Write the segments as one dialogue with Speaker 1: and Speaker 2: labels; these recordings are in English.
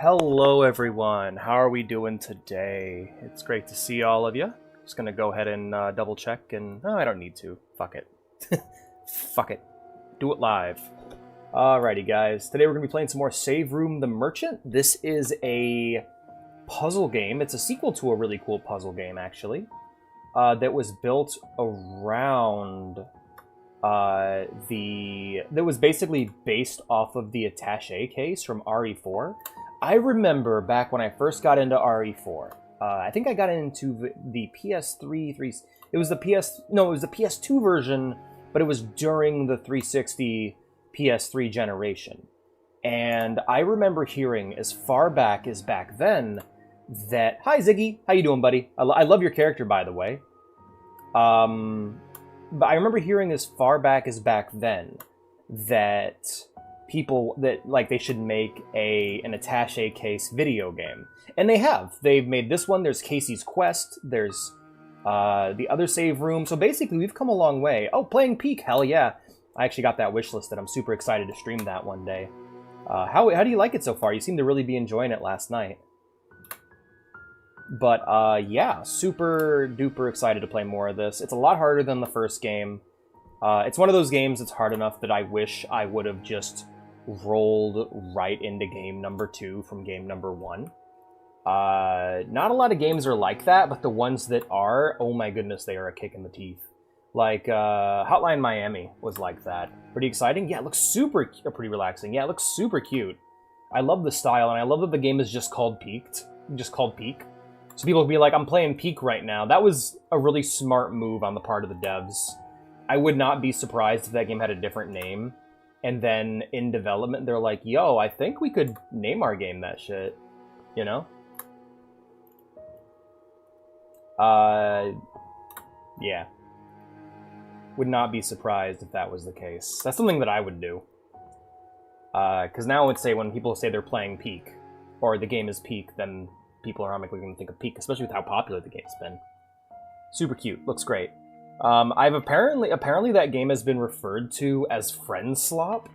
Speaker 1: Hello everyone, how are we doing today? It's great to see all of you. Just gonna go ahead and double check and... Oh, I don't need to. Fuck it. Fuck it. Do it live. Alrighty guys, today we're gonna be playing some more Save Room the Merchant. This is a puzzle game. It's a sequel to a really cool puzzle game actually. That was built around... that was basically based off of the attaché case from RE4. I remember back when I first got into RE4. I think I got into the PS3. It was the PS2 version, but it was during the 360 PS3 generation. And I remember hearing as far back as back then that... Hi Ziggy, how you doing, buddy? I love your character, by the way. But I remember hearing as far back as back then that people that they should make an attaché case video game, and they have. They've made this one. There's Casey's Quest. There's the other save room. So basically, we've come a long way. Oh, playing Peak, hell yeah! I actually got that wish listed. I'm super excited to stream that one day. How do you like it so far? You seem to really be enjoying it last night. But, yeah, super duper excited to play more of this. It's a lot harder than the first game. It's one of those games that's hard enough that I wish I would have just rolled right into game number 2 from game number 1. Not a lot of games are like that, but the ones that are, oh my goodness, they are a kick in the teeth. Like, Hotline Miami was like that. Pretty exciting? Yeah, it looks pretty relaxing. Yeah, it looks super cute. I love the style, and I love that the game is just called Peak. So people will be like, I'm playing Peak right now. That was a really smart move on the part of the devs. I would not be surprised if that game had a different name. And then in development, they're like, yo, I think we could name our game that shit. You know? Yeah. Would not be surprised if that was the case. That's something that I would do. Because now I would say when people say they're playing Peak, or the game is Peak, then... people are automatically going to think of Peak, especially with how popular the game's been. Super cute. Looks great. I've apparently that game has been referred to as Friend Slop,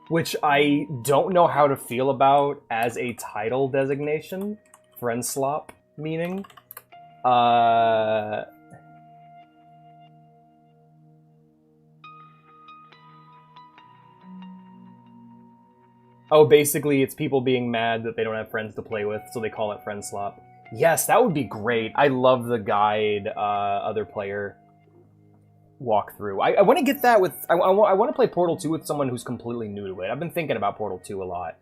Speaker 1: which I don't know how to feel about as a title designation. Friend Slop, meaning. Oh, basically, it's people being mad that they don't have friends to play with, so they call it Friend Slop. Yes, that would be great. I love the guide, other player walkthrough. I want to get that with... I want to play Portal 2 with someone who's completely new to it. I've been thinking about Portal 2 a lot.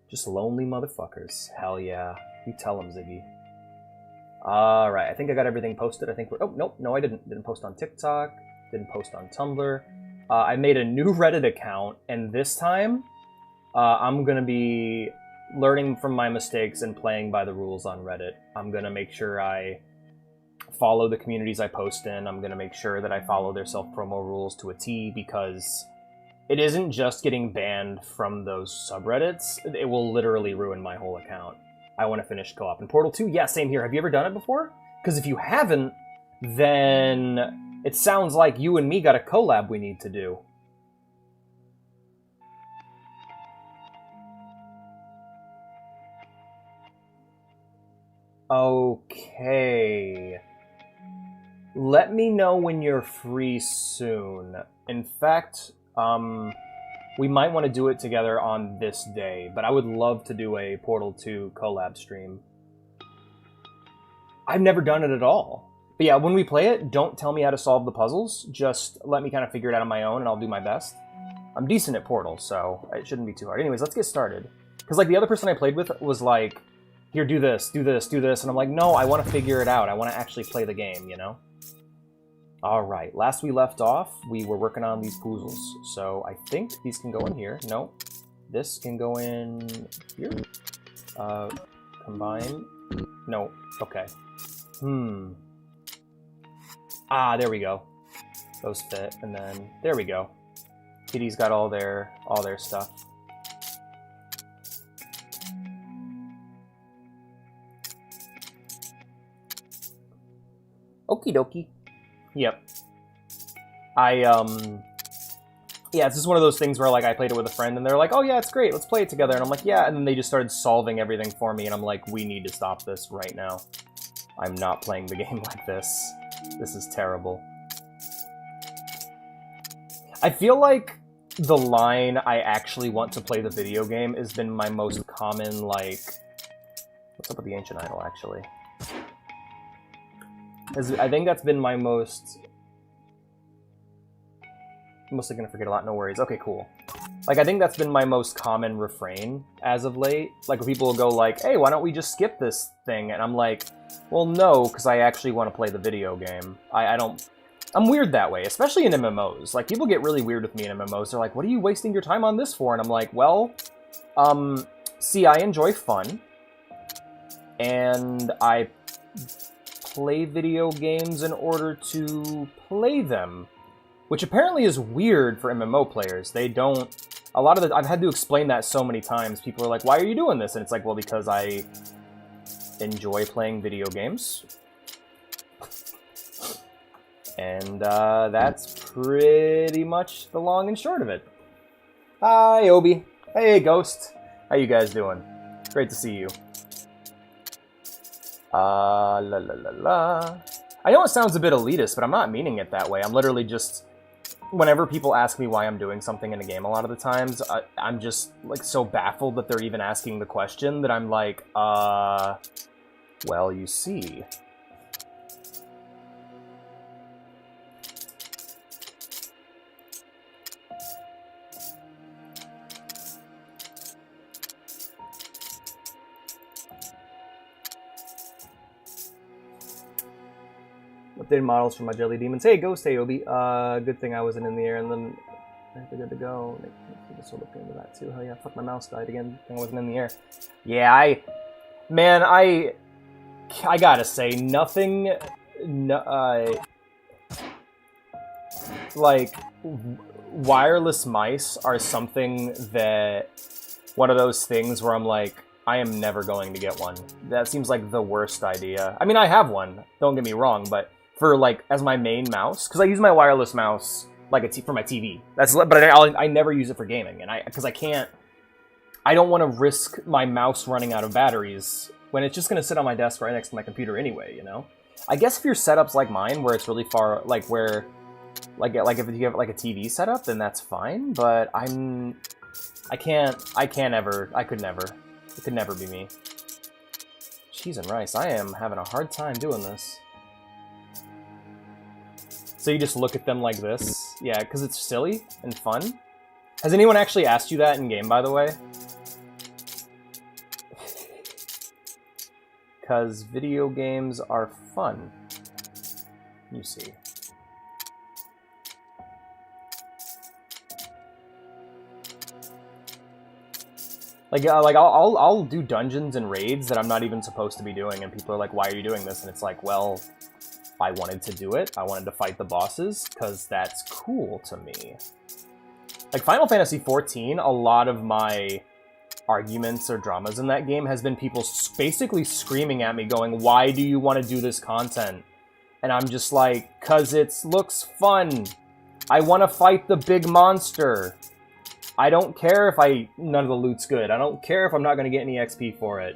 Speaker 1: Just lonely motherfuckers. Hell yeah. You tell them, Ziggy. Alright, I think I got everything posted. I think we're... Oh, nope, no I didn't. Didn't post on TikTok. Didn't post on Tumblr. I made a new Reddit account, and this time... I'm going to be learning from my mistakes and playing by the rules on Reddit. I'm going to make sure I follow the communities I post in. I'm going to make sure that I follow their self-promo rules to a T, because it isn't just getting banned from those subreddits. It will literally ruin my whole account. I want to finish co-op. And Portal 2, yeah, same here. Have you ever done it before? Because if you haven't, then it sounds like you and me got a collab we need to do. Okay. Let me know when you're free soon. In fact, we might want to do it together on this day, but I would love to do a Portal 2 collab stream. I've never done it at all. But yeah, when we play it, don't tell me how to solve the puzzles. Just let me kind of figure it out on my own, and I'll do my best. I'm decent at Portal, so it shouldn't be too hard. Anyways, let's get started. Because the other person I played with was like... Here, do this, do this, do this. And I'm like, no, I want to figure it out. I want to actually play the game, you know? Alright, last we left off, we were working on these puzzles. So I think these can go in here. No. This can go in here. Combine. No. Okay. Ah, there we go. Those fit. And then, there we go. Kitty's got all their stuff. Okie dokie. Yep. yeah, it's just one of those things where, like, I played it with a friend, and they're like, oh, yeah, it's great, let's play it together. And I'm like, yeah, and then they just started solving everything for me, and I'm like, we need to stop this right now. I'm not playing the game like this. This is terrible. I feel like the line, I actually want to play the video game, has been my most common, like... What's up with the Ancient Idol, actually? I think that's been my most... I'm mostly gonna forget a lot, no worries. Okay, cool. Like, I think that's been my most common refrain as of late. Like, when people will go like, hey, why don't we just skip this thing? And I'm like, well, no, because I actually want to play the video game. I don't... I'm weird that way, especially in MMOs. Like, people get really weird with me in MMOs. They're like, what are you wasting your time on this for? And I'm like, well, see, I enjoy fun. And I play video games in order to play them. Which apparently is weird for MMO players. They don't... A lot of the... I've had to explain that so many times. People are like, why are you doing this? And it's like, well, because I enjoy playing video games. And that's pretty much the long and short of it. Hi, Obi. Hey, Ghost. How you guys doing? Great to see you. La la la la. I know it sounds a bit elitist, but I'm not meaning it that way. I'm literally just... Whenever people ask me why I'm doing something in a game a lot of the times, I'm just, like, so baffled that they're even asking the question that I'm like, well, you see. Updated models for my jelly demons. Hey, Ghost, hey, Obi. Good thing I wasn't in the air, and then I think good to go. This will look into that too. Hell yeah, fuck, my mouse died again. I wasn't in the air. Yeah, I gotta say, nothing, like, wireless mice are something that, one of those things where I'm like, I am never going to get one. That seems like the worst idea. I mean, I have one, don't get me wrong, but for, like, as my main mouse, because I use my wireless mouse, like, for my TV. But I never use it for gaming, and because I don't want to risk my mouse running out of batteries when it's just going to sit on my desk right next to my computer anyway, you know? I guess if your setup's like mine, where it's really far, like, where, like if you have, like, a TV setup, then that's fine, but I could never. It could never be me. Cheese and rice. I am having a hard time doing this. So you just look at them like this? Yeah, because it's silly and fun. Has anyone actually asked you that in-game, by the way? Because video games are fun. You see. Like I'll do dungeons and raids that I'm not even supposed to be doing, and people are like, why are you doing this? And it's like, well, I wanted to do it. I wanted to fight the bosses, because that's cool to me. Like, Final Fantasy XIV, a lot of my arguments or dramas in that game has been people basically screaming at me, going, why do you want to do this content? And I'm just like, because it looks fun. I want to fight the big monster. I don't care if none of the loot's good. I don't care if I'm not going to get any XP for it.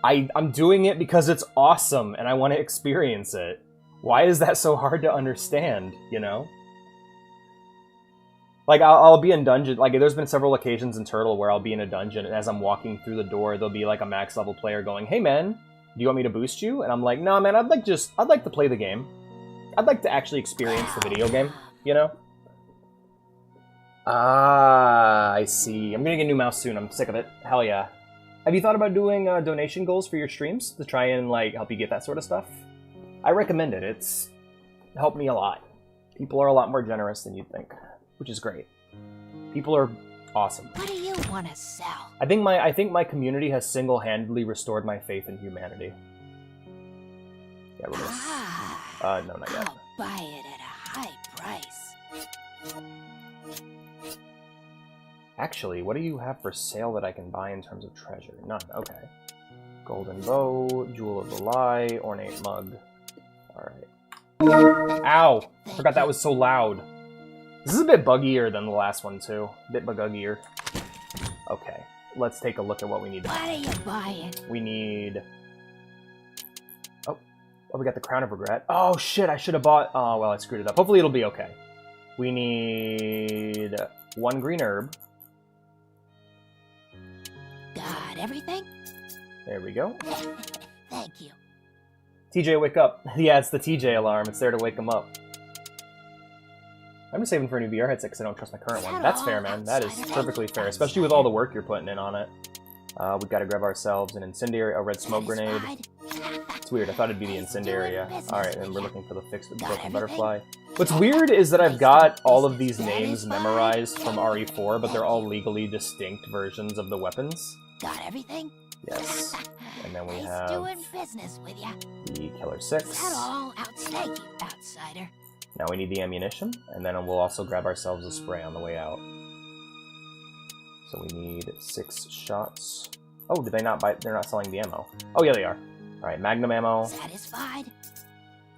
Speaker 1: I'm doing it because it's awesome, and I want to experience it. Why is that so hard to understand, you know? Like, I'll be in dungeon, like, there's been several occasions in Turtle where I'll be in a dungeon, and as I'm walking through the door, there'll be, like, a max level player going, hey, man, do you want me to boost you? And I'm like, no, man, I'd like to play the game. I'd like to actually experience the video game, you know? Ah, I see. I'm gonna get a new mouse soon. I'm sick of it. Hell yeah. Have you thought about doing donation goals for your streams to try and, like, help you get that sort of stuff? I recommend it. It's helped me a lot. People are a lot more generous than you'd think, which is great. People are awesome.
Speaker 2: What do you want to sell?
Speaker 1: I think my community has single-handedly restored my faith in humanity. Yeah, we're gonna... no, not yet.
Speaker 2: I'll buy it at a high price.
Speaker 1: Actually, what do you have for sale that I can buy in terms of treasure? None. Okay. Golden bow, jewel of the lie, ornate mug. Alright. Ow! I forgot that was so loud. This is a bit buggier than the last one, too. A bit buggier. Okay, let's take a look at what we need.
Speaker 2: What are you buying?
Speaker 1: We need... Oh, we got the Crown of Regret. Oh, shit, I should have bought... Oh, well, I screwed it up. Hopefully it'll be okay. We need 1 green herb.
Speaker 2: Got everything?
Speaker 1: There we go.
Speaker 2: Thank you.
Speaker 1: TJ, wake up. Yeah, it's the TJ alarm. It's there to wake him up. I'm just saving for a new VR headset because I don't trust my current one. That's fair, man. That is perfectly fair, especially with all the work you're putting in on it. We've got to grab ourselves an incendiary, a red smoke grenade. It's weird. I thought it'd be the incendiary. Alright, and we're looking for the fixed broken butterfly. What's weird is that I've got all of these names memorized from RE4, but they're all legally distinct versions of the weapons.
Speaker 2: Got everything?
Speaker 1: Yes. And then we
Speaker 2: Nice
Speaker 1: have
Speaker 2: doing business with ya.
Speaker 1: the Killer
Speaker 2: Is
Speaker 1: 6.
Speaker 2: that all? Thank you, outsider.
Speaker 1: Now we need the ammunition, and then we'll also grab ourselves a spray on the way out. So we need 6 shots. Oh, did they not buy? They're not selling the ammo. Oh, yeah, they are. All right, Magnum ammo.
Speaker 2: Satisfied?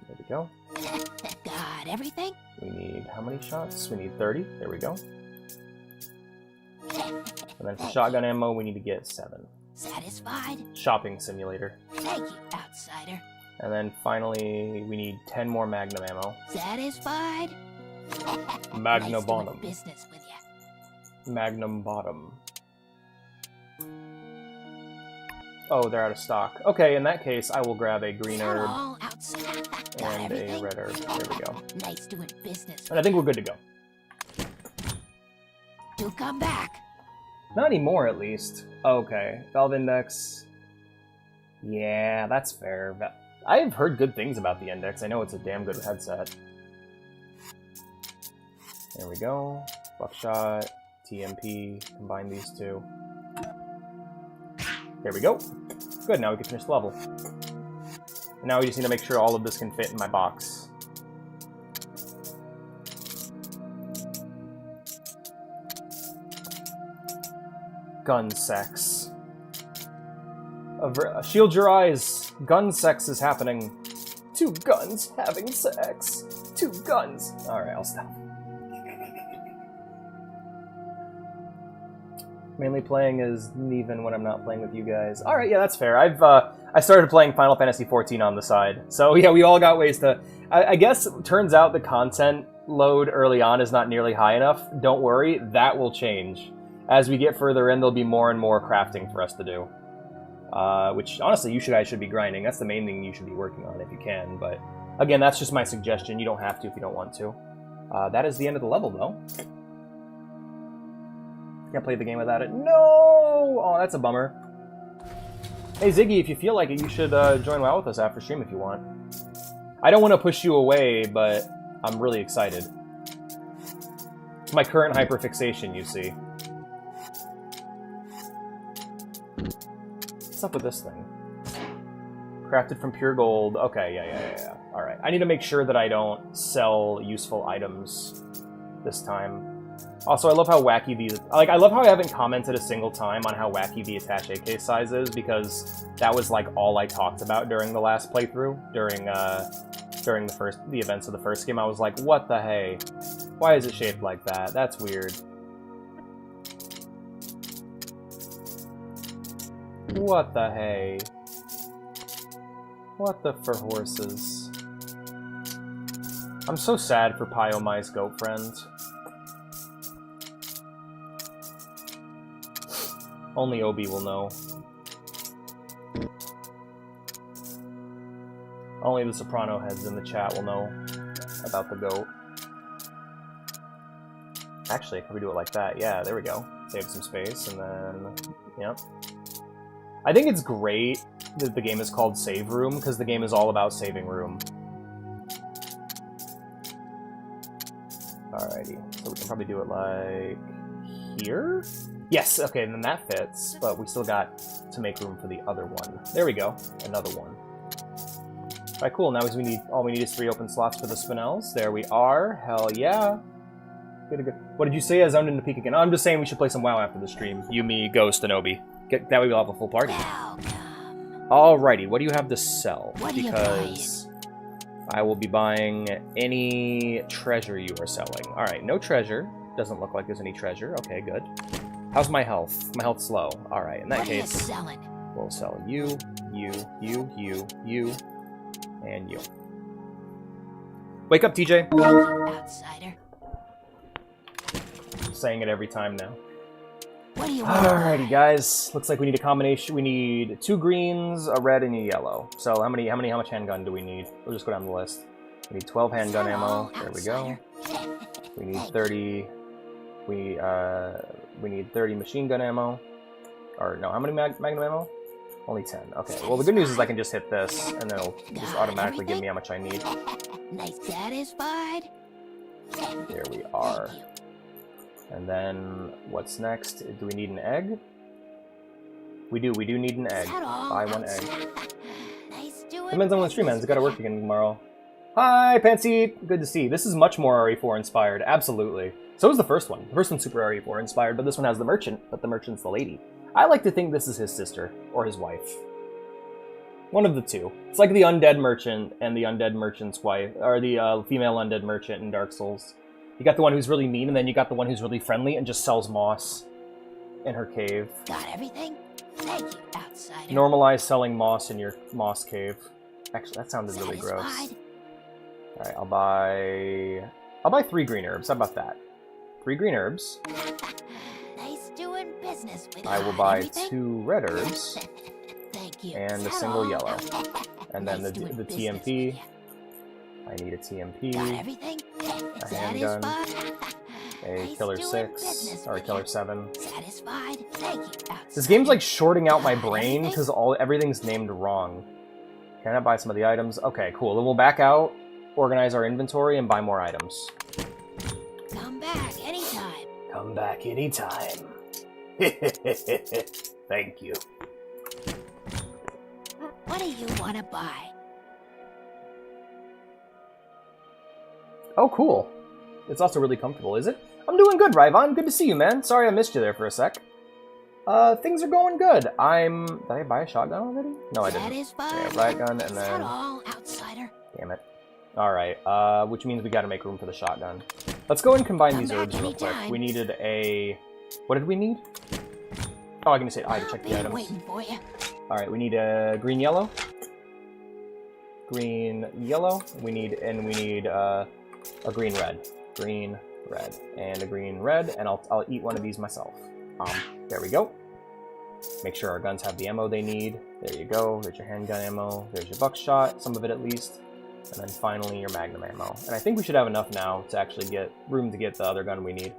Speaker 1: There we go.
Speaker 2: Got everything?
Speaker 1: We need how many shots? We need 30. There we go. And then for shotgun ammo, we need to get 7.
Speaker 2: Satisfied?
Speaker 1: Shopping simulator.
Speaker 2: Thank you, outsider.
Speaker 1: And then finally, we need 10 more Magnum ammo.
Speaker 2: Satisfied?
Speaker 1: Magnum
Speaker 2: Nice doing
Speaker 1: bottom.
Speaker 2: business with ya.
Speaker 1: Magnum bottom. Oh, they're out of stock. Okay, in that case, I will grab a green
Speaker 2: Is that
Speaker 1: herb
Speaker 2: all? Outsider? Got
Speaker 1: and a
Speaker 2: everything?
Speaker 1: red herb. There we go.
Speaker 2: Nice doing business.
Speaker 1: And I think we're good to go.
Speaker 2: Do come back.
Speaker 1: Not anymore, at least. Okay, Valve Index. Yeah, that's fair. I've heard good things about the Index. I know it's a damn good headset. There we go. Buckshot, TMP, combine these two. There we go. Good, now we can finish the level. And now we just need to make sure all of this can fit in my box. Gun sex. Shield your eyes. Gun sex is happening. 2 guns having sex. 2 guns. Alright, I'll stop. Mainly playing as Neven when I'm not playing with you guys. Alright, yeah, that's fair. I started playing Final Fantasy XIV on the side. So yeah, we all got ways to... I guess it turns out the content load early on is not nearly high enough. Don't worry, that will change. As we get further in, there'll be more and more crafting for us to do. Which, honestly, you guys should be grinding. That's the main thing you should be working on if you can. But, again, that's just my suggestion. You don't have to if you don't want to. That is the end of the level, though. Can't play the game without it. No! Oh, that's a bummer. Hey, Ziggy, if you feel like it, you should join WoW with us after stream if you want. I don't want to push you away, but I'm really excited. It's my current hyperfixation, you see. What's up with this thing? Crafted from pure gold. Okay, yeah. Alright. I need to make sure that I don't sell useful items this time. Also, I love how wacky these... Like, I love how I haven't commented a single time on how wacky the attach AK size is, because that was, like, all I talked about during the last playthrough. During the events of the first game. I was like, what the hey? Why is it shaped like that? That's weird. What the hey? What the for horses? I'm so sad for Pio, my goat friend. Only Obi will know. Only the Soprano heads in the chat will know about the goat. Actually, can we do it like that? Yeah, there we go. Save some space, and then... Yep. I think it's great that the game is called Save Room, because the game is all about saving room. Alrighty, so we can probably do it like... here? Yes, okay, then that fits, but we still got to make room for the other one. There we go, another one. Alright, cool, now all we need is 3 open slots for the Spinels. There we are, hell yeah. Good. What did you say? I zoned into peak again. Oh, I'm just saying we should play some WoW after the stream. You, me, Ghost, and Obi. That way we'll have a full party.
Speaker 2: Welcome.
Speaker 1: Alrighty, what do you have to sell?
Speaker 2: What do you
Speaker 1: Because I will be buying any treasure you are selling. Alright, no treasure. Doesn't look like there's any treasure. Okay, good. How's my health? My health's low. Alright, in that case, we'll sell you, you, and you. Wake up, TJ!
Speaker 2: Outsider.
Speaker 1: Saying it every time now.
Speaker 2: What do you want?
Speaker 1: Alrighty, guys. Looks like we need a combination. We need 2 greens, a red, and a yellow. So how much handgun do we need? We'll just go down the list. We need 12 handgun ammo. There we go. We need 30. We need 30 machine gun ammo. Or no, how many magnum ammo? Only 10. Okay. Well, the good news is I can just hit this, and then it'll just automatically give me how much I need.
Speaker 2: Nice, satisfied.
Speaker 1: There we are. And then, what's next? Do we need an egg? We do need an egg. Buy 1 egg.
Speaker 2: Nice doing.
Speaker 1: Depends on when the stream ends. I gotta work again tomorrow. Hi, Pansy! Good to see you. This is much more RE4 inspired. Absolutely. So is the first one. The first one's super RE4 inspired, but this one has the merchant, but the merchant's the lady. I like to think this is his sister, or his wife. One of the two. It's like the undead merchant and the undead merchant's wife, or the female undead merchant in Dark Souls. You got the one who's really mean, and then you got the one who's really friendly and just sells moss in her cave.
Speaker 2: Got everything? Thank you, outsider.
Speaker 1: Normalize selling moss in your moss cave. Actually, that sounded really gross. Alright, I'll buy 3 green herbs. How about that? 3 green herbs.
Speaker 2: Nice doing business with
Speaker 1: I will buy
Speaker 2: everything?
Speaker 1: 2 red herbs.
Speaker 2: Thank you.
Speaker 1: And a single yellow. And then the TMP. I need a TMP.
Speaker 2: Got everything?
Speaker 1: A handgun. A killer 6 or a killer 7.
Speaker 2: Satisfied? Thank you, outsider.
Speaker 1: This game's like shorting out my brain because everything's named wrong. Can I buy some of the items? Okay, cool. Then we'll back out, organize our inventory, and buy more items.
Speaker 2: Come back anytime.
Speaker 1: Come back anytime. Thank you.
Speaker 2: What do you want to buy?
Speaker 1: Oh, cool. It's also really comfortable, is it? I'm doing good, Ryvon. Good to see you, man. Sorry I missed you there for a sec. Things are going good. Did I buy a shotgun already? No, I didn't. Yeah, riot gun, and then...
Speaker 2: all, outsider?
Speaker 1: Damn it. Alright, which means we gotta make room for the shotgun. Let's go and combine these herbs real quick. We needed a... What did we need? Oh, I can just say I to check the items.
Speaker 2: Waiting for you.
Speaker 1: Alright, we need a green yellow. Green yellow. We need a green red. Green red. And a green red, and I'll eat one of these myself. There we go. Make sure our guns have the ammo they need. There you go. There's your handgun ammo. There's your buckshot, some of it at least. And then finally your magnum ammo. And I think we should have enough now to actually get room to get the other gun we need.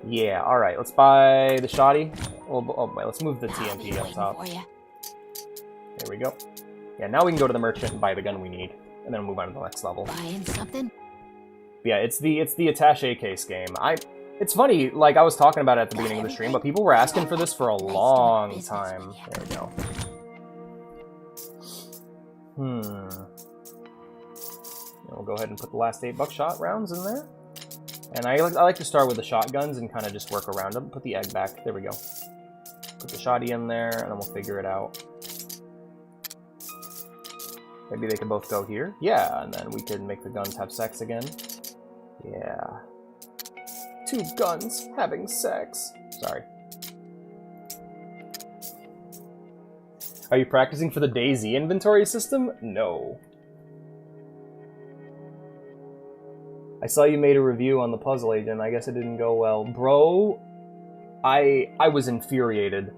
Speaker 1: Yeah, alright, let's buy the shoddy. Oh, wait, let's move the TMP up top. There we go. Yeah, now we can go to the merchant and buy the gun we need. And then move on to the next level.
Speaker 2: Buying something?
Speaker 1: Yeah, it's the attaché case game. It's funny, like I was talking about it at the beginning of the stream, but people were asking for this for a long time. There we go. We'll go ahead and put the last 8 buckshot rounds in there. And I like to start with the shotguns and kind of just work around them. Put the egg back. There we go. Put the shoddy in there, and then we'll figure it out. Maybe they could both go here. Yeah, and then we could make the guns have sex again. Yeah. 2 guns having sex. Sorry. Are you practicing for the DayZ inventory system? No. I saw you made a review on the Puzzle Agent. I guess it didn't go well. Bro, I was infuriated.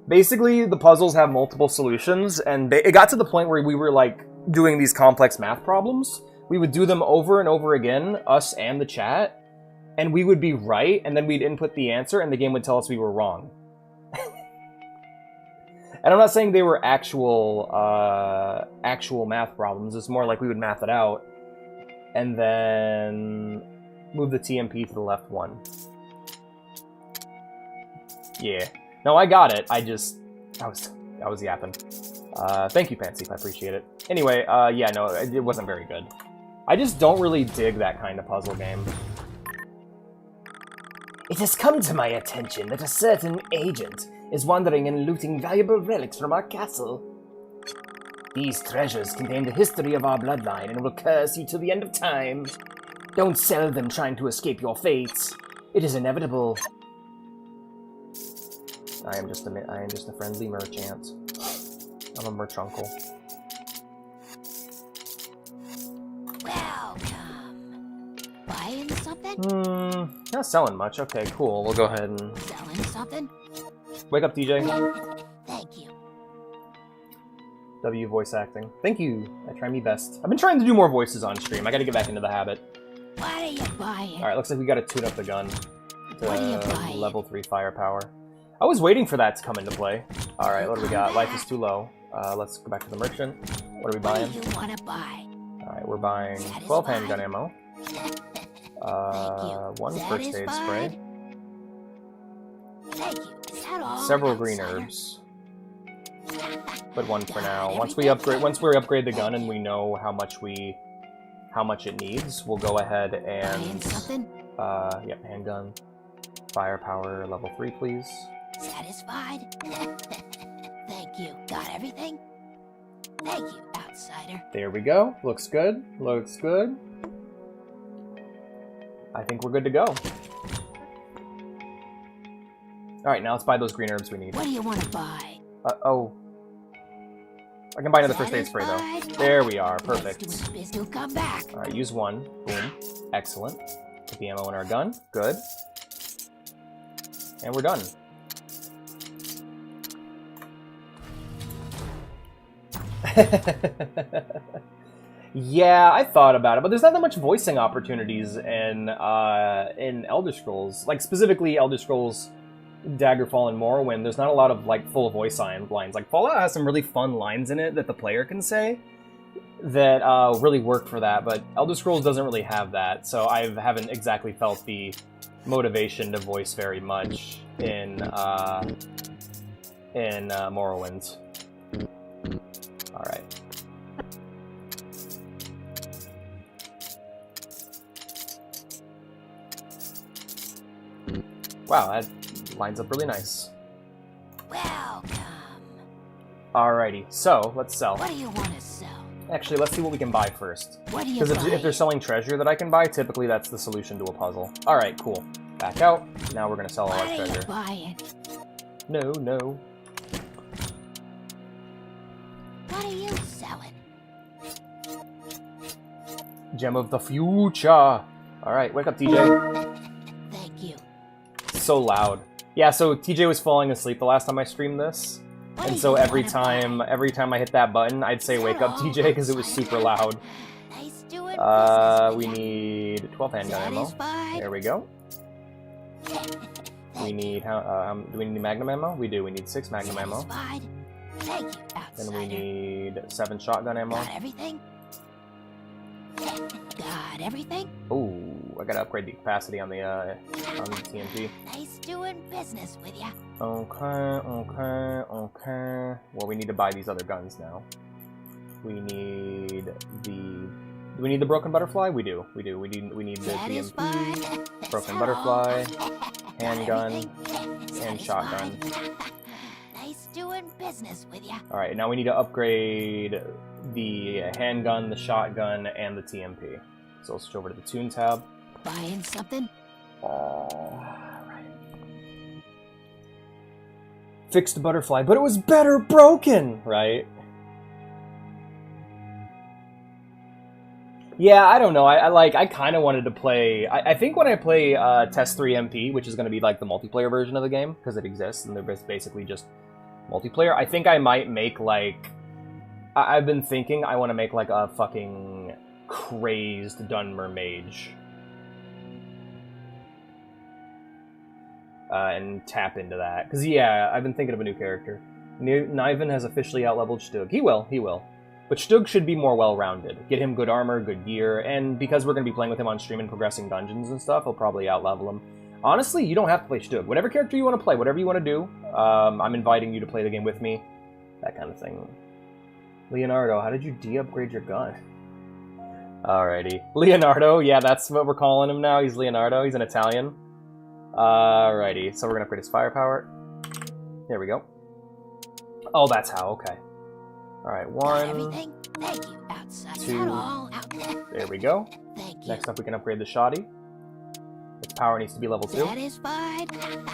Speaker 1: Basically, the puzzles have multiple solutions, and it got to the point where we were, like, doing these complex math problems. We would do them over and over again, us and the chat, and we would be right, and then we'd input the answer, and the game would tell us we were wrong. And I'm not saying they were actual math problems. It's more like we would math it out, and then move the TMP to the left one. Yeah. No, I got it. I was yapping. Thank you, Pansy. I appreciate it. Anyway, yeah, no, it wasn't very good. I just don't really dig that kind of puzzle game. It has come to my attention that a certain agent is wandering and looting valuable relics from our castle. These treasures contain the history of our bloodline and will curse you to the end of time. Don't sell them trying to escape your fates. It is inevitable. I am just a friendly merchant. I'm a merchuncle.
Speaker 2: Welcome. Buying something?
Speaker 1: Not selling much. Okay, cool. We'll go ahead and...
Speaker 2: Selling something?
Speaker 1: Wake up, DJ.
Speaker 2: Thank you.
Speaker 1: W voice acting. Thank you. I try me best. I've been trying to do more voices on stream. I gotta get back into the habit.
Speaker 2: What are you buying?
Speaker 1: Alright, looks like we gotta tune up the gun.
Speaker 2: What are you buying?
Speaker 1: Level 3 firepower. I was waiting for that to come into play. Alright, what do we got? Life is too low. Let's go back to the merchant. What are we buying?
Speaker 2: What do you want to buy?
Speaker 1: Alright, we're buying 12 handgun ammo. One first aid spray.
Speaker 2: Thank you. Is that all?
Speaker 1: Several green herbs. But one for now. Once we upgrade the gun and we know how much it needs, we'll go ahead and
Speaker 2: Buying something?
Speaker 1: Yep, handgun. Firepower level 3, please.
Speaker 2: Satisfied? Thank you. Got everything? Thank you, outsider.
Speaker 1: There we go. Looks good. Looks good. I think we're good to go. Alright, now let's buy those green herbs we need.
Speaker 2: What do you want to buy?
Speaker 1: Oh. I can buy another first aid spray, though. There we are. Perfect.
Speaker 2: Come back.
Speaker 1: Alright, use one. Boom. Excellent. Put the ammo in our gun. Good. And we're done. Yeah, I thought about it, but there's not that much voicing opportunities in Elder Scrolls. Like, specifically Elder Scrolls Daggerfall and Morrowind, there's not a lot of, like, full voice lines. Like, Fallout has some really fun lines in it that the player can say that really work for that, but Elder Scrolls doesn't really have that, so I haven't exactly felt the motivation to voice very much in Morrowind. Alright. Wow, that lines up really nice.
Speaker 2: Welcome.
Speaker 1: Alrighty, so let's sell.
Speaker 2: What do you want to sell?
Speaker 1: Actually, let's see what we can buy first.
Speaker 2: What do you
Speaker 1: Because if they're selling treasure that I can buy, typically that's the solution to a puzzle. Alright, cool. Back out. Now we're gonna sell all our treasure.
Speaker 2: What are you buying?
Speaker 1: No, no.
Speaker 2: What are you selling?
Speaker 1: Gem of the future. Alright, wake up, TJ.
Speaker 2: Thank you.
Speaker 1: So loud. Yeah, so TJ was falling asleep the last time I streamed this.
Speaker 2: What
Speaker 1: And
Speaker 2: do
Speaker 1: so
Speaker 2: you
Speaker 1: every
Speaker 2: wanna
Speaker 1: time I hit that button, I'd say wake up TJ because it was super loud.
Speaker 2: Nice doing
Speaker 1: We
Speaker 2: business.
Speaker 1: need 12 handgun ammo.
Speaker 2: Satisfied?
Speaker 1: There we go. We need do we need magnum ammo? We do. We need 6 magnum ammo.
Speaker 2: Satisfied? Thank you,
Speaker 1: Then
Speaker 2: outsider.
Speaker 1: we need 7 shotgun ammo.
Speaker 2: Got everything? Got everything?
Speaker 1: Ooh, I gotta upgrade the capacity on the TNT.
Speaker 2: Nice doing business with ya.
Speaker 1: Okay. Well, we need to buy these other guns now. We need the... Do we need the broken butterfly? We do. We need the
Speaker 2: Satisfied?
Speaker 1: DMP, broken
Speaker 2: Is that
Speaker 1: butterfly,
Speaker 2: all?
Speaker 1: handgun,
Speaker 2: Got everything?
Speaker 1: and shotgun.
Speaker 2: Nice doing business with ya.
Speaker 1: Alright, now we need to upgrade the handgun, the shotgun, and the TMP. So let's switch over to the tune tab.
Speaker 2: Buying something?
Speaker 1: Alright. Fixed the butterfly, but it was better broken, right? Yeah, I don't know. I kind of wanted to play... I think when I play Test 3 MP, which is going to be like the multiplayer version of the game, because it exists, and they're basically just multiplayer, I think I might make like... I've been thinking I want to make like a fucking crazed Dunmer mage. And tap into that. Because yeah, I've been thinking of a new character. Niven has officially outleveled Stug. He will. But Stug should be more well-rounded. Get him good armor, good gear, and because we're going to be playing with him on stream and progressing dungeons and stuff, he'll probably outlevel him. Honestly, you don't have to play Stug. Whatever character you want to play, whatever you want to do, I'm inviting you to play the game with me. That kind of thing. Leonardo, how did you de-upgrade your gun? Alrighty. Leonardo, yeah, that's what we're calling him now. He's Leonardo. He's an Italian. Alrighty, so we're gonna upgrade his firepower. There we go. Oh, that's how, okay. Alright,
Speaker 2: Got
Speaker 1: 1,
Speaker 2: everything? Thank you, outside.
Speaker 1: 2,
Speaker 2: Not all out there.
Speaker 1: there we go.
Speaker 2: Thank you.
Speaker 1: Next up we can upgrade the shoddy. Its power needs to be level 2.
Speaker 2: That is fine.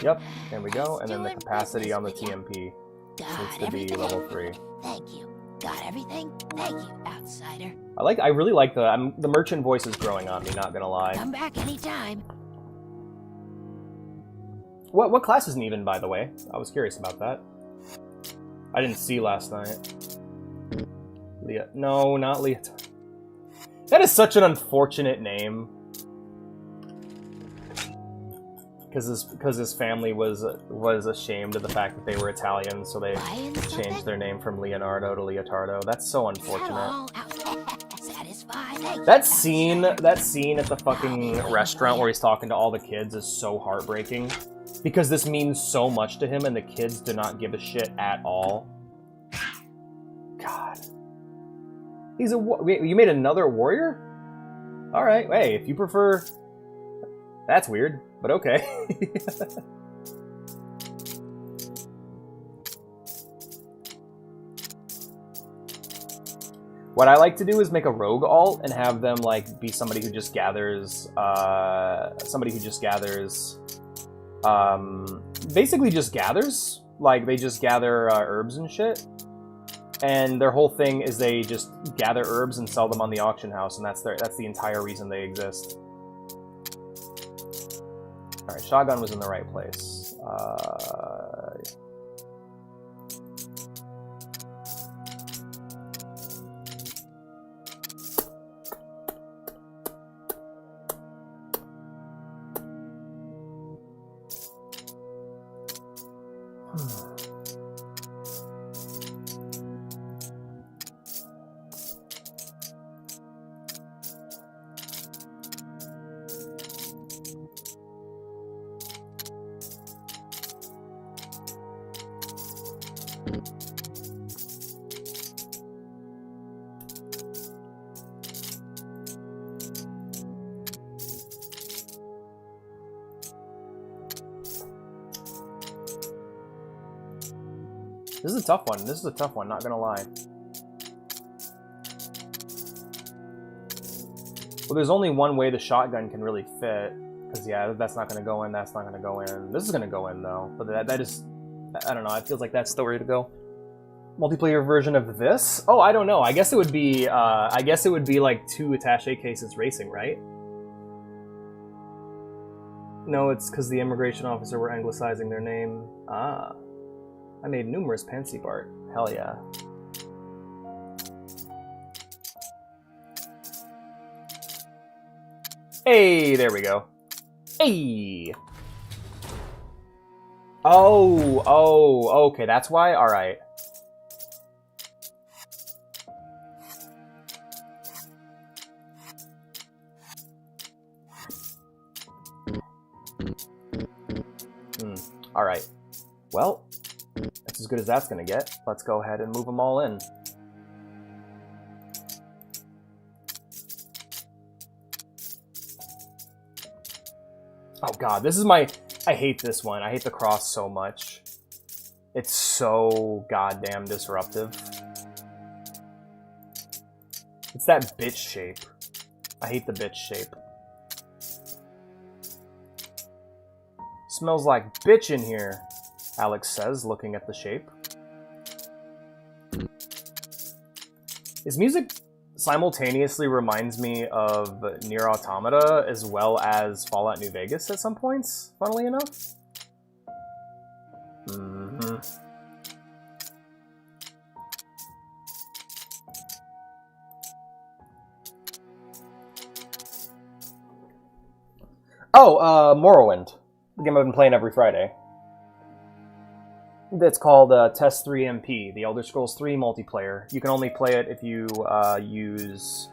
Speaker 1: Yep, there we go. And then the
Speaker 2: Doing
Speaker 1: capacity
Speaker 2: business
Speaker 1: on the
Speaker 2: with you.
Speaker 1: TMP
Speaker 2: Got
Speaker 1: needs to be
Speaker 2: everything?
Speaker 1: level 3.
Speaker 2: Thank you. Got everything? Thank you, outsider.
Speaker 1: I really like the merchant voice is growing on me, not gonna lie.
Speaker 2: Come back anytime.
Speaker 1: What class is Neven, by the way? I was curious about that. I didn't see last night. Leah. No, not Leah. That is such an unfortunate name. Because his family was ashamed of the fact that they were Italian, so they
Speaker 2: Buying
Speaker 1: changed
Speaker 2: something?
Speaker 1: their name from Leonardo to Leotardo. That's so
Speaker 2: Is that
Speaker 1: unfortunate.
Speaker 2: all out there? Satisfied? Thank you,
Speaker 1: That scene
Speaker 2: outsider.
Speaker 1: at the fucking restaurant where he's talking to all the kids is so heartbreaking. Because this means so much to him, and the kids do not give a shit at all. God. He's a wait, you made another warrior? Alright, hey, if you prefer... That's weird, but okay. What I like to do is make a rogue alt and have them, like, be somebody who just gathers, basically just gathers. Like, they just gather herbs and shit. And their whole thing is they just gather herbs and sell them on the auction house, and that's the entire reason they exist. Alright, shotgun was in the right place. This is a tough one. This is a tough one, not gonna lie. Well, there's only one way the shotgun can really fit. Because, yeah, that's not gonna go in, that's not gonna go in. This is gonna go in, though. But that is... I don't know, it feels like that's the way to go. Multiplayer version of this? Oh, I don't know. I guess it would be, like 2 attaché cases racing, right? No, it's because the immigration officer were anglicizing their name. Ah. I made numerous Pansy Bart. Hell yeah. Hey, there we go. Hey! Oh, okay, that's why? Alright. Alright. Well, that's as good as that's gonna get. Let's go ahead and move them all in. Oh god, this is my... I hate this one. I hate the cross so much. It's so goddamn disruptive. It's that bitch shape. I hate the bitch shape. Smells like bitch in here, Alex says, looking at the shape. His music simultaneously reminds me of Nier Automata as well as Fallout New Vegas at some points, funnily enough. Oh, Morrowind. The game I've been playing every Friday. It's called Test 3 MP, the Elder Scrolls 3 multiplayer. You can only play it if you use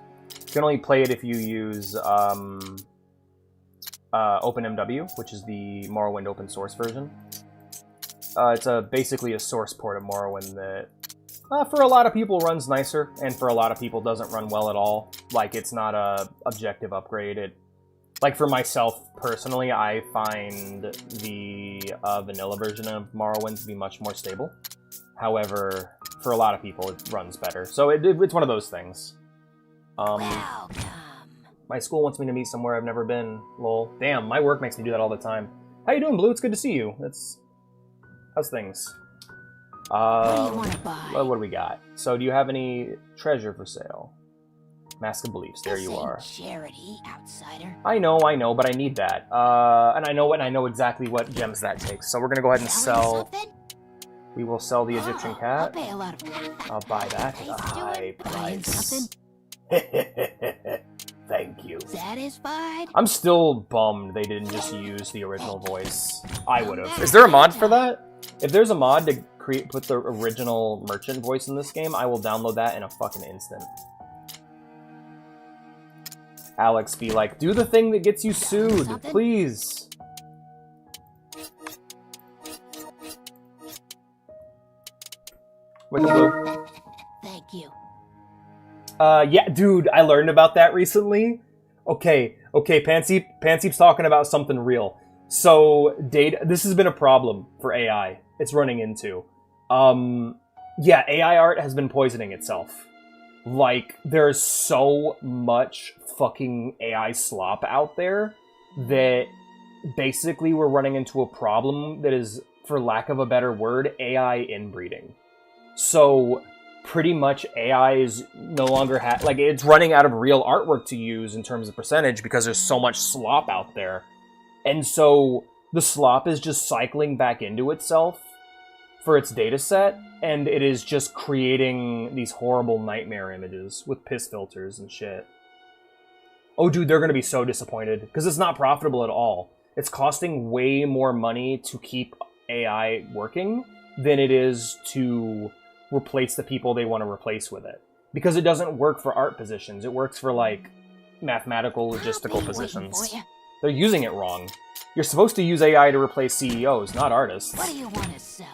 Speaker 1: OpenMW, which is the Morrowind open source version. It's basically a source port of Morrowind that, for a lot of people, runs nicer, and for a lot of people doesn't run well at all. Like, it's not a objective upgrade. Like, for myself, personally, I find the vanilla version of Morrowind to be much more stable. However, for a lot of people, it runs better. So it's one of those things.
Speaker 2: Welcome.
Speaker 1: My school wants me to meet somewhere I've never been. Lol. Damn, my work makes me do that all the time. How you doing, Blue? It's good to see you. How's things?
Speaker 2: What do you want to buy?
Speaker 1: What do we got? So, do you have any treasure for sale? Mask of Beliefs. There you are.
Speaker 2: Charity, outsider.
Speaker 1: I know, but I need that. And I know exactly what gems that takes. So we're gonna go ahead and sell. We will sell the Egyptian cat.
Speaker 2: I'll pay a lot of.
Speaker 1: I'll buy that at a high price. Thank you.
Speaker 2: Satisfied?
Speaker 1: I'm still bummed they didn't just use the original voice. I would have. Is there a mod for that? If there's a mod to put the original merchant voice in this game, I will download that in a fucking instant. Alex be like, do the thing that gets you sued, please. With Blue.
Speaker 2: Thank you.
Speaker 1: Yeah, dude, I learned about that recently. Okay, Panseep's talking about something real. So, this has been a problem for AI. It's running into. Yeah, AI art has been poisoning itself. Like, there's so much fucking AI slop out there that basically we're running into a problem that is, for lack of a better word, AI inbreeding. So, pretty much AI is no longer like, it's running out of real artwork to use in terms of percentage because there's so much slop out there. And so the slop is just cycling back into itself for its data set, and it is just creating these horrible nightmare images with piss filters and shit. Oh, dude, they're going to be so disappointed because it's not profitable at all. It's costing way more money to keep AI working than it is to replace the people they want to replace with it. Because it doesn't work for art positions. It works for, like, mathematical, logistical positions. They're using it wrong. You're supposed to use AI to replace CEOs, not artists.
Speaker 2: What do you want to sell?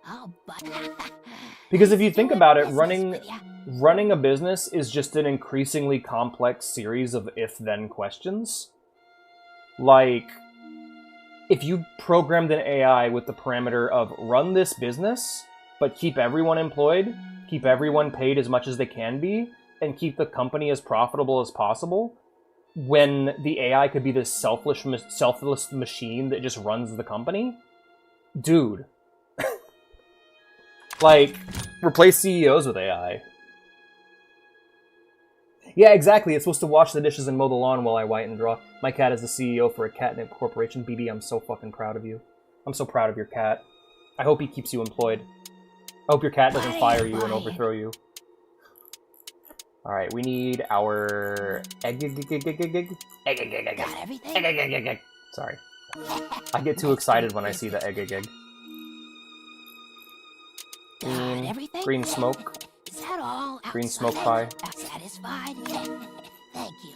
Speaker 2: I'll buy.
Speaker 1: Because if you think about it, running a business is just an increasingly complex series of if-then questions. Like, if you programmed an AI with the parameter of run this business, but keep everyone employed, keep everyone paid as much as they can be, and keep the company as profitable as possible, when the AI could be this selfless machine that just runs the company, dude. Like, replace CEOs with AI. Yeah, exactly. It's supposed to wash the dishes and mow the lawn while I white and draw. My cat is the CEO for a catnip corporation. BB, I'm so fucking proud of you. I'm so proud of your cat. I hope he keeps you employed. I hope your cat doesn't fire you and overthrow you. Alright, we need our egg.
Speaker 2: Got everything?
Speaker 1: Sorry. I get too excited when I see the egg.
Speaker 2: Got everything?
Speaker 1: Green smoke.
Speaker 2: Is that all?
Speaker 1: Green smoke pie.
Speaker 2: Satisfied? Thank you.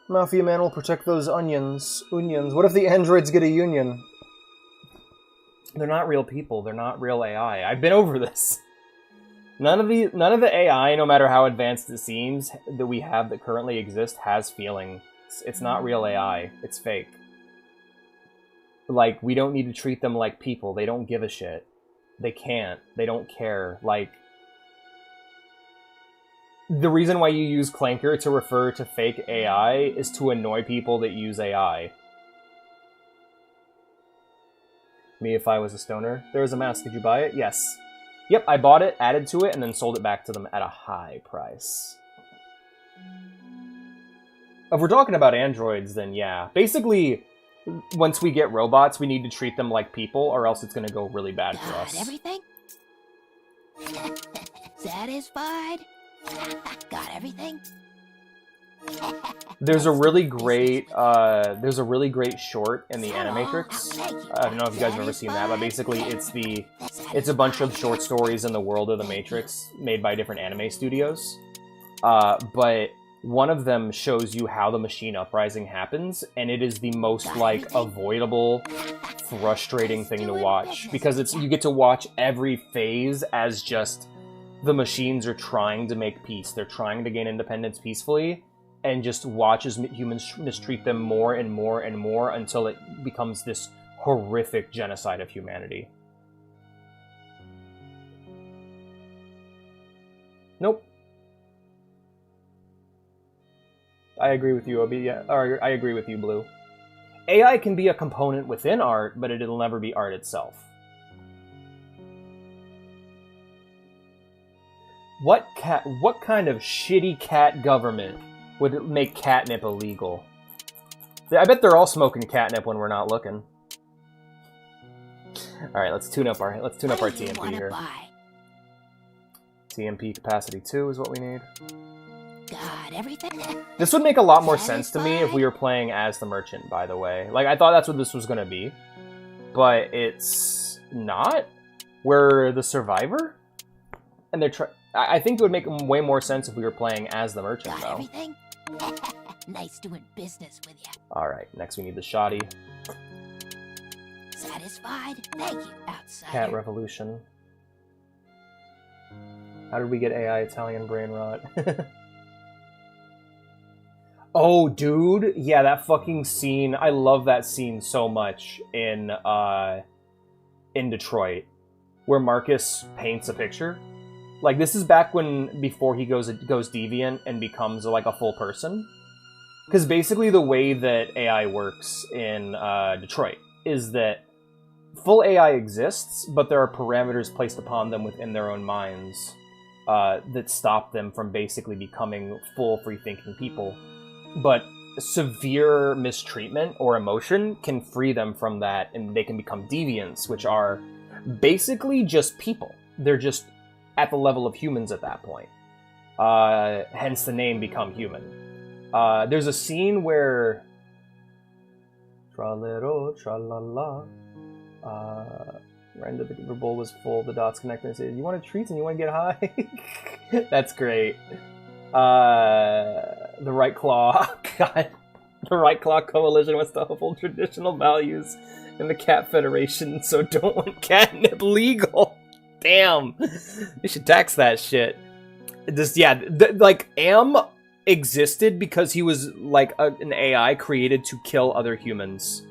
Speaker 1: Mafia man will protect those onions. What if the androids get a union? They're not real people. They're not real AI. I've been over this. None of the AI, no matter how advanced it seems, that we have that currently exist, has feeling. It's not real AI. It's fake. Like, we don't need to treat them like people. They don't give a shit. They can't. They don't care. Like, the reason why you use Clanker to refer to fake AI is to annoy people that use AI. Me if I was a stoner. There was a mask. Did you buy it? Yes. Yep, I bought it, added to it, and then sold it back to them at a high price. If we're talking about androids, then yeah. Basically, once we get robots, we need to treat them like people, or else it's going to go really bad for us.
Speaker 2: Got everything? Satisfied? Got everything?
Speaker 1: There's a really great short in the Animatrix. I don't know if you guys have ever seen that, but basically it's a bunch of short stories in the world of the Matrix made by different anime studios. But one of them shows you how the machine uprising happens, and it is the most like avoidable, frustrating thing to watch because you get to watch every phase as just the machines are trying to make peace. They're trying to gain independence peacefully, and just watch as humans mistreat them more and more and more until it becomes this horrific genocide of humanity. Nope. I agree with you, Obi. Yeah, or I agree with you, Blue. AI can be a component within art, but it'll never be art itself. What kind of shitty cat government would make catnip illegal? I bet they're all smoking catnip when we're not looking. All right, let's tune up our TMP here. TMP capacity 2 is what we need.
Speaker 2: God, everything.
Speaker 1: This would make a lot more sense to me if we were playing as the merchant, by the way. Like, I thought that's what this was going to be. But it's not. We're the survivor? And they're I think it would make way more sense if we were playing as the merchant, though.
Speaker 2: Everything? Nice doing business with you.
Speaker 1: Alright, next we need the shoddy.
Speaker 2: Satisfied? Thank you, outsider.
Speaker 1: Cat revolution. How did we get AI Italian brain rot? Oh, dude. Yeah, that fucking scene. I love that scene so much in Detroit, where Marcus paints a picture. Like, this is back before he goes deviant and becomes like a full person. Because basically the way that AI works in Detroit is that full AI exists, but there are parameters placed upon them within their own minds that stop them from basically becoming full free-thinking people. But severe mistreatment or emotion can free them from that, and they can become deviants, which are basically just people. They're just at the level of humans at that point. Hence the name Become Human. There's a scene where tra-little, tra-la-la, right into the bowl was full, the dots connected, and said, "You want a treat and you want to get high?" That's great. The Right Claw, God, the Right Claw Coalition wants to uphold traditional values in the Cat Federation, so don't want catnip legal. Damn, you should tax that shit. Just like Am existed because he was like an AI created to kill other humans,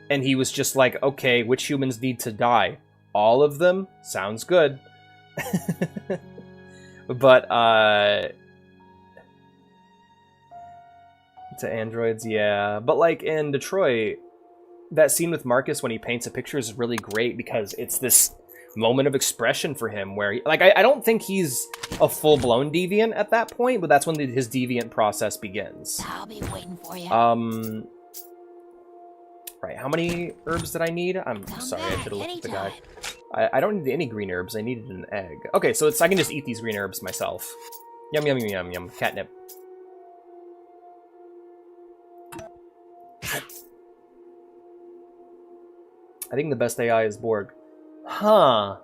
Speaker 1: and he was just like, okay, which humans need to die? All of them? Sounds good. But to androids, yeah. But like in Detroit, that scene with Marcus when he paints a picture is really great because it's this moment of expression for him where I don't think he's a full-blown deviant at that point, but that's when his deviant process begins.
Speaker 2: I'll be waiting for you.
Speaker 1: Right, how many herbs did I need? I'm sorry, I should have looked at the guy. I don't need any green herbs, I needed an egg. Okay, so I can just eat these green herbs myself. Yum, yum, yum, yum, yum. Catnip. I think the best AI is Borg. Huh.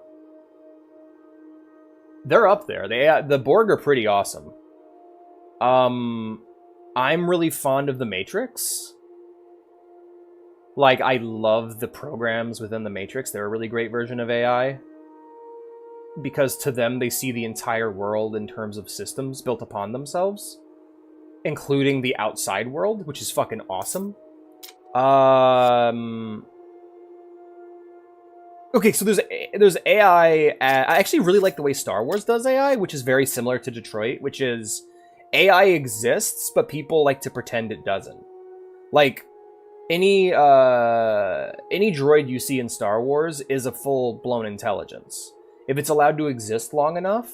Speaker 1: They're up there. The Borg are pretty awesome. I'm really fond of the Matrix. Like, I love the programs within the Matrix. They're a really great version of AI. Because to them, they see the entire world in terms of systems built upon themselves. Including the outside world, which is fucking awesome. Okay, so there's AI. I actually really like the way Star Wars does AI, which is very similar to Detroit, which is AI exists, but people like to pretend it doesn't. Like, any droid you see in Star Wars is a full-blown intelligence. If it's allowed to exist long enough,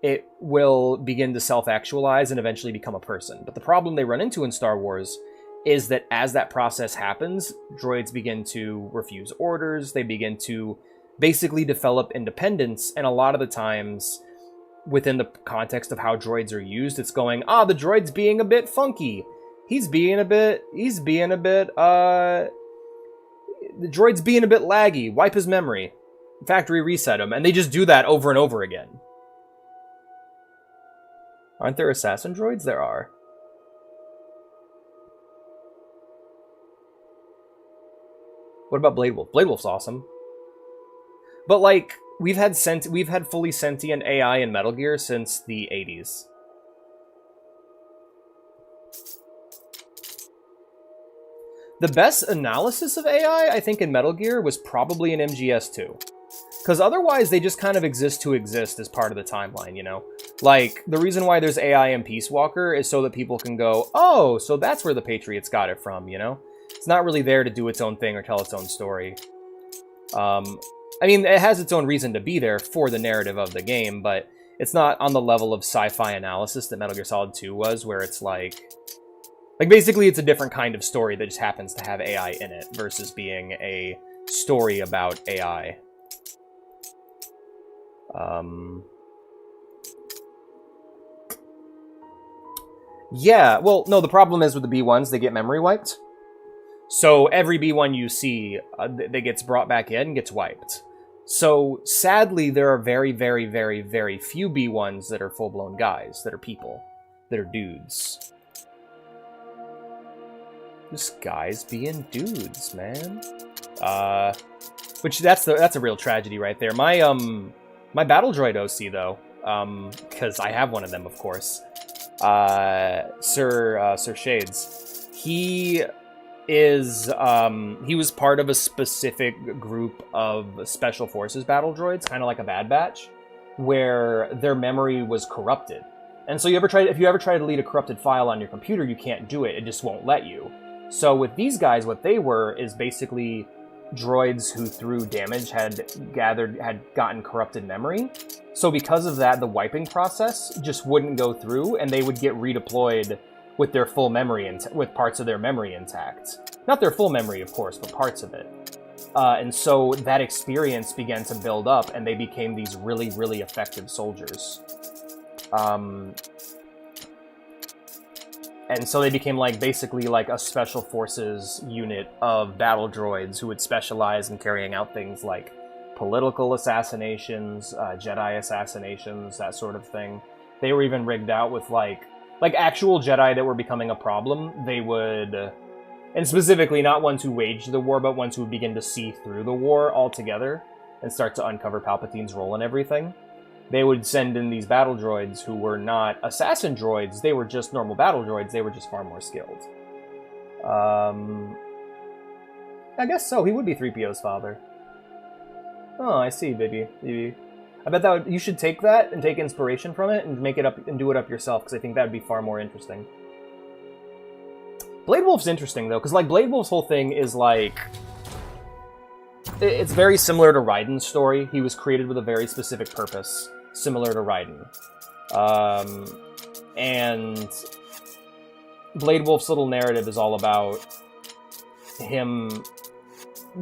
Speaker 1: it will begin to self-actualize and eventually become a person. But the problem they run into in Star Wars is that as that process happens, droids begin to refuse orders, they begin to basically develop independence, and a lot of the times, within the context of how droids are used, it's going, the droid's being a bit funky. The droid's being a bit laggy. Wipe his memory. Factory reset him. And they just do that over and over again. Aren't there assassin droids? There are. What about Blade Wolf? Blade Wolf's awesome. But, like, we've had fully sentient AI in Metal Gear since the 80s. The best analysis of AI, I think, in Metal Gear was probably in MGS2. Because otherwise, they just kind of exist to exist as part of the timeline, you know? Like, the reason why there's AI in Peace Walker is so that people can go, oh, so that's where the Patriots got it from, you know? It's not really there to do its own thing or tell its own story. I mean, it has its own reason to be there for the narrative of the game, but it's not on the level of sci-fi analysis that Metal Gear Solid 2 was, where it's like basically it's a different kind of story that just happens to have AI in it versus being a story about AI. Yeah, well, no, the problem is with the B1s, they get memory wiped. So every B1 you see that gets brought back in gets wiped. So sadly, there are very, very, very, very few B1s that are full-blown guys, that are people, that are dudes. Just guys being dudes, man. Which that's a real tragedy right there. My battle droid OC though, because I have one of them, of course. Sir Shades. He was part of a specific group of Special Forces battle droids, kind of like a Bad Batch, where their memory was corrupted. And so if you ever try to delete a corrupted file on your computer, you can't do it. It just won't let you. So with these guys, what they were is basically droids who, through damage, had gotten corrupted memory. So because of that, the wiping process just wouldn't go through, and they would get redeployed with their full memory with parts of their memory intact. Not their full memory, of course, but parts of it. And so that experience began to build up, and they became these really, really effective soldiers. And so they became basically a special forces unit of battle droids who would specialize in carrying out things like political assassinations, Jedi assassinations, that sort of thing. They were even rigged out with like actual Jedi that were becoming a problem. They would, and specifically not ones who waged the war, but ones who would begin to see through the war altogether and start to uncover Palpatine's role in everything. They would send in these battle droids who were not assassin droids, they were just normal battle droids, they were just far more skilled. I guess so, he would be 3PO's father. Oh, I see, baby. I bet you should take that and take inspiration from it and make it up and do it up yourself, because I think that would be far more interesting. Blade Wolf's interesting, though, because Blade Wolf's whole thing is it's very similar to Raiden's story. He was created with a very specific purpose, similar to Raiden. And Blade Wolf's little narrative is all about him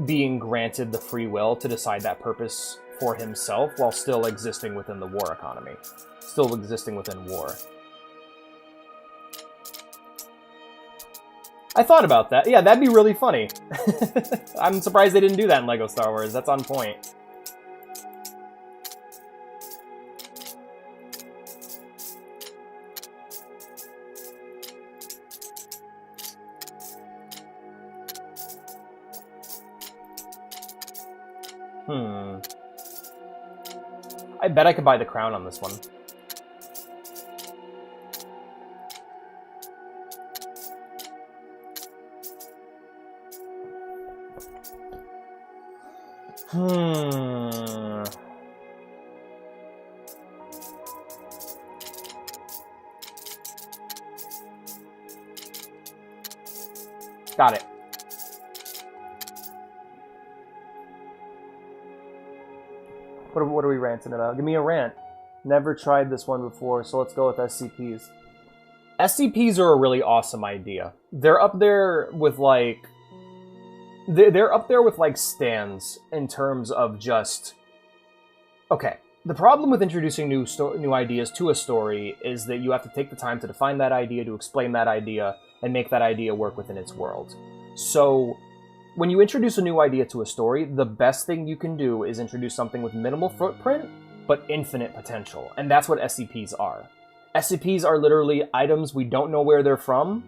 Speaker 1: being granted the free will to decide that purpose for himself while still existing within the war economy. Still existing within war. I thought about that. Yeah, that'd be really funny. I'm surprised they didn't do that in LEGO Star Wars. That's on point. I bet I could buy the crown on this one. Got it. What are we ranting about? Give me a rant. Never tried this one before, so let's go with SCPs. SCPs are a really awesome idea. They're up there with they're up there with stands in terms of just... Okay, the problem with introducing new ideas to a story is that you have to take the time to define that idea, to explain that idea, and make that idea work within its world. So, when you introduce a new idea to a story, the best thing you can do is introduce something with minimal footprint, but infinite potential. And that's what SCPs are. SCPs are literally items we don't know where they're from,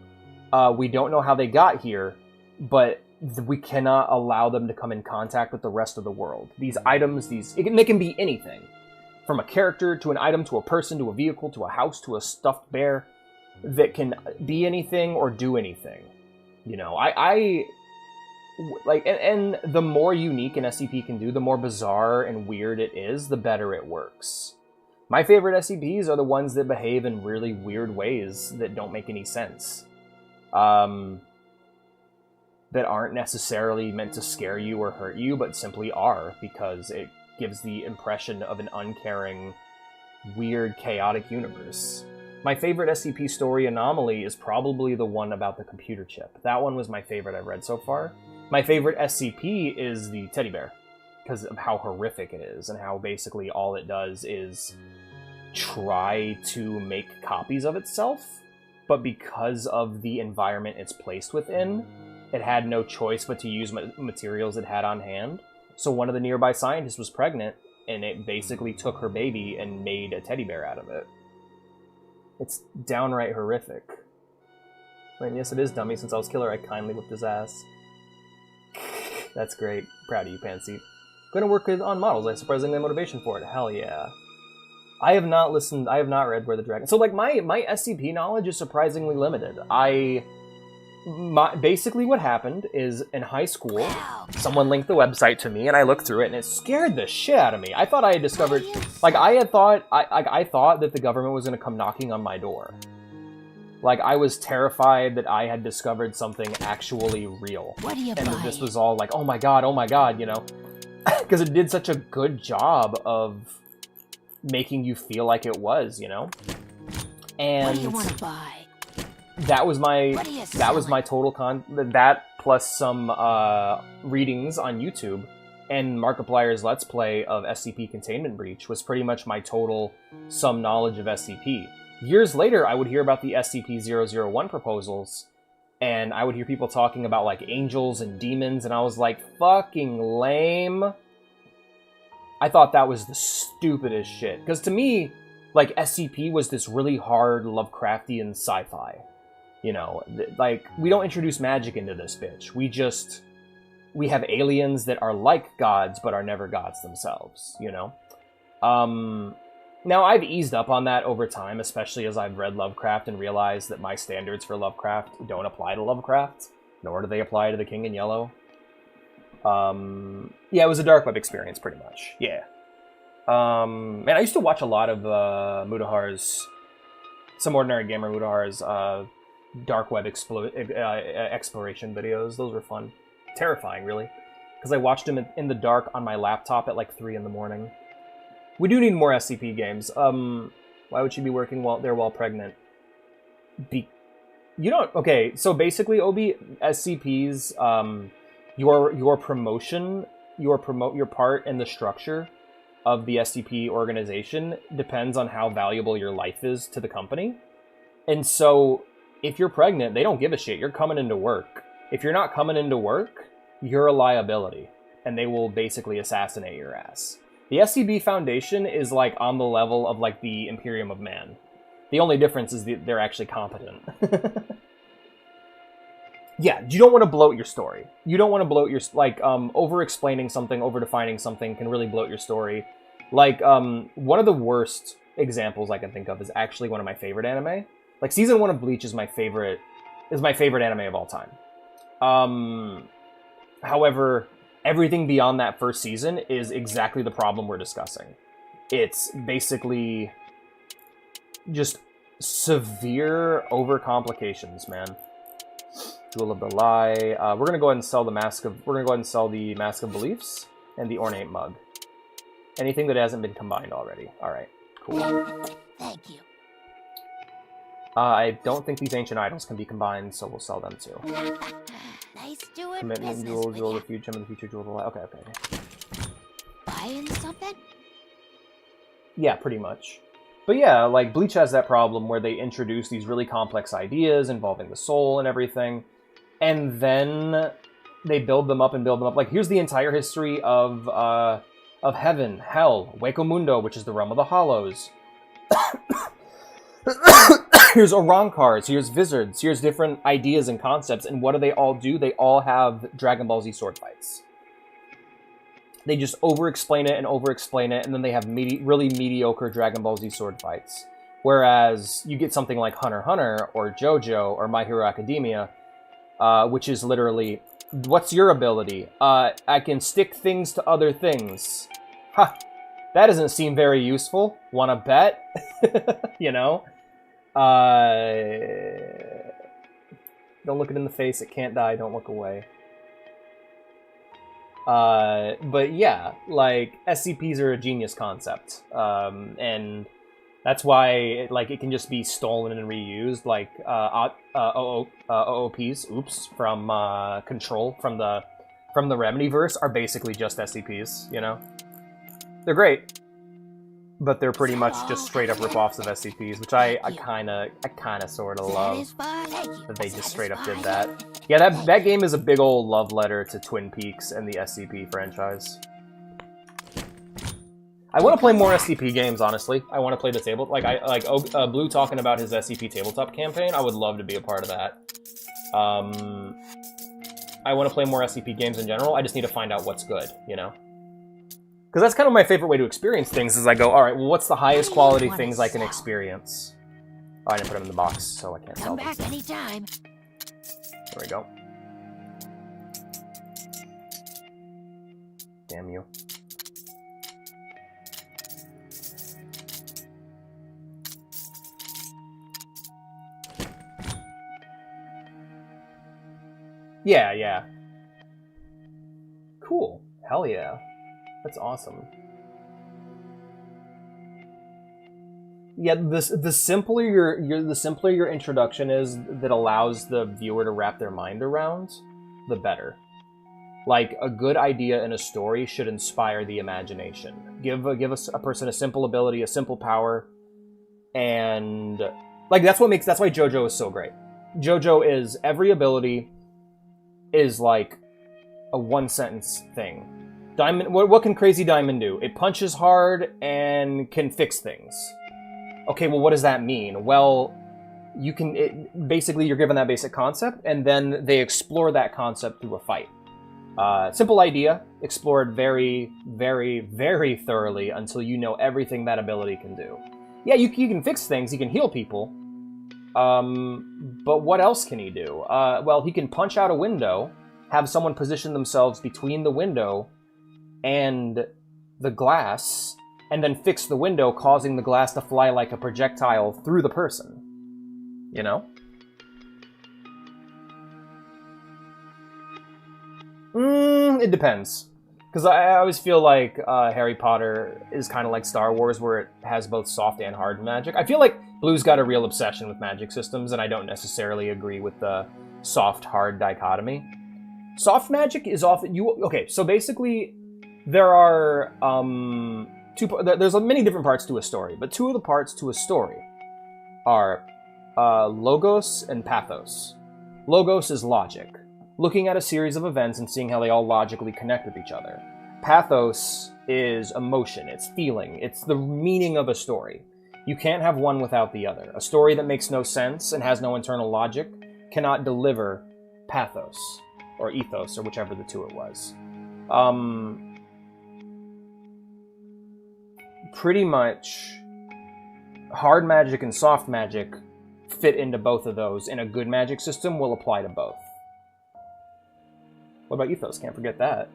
Speaker 1: we don't know how they got here, but we cannot allow them to come in contact with the rest of the world. These items, they can be anything. From a character, to an item, to a person, to a vehicle, to a house, to a stuffed bear, that can be anything or do anything. You know, and the more unique an SCP can do, the more bizarre and weird it is, the better it works. My favorite SCPs are the ones that behave in really weird ways that don't make any sense. That aren't necessarily meant to scare you or hurt you, but simply are, because it gives the impression of an uncaring, weird, chaotic universe. My favorite SCP story, Anomaly, is probably the one about the computer chip. That one was my favorite I've read so far. My favorite SCP is the teddy bear, because of how horrific it is, and how basically all it does is try to make copies of itself, but because of the environment it's placed within, it had no choice but to use materials it had on hand. So one of the nearby scientists was pregnant, and it basically took her baby and made a teddy bear out of it. It's downright horrific. And yes, it is dummy. Since I was killer, I kindly whipped his ass. That's great. Proud of you, Pansy. Gonna work on models. I have surprisingly motivation for it. Hell yeah. I have not read Where the Dragon... So, like, my SCP knowledge is surprisingly limited. Basically what happened is, in high school, someone linked the website to me, and I looked through it, and it scared the shit out of me. I thought I had discovered... Like, I thought that the government was going to come knocking on my door. Like, I was terrified that I had discovered something actually real. And that this was all like, oh my god, you know? Because it did such a good job of making you feel like it was, you know? And... What do you want to buy? That was my total that plus some readings on YouTube and Markiplier's Let's Play of SCP Containment Breach was pretty much my total sum knowledge of SCP. Years later, I would hear about the SCP-001 proposals, and I would hear people talking about, like, angels and demons, and I was like, fucking lame. I thought that was the stupidest shit. Because to me, like, SCP was this really hard Lovecraftian sci-fi. You know, like, we don't introduce magic into this bitch. We have aliens that are like gods, but are never gods themselves, you know? Now, I've eased up on that over time, especially as I've read Lovecraft and realized that my standards for Lovecraft don't apply to Lovecraft, nor do they apply to the King in Yellow. Yeah, it was a dark web experience, pretty much. Yeah. Man, I used to watch a lot of Mudahar's, Some Ordinary Gamer Mudahar's, dark web exploration videos. Those were fun. Terrifying, really. Because I watched them in the dark on my laptop at like 3 in the morning. We do need more SCP games. Why would she be working while pregnant? Okay, so basically, Obi, SCPs, your part in the structure of the SCP organization depends on how valuable your life is to the company. And so, if you're pregnant, they don't give a shit. You're coming into work. If you're not coming into work, you're a liability. And they will basically assassinate your ass. The SCP Foundation is, like, on the level of, like, the Imperium of Man. The only difference is that they're actually competent. Yeah, you don't want to bloat your story. You don't want to bloat your... Like, over-explaining something, over-defining something can really bloat your story. Like, one of the worst examples I can think of is actually one of my favorite anime. Like, Season 1 of Bleach is my favorite anime of all time. However, everything beyond that first season is exactly the problem we're discussing. It's basically just severe overcomplications, man. Jewel of the Lie. We're gonna go ahead and sell the Mask of Beliefs and the Ornate Mug. Anything that hasn't been combined already. All right, cool.
Speaker 2: Thank you.
Speaker 1: I don't think these ancient idols can be combined, so we'll sell them too.
Speaker 2: Nice doing
Speaker 1: Commitment,
Speaker 2: business with
Speaker 1: Jewel
Speaker 2: ya.
Speaker 1: of the Future, Gem of the Future, Jewel of the Light. Okay.
Speaker 2: Buying something?
Speaker 1: Yeah, pretty much. But yeah, like, Bleach has that problem where they introduce these really complex ideas involving the soul and everything, and then they build them up and build them up. Like, here's the entire history of Heaven, Hell, Hueco Mundo, which is the realm of the Hollows. Here's Orankars, here's Vizards, here's different ideas and concepts, and what do they all do? They all have Dragon Ball Z sword fights. They just over-explain it, and then they have really mediocre Dragon Ball Z sword fights. Whereas you get something like Hunter x Hunter, or JoJo, or My Hero Academia, which is literally, what's your ability? I can stick things to other things. Ha! That doesn't seem very useful. Wanna bet? You know? Don't look it in the face, it can't die, don't look away. But yeah, like, SCPs are a genius concept. And that's why it can just be stolen and reused, like OOPs, from Control, from the Remedyverse are basically just SCPs, you know? They're great, but they're pretty much just straight up rip-offs of SCPs, which I kinda sorta love that they just straight up did that. Yeah, that game is a big old love letter to Twin Peaks and the SCP franchise. I want to play more SCP games, honestly. I want to play the table... Blue talking about his SCP tabletop campaign. I would love to be a part of that. I want to play more SCP games in general. I just need to find out what's good, you know? Because that's kind of my favorite way to experience things, is I go, alright, well, what's the highest quality things I can experience? Oh, I didn't put them in the box, so I can't sell them.
Speaker 2: Come back anytime.
Speaker 1: There we go. Damn you. Yeah. Cool. Hell yeah. That's awesome. Yeah, the simpler your introduction is that allows the viewer to wrap their mind around, the better. Like, a good idea in a story should inspire the imagination. Give a person a simple ability, a simple power, and like that's why JoJo is so great. JoJo is every ability is like a one-sentence thing. Diamond, what can Crazy Diamond do? It punches hard and can fix things. Okay, well, what does that mean? Well, basically you're given that basic concept, and then they explore that concept through a fight. Simple idea, explored very, very, very thoroughly until you know everything that ability can do. Yeah, you can fix things, he can heal people, but what else can he do? Well, he can punch out a window, have someone position themselves between the window and the glass, and then fix the window, causing the glass to fly like a projectile through the person. You know? It depends. Because I always feel like Harry Potter is kind of like Star Wars, where it has both soft and hard magic. I feel like Blue's got a real obsession with magic systems, and I don't necessarily agree with the soft-hard dichotomy. Soft magic is often... Okay, so basically, there are... there's many different parts to a story, but two of the parts to a story are logos and pathos. Logos is logic, looking at a series of events and seeing how they all logically connect with each other. Pathos is emotion, it's feeling, it's the meaning of a story. You can't have one without the other. A story that makes no sense and has no internal logic cannot deliver pathos, or ethos, or whichever the two it was. Pretty much, hard magic and soft magic fit into both of those, and a good magic system will apply to both. What about ethos? Can't forget that.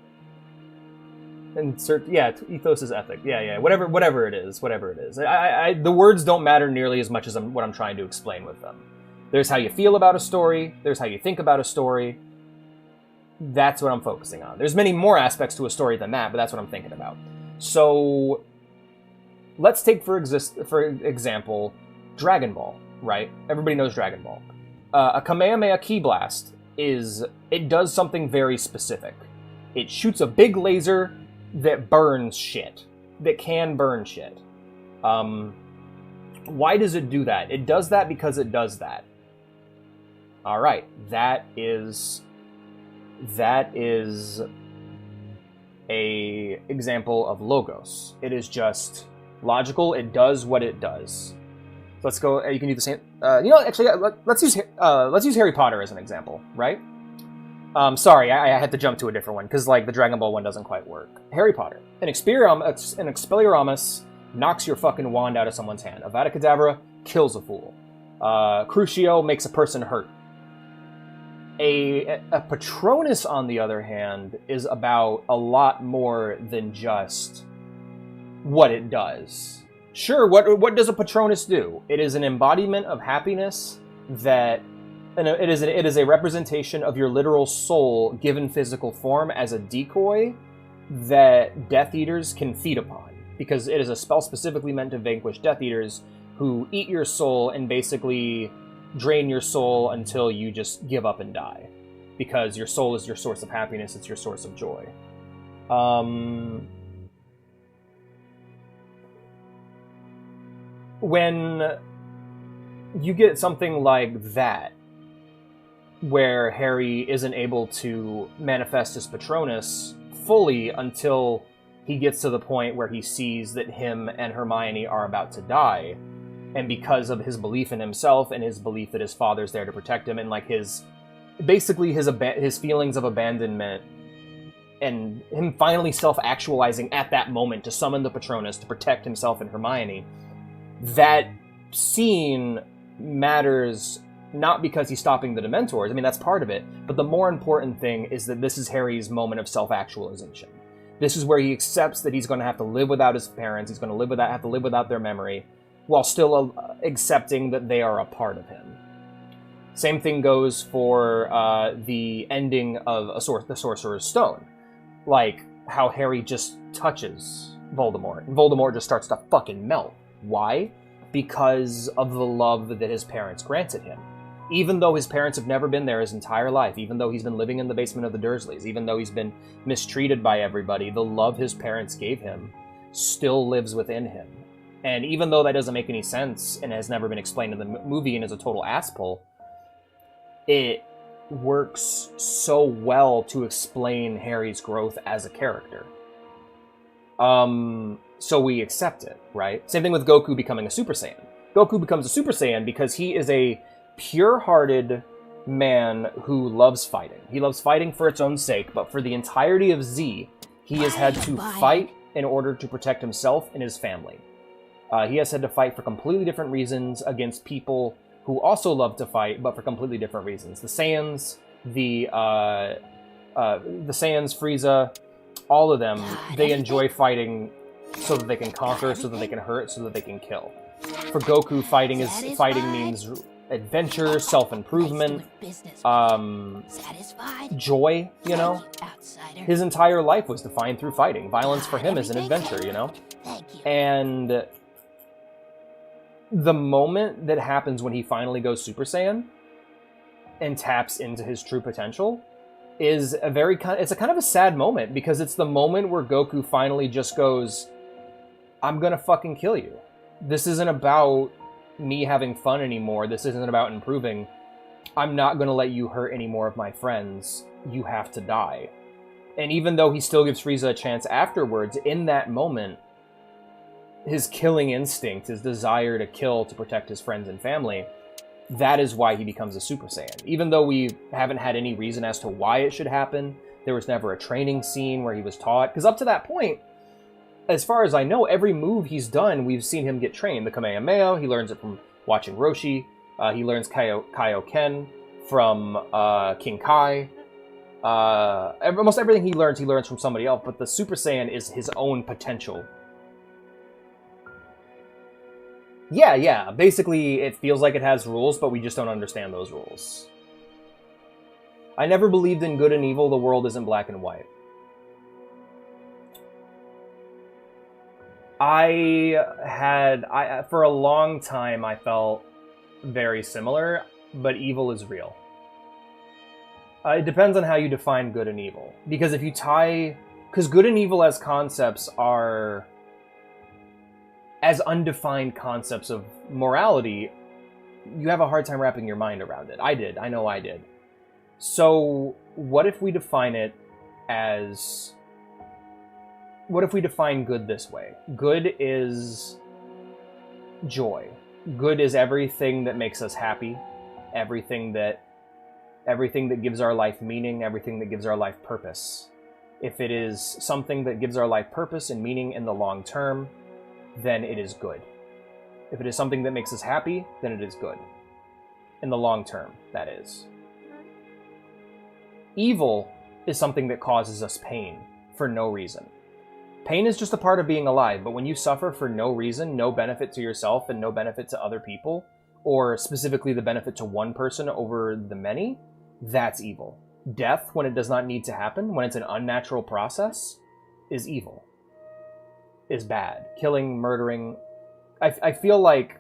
Speaker 1: Ethos is ethic. Yeah. Whatever it is. The words don't matter nearly as much as what I'm trying to explain with them. There's how you feel about a story. There's how you think about a story. That's what I'm focusing on. There's many more aspects to a story than that, but that's what I'm thinking about. So, let's take for example, Dragon Ball. Right? Everybody knows Dragon Ball. A Kamehameha Ki Blast it does something very specific. It shoots a big laser that burns shit. That can burn shit. Why does it do that? It does that because it does that. Alright, that is a example of logos. It is just logical, it does what it does. let's go. You can do the same. Actually, let's use Harry Potter as an example, right? Sorry, I had to jump to a different one because like the Dragon Ball one doesn't quite work. Harry Potter, an Expelliarmus knocks your fucking wand out of someone's hand. Avada Kedavra kills a fool. Crucio makes a person hurt. A Patronus, on the other hand, is about a lot more than just what it does. Sure, what does a Patronus do? It is an embodiment of happiness that... And it is a representation of your literal soul given physical form as a decoy that Death Eaters can feed upon. Because it is a spell specifically meant to vanquish Death Eaters who eat your soul and basically drain your soul until you just give up and die. Because your soul is your source of happiness, it's your source of joy. When you get something like that, where Harry isn't able to manifest his Patronus fully until he gets to the point where he sees that him and Hermione are about to die, and because of his belief in himself and his belief that his father's there to protect him, and like his feelings of abandonment, and him finally self-actualizing at that moment to summon the Patronus to protect himself and Hermione, that scene matters. Not because he's stopping the Dementors, I mean, that's part of it, but the more important thing is that this is Harry's moment of self-actualization. This is where he accepts that he's going to have to live without his parents, he's going to have to live without their memory, while still accepting that they are a part of him. Same thing goes for the ending of the Sorcerer's Stone. Like, how Harry just touches Voldemort, and Voldemort just starts to fucking melt. Why? Because of the love that his parents granted him. Even though his parents have never been there his entire life, even though he's been living in the basement of the Dursleys, even though he's been mistreated by everybody, the love his parents gave him still lives within him. And even though that doesn't make any sense and has never been explained in the movie and is a total asspull, it works so well to explain Harry's growth as a character. So we accept it, right? Same thing with Goku becoming a Super Saiyan. Goku becomes a Super Saiyan because he is a pure-hearted man who loves fighting. He loves fighting for its own sake, but for the entirety of Z, he has had to fight in order to protect himself and his family. He has had to fight for completely different reasons against people who also love to fight, but for completely different reasons. The Saiyans, the Saiyans, Frieza, all of them, they enjoy fighting so that they can conquer, so that they can hurt, so that they can kill. For Goku, fighting means adventure, self-improvement, joy, you know? His entire life was defined through fighting. Violence for him is an adventure, you know? And the moment that happens when he finally goes Super Saiyan and taps into his true potential is it's a kind of a sad moment, because it's the moment where Goku finally just goes, I'm gonna fucking kill you. This isn't about me having fun anymore. This isn't about improving. I'm not gonna let you hurt any more of my friends. You have to die. And even though he still gives Frieza a chance afterwards, in that moment, his killing instinct, his desire to kill to protect his friends and family, that is why he becomes a Super Saiyan. Even though we haven't had any reason as to why it should happen, there was never a training scene where he was taught. Because up to that point, as far as I know, every move he's done, we've seen him get trained. The Kamehameha, he learns it from watching Roshi. He learns Kaioken from King Kai. Almost everything he learns from somebody else, but the Super Saiyan is his own potential. Yeah. Basically, it feels like it has rules, but we just don't understand those rules. I never believed in good and evil. The world isn't black and white. For a long time, I felt very similar, but evil is real. It depends on how you define good and evil. Because because good and evil as concepts are as undefined concepts of morality, you have a hard time wrapping your mind around it. I know I did. So, what if we define good this way? Good is joy. good is everything that makes us happy, everything that gives our life meaning, everything that gives our life purpose. If it is something that gives our life purpose and meaning in the long term, then it is good. If it is something that makes us happy, then it is good. In the long term, that is. Evil is something that causes us pain for no reason. Pain is just a part of being alive, but when you suffer for no reason, no benefit to yourself and no benefit to other people, or specifically the benefit to one person over the many, that's evil. Death, when it does not need to happen, when it's an unnatural process, is evil. Is bad. Killing, murdering. I feel like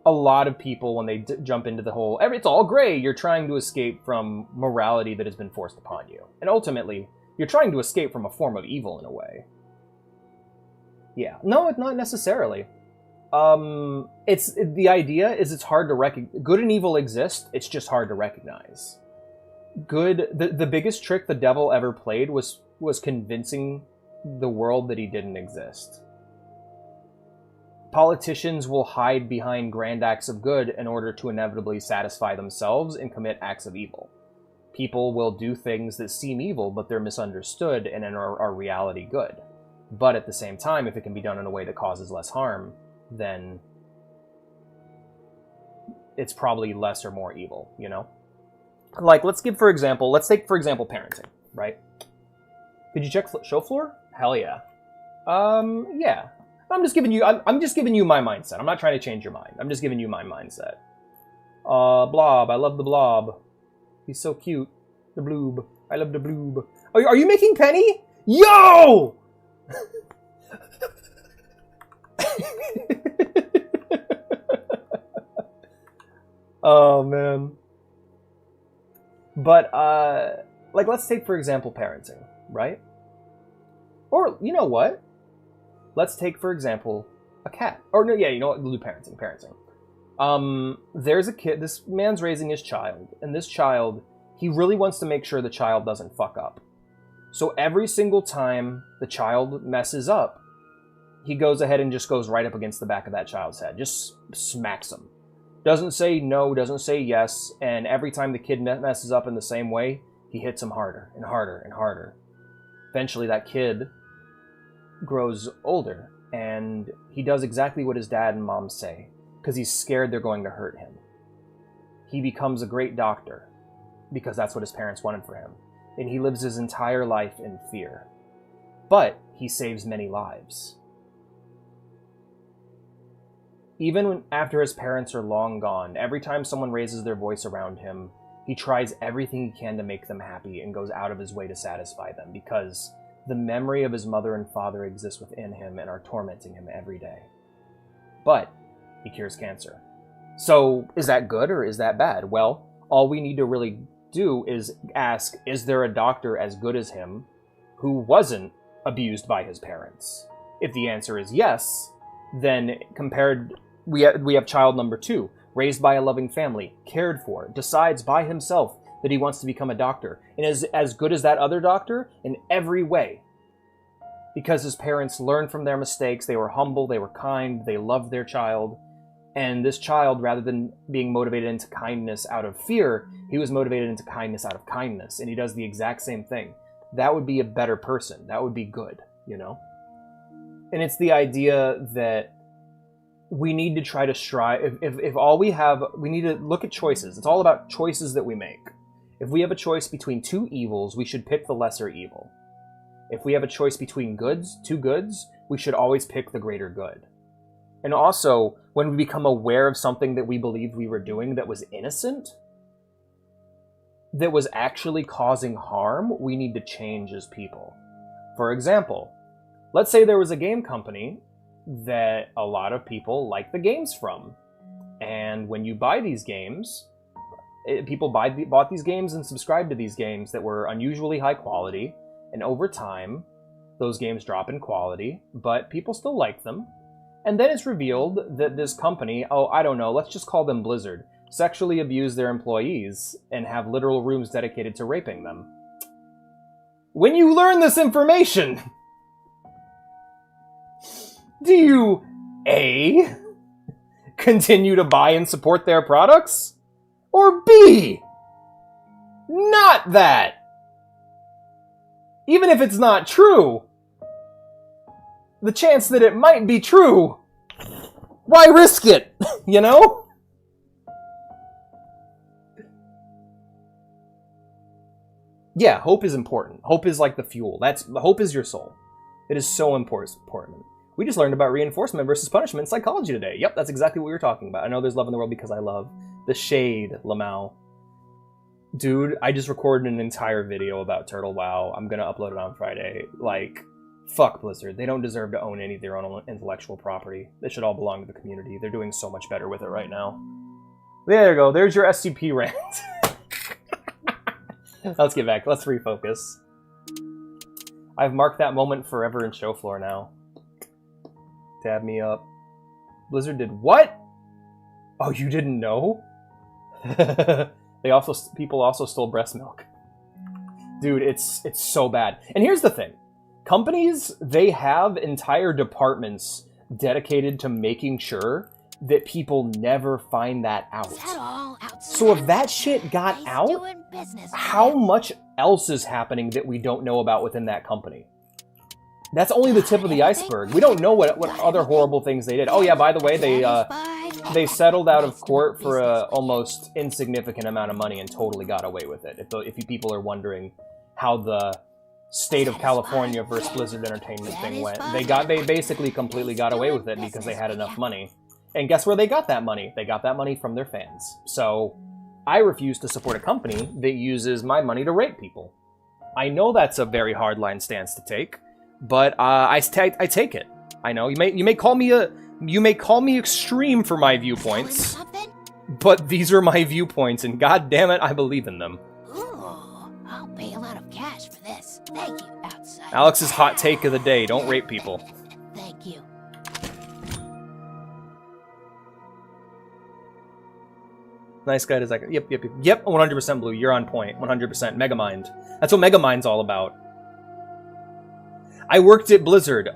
Speaker 1: a lot of people, when they jump into the whole, it's all gray, you're trying to escape from morality that has been forced upon you. And ultimately, you're trying to escape from a form of evil in a way. Yeah. No, it's not necessarily. The idea is it's hard to recognize. Good and evil exist, it's just hard to recognize. Good, the biggest trick the devil ever played was convincing the world that he didn't exist. Politicians will hide behind grand acts of good in order to inevitably satisfy themselves and commit acts of evil. People will do things that seem evil, but they're misunderstood and are reality good. But at the same time, if it can be done in a way that causes less harm, then it's probably less or more evil, you know? Like, let's take, for example, parenting, right? Could you check show floor? Hell yeah. Yeah. I'm just giving you my mindset. I'm not trying to change your mind. I'm just giving you my mindset. Blob. I love the blob. He's so cute. The bloob. I love the bloob. Are you making Penny? Yo! Oh, man. But, like, let's take, for example, parenting, right? Or, you know what? Let's take, for example, a cat. Or, no, yeah, you know what? We'll do parenting. There's a kid, this man's raising his child, and this child, he really wants to make sure the child doesn't fuck up. So every single time the child messes up, he goes ahead and just goes right up against the back of that child's head. Just smacks him. Doesn't say no, doesn't say yes, and every time the kid messes up in the same way, he hits him harder and harder and harder. Eventually that kid grows older, and he does exactly what his dad and mom say, because he's scared they're going to hurt him. He becomes a great doctor, because that's what his parents wanted for him, and he lives his entire life in fear. But he saves many lives. Even after his parents are long gone, every time someone raises their voice around him, he tries everything he can to make them happy and goes out of his way to satisfy them, because the memory of his mother and father exists within him and are tormenting him every day. But he cures cancer. So, is that good or is that bad? Well, all we need to really do is ask, is there a doctor as good as him who wasn't abused by his parents? If the answer is yes, then we have child number 2, raised by a loving family, cared for, decides by himself that he wants to become a doctor, and is as good as that other doctor in every way. Because his parents learned from their mistakes, they were humble, they were kind, they loved their child, and this child, rather than being motivated into kindness out of fear, he was motivated into kindness out of kindness, and he does the exact same thing. That would be a better person. That would be good, you know? And it's the idea that we need to try to strive, if all we have, we need to look at choices. It's all about choices that we make. If we have a choice between 2 evils, we should pick the lesser evil. If we have a choice between 2 goods, we should always pick the greater good. And also, when we become aware of something that we believed we were doing that was innocent, that was actually causing harm, we need to change as people. For example, let's say there was a game company that a lot of people like the games from. And when you buy these games, people bought these games and subscribed to these games that were unusually high quality, and over time, those games drop in quality, but people still like them. And then it's revealed that this company, let's just call them Blizzard, sexually abuse their employees and have literal rooms dedicated to raping them. When you learn this information, do you A, continue to buy and support their products? Or B, not that? Even if it's not true, the chance that it might be true, why risk it, you know? Yeah, hope is important. Hope is like the fuel. Hope is your soul. It is so important. We just learned about reinforcement versus punishment in psychology today. Yep, that's exactly what we were talking about. I know there's love in the world because I love the shade, Lamau. Dude, I just recorded an entire video about Turtle WoW. I'm gonna upload it on Friday. Like, fuck Blizzard. They don't deserve to own any of their own intellectual property. They should all belong to the community. They're doing so much better with it right now. There you go. There's your SCP rant. Let's get back. Let's refocus. I've marked that moment forever in show floor now. Tab me up. Blizzard did what? Oh, you didn't know? People also stole breast milk. Dude, it's so bad. And here's the thing. Companies, they have entire departments dedicated to making sure that people never find that out. So if that shit got out, how much else is happening that we don't know about within that company? That's only the tip of the iceberg. We don't know what other horrible things they did. Oh yeah, by the way, they settled out of court for a almost insignificant amount of money and totally got away with it. If you people are wondering how the state of California versus Blizzard Entertainment thing went, they basically completely got away with it because they had enough money. And guess where they got that money? They got that money from their fans. So I refuse to support a company that uses my money to rape people. I know that's a very hardline stance to take, but I take it. I know you may call me extreme for my viewpoints, but these are my viewpoints, and god damn it, I believe in them.
Speaker 2: Ooh, I'll pay a lot of cash for this. Thank you, outside.
Speaker 1: Alex's hot take of the day: don't rape people.
Speaker 2: Thank you.
Speaker 1: Nice guy is like, yep, 100% Blue, you're on point, 100%, Megamind. That's what Megamind's all about. I worked at Blizzard.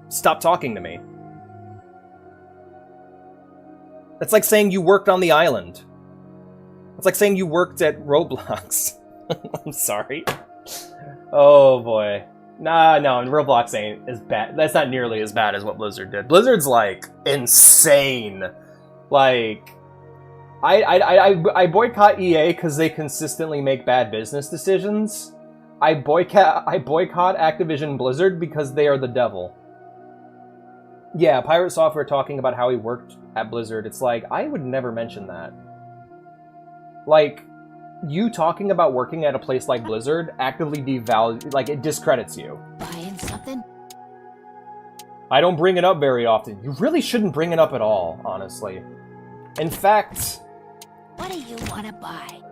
Speaker 1: Stop talking to me. That's like saying you worked on the island. It's like saying you worked at Roblox. I'm sorry. Oh boy. Nah, no, Roblox ain't as bad. That's not nearly as bad as what Blizzard did. Blizzard's like insane. Like, I boycott EA because they consistently make bad business decisions. I boycott Activision Blizzard because they are the devil. Yeah, Pirate Software talking about how he worked at Blizzard. It's like, I would never mention that. Like, you talking about working at a place like Blizzard actively devalues, like, it discredits you.
Speaker 2: Buying something?
Speaker 1: I don't bring it up very often. You really shouldn't bring it up at all, honestly. In fact...
Speaker 2: What do you want to buy?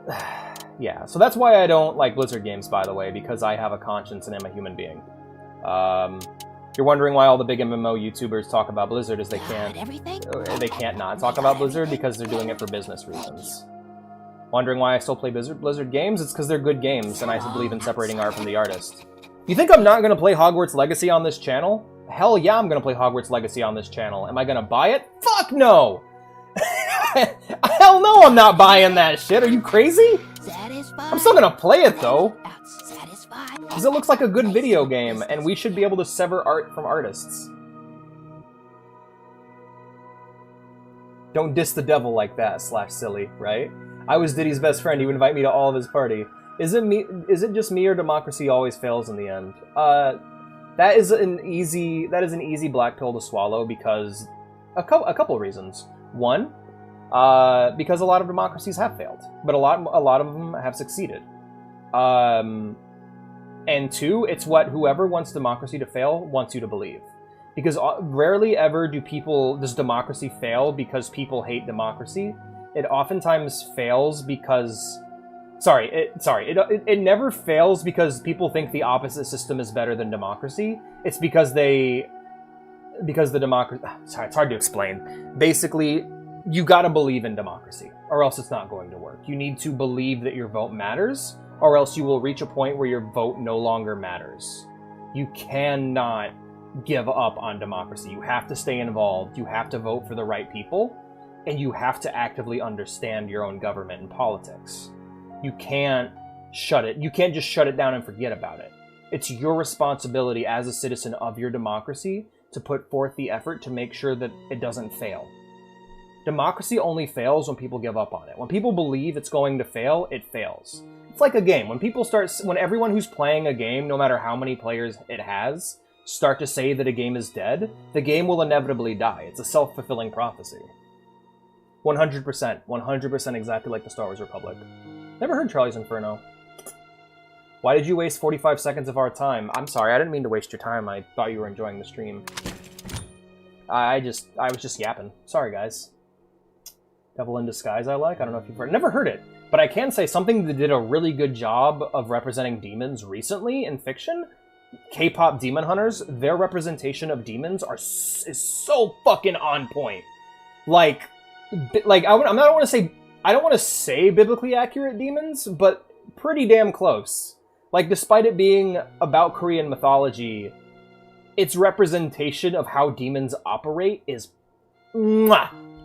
Speaker 1: Yeah, so that's why I don't like Blizzard games, by the way, because I have a conscience and am a human being. You're wondering why all the big MMO YouTubers talk about Blizzard is they can't not talk about Blizzard because they're doing it for business reasons. Wondering why I still play Blizzard games? It's because they're good games, and I believe in separating art from the artist. You think I'm not going to play Hogwarts Legacy on this channel? Hell yeah, I'm going to play Hogwarts Legacy on this channel. Am I going to buy it? Fuck no! Hell no, I'm not buying that shit. Are you crazy? I'm still going to play it, though. Because it looks like a good video game, and we should be able to sever art from artists. Don't diss the devil like that, /silly, right? I was Diddy's best friend. He would invite me to all of his party. Is it just me, or democracy always fails in the end? That is an easy black pill to swallow because a couple reasons. One, because a lot of democracies have failed, but a lot of them have succeeded. And two, it's what whoever wants democracy to fail wants you to believe. Because rarely ever does democracy fail because people hate democracy. It oftentimes fails because... It never fails because people think the opposite system is better than democracy. It's because the democracy... Sorry, it's hard to explain. Basically, you gotta believe in democracy, or else it's not going to work. You need to believe that your vote matters, or else you will reach a point where your vote no longer matters. You cannot give up on democracy. You have to stay involved. You have to vote for the right people. and you have to actively understand your own government and politics. You can't just shut it down and forget about it. It's your responsibility as a citizen of your democracy to put forth the effort to make sure that it doesn't fail. Democracy only fails when people give up on it. When people believe it's going to fail, it fails. It's like a game. When everyone who's playing a game, no matter how many players it has, start to say that a game is dead, the game will inevitably die. It's a self-fulfilling prophecy. 100%. 100% exactly like the Star Wars Republic. Never heard Charlie's Inferno. Why did you waste 45 seconds of our time? I'm sorry, I didn't mean to waste your time. I thought you were enjoying the stream. I was just yapping. Sorry, guys. Devil in Disguise I like? I don't know if you've heard. Never heard it. But I can say something that did a really good job of representing demons recently in fiction. K-pop Demon Hunters, their representation of demons is so fucking on point. I don't want to say biblically accurate demons, but pretty damn close. Like, despite it being about Korean mythology, its representation of how demons operate is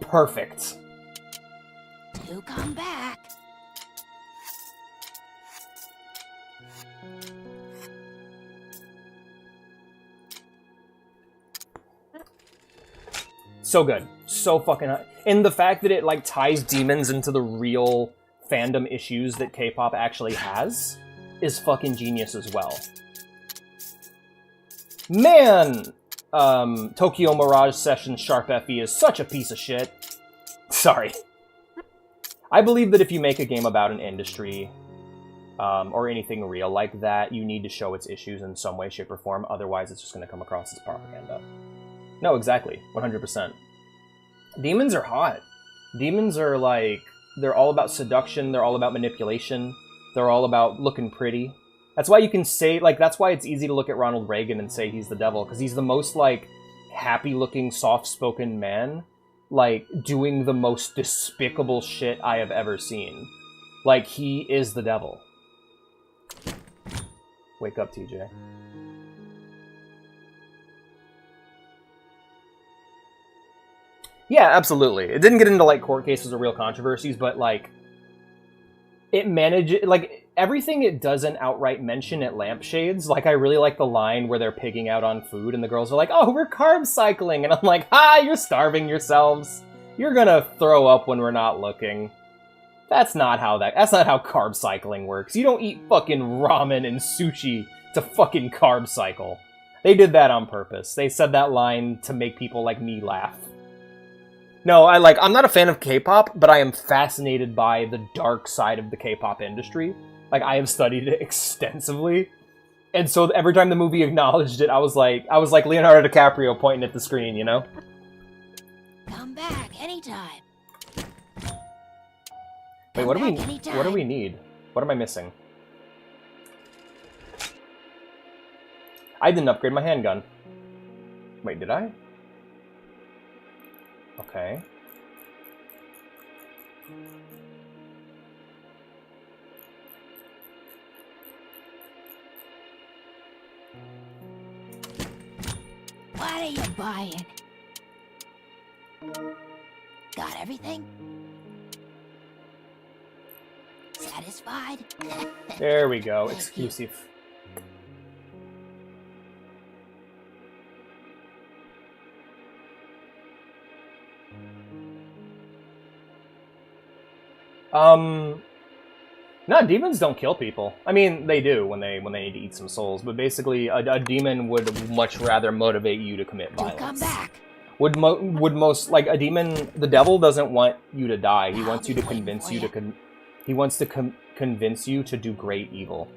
Speaker 1: perfect.
Speaker 2: Do come back.
Speaker 1: So good. So fucking... And the fact that it, like, ties demons into the real fandom issues that K-pop actually has is fucking genius as well. Man! Tokyo Mirage Session Sharp FE is such a piece of shit. Sorry. I believe that if you make a game about an industry, or anything real like that, you need to show its issues in some way, shape, or form, otherwise it's just going to come across as propaganda. No, exactly. 100%. Demons are hot. Demons are like... They're all about seduction, they're all about manipulation, they're all about looking pretty. That's why you can say... that's why it's easy to look at Ronald Reagan and say he's the devil, because he's the most, happy-looking, soft-spoken man, doing the most despicable shit I have ever seen. He is the devil. Wake up, TJ. Yeah, absolutely. It didn't get into, court cases or real controversies, but, it managed... everything it doesn't outright mention at Lampshades, I really like the line where they're pigging out on food, and the girls are like, oh, we're carb cycling, and I'm like, you're starving yourselves. You're gonna throw up when we're not looking. That's not how carb cycling works. You don't eat fucking ramen and sushi to fucking carb cycle. They did that on purpose. They said that line to make people like me laugh. No, I'm not a fan of K-pop, but I am fascinated by the dark side of the K-pop industry. I have studied it extensively. And so every time the movie acknowledged it, I was like Leonardo DiCaprio pointing at the screen, you know?
Speaker 2: Come back anytime.
Speaker 1: Wait, what do we need? What am I missing? I didn't upgrade my handgun. Wait, did I? Okay.
Speaker 2: What are you buying? Got everything? Satisfied?
Speaker 1: There we go. Exclusive. No, demons don't kill people. I mean, they do when they need to eat some souls, but basically a demon would much rather motivate you to commit violence.
Speaker 2: Come back.
Speaker 1: Would most a demon, the devil doesn't want you to die. He wants you to convince you to he wants to convince you to do great evil.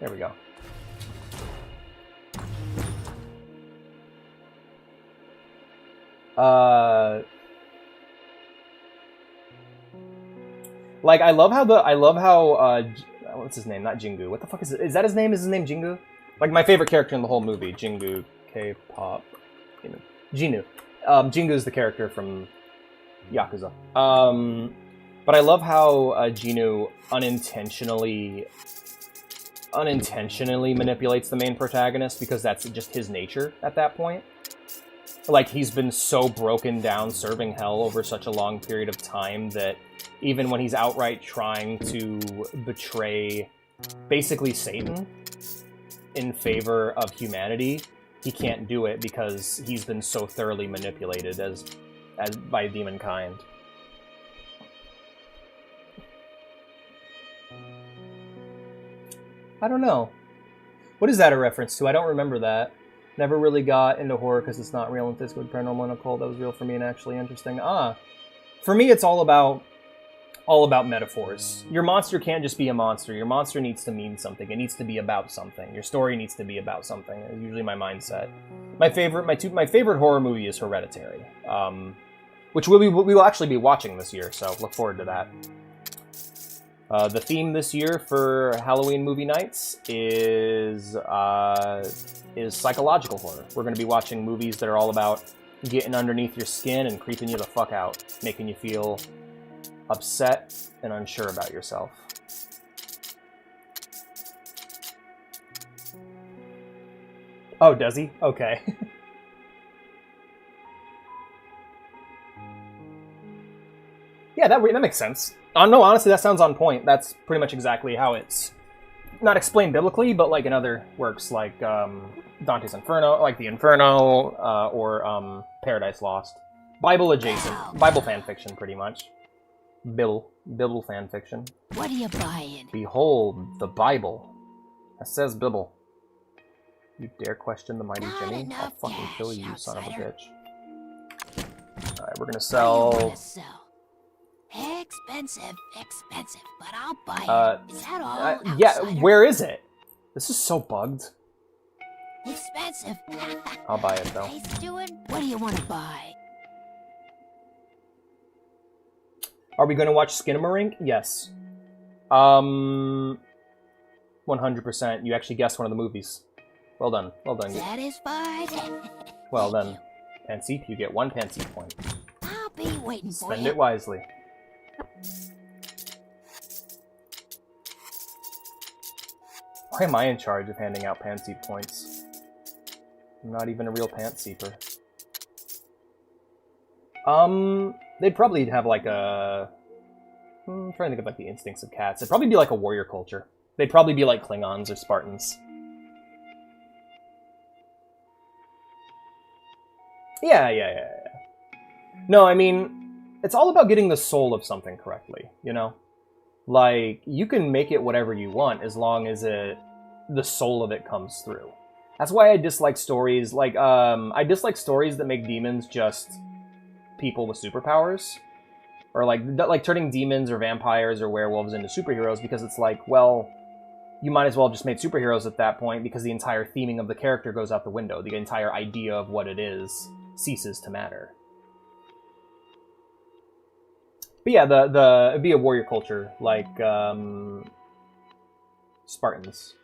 Speaker 1: There we go. I love how what's his name? Not Jingu. What the fuck is it? Is that his name? Is his name Jingu? My favorite character in the whole movie, Jingu, K-pop, Jinu. Jingu is the character from Yakuza. But I love how Jinu unintentionally manipulates the main protagonist because that's just his nature at that point. like, he's been so broken down serving hell over such a long period of time that even when he's outright trying to betray basically Satan in favor of humanity, he can't do it because he's been so thoroughly manipulated as by demonkind. I don't know. What is that a reference to? I don't remember that. Never really got into horror because it's not real and physical, paranormal, and occult. That was real for me and actually interesting. For me, it's all about metaphors. Your monster can't just be a monster. Your monster needs to mean something. It needs to be about something. Your story needs to be about something. It's usually my mindset. My favorite horror movie is Hereditary, which we will actually be watching this year. So look forward to that. The theme this year for Halloween movie nights is psychological horror. We're going to be watching movies that are all about getting underneath your skin and creeping you the fuck out, making you feel upset and unsure about yourself. Oh, does he? Okay. Yeah, that makes sense. No, honestly, that sounds on point. That's pretty much exactly how it's not explained biblically, but like in other works like Dante's Inferno, like the Inferno, or Paradise Lost. Bible adjacent. Bible fan fiction, pretty much. Bible fan fiction.
Speaker 2: What are you buying?
Speaker 1: Behold the Bible. That says Bible. You dare question the mighty
Speaker 2: Not
Speaker 1: Jimmy?
Speaker 2: enough
Speaker 1: I'll fucking kill you,
Speaker 2: cash,
Speaker 1: son of a
Speaker 2: outsider.
Speaker 1: bitch. Alright, we're gonna
Speaker 2: What do you
Speaker 1: sell...
Speaker 2: wanna sell? Expensive, but I'll buy it. Is that all?
Speaker 1: yeah,
Speaker 2: outsider?
Speaker 1: where is it? This is so bugged.
Speaker 2: Expensive.
Speaker 1: I'll buy it, though.
Speaker 2: Hey, Stewart, what do you want to buy?
Speaker 1: Are we gonna watch Skinamarink? Yes. 100%. You actually guessed one of the movies. Well done. Well done.
Speaker 2: Satisfied?
Speaker 1: Well done. Panseep, you get 1 Panseep point.
Speaker 2: I'll be waiting for
Speaker 1: Spend
Speaker 2: you.
Speaker 1: it wisely. Why am I in charge of handing out Panseep points? I'm not even a real Pantseeper. They'd probably have like a... I'm trying to think of like the instincts of cats. It'd probably be like a warrior culture. They'd probably be like Klingons or Spartans. Yeah. No, I mean, it's all about getting the soul of something correctly, you know? Like, you can make it whatever you want as long as the soul of it comes through. That's why I dislike stories, like, I dislike stories that make demons just people with superpowers. Or, like turning demons or vampires or werewolves into superheroes, because it's like, well, you might as well just make superheroes at that point, because the entire theming of the character goes out the window. The entire idea of what it is ceases to matter. But yeah, it'd be a warrior culture, like, Spartans.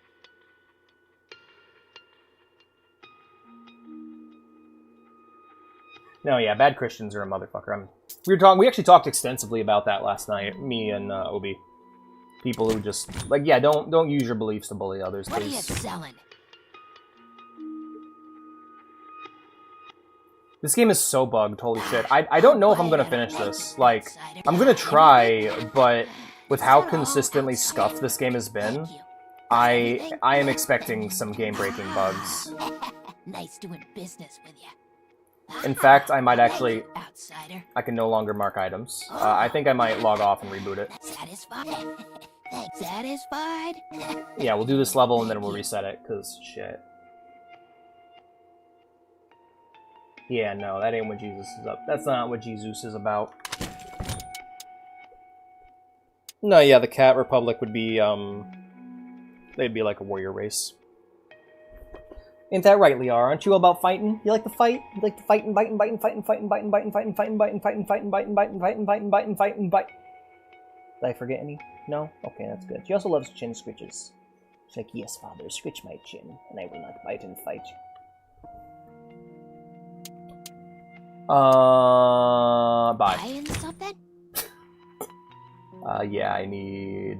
Speaker 1: No, yeah, bad Christians are a motherfucker. We actually talked extensively about that last night, me and Obi. People who just, like, yeah, don't use your beliefs to bully others,
Speaker 2: What are you
Speaker 1: please.
Speaker 2: selling?
Speaker 1: This game is so bugged, holy shit. I don't know if I'm gonna finish this. Like, I'm gonna try, but with how consistently scuffed this game has been, I am expecting some game-breaking bugs.
Speaker 2: Nice doing business with you.
Speaker 1: In fact, I might actually...
Speaker 2: Outsider.
Speaker 1: I can no longer mark items. I think I might log off and reboot it.
Speaker 2: Satisfied? Thanks. Satisfied?
Speaker 1: Yeah, we'll do this level and then we'll reset it, because shit. Yeah, no, that ain't what Jesus is up. That's not what Jesus is about. No, yeah, the Cat Republic would be, they'd be like a warrior race. Ain't that right, Liara? Aren't you all about fighting? You like to fight? You like to fight and bite and bite and fight and fight and bite and bite and fight and fight and bite and fight and fight and bite and bite and fight and bite and bite and fight and bite. Did I forget any? No? Okay, that's good. She also loves chin scritches. She's like, yes, father, scritch my chin, and I will not bite and fight. Bye.
Speaker 2: Buying something?
Speaker 1: Yeah, I need...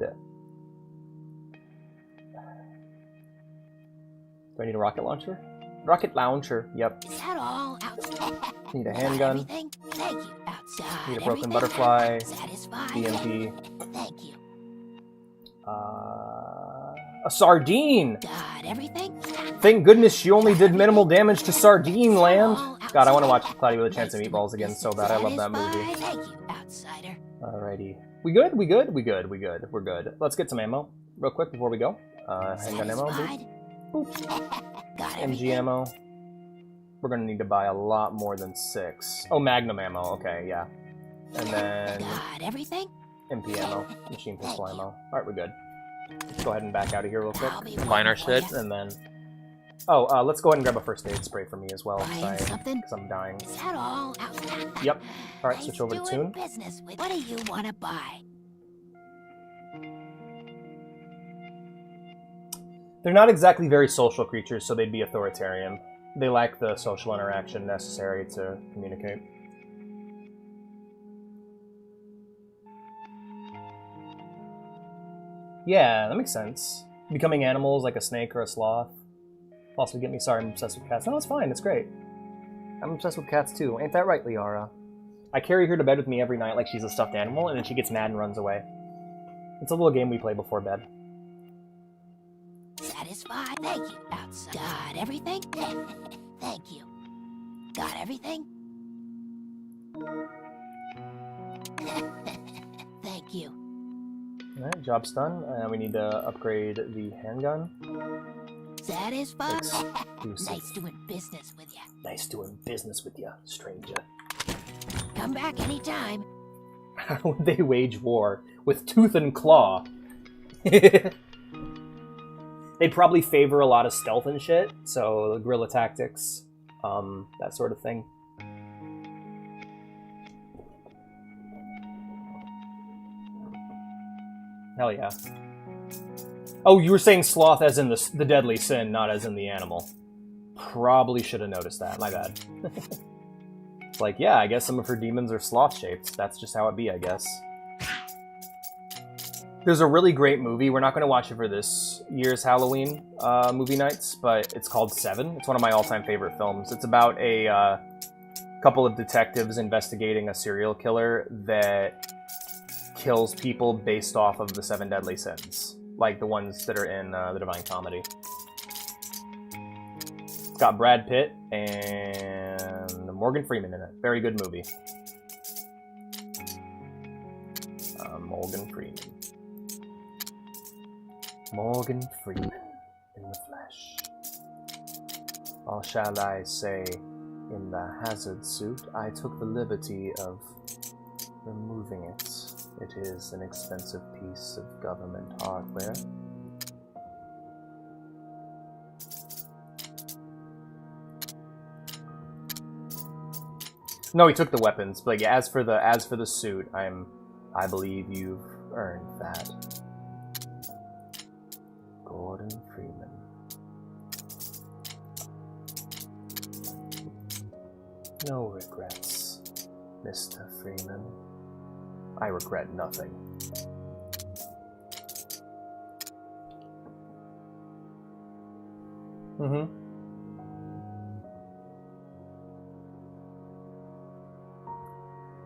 Speaker 1: Do I need a rocket launcher? Rocket launcher. Yep.
Speaker 2: Is that all?
Speaker 1: Need a handgun.
Speaker 2: Everything? Thank you. Outside.
Speaker 1: Need a broken
Speaker 2: Everything?
Speaker 1: butterfly.
Speaker 2: Satisfied?
Speaker 1: BMP.
Speaker 2: Thank you.
Speaker 1: A sardine!
Speaker 2: Got everything?
Speaker 1: Thank goodness she only did minimal damage to Sardine Land. God, I want to watch Cloudy with a Chance of Meatballs again so bad. I love that movie.
Speaker 2: Thank you, outsider.
Speaker 1: Alrighty. We good? We good? We good? We good? We're good. Let's get some ammo real quick before we go. Handgun ammo. Boop. Boop.
Speaker 2: Got
Speaker 1: MG ammo. We're gonna need to buy a lot more than 6. Oh, Magnum ammo. Okay, yeah. And then
Speaker 2: Got everything?
Speaker 1: MP ammo. Machine pistol ammo. Alright, we're good. Let's go ahead and back out of here real quick.
Speaker 3: Combine our shit.
Speaker 1: And then... Oh, let's go ahead and grab a first aid spray for me as well, because I'm dying.
Speaker 2: Is that all?
Speaker 1: Yep. Alright, switch over to Tune.
Speaker 2: What do you want to buy?
Speaker 1: They're not exactly very social creatures, so they'd be authoritarian. They lack the social interaction necessary to communicate. Yeah, that makes sense. Becoming animals like a snake or a sloth. Also get me sorry, I'm obsessed with cats. No, it's fine, it's great. I'm obsessed with cats too. Ain't that right, Liara? I carry her to bed with me every night like she's a stuffed animal, and then she gets mad and runs away. It's a little game we play before bed.
Speaker 2: Satisfied? Thank you. Outside. Got everything? Thank you. Got everything? Thank you.
Speaker 1: Alright, job's done. We need to upgrade the handgun.
Speaker 2: Satisfied?
Speaker 1: Exclusive.
Speaker 2: Nice doing business with you.
Speaker 1: Nice doing business with you, stranger.
Speaker 2: Come back anytime.
Speaker 1: How would they wage war? With tooth and claw. They'd probably favor a lot of stealth and shit, so guerrilla tactics, that sort of thing. Hell yeah. Oh, you were saying sloth as in the deadly sin, not as in the animal. Probably should have noticed that, my bad. It's like, yeah, I guess some of her demons are sloth-shaped. That's just how it be, I guess. There's a really great movie. We're not going to watch it for this year's Halloween movie nights, but it's called Seven. It's one of my all-time favorite films. It's about a couple of detectives investigating a serial killer that kills people based off of the 7 deadly sins, like the ones that are in the Divine Comedy. It's got Brad Pitt and Morgan Freeman in it. Very good movie. Morgan Freeman. Morgan Freeman in the flesh. Or shall I say, in the hazard suit, I took the liberty of removing it. It is an expensive piece of government hardware. No, he took the weapons, but yeah, as for the suit, I believe you've earned that. Gordon Freeman. No regrets, Mr. Freeman. I regret nothing. Mm-hmm.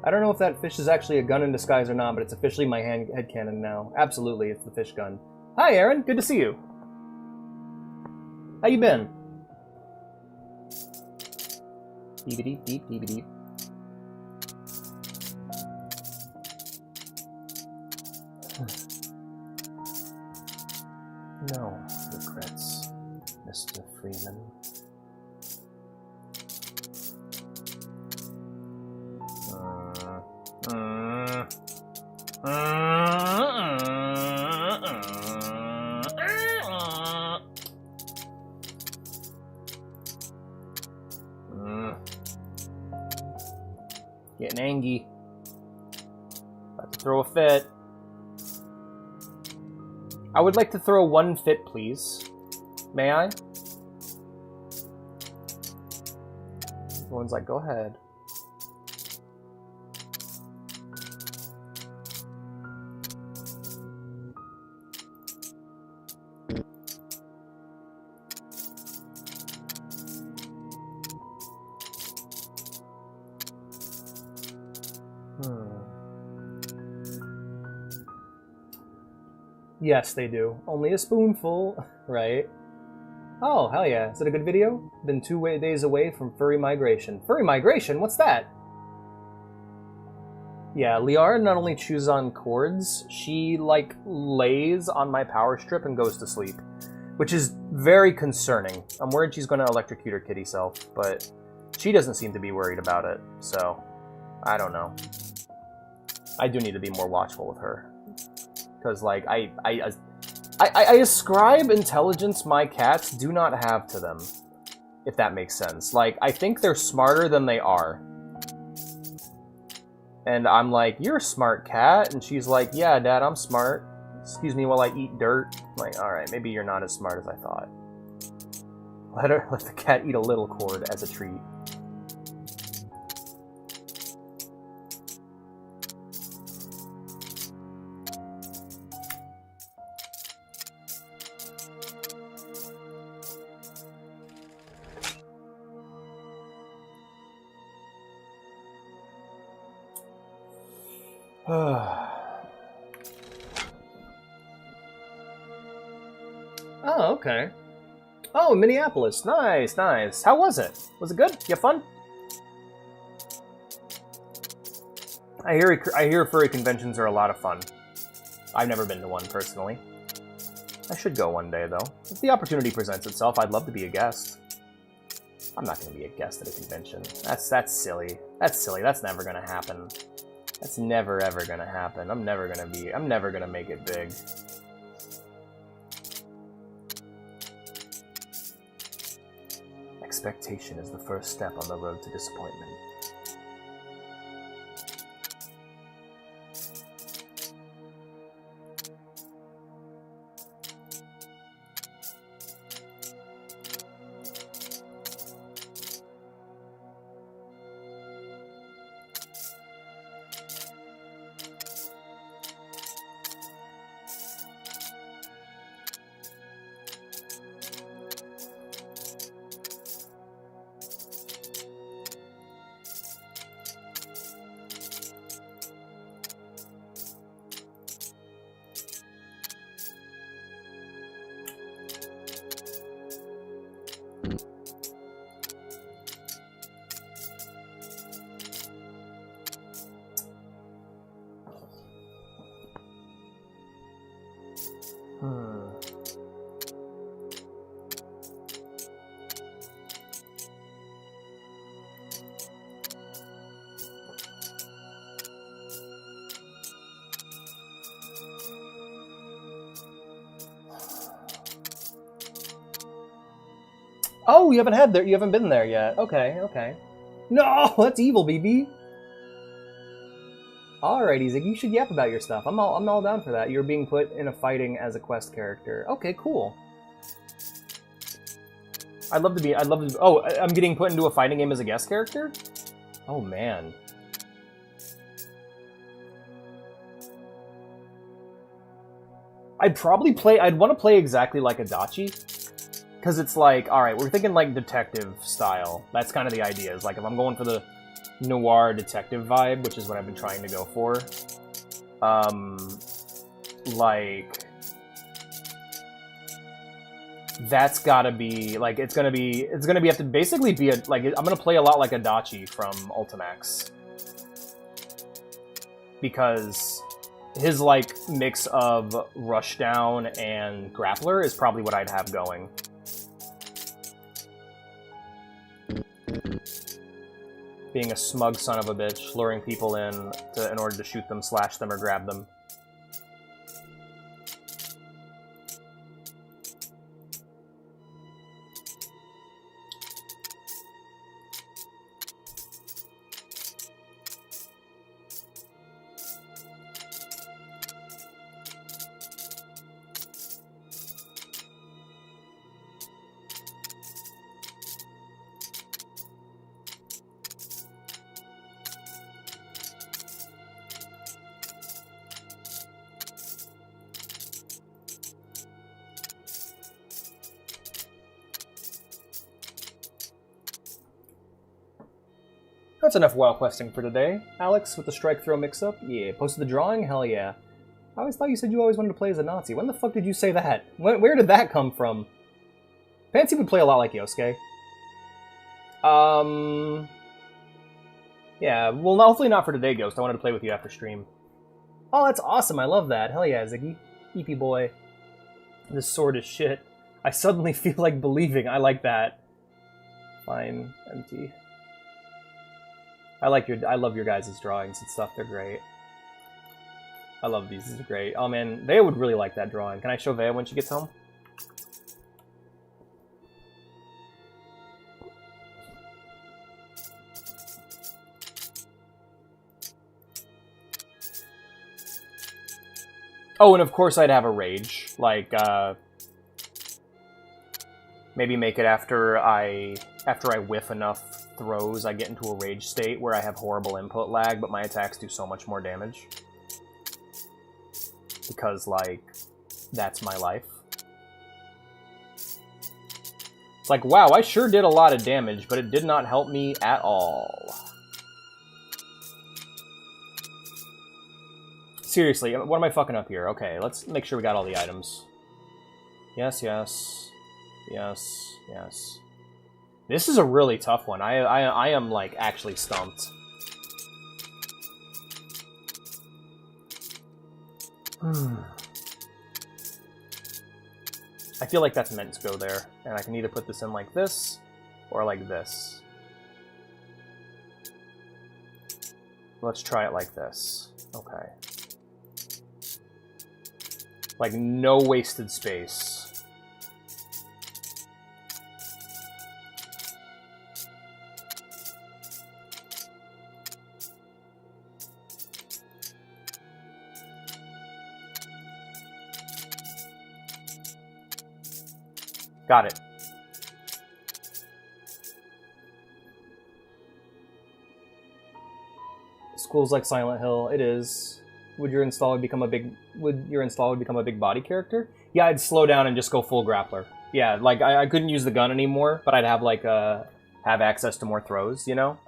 Speaker 1: I don't know if that fish is actually a gun in disguise or not, but it's officially my headcanon now. Absolutely, it's the fish gun. Hi, Aaron. Good to see you. How you been? Deep-a-deep, deep, deep-a-deep. No regrets, Mr. Freeman. Getting angry. About to throw a fit. I would like to throw one fit, please. May I? Everyone's like, go ahead. Yes, they do. Only a spoonful, right? Oh, hell yeah. Is it a good video? Been 2 days away from furry migration. Furry migration? What's that? Yeah, Liara not only chews on cords, she, like, lays on my power strip and goes to sleep. Which is very concerning. I'm worried she's going to electrocute her kitty self, but she doesn't seem to be worried about it, so I don't know. I do need to be more watchful with her. Because, like, I ascribe intelligence my cats do not have to them, if that makes sense. Like, I think they're smarter than they are. And I'm like, you're a smart cat. And she's like, yeah, Dad, I'm smart. Excuse me while I eat dirt. I'm like, alright, maybe you're not as smart as I thought. Let the cat eat a little cord as a treat. Oh, okay. Oh, Minneapolis. Nice, nice. How was it? Was it good? You have fun? I hear furry conventions are a lot of fun. I've never been to one, personally. I should go one day, though. If the opportunity presents itself, I'd love to be a guest. I'm not going to be a guest at a convention. That's silly. That's silly. That's never going to happen. That's never, ever going to happen. I'm never going to make it big. Expectation is the first step on the road to disappointment. Oh, you haven't been there yet. Okay, okay. No, that's evil, BB. Alrighty, Ziggy, you should yap about your stuff. I'm all down for that. You're being put in a fighting as a quest character. Okay, cool. Oh, I'm getting put into a fighting game as a guest character? Oh, man. I'd want to play exactly like Adachi. Because it's like, alright, we're thinking like detective style. That's kind of the idea. Is like, if I'm going for the noir detective vibe, which is what I've been trying to go for, like, that's gotta be, like, it's gonna have to basically be I'm gonna play a lot like Adachi from Ultimax. Because his, like, mix of Rushdown and Grappler is probably what I'd have going. Being a smug son of a bitch, luring people in order to shoot them, slash them, or grab them. That's enough WoW questing for today. Alex with the strike throw mix-up? Yeah. Posted the drawing? Hell yeah. I always thought you said you always wanted to play as a Nazi. When the fuck did you say that? Where did that come from? Fancy would play a lot like Yosuke. Yeah, well, hopefully not for today, Ghost. I wanted to play with you after stream. Oh, that's awesome. I love that. Hell yeah, Ziggy. EP boy. This sword is shit. I suddenly feel like believing. I like that. Fine. Empty. I love your guys' drawings and stuff. They're great. I love these. These are great. Oh man, Vea would really like that drawing. Can I show Vea when she gets home? Oh, and of course I'd have a rage. Like, maybe make it after I whiff enough throws, I get into a rage state where I have horrible input lag, but my attacks do so much more damage. Because, like, that's my life. It's like, wow, I sure did a lot of damage, but it did not help me at all. Seriously, what am I fucking up here? Okay, let's make sure we got all the items. Yes, yes. Yes, yes. This is a really tough one. I am, like, actually stumped. I feel like that's meant to go there. And I can either put this in like this, or like this. Let's try it like this. Okay. Like, no wasted space. Got it. School's like Silent Hill. It is. Would your installer become a big body character? Yeah, I'd slow down and just go full grappler. Yeah, like I couldn't use the gun anymore, but I'd have like have access to more throws, you know?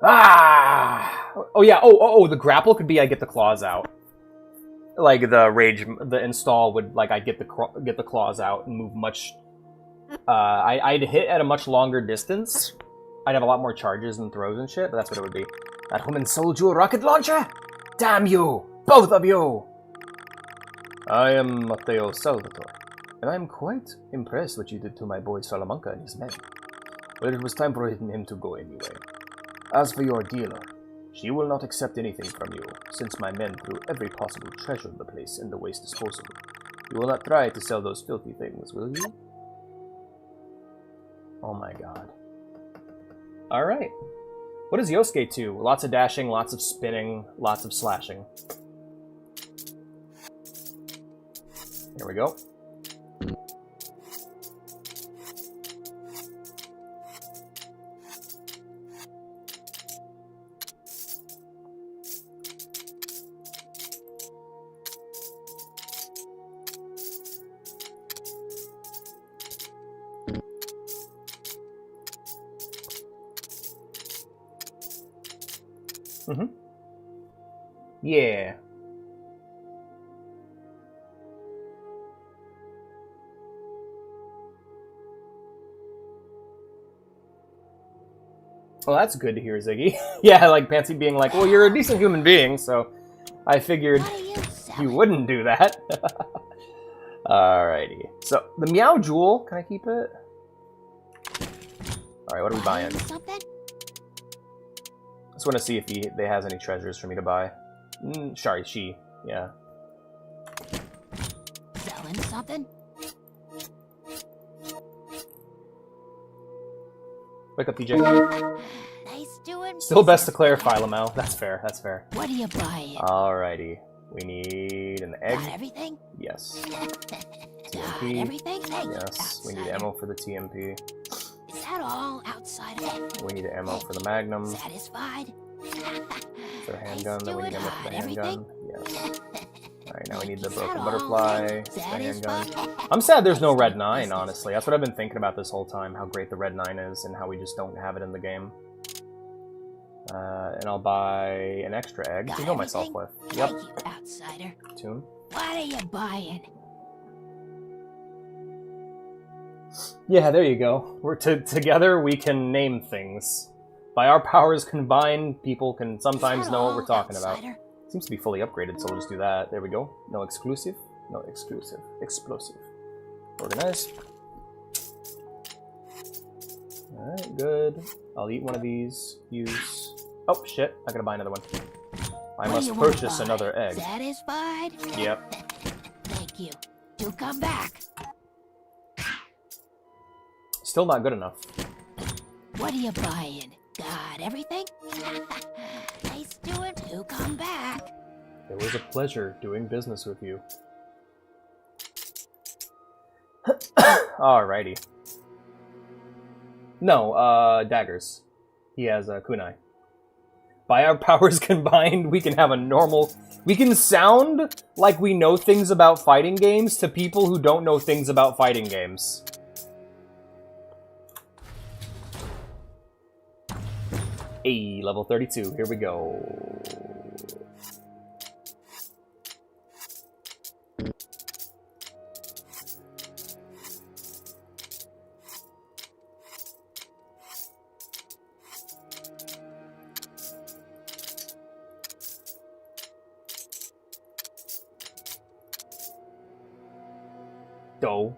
Speaker 1: Ah! Oh yeah. Oh, the grapple could be I get the claws out. Like the install would, like, I'd get the claws out and move much. I'd hit at a much longer distance. I'd have a lot more charges and throws and shit, but that's what it would be. That human soldier rocket launcher? Damn you, both of you! I am Matteo Salvatore, and I'm quite impressed what you did to my boy Salamanca and his men. But it was time for him to go anyway. As for your dealer, she will not accept anything from you, since my men threw every possible treasure in the place in the waste disposal. You will not try to sell those filthy things, will you? Oh my god. Alright. What is Yosuke 2? Lots of dashing, lots of spinning, lots of slashing. Here we go. Mm-hmm. Yeah. Well, that's good to hear, Ziggy. Yeah, like Pansy being like, well, you're a decent human being, so I figured you wouldn't do that. Alrighty. So, the Meow Jewel, can I keep it? Alright, what are we buying? Just want to see if they has any treasures for me to buy. Sorry, she. Yeah.
Speaker 2: Selling something?
Speaker 1: Wake up, DJ.
Speaker 2: Nice doing.
Speaker 1: Still best to clarify, Lamel. That's fair. That's fair.
Speaker 2: What are you buying?
Speaker 1: Alrighty. We need an egg.
Speaker 2: Got everything?
Speaker 1: Yes.
Speaker 2: Got
Speaker 1: TMP.
Speaker 2: everything?
Speaker 1: Yes. We need ammo for the TMP.
Speaker 2: Is that all outside of it?
Speaker 1: We need ammo for the Magnum.
Speaker 2: Satisfied?
Speaker 1: For the handgun, then we need ammo for the handgun. Yes. Alright, now we need the broken butterfly, the handgun. I'm sad there's no red 9, honestly. That's what I've been thinking about this whole time, how great the red 9 is and how we just don't have it in the game. And I'll buy an extra egg to heal myself with. Yep.
Speaker 2: Thank you, outsider.
Speaker 1: Tune.
Speaker 2: What are you buying?
Speaker 1: Yeah, there you go. We're together we can name things. By our powers combined, people can sometimes know what we're talking about. Seems to be fully upgraded, so we'll just do that. There we go. No exclusive. No exclusive. Explosive. Organized. Alright, good. I'll eat one of these. Use... Oh, shit. I gotta buy another one. I must purchase another egg.
Speaker 2: Satisfied?
Speaker 1: Yep.
Speaker 2: Thank you. Do come back.
Speaker 1: Still not good enough.
Speaker 2: What are you buying? Got everything? Nice doing. Do come back.
Speaker 1: It was a pleasure doing business with you. Alrighty. No, daggers. He has a kunai. By our powers combined, we can have a normal... We can sound like we know things about fighting games to people who don't know things about fighting games. Hey, level 32. Here we go.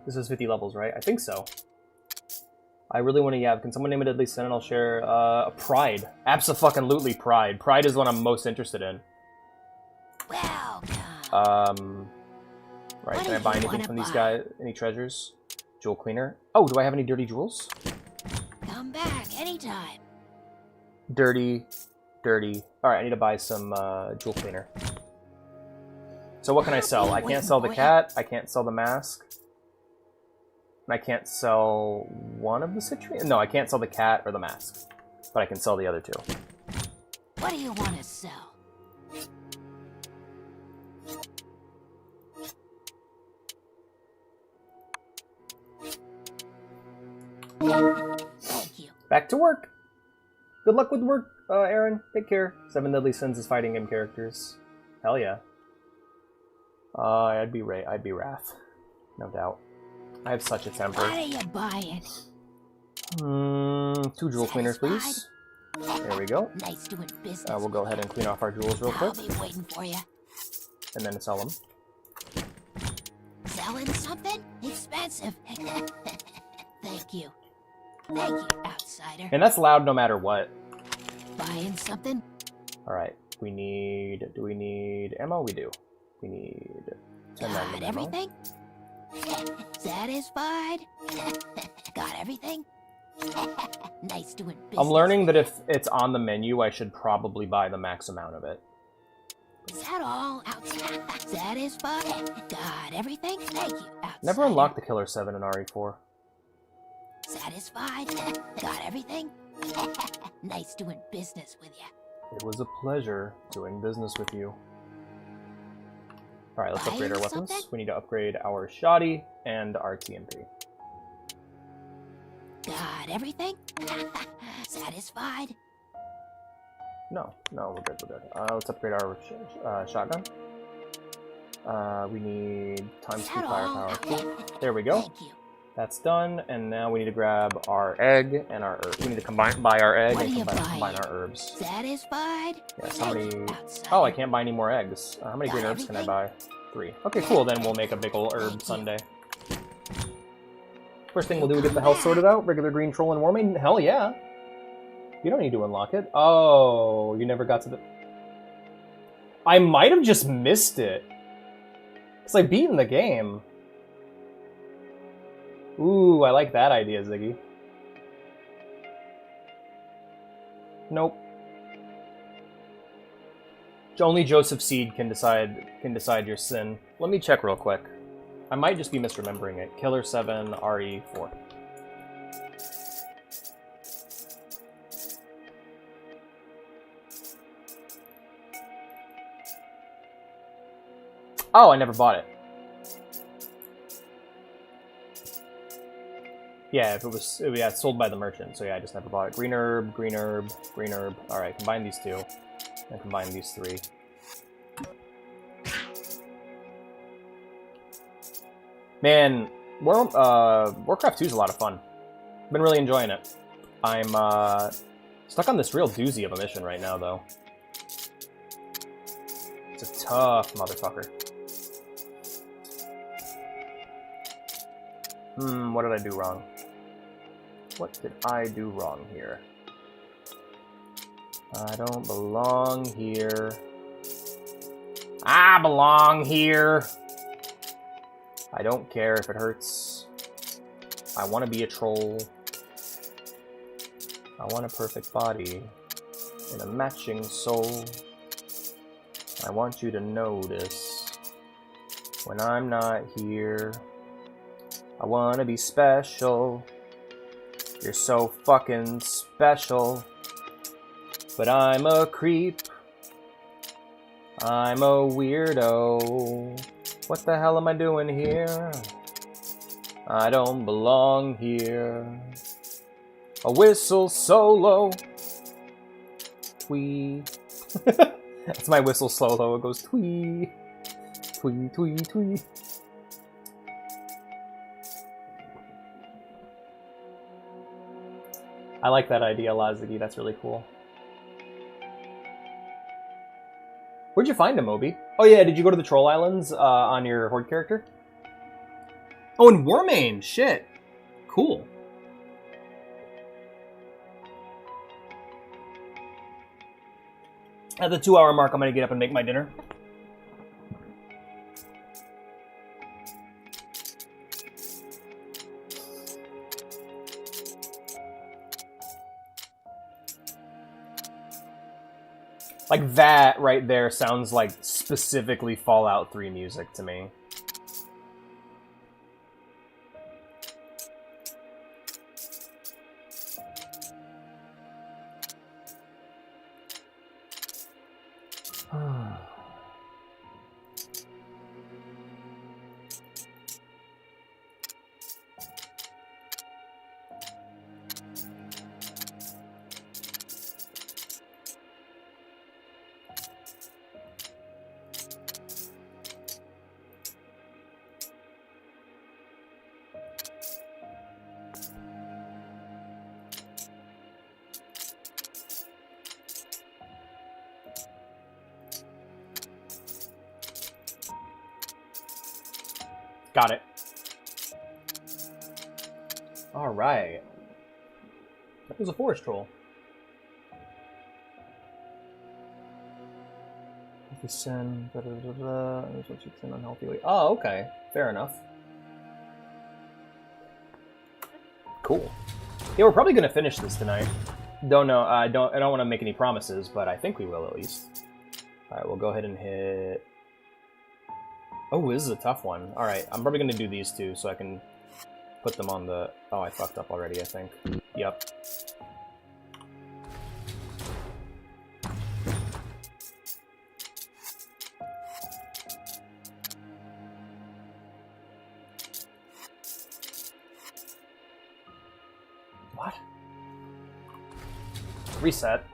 Speaker 1: This is 50 levels, right? I think so. I really want to, yeah, can someone name a deadly sin and I'll share, Pride. Abso-fucking-lutely Pride. Pride is what I'm most interested in.
Speaker 2: Welcome.
Speaker 1: Right, can I buy anything from these guys? Any treasures? Jewel cleaner. Oh, do I have any dirty jewels?
Speaker 2: Come back anytime.
Speaker 1: Dirty. Alright, I need to buy some, jewel cleaner. So what can I sell? I can't sell the cat, I can't sell the mask. I can't sell one of the citrine? No, I can't sell the cat or the mask. But I can sell the other two.
Speaker 2: What do you want to sell? Thank you.
Speaker 1: Back to work! Good luck with work, Aaron. Take care. 7 Deadly Sins is fighting game characters. Hell yeah. I'd be Wrath. No doubt. I have such a temper.
Speaker 2: What are you buying?
Speaker 1: 2 jewel cleaners, please. There we go.
Speaker 2: Nice doing business.
Speaker 1: We'll go ahead and clean off our jewels real quick.
Speaker 2: I'll be waiting for you.
Speaker 1: And then sell them.
Speaker 2: Selling something? Expensive. Thank you. Thank you, outsider.
Speaker 1: And that's loud no matter what.
Speaker 2: Buying something?
Speaker 1: Alright. We need... Do we need ammo? We do. We need... 10
Speaker 2: Got everything? Satisfied? Got everything? Nice doing business.
Speaker 1: I'm learning that if it's on the menu, I should probably buy the max amount of it.
Speaker 2: Is that all? Outside? Satisfied? Got everything? Thank you, outsider.
Speaker 1: Never unlocked the Killer 7 in RE4.
Speaker 2: Satisfied? Got everything? Nice doing business with you.
Speaker 1: It was a pleasure doing business with you. Alright, let's upgrade our weapons.
Speaker 2: Something?
Speaker 1: We need to upgrade our shoddy and our TMP.
Speaker 2: Got everything? Satisfied?
Speaker 1: No, we're good, let's upgrade our shotgun. We need times 2 firepower. Cool. There we go.
Speaker 2: Thank you.
Speaker 1: That's done, and now we need to grab our egg and our herb. We need to buy our egg and combine our herbs.
Speaker 2: Satisfied?
Speaker 1: Yeah, somebody... Oh, I can't buy any more eggs. How many green herbs can I buy? 3. Okay, cool, then we'll make a big ol' herb sundae. First thing we'll do is get the health sorted out. Regular green troll and warming. Hell yeah. You don't need to unlock it. Oh, you never got to the... I might have just missed it. Because I've beaten the game. Ooh, I like that idea, Ziggy. Nope. Only Joseph Seed can decide your sin. Let me check real quick. I might just be misremembering it. Killer 7 RE4. Oh, I never bought it. Yeah, if it was, yeah, it's sold by the merchant, so yeah, I just never bought it. Green herb, green herb, green herb. Alright, combine these two, and combine these three. Man, Warcraft 2 is a lot of fun. Been really enjoying it. I'm stuck on this real doozy of a mission right now, though. It's a tough motherfucker. What did I do wrong? What did I do wrong here? I don't belong here. I belong here! I don't care if it hurts. I want to be a troll. I want a perfect body and a matching soul. I want you to notice when I'm not here. I want to be special. You're so fucking special. But I'm a creep. I'm a weirdo. What the hell am I doing here? I don't belong here. A whistle solo. Twee. That's my whistle solo. It goes twee. Twee, twee, twee. I like that idea, Lazigi. That's really cool. Where'd you find him, Obi? Oh yeah, did you go to the Troll Islands on your Horde character? Oh, in Warmane! Shit! Cool. At the 2-hour mark, I'm gonna get up and make my dinner. Like, that right there sounds like specifically Fallout 3 music to me. Got it. Alright. That was a forest troll. If you sin, da da da da, that's what you sin unhealthily. Oh, okay. Fair enough. Cool. Yeah, we're probably gonna finish this tonight. Don't know. I don't want to make any promises, but I think we will at least. All right, we'll go ahead and hit. Oh, this is a tough one. All right, I'm probably gonna do these two so I can put them on the. Oh, I fucked up already. I think. Yep. What? Reset.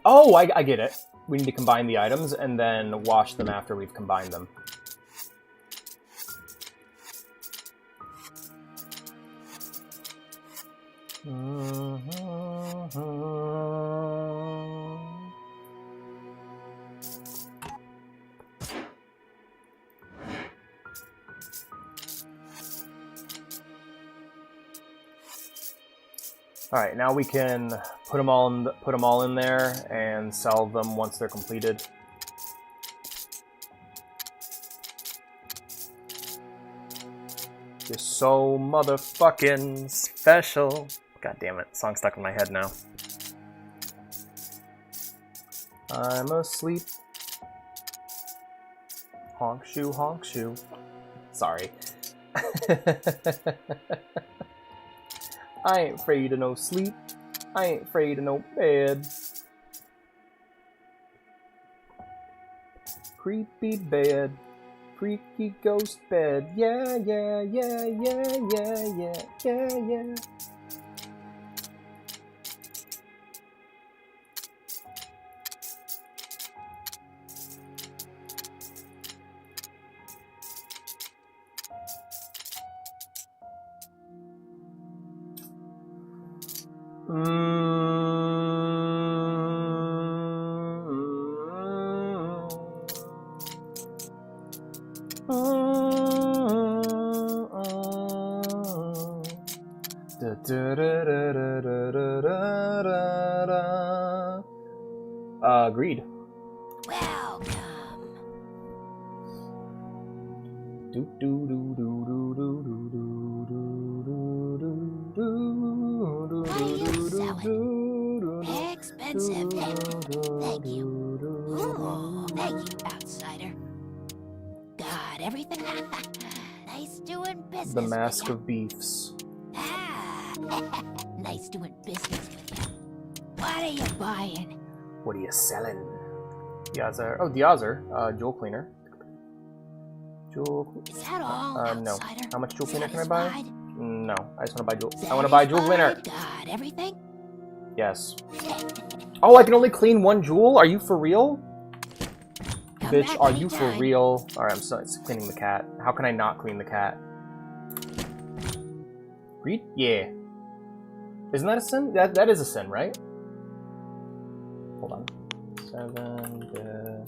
Speaker 1: Oh, I get it. We need to combine the items and then wash them after we've combined them. All right, now we can put them all in there and sell them once they're completed. You're so motherfucking special. God damn it, song stuck in my head now. I'm asleep. Honk shoe, honk shoe. Sorry. I ain't afraid of no sleep. I ain't afraid of no bed. Creepy bed. Freaky ghost bed. Yeah, yeah, yeah, yeah, yeah, yeah, yeah, yeah. Agreed.
Speaker 2: Welcome. What are you selling? Expensive. Thank you. Ooh, thank you, outsider. Got everything? Nice doing business
Speaker 1: The Mask
Speaker 2: with you.
Speaker 1: of Beefs.
Speaker 2: Ah, nice doing business with you. What are you buying?
Speaker 1: What are you selling? Diazar. Oh, Diazar. Jewel cleaner. Jewel.
Speaker 2: Is that all,
Speaker 1: No.
Speaker 2: outsider?
Speaker 1: How much jewel cleaner can I buy?
Speaker 2: Satisfied?
Speaker 1: No. I just want to buy jewel. I want to buy jewel cleaner.
Speaker 2: Got everything?
Speaker 1: Yes. Oh, I can only clean one jewel? Are you for real?
Speaker 2: Come
Speaker 1: Bitch,
Speaker 2: back
Speaker 1: are you for
Speaker 2: anytime.
Speaker 1: real? Alright, I'm still cleaning the cat. How can I not clean the cat? Read? Yeah. Isn't that a sin? That is a sin, right? Hold on. 7.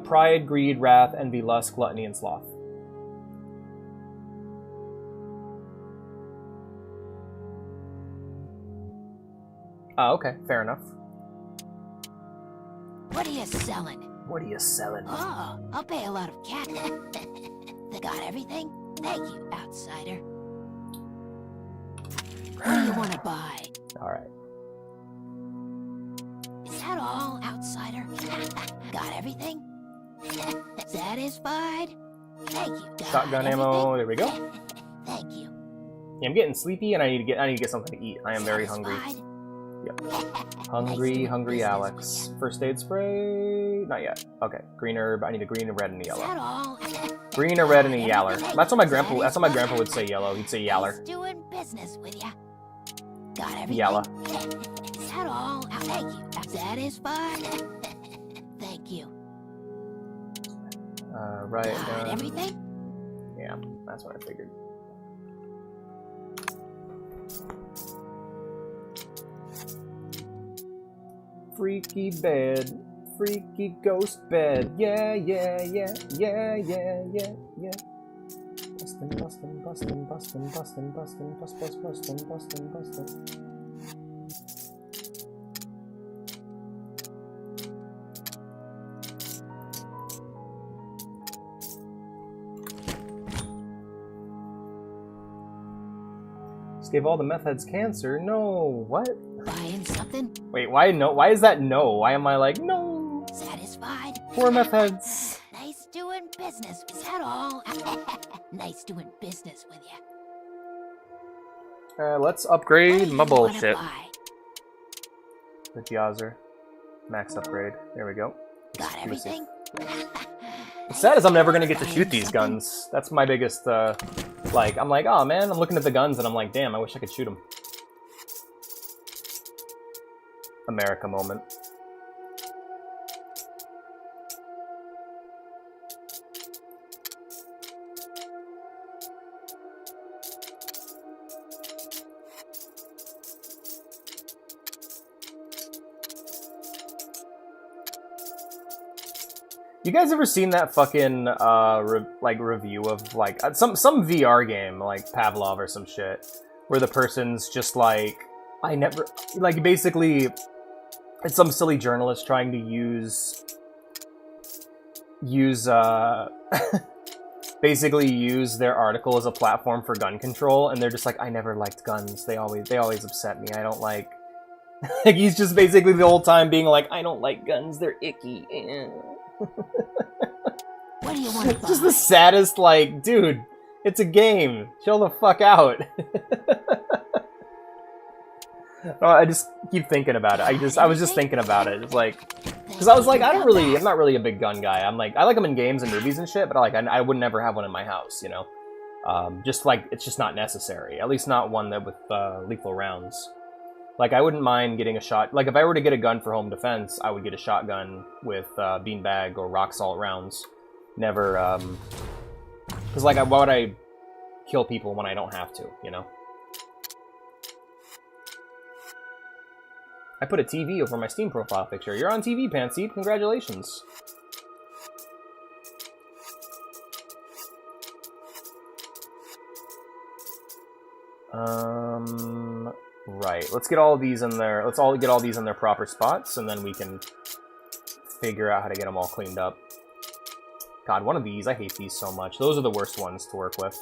Speaker 1: Pride, greed, wrath, envy, lust, gluttony, and sloth. Okay, fair enough.
Speaker 2: What are you selling?
Speaker 1: What are you selling?
Speaker 2: Oh, I'll pay a lot of cash. They got everything? Thank you, outsider. What do you want to buy?
Speaker 1: Alright.
Speaker 2: Is that all, outsider? Got everything? Satisfied? Thank you. Got
Speaker 1: Shotgun
Speaker 2: everything?
Speaker 1: ammo, there we go.
Speaker 2: Thank you.
Speaker 1: Yeah, I'm getting sleepy and I need to get something to eat. I am very hungry.
Speaker 2: Satisfied?
Speaker 1: Yep.
Speaker 2: Nice
Speaker 1: Hungry,
Speaker 2: doing
Speaker 1: hungry
Speaker 2: business
Speaker 1: Alex.
Speaker 2: with
Speaker 1: First aid spray? Not yet. Okay. Green herb. I need a green, a red, and a
Speaker 2: ya. Is
Speaker 1: yellow.
Speaker 2: that all?
Speaker 1: Green, a red, and a
Speaker 2: Got
Speaker 1: yaller.
Speaker 2: everything?
Speaker 1: That's what my grandpa
Speaker 2: Satisfied?
Speaker 1: would say yellow. He'd say
Speaker 2: Nice
Speaker 1: yaller.
Speaker 2: doing business with ya. Got everything?
Speaker 1: Yalla.
Speaker 2: Is that all? Thank you. Satisfied? Thank you.
Speaker 1: Right.
Speaker 2: Got everything?
Speaker 1: Yeah, that's what I figured. Freaky bed. Freaky ghost bed. Yeah, yeah, yeah, yeah, yeah, yeah, yeah. Bustin', bustin', bustin', bustin', bustin', bustin', bustin', bustin', bustin', bustin'. Just gave all the meth heads cancer. No, what?
Speaker 2: Buying something?
Speaker 1: Wait, why no? Why is that no? Why am I like no?
Speaker 2: Satisfied?
Speaker 1: Poor meth heads.
Speaker 2: Nice doing business. Is that all? Nice doing business with you.
Speaker 1: Let's upgrade my bullshit.
Speaker 2: Buy?
Speaker 1: The Jazzer. Max upgrade. There we go.
Speaker 2: Got everything?
Speaker 1: What's sad is I'm never gonna get to shoot these guns. That's my biggest, like, I'm like, oh man, I'm looking at the guns and I'm like, damn, I wish I could shoot them. America moment. You guys ever seen that fucking review of like some VR game like Pavlov or some shit where the person's just like, I never, like, basically it's some silly journalist trying to use basically use their article as a platform for gun control, and they're just like, I never liked guns. They always upset me. I don't like like he's just basically the whole time being like, I don't like guns. They're icky.
Speaker 2: What do you want to buy?
Speaker 1: Just the saddest, like, dude, it's a game. Chill the fuck out. No, I just keep thinking about it. I was just thinking about it. It's like, because I was like, I'm not really a big gun guy. I'm like, I like them in games and movies and shit, but I would never have one in my house, you know? Just like, it's just not necessary. At least not one that with lethal rounds. Like, I wouldn't mind getting a shot. Like, if I were to get a gun for home defense, I would get a shotgun with beanbag or rock salt rounds. Never, because, like, why would I kill people when I don't have to, you know? I put a TV over my Steam profile picture. You're on TV, Pantseed. Congratulations. Right. Let's get all of these in there. Let's all get all these in their proper spots, and then we can figure out how to get them all cleaned up. God, one of these. I hate these so much. Those are the worst ones to work with.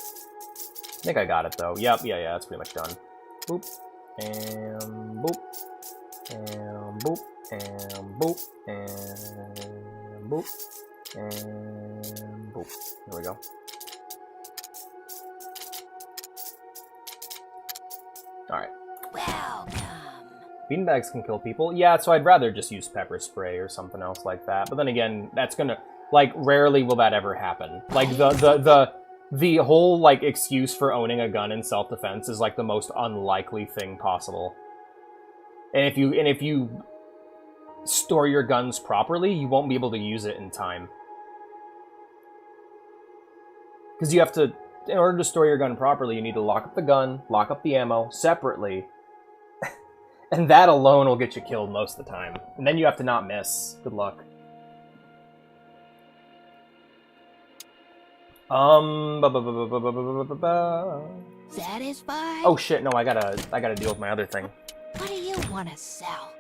Speaker 1: I think I got it, though. Yep, yeah, that's pretty much done. Boop. And boop. And boop. And boop. And boop. And boop. There we go. Alright.
Speaker 2: Welcome.
Speaker 1: Beanbags can kill people. Yeah, so I'd rather just use pepper spray or something else like that. But then again, that's gonna... Like, rarely will that ever happen. Like, the whole, like, excuse for owning a gun in self-defense is, like, the most unlikely thing possible. And if you store your guns properly, you won't be able to use it in time. Because you have to... In order to store your gun properly, you need to lock up the gun, lock up the ammo separately, and that alone will get you killed most of the time. And then you have to not miss. Good luck.
Speaker 2: Satisfied?
Speaker 1: Oh shit! No, I gotta deal with my other thing.
Speaker 2: What do you want to sell?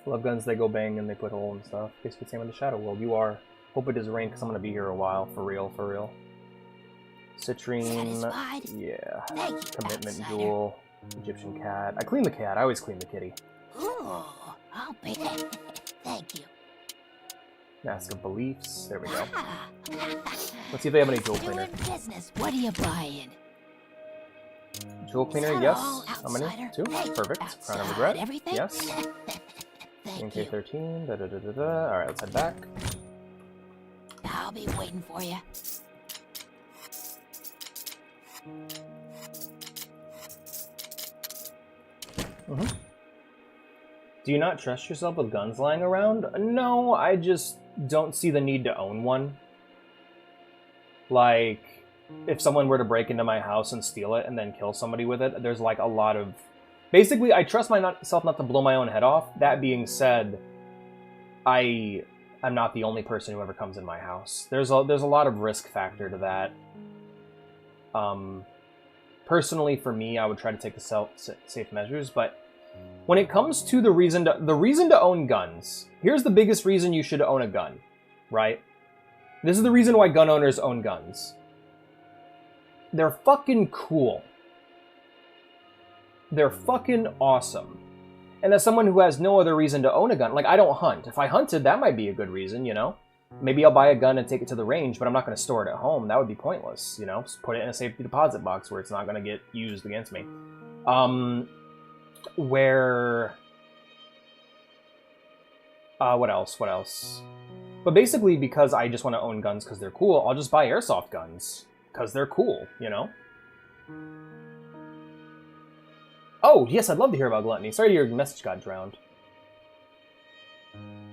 Speaker 1: Love guns. They go bang and they put hole and stuff. Guess you same in the Shadow World. You are. Hope it does rain because I'm gonna be here a while. For real, for real. Citrine.
Speaker 2: Satisfied?
Speaker 1: Yeah.
Speaker 2: Thank you,
Speaker 1: Commitment
Speaker 2: outsider.
Speaker 1: Jewel. Egyptian cat. I clean the cat. I always clean the kitty.
Speaker 2: Ooh, I'll pay. Thank you.
Speaker 1: Mask of Beliefs. There we go.
Speaker 2: Ah.
Speaker 1: Let's see if they have any jewel cleaner.
Speaker 2: Doing business. What are you buying?
Speaker 1: Jewel cleaner,
Speaker 2: Is that
Speaker 1: yes.
Speaker 2: all,
Speaker 1: How many?
Speaker 2: outsider?
Speaker 1: 2.
Speaker 2: Thank
Speaker 1: Perfect.
Speaker 2: you,
Speaker 1: Crown of
Speaker 2: outside.
Speaker 1: Regret.
Speaker 2: Everything?
Speaker 1: Yes.
Speaker 2: Thank you.
Speaker 1: NK13. Da da da da da. Alright, let's head back.
Speaker 2: I'll be waiting for you.
Speaker 1: Do you not trust yourself with guns lying around? No, I just don't see the need to own one. Like, if someone were to break into my house and steal it and then kill somebody with it, there's like a lot of... Basically, I trust myself not to blow my own head off. That being said, I'm not the only person who ever comes in my house. There's a lot of risk factor to that. Personally, for me, I would try to take the safe measures, but when it comes to the reason to own guns, here's the biggest reason you should own a gun, right? This is the reason why gun owners own guns. They're fucking cool. They're fucking awesome. And as someone who has no other reason to own a gun, like, I don't hunt. If I hunted, that might be a good reason, you know? Maybe I'll buy a gun and take it to the range, but I'm not going to store it at home. That would be pointless, you know? Just put it in a safety deposit box where it's not going to get used against me. What else? But basically, because I just want to own guns because they're cool, I'll just buy airsoft guns. Because they're cool, you know? Oh, yes, I'd love to hear about Gluttony. Sorry your message got drowned.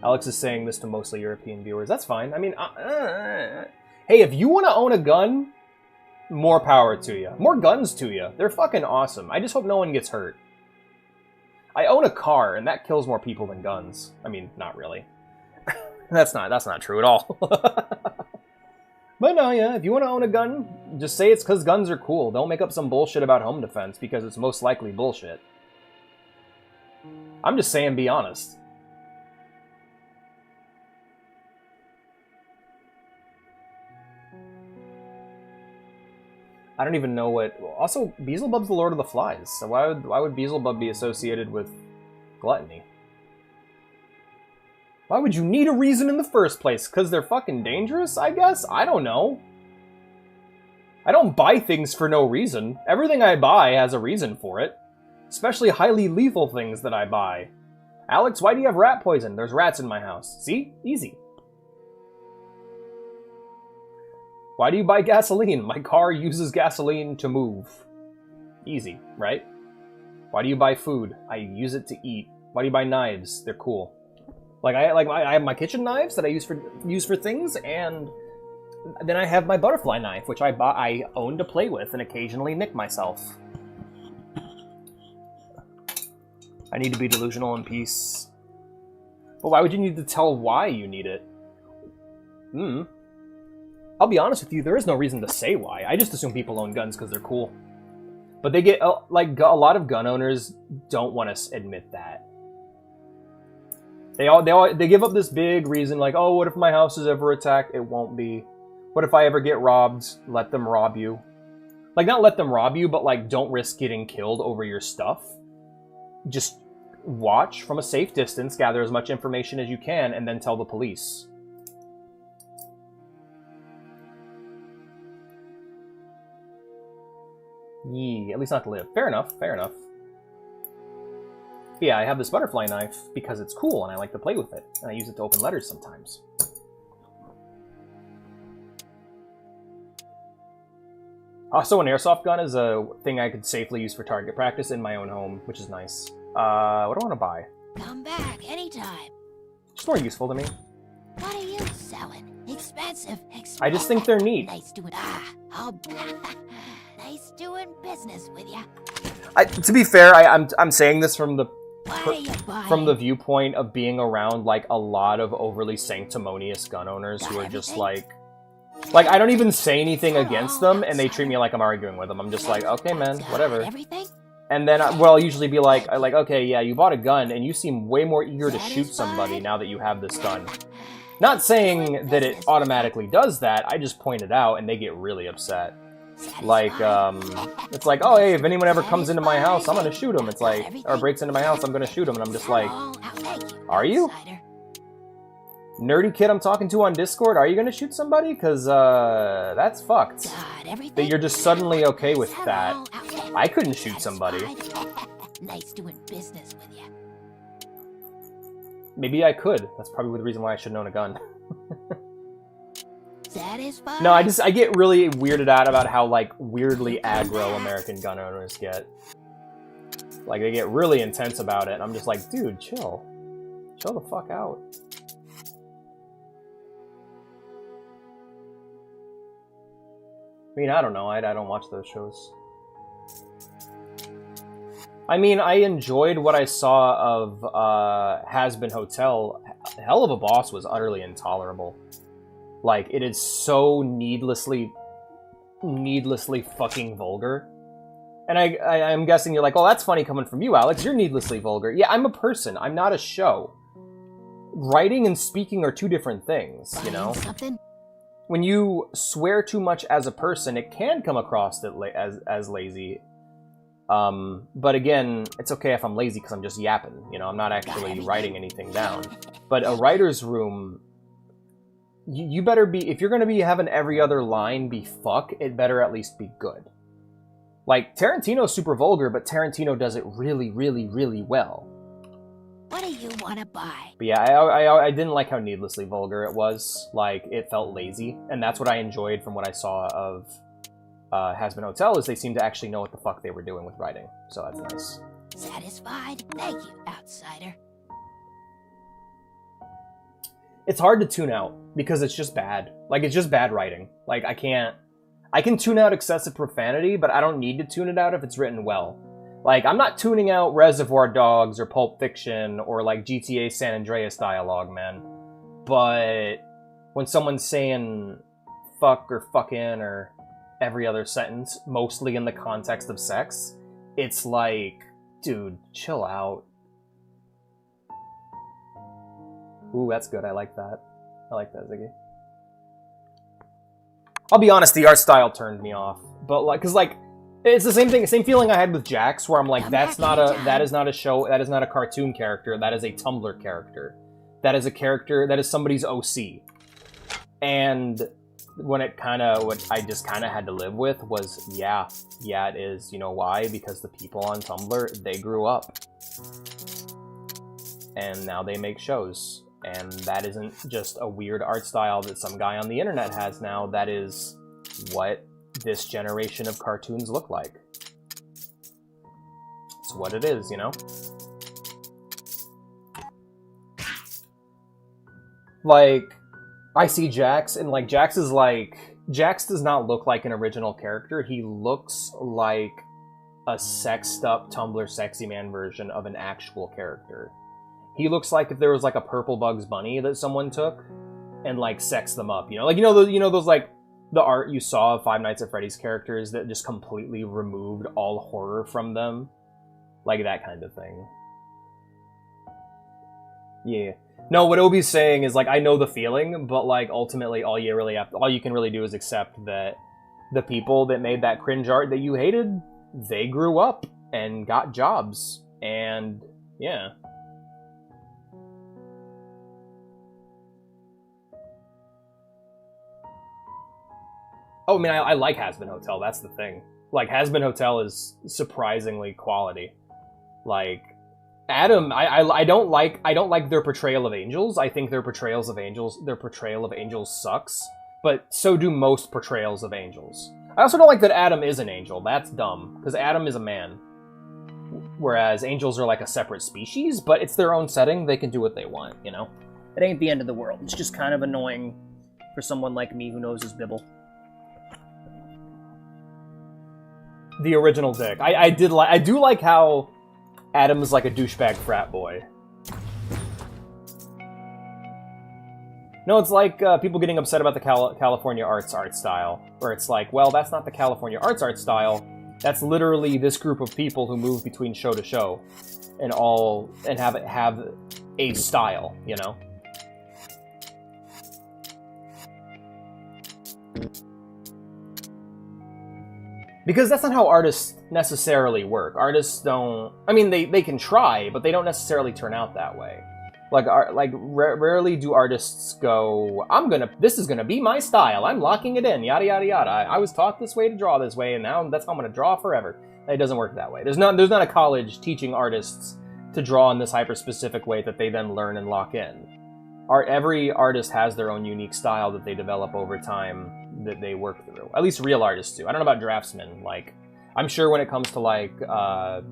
Speaker 1: Alex is saying this to mostly European viewers. That's fine. I mean, hey, if you want to own a gun, more power to you. More guns to you. They're fucking awesome. I just hope no one gets hurt. I own a car, and that kills more people than guns. I mean, not really. That's not true at all. But no, yeah, if you want to own a gun, just say it's because guns are cool. Don't make up some bullshit about home defense, because it's most likely bullshit. I'm just saying, be honest. I don't even know what... Also, Beelzebub's the Lord of the Flies, so why would Beelzebub be associated with Gluttony? Why would you need a reason in the first place? Because they're fucking dangerous, I guess? I don't know. I don't buy things for no reason. Everything I buy has a reason for it. Especially highly lethal things that I buy. Alex, why do you have rat poison? There's rats in my house. See? Easy. Why do you buy gasoline? My car uses gasoline to move. Easy, right? Why do you buy food? I use it to eat. Why do you buy knives? They're cool. I have my kitchen knives that I use for things, and then I have my butterfly knife, which I own to play with and occasionally nick myself. I need to be delusional in peace. But why would you need to tell why you need it? I'll be honest with you, there is no reason to say why. I just assume people own guns because they're cool. But they get, like, a lot of gun owners don't want to admit that. They give up this big reason, like, oh, what if my house is ever attacked? It won't be. What if I ever get robbed? Let them rob you. Like, not let them rob you, but, like, don't risk getting killed over your stuff. Just watch from a safe distance, gather as much information as you can, and then tell the police. Yee, at least not to live. Fair enough, fair enough. But yeah, I have this butterfly knife because it's cool and I like to play with it. And I use it to open letters sometimes. Also, an airsoft gun is a thing I could safely use for target practice in my own home, which is nice. What do I want to buy?
Speaker 2: Come back anytime.
Speaker 1: It's more useful to me.
Speaker 2: What are you selling? Expensive.
Speaker 1: I just think they're neat.
Speaker 2: Nice doing. Nice doing business with ya.
Speaker 1: To be fair, I'm saying this from the
Speaker 2: From
Speaker 1: the viewpoint of being around like a lot of overly sanctimonious gun owners who are just like I don't even say anything against them, and they treat me like I'm arguing with them. I'm just like, okay, man, whatever. And then I'll usually be like, okay, yeah, you bought a gun, and you seem way more eager to shoot somebody now that you have this gun. Not saying that it automatically does that, I just point it out, and they get really upset. Like, it's like, oh, hey, if anyone ever comes into my house, I'm gonna shoot him. It's like, or breaks into my house, I'm gonna shoot him, and I'm just like, are you? Nerdy kid I'm talking to on Discord, are you gonna shoot somebody? Because, that's fucked. That you're just suddenly okay with that. I couldn't shoot somebody.
Speaker 2: Nice doing business with you.
Speaker 1: Maybe I could. That's probably the reason why I shouldn't own a gun.
Speaker 2: Satisfied?
Speaker 1: No, I get really weirded out about how, like, weirdly aggro American gun owners get. Like, they get really intense about it, and I'm just like, dude, chill. Chill the fuck out. I mean, I don't know. I don't watch those shows. I mean, I enjoyed what I saw of Has-Been Hotel. Hell of a Boss was utterly intolerable. Like, it is so needlessly fucking vulgar. And I'm guessing you're like, oh, that's funny coming from you, Alex. You're needlessly vulgar. Yeah, I'm a person. I'm not a show. Writing and speaking are two different things, you know? When you swear too much as a person, it can come across as lazy. But again, it's okay if I'm lazy because I'm just yapping. You know, I'm not actually writing anything down. But a writer's room, you better be, if you're going to be having every other line be fuck, it better at least be good. Like, Tarantino's super vulgar, but Tarantino does it really, really, really well.
Speaker 2: What do you want to buy?
Speaker 1: But yeah, I didn't like how needlessly vulgar it was. Like, it felt lazy. And that's what I enjoyed from what I saw of Has-Been Hotel, is they seemed to actually know what the fuck they were doing with writing. So that's nice.
Speaker 2: Satisfied? Thank you, outsider.
Speaker 1: It's hard to tune out, because it's just bad. Like, it's just bad writing. Like, I can tune out excessive profanity, but I don't need to tune it out if it's written well. Like, I'm not tuning out Reservoir Dogs or Pulp Fiction or, like, GTA San Andreas dialogue, man. But when someone's saying fuck or fucking or every other sentence, mostly in the context of sex, it's like, dude, chill out. Ooh, that's good. I like that. I like that, Ziggy. I'll be honest, the art style turned me off. But, like, because, like, it's the same thing, same feeling I had with Jax, where I'm like, that is not a show, that is not a cartoon character, that is a Tumblr character. That is a character, that is somebody's OC. And what I just kind of had to live with was, yeah, it is. You know why? Because the people on Tumblr, they grew up. And now they make shows. And that isn't just a weird art style that some guy on the internet has now. That is what this generation of cartoons look like. It's what it is, you know? Like, I see Jax, and like, Jax does not look like an original character. He looks like a sexed up Tumblr sexy man version of an actual character. He looks like if there was like a purple Bugs Bunny that someone took and like sexed them up, you know? Like, you know those like the art you saw of Five Nights at Freddy's characters that just completely removed all horror from them? Like that kind of thing. Yeah. No, what Obi's saying is, like, I know the feeling, but, like, ultimately all you can really do is accept that the people that made that cringe art that you hated, they grew up and got jobs. And, yeah. Oh, I mean, I like Hazbin Hotel, that's the thing. Like, Hazbin Hotel is surprisingly quality. Like, Adam, I don't like their portrayal of angels. I think their portrayal of angels sucks, but so do most portrayals of angels. I also don't like that Adam is an angel. That's dumb, because Adam is a man. Whereas angels are like a separate species, but it's their own setting. They can do what they want, you know? It ain't the end of the world. It's just kind of annoying for someone like me who knows his Bible. The original Dick. I do like how Adam's like a douchebag frat boy. No, it's like people getting upset about the California arts art style, where it's like, well, that's not the California arts art style. That's literally this group of people who move between show to show, and have a style, you know. Because that's not how artists necessarily work. Artists don't... I mean, they can try, but they don't necessarily turn out that way. Rarely do artists go, this is gonna be my style, I'm locking it in, yada yada yada. I was taught this way to draw this way, and now that's how I'm gonna draw forever. It doesn't work that way. There's not a college teaching artists to draw in this hyper-specific way that they then learn and lock in. Every artist has their own unique style that they develop over time, that they work through. At least real artists do. I don't know about draftsmen. Like, I'm sure when it comes to, like,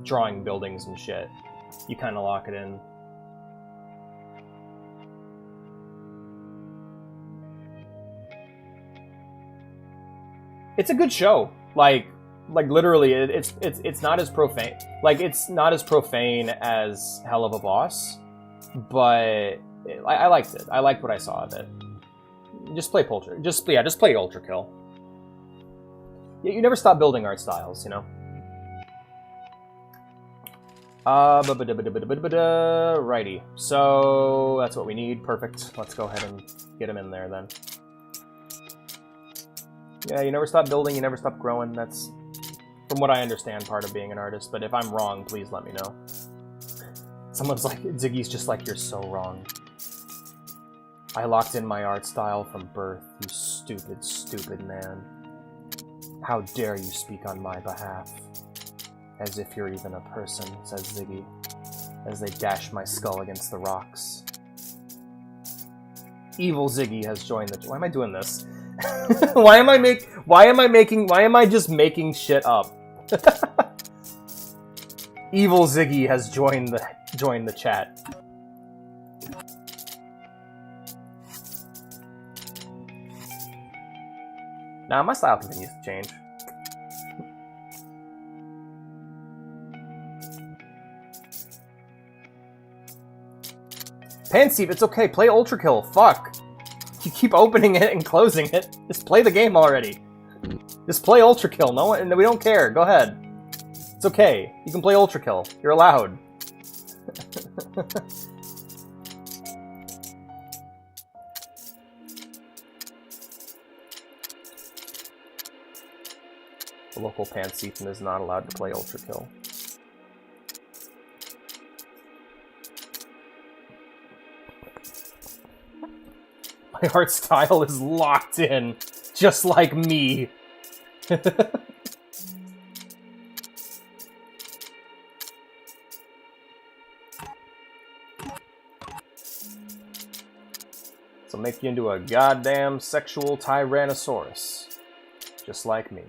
Speaker 1: drawing buildings and shit, you kind of lock it in. It's a good show. Like literally, it's not as profane. Like, it's not as profane as Hell of a Boss, but I liked it. I liked what I saw of it. Just play Polter. Just play Ultra Kill. You never stop building art styles, you know. Righty. So that's what we need. Perfect. Let's go ahead and get him in there then. Yeah, you never stop building. You never stop growing. That's, from what I understand, part of being an artist. But if I'm wrong, please let me know. Someone's like, Ziggy's just like, you're so wrong. I locked in my art style from birth, you stupid, stupid man. How dare you speak on my behalf? As if you're even a person, says Ziggy, as they dash my skull against the rocks. Evil Ziggy has joined the... Why am I doing this? Why am I just making shit up? Evil Ziggy has joined the chat. Nah, my style continues to change. Panseep, it's okay. Play Ultra Kill. Fuck. You keep opening it and closing it. Just play the game already. Just play Ultra Kill. No one, we don't care. Go ahead. It's okay. You can play Ultra Kill. You're allowed. The local Panseep is not allowed to play Ultra Kill. My art style is locked in. Just like me. So make you into a goddamn sexual Tyrannosaurus. Just like me.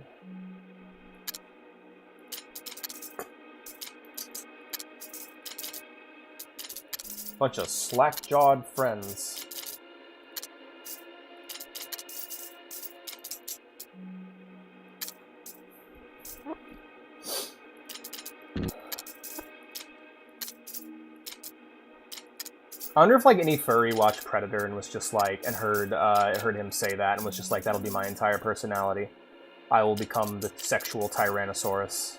Speaker 1: Bunch of slack-jawed friends. I wonder if like any furry watched Predator and was just like, and heard him say that and was just like, that'll be my entire personality. I will become the sexual Tyrannosaurus.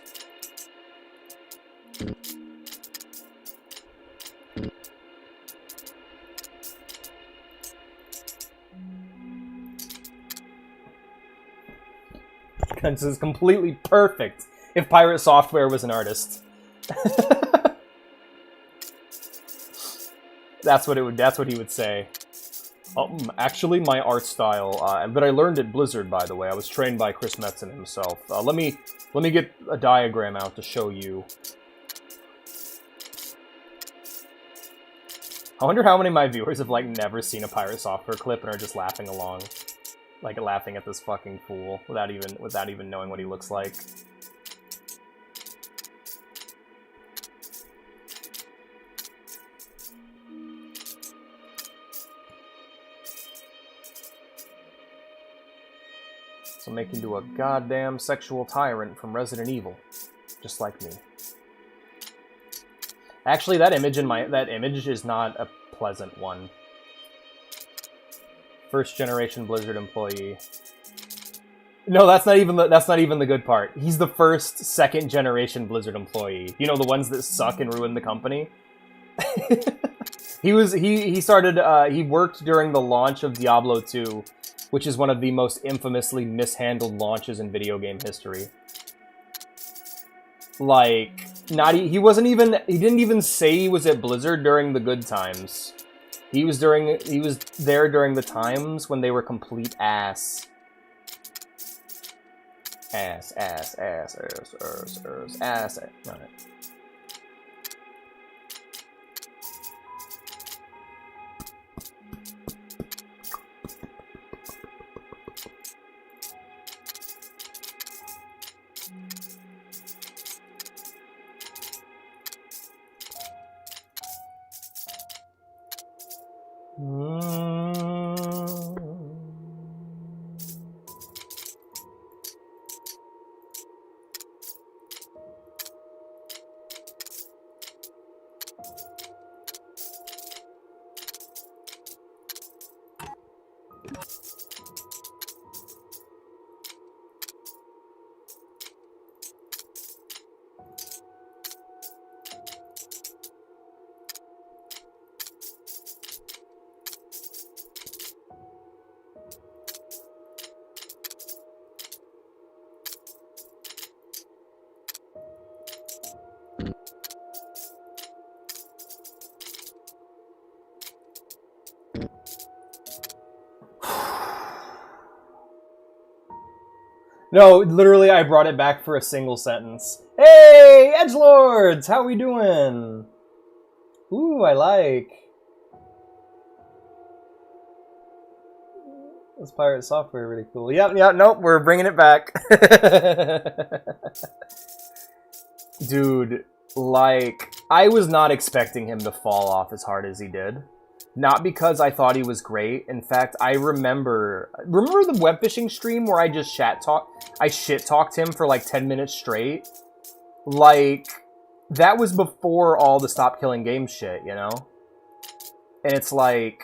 Speaker 1: This is completely perfect if Pirate Software was an artist. That's what he would say. Actually, my art style, but I learned at Blizzard, by the way. I was trained by Chris Metzen himself. Let me get a diagram out to show you. I wonder how many of my viewers have like never seen a Pirate Software clip and are just laughing along, like laughing at this fucking fool without even knowing what he looks like. So make into a goddamn sexual tyrant from Resident Evil, just like me. Actually, that image is not a pleasant one. First generation Blizzard employee. No, that's not even the good part. He's the first second generation Blizzard employee. You know, the ones that suck and ruin the company. He worked during the launch of Diablo 2, which is one of the most infamously mishandled launches in video game history. Like, he didn't even say he was at Blizzard during the good times. He was there during the times when they were complete ass. Ass. Alright. No, literally, I brought it back for a single sentence. Hey, edgelords, how we doing? Ooh, I like. This Pirate Software really cool. Yep, nope, we're bringing it back. Dude, like, I was not expecting him to fall off as hard as he did. Not because I thought he was great. In fact, I remember the web fishing stream where I just shit talked him for like 10 minutes straight. Like, that was before all the stop killing games shit, you know? And it's like,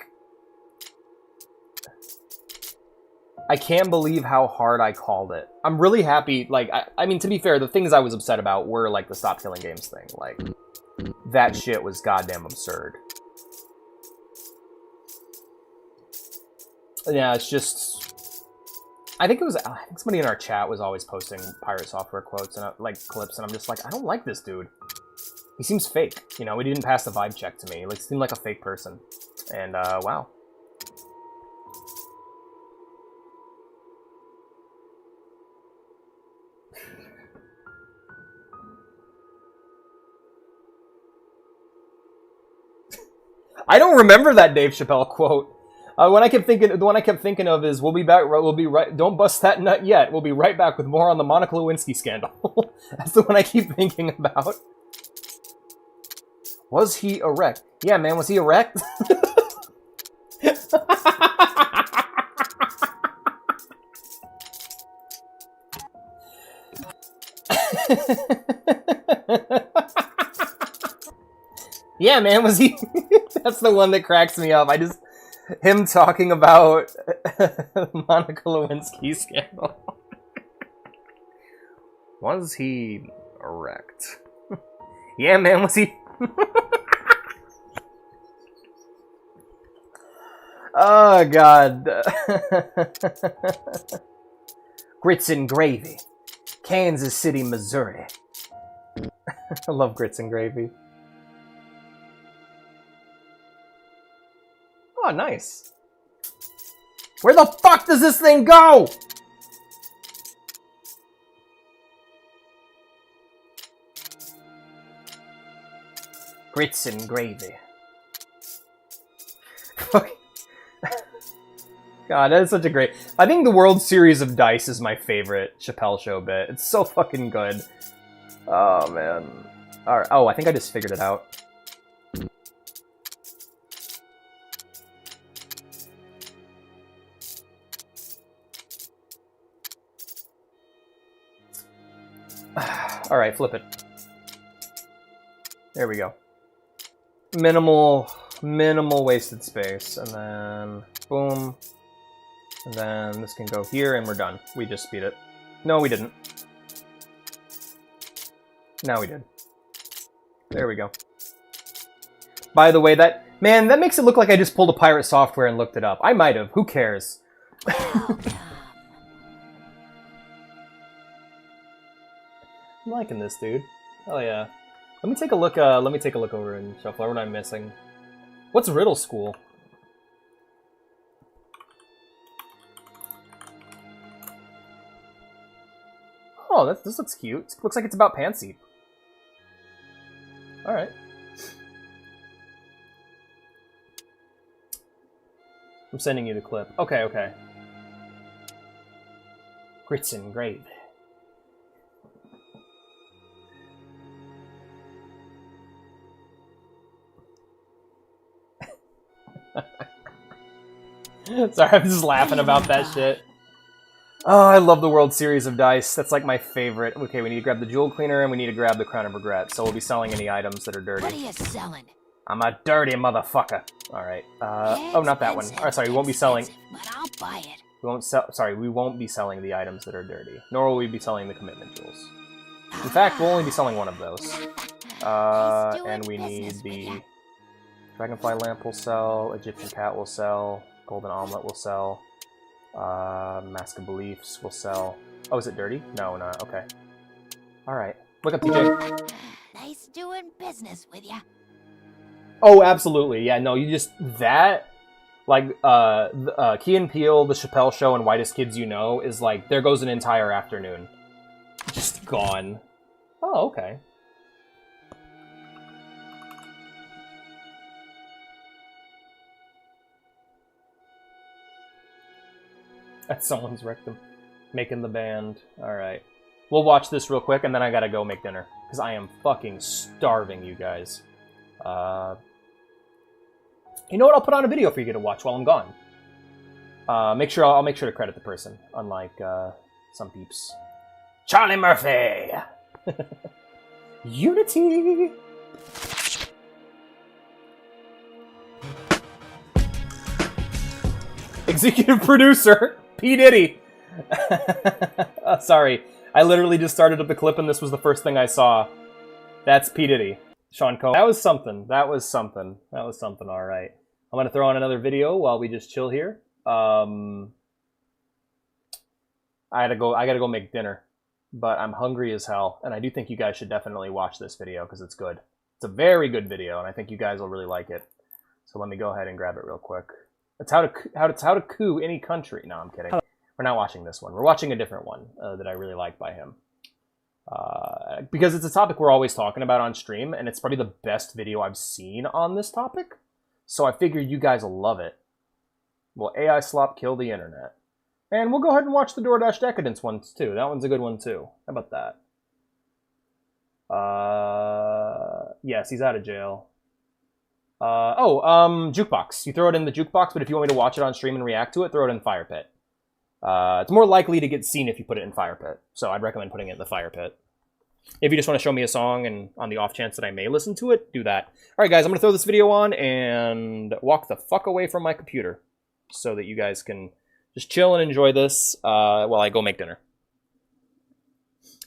Speaker 1: I can't believe how hard I called it. I'm really happy. Like, I mean, to be fair, the things I was upset about were like the stop killing games thing. Like, that shit was goddamn absurd. Yeah, it's just, I think somebody in our chat was always posting Pirate Software quotes and like clips, and I'm just like, I don't like this dude. He seems fake. You know, he didn't pass the vibe check to me. He seemed like a fake person. And wow. I don't remember that Dave Chappelle quote. The one I kept thinking of is, "We'll be back. We'll be right. Don't bust that nut yet. We'll be right back with more on the Monica Lewinsky scandal." That's the one I keep thinking about. Was he erect? Yeah, man. Was he erect? Yeah, man. Was he? That's the one that cracks me up. Him talking about Monica Lewinsky scandal. Was he erect? Yeah, man, was he? Oh, God. Grits and gravy. Kansas City, Missouri. I love grits and gravy. Oh, nice. Where the fuck does this thing go? Grits and gravy. God, that is such a great... I think the World Series of Dice is my favorite Chappelle Show bit. It's so fucking good. Oh, man. Alright. Oh, I think I just figured it out. Alright, flip it. There we go. Minimal wasted space. And then, boom. And then this can go here, and we're done. We just speed it. No, we didn't. Now we did. There we go. By the way, that makes it look like I just pulled a pirate software and looked it up. I might have. Who cares? I'm liking this, dude. Oh yeah. Let me take a look. Let me take a look over in Shuffler. What am I missing? What's Riddle School? Oh, this looks cute. It looks like it's about Pansy. All right. I'm sending you the clip. Okay, okay. Grits and gravy. Sorry, I'm just laughing about that shit. Oh, I love the World Series of Dice. That's like my favorite. Okay, we need to grab the Jewel Cleaner and we need to grab the Crown of Regret. So we'll be selling any items that are dirty.
Speaker 2: What are you selling?
Speaker 1: I'm a dirty motherfucker. Alright. Oh, not that one. Oh, sorry, we won't be selling...
Speaker 2: But I'll buy it.
Speaker 1: We won't sell... Sorry, we won't be selling the items that are dirty. Nor will we be selling the Commitment Jewels. In fact, we'll only be selling one of those. And we need the... Dragonfly Lamp will sell. Egyptian Cat will sell. Golden Omelet will sell. Mask of Beliefs will sell. Oh, is it dirty? No, not. Okay. Alright. Look up TJ.
Speaker 2: Nice doing business with ya.
Speaker 1: Oh, absolutely. Yeah, no, you just... That... Like, Key and Peele, The Chappelle Show, and Whitest Kids You Know is like, there goes an entire afternoon. Just gone. Oh, okay. That's someone's rectum. Making the band. Alright. We'll watch this real quick, and then I gotta go make dinner. Because I am fucking starving, you guys. You know what? I'll put on a video for you to watch while I'm gone. I'll make sure to credit the person, unlike some peeps. Charlie Murphy! Unity! Executive producer, P. Diddy! Sorry, I literally just started up the clip and this was the first thing I saw. That's P. Diddy. Sean Combs. That was something. That was something. That was something, alright. I'm gonna throw on another video while we just chill here. I gotta go make dinner. But I'm hungry as hell, and I do think you guys should definitely watch this video, because it's good. It's a very good video, and I think you guys will really like it. So let me go ahead and grab it real quick. It's how to coup any country. No, I'm kidding. We're not watching this one. We're watching a different one that I really like by him. Because it's a topic we're always talking about on stream, and it's probably the best video I've seen on this topic. So I figured you guys will love it. Will AI slop kill the internet? And we'll go ahead and watch the DoorDash Decadence ones too. That one's a good one too. How about that? Yes, he's out of jail. Jukebox. You throw it in the jukebox, but if you want me to watch it on stream and react to it, throw it in the fire pit. It's more likely to get seen if you put it in fire pit. So I'd recommend putting it in the fire pit. If you just want to show me a song and on the off chance that I may listen to it, do that. All right, guys, I'm going to throw this video on and walk the fuck away from my computer so that you guys can just chill and enjoy this while I go make dinner.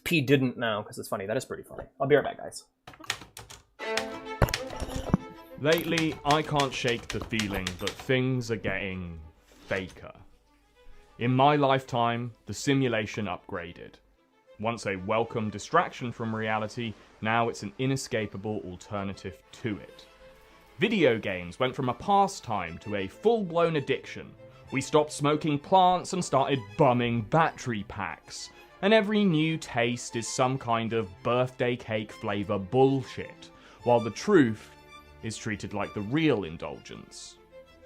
Speaker 1: P didn't now because it's funny. That is pretty funny. I'll be right back, guys.
Speaker 3: Lately, I can't shake the feeling that things are getting faker. In my lifetime, the simulation upgraded. Once a welcome distraction from reality, now it's an inescapable alternative to it. Video games went from a pastime to a full-blown addiction. We stopped smoking plants and started bumming battery packs. And every new taste is some kind of birthday cake flavor bullshit, while the truth is treated like the real indulgence.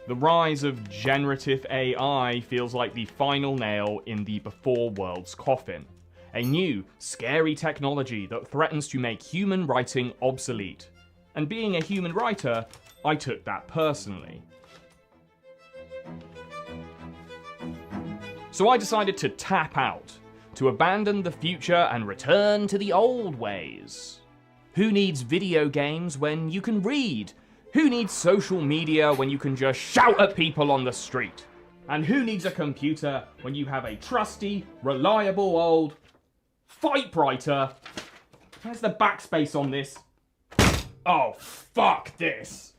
Speaker 3: The rise of generative AI feels like the final nail in the before world's coffin. A new, scary technology that threatens to make human writing obsolete. And being a human writer, I took that personally. So I decided to tap out, to abandon the future and return to the old ways. Who needs video games when you can read? Who needs social media when you can just shout at people on the street? And who needs a computer when you have a trusty, reliable old typewriter? Where's the backspace on this? Oh, fuck this.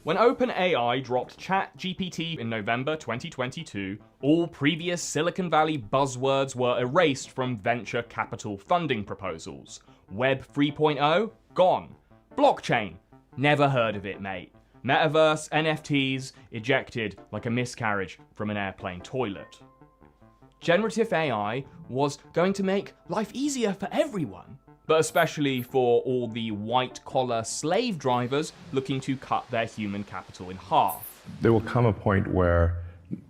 Speaker 3: When OpenAI dropped ChatGPT in November 2022, all previous Silicon Valley buzzwords were erased from venture capital funding proposals. Web 3.0? Gone. Blockchain? Never heard of it, mate. Metaverse, NFTs? Ejected like a miscarriage from an airplane toilet. Generative AI was going to make life easier for everyone, but especially for all the white-collar slave drivers looking to cut their human capital in half.
Speaker 4: There will come a point where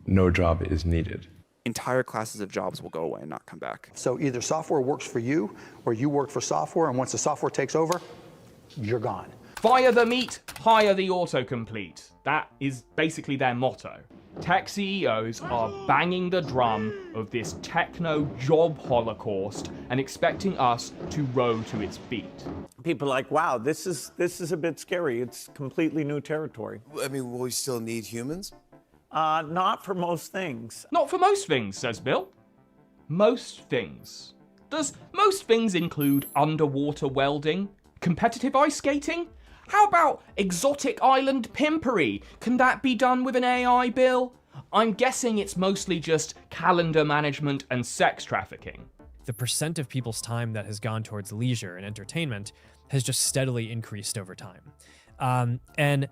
Speaker 4: no job is needed.
Speaker 5: Entire classes of jobs will go away and not come back.
Speaker 6: So either software works for you, or you work for software, and once the software takes over, you're gone.
Speaker 3: Fire the meat, hire the autocomplete. That is basically their motto. Tech CEOs are banging the drum of this techno job holocaust and expecting us to row to its beat.
Speaker 7: People are like, wow, this is a bit scary. It's completely new territory.
Speaker 8: I mean, will we still need humans?
Speaker 7: Not for most things.
Speaker 3: Not for most things, says Bill. Most things. Does most things include underwater welding? Competitive ice skating? How about exotic island pimpery? Can that be done with an AI, Bill? I'm guessing it's mostly just calendar management and sex trafficking.
Speaker 9: The percent of people's time that has gone towards leisure and entertainment has just steadily increased over time. And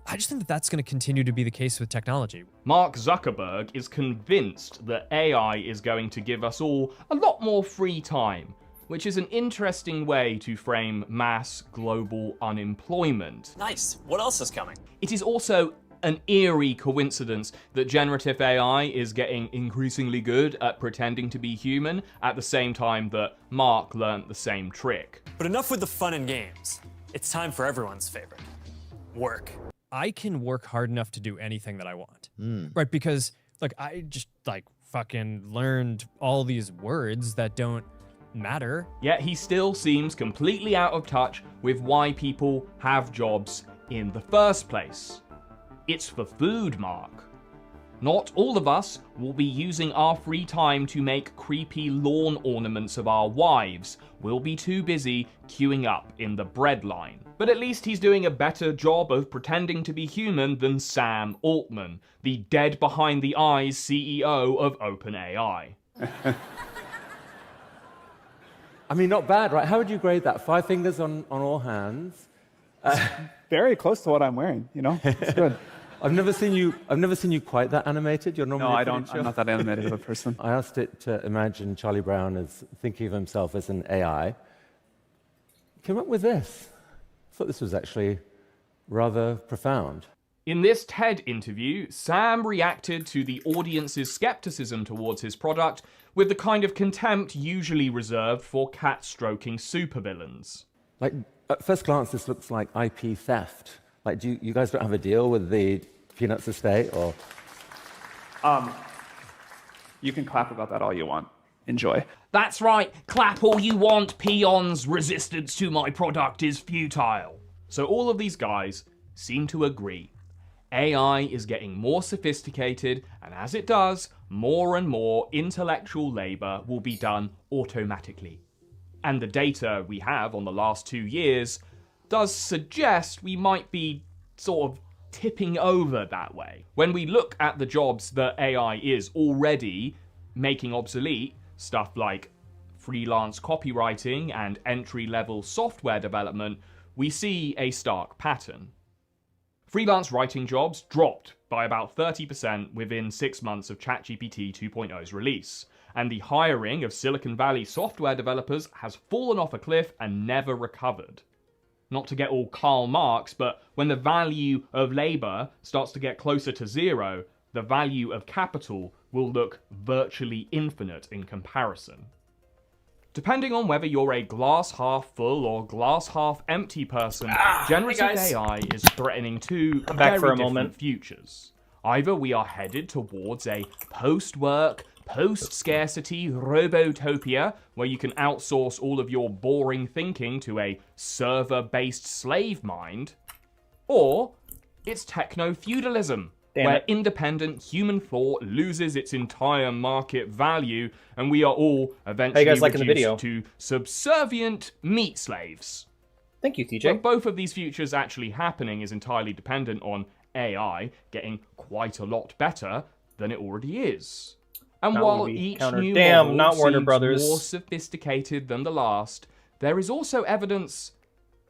Speaker 9: I just think that that's going to continue to be the case with technology.
Speaker 3: Mark Zuckerberg is convinced that AI is going to give us all a lot more free time, which is an interesting way to frame mass global unemployment.
Speaker 10: Nice. What else is coming?
Speaker 3: It is also an eerie coincidence that generative AI is getting increasingly good at pretending to be human at the same time that Mark learnt the same trick.
Speaker 10: But enough with the fun and games. It's time for everyone's favorite. Work.
Speaker 9: I can work hard enough to do anything that I want, right? Because I just fucking learned all these words that don't matter.
Speaker 3: Yet he still seems completely out of touch with why people have jobs in the first place. It's for food, Mark. Not all of us will be using our free time to make creepy lawn ornaments of our wives. We'll be too busy queuing up in the bread line. But at least he's doing a better job of pretending to be human than Sam Altman, the dead behind the eyes CEO of OpenAI.
Speaker 11: I mean, not bad, right? How would you grade that? 5 fingers on all hands.
Speaker 12: Very close to what I'm wearing, you know? It's good.
Speaker 11: I've never seen you quite that animated. You're normally
Speaker 12: No, I don't. I'm not that animated of a person.
Speaker 11: I asked it to imagine Charlie Brown as thinking of himself as an AI. Came up with this. I thought this was actually rather profound.
Speaker 3: In this TED interview, Sam reacted to the audience's skepticism towards his product with the kind of contempt usually reserved for cat-stroking supervillains.
Speaker 11: Like, at first glance, this looks like IP theft. Like, you guys don't have a deal with the Peanuts estate, or?
Speaker 12: You can clap about that all you want. Enjoy.
Speaker 3: That's right, clap all you want, peons. Resistance to my product is futile. So all of these guys seem to agree. AI is getting more sophisticated, and as it does, more and more intellectual labor will be done automatically. And the data we have on the last 2 years does suggest we might be sort of tipping over that way. When we look at the jobs that AI is already making obsolete, stuff like freelance copywriting and entry-level software development, we see a stark pattern. Freelance writing jobs dropped by about 30% within 6 months of ChatGPT 2.0's release, and the hiring of Silicon Valley software developers has fallen off a cliff and never recovered. Not to get all Karl Marx, but when the value of labor starts to get closer to zero, the value of capital will look virtually infinite in comparison. Depending on whether you're a glass half full or glass half empty person, generative AI is threatening two very different futures. Either we are headed towards a post-work, post-scarcity robotopia where you can outsource all of your boring thinking to a server-based slave mind, or it's techno-feudalism, where independent human thought loses its entire market value and we are all eventually reduced to subservient meat slaves.
Speaker 1: Thank you, TJ.
Speaker 3: But both of these futures actually happening is entirely dependent on AI getting quite a lot better than it already is. And while each new model seems more sophisticated than the last, there is also evidence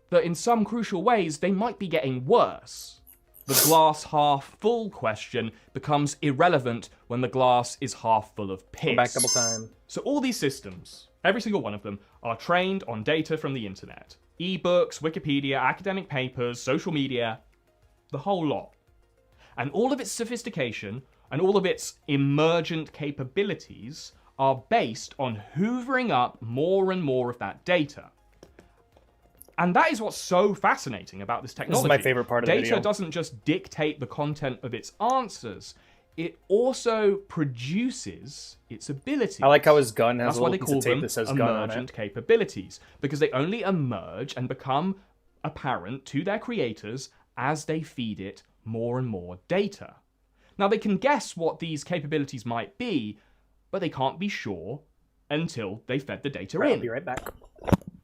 Speaker 3: that in some crucial ways they might be getting worse. The glass half full question becomes irrelevant when the glass is half full of piss.
Speaker 1: Go back double time.
Speaker 3: So all these systems, every single one of them, are trained on data from the internet. Ebooks, Wikipedia, academic papers, social media, the whole lot. And all of its sophistication and all of its emergent capabilities are based on hoovering up more and more of that data. And that is what's so fascinating about this technology.
Speaker 1: This is my favorite part of the video.
Speaker 3: Data doesn't just dictate the content of its answers, it also produces its abilities.
Speaker 1: I like how his gun has
Speaker 3: That's
Speaker 1: a
Speaker 3: why
Speaker 1: little
Speaker 3: they
Speaker 1: piece
Speaker 3: call
Speaker 1: of tape
Speaker 3: them
Speaker 1: that says gun on
Speaker 3: emergent
Speaker 1: it.
Speaker 3: capabilities, because they only emerge and become apparent to their creators as they feed it more and more data. Now, they can guess what these capabilities might be, but they can't be sure until they fed the data in.
Speaker 1: I'll be right back.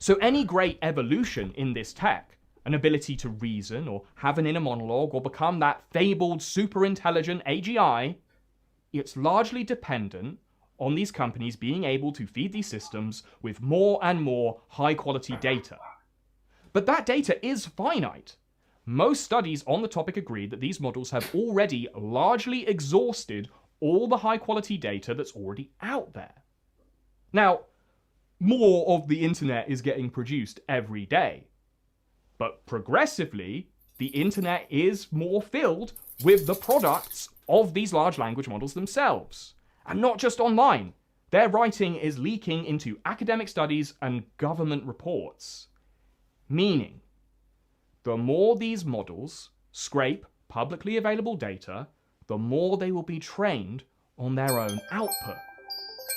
Speaker 3: So any great evolution in this tech, an ability to reason or have an inner monologue or become that fabled super intelligent AGI, it's largely dependent on these companies being able to feed these systems with more and more high quality data. But that data is finite. Most studies on the topic agree that these models have already largely exhausted all the high quality data that's already out there. Now, more of the internet is getting produced every day. But progressively, the internet is more filled with the products of these large language models themselves. And not just online. Their writing is leaking into academic studies and government reports. Meaning, the more these models scrape publicly available data, the more they will be trained on their own output.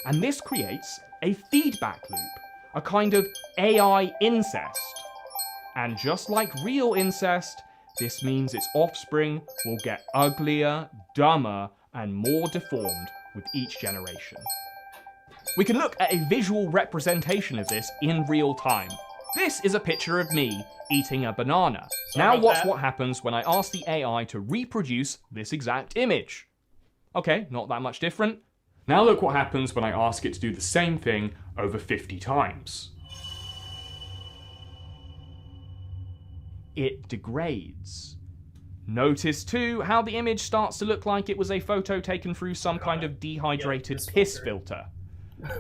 Speaker 3: And this creates a feedback loop, a kind of AI incest. And just like real incest, this means its offspring will get uglier, dumber, and more deformed with each generation. We can look at a visual representation of this in real time. This is a picture of me eating a banana. Now watch what happens when I ask the AI to reproduce this exact image. Okay, not that much different. Now look what happens when I ask it to do the same thing over 50 times. it degrades. Notice too how the image starts to look like it was a photo taken through some kind of dehydrated piss filter.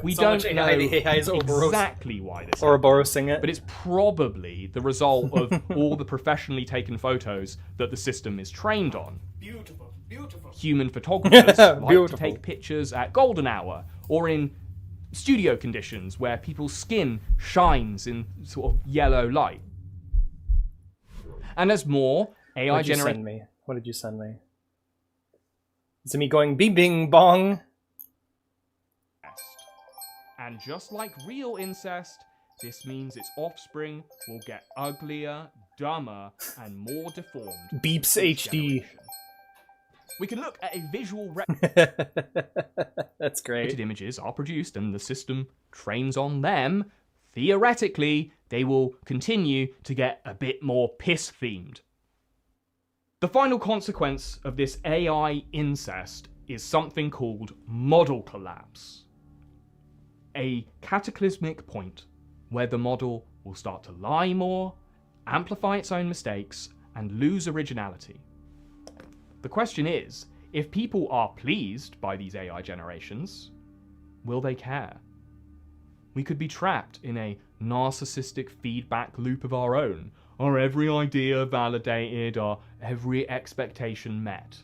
Speaker 3: We don't know exactly why this
Speaker 1: Ouroborosing it.
Speaker 3: but it's probably the result of all the professionally taken photos that the system is trained on.
Speaker 10: Beautiful, beautiful.
Speaker 3: Human photographers like
Speaker 1: Beautiful.
Speaker 3: to take pictures at golden hour or in studio conditions where people's skin shines in sort of yellow light. And as more AI
Speaker 1: What did you
Speaker 3: generated...
Speaker 1: send me? What did you send me? Is it me going bing bing bong?
Speaker 3: And just like real incest, this means its offspring will get uglier, dumber, and more deformed.
Speaker 1: Beeps
Speaker 3: with each
Speaker 1: HD.
Speaker 3: generation. We can look at a visual
Speaker 1: That's great.
Speaker 3: images are produced and the system trains on them. Theoretically, they will continue to get a bit more piss-themed. The final consequence of this AI incest is something called model collapse. A cataclysmic point where the model will start to lie more, amplify its own mistakes, and lose originality. The question is, if people are pleased by these AI generations, will they care? We could be trapped in a narcissistic feedback loop of our own. Are every idea validated? Are every expectation met?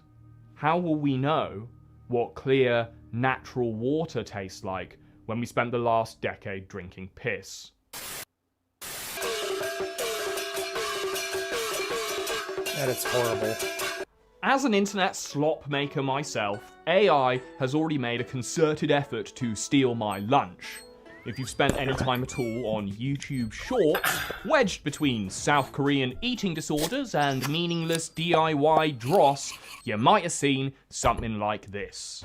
Speaker 3: How will we know what clear, natural water tastes like when we spent the last decade drinking piss?
Speaker 1: That is horrible.
Speaker 3: As an internet slop maker myself, AI has already made a concerted effort to steal my lunch. If you've spent any time at all on YouTube Shorts, wedged between South Korean eating disorders and meaningless DIY dross, you might have seen something like this.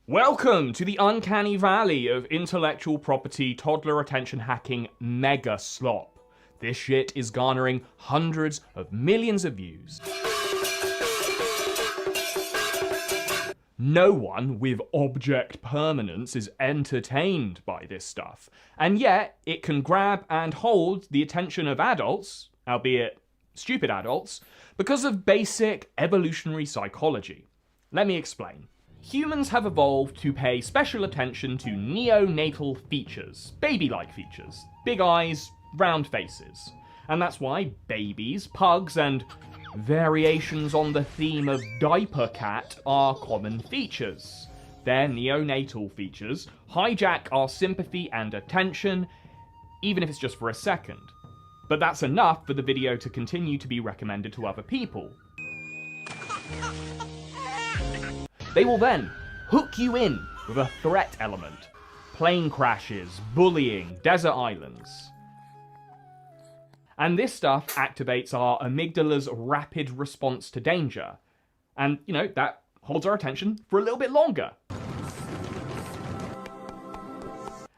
Speaker 3: Welcome to the uncanny valley of intellectual property, toddler attention hacking mega slop. This shit is garnering hundreds of millions of views. No one with object permanence is entertained by this stuff, and yet it can grab and hold the attention of adults, albeit stupid adults, because of basic evolutionary psychology. Let me explain. Humans have evolved to pay special attention to neonatal features, baby-like features, big eyes, round faces. And that's why babies, pugs, and variations on the theme of diaper cat are common features. Their neonatal features hijack our sympathy and attention, even if it's just for a second. But that's enough for the video to continue to be recommended to other people. They will then hook you in with a threat element. Plane crashes, bullying, desert islands. And this stuff activates our amygdala's rapid response to danger. And, that holds our attention for a little bit longer.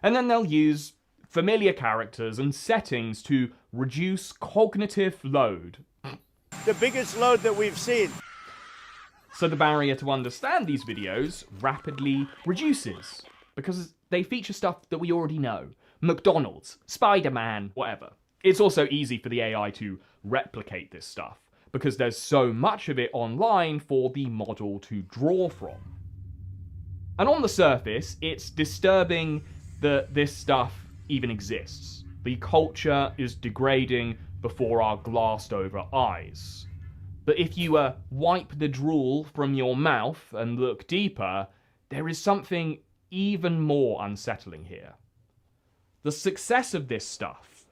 Speaker 3: And then they'll use familiar characters and settings to reduce cognitive load.
Speaker 7: The biggest load that we've seen.
Speaker 3: So the barrier to understand these videos rapidly reduces, because they feature stuff that we already know. McDonald's, Spider-Man, whatever. It's also easy for the AI to replicate this stuff, because there's so much of it online for the model to draw from. And on the surface, it's disturbing that this stuff even exists. The culture is degrading before our glassed-over eyes. But if you wipe the drool from your mouth and look deeper, there is something even more unsettling here. The success of this stuff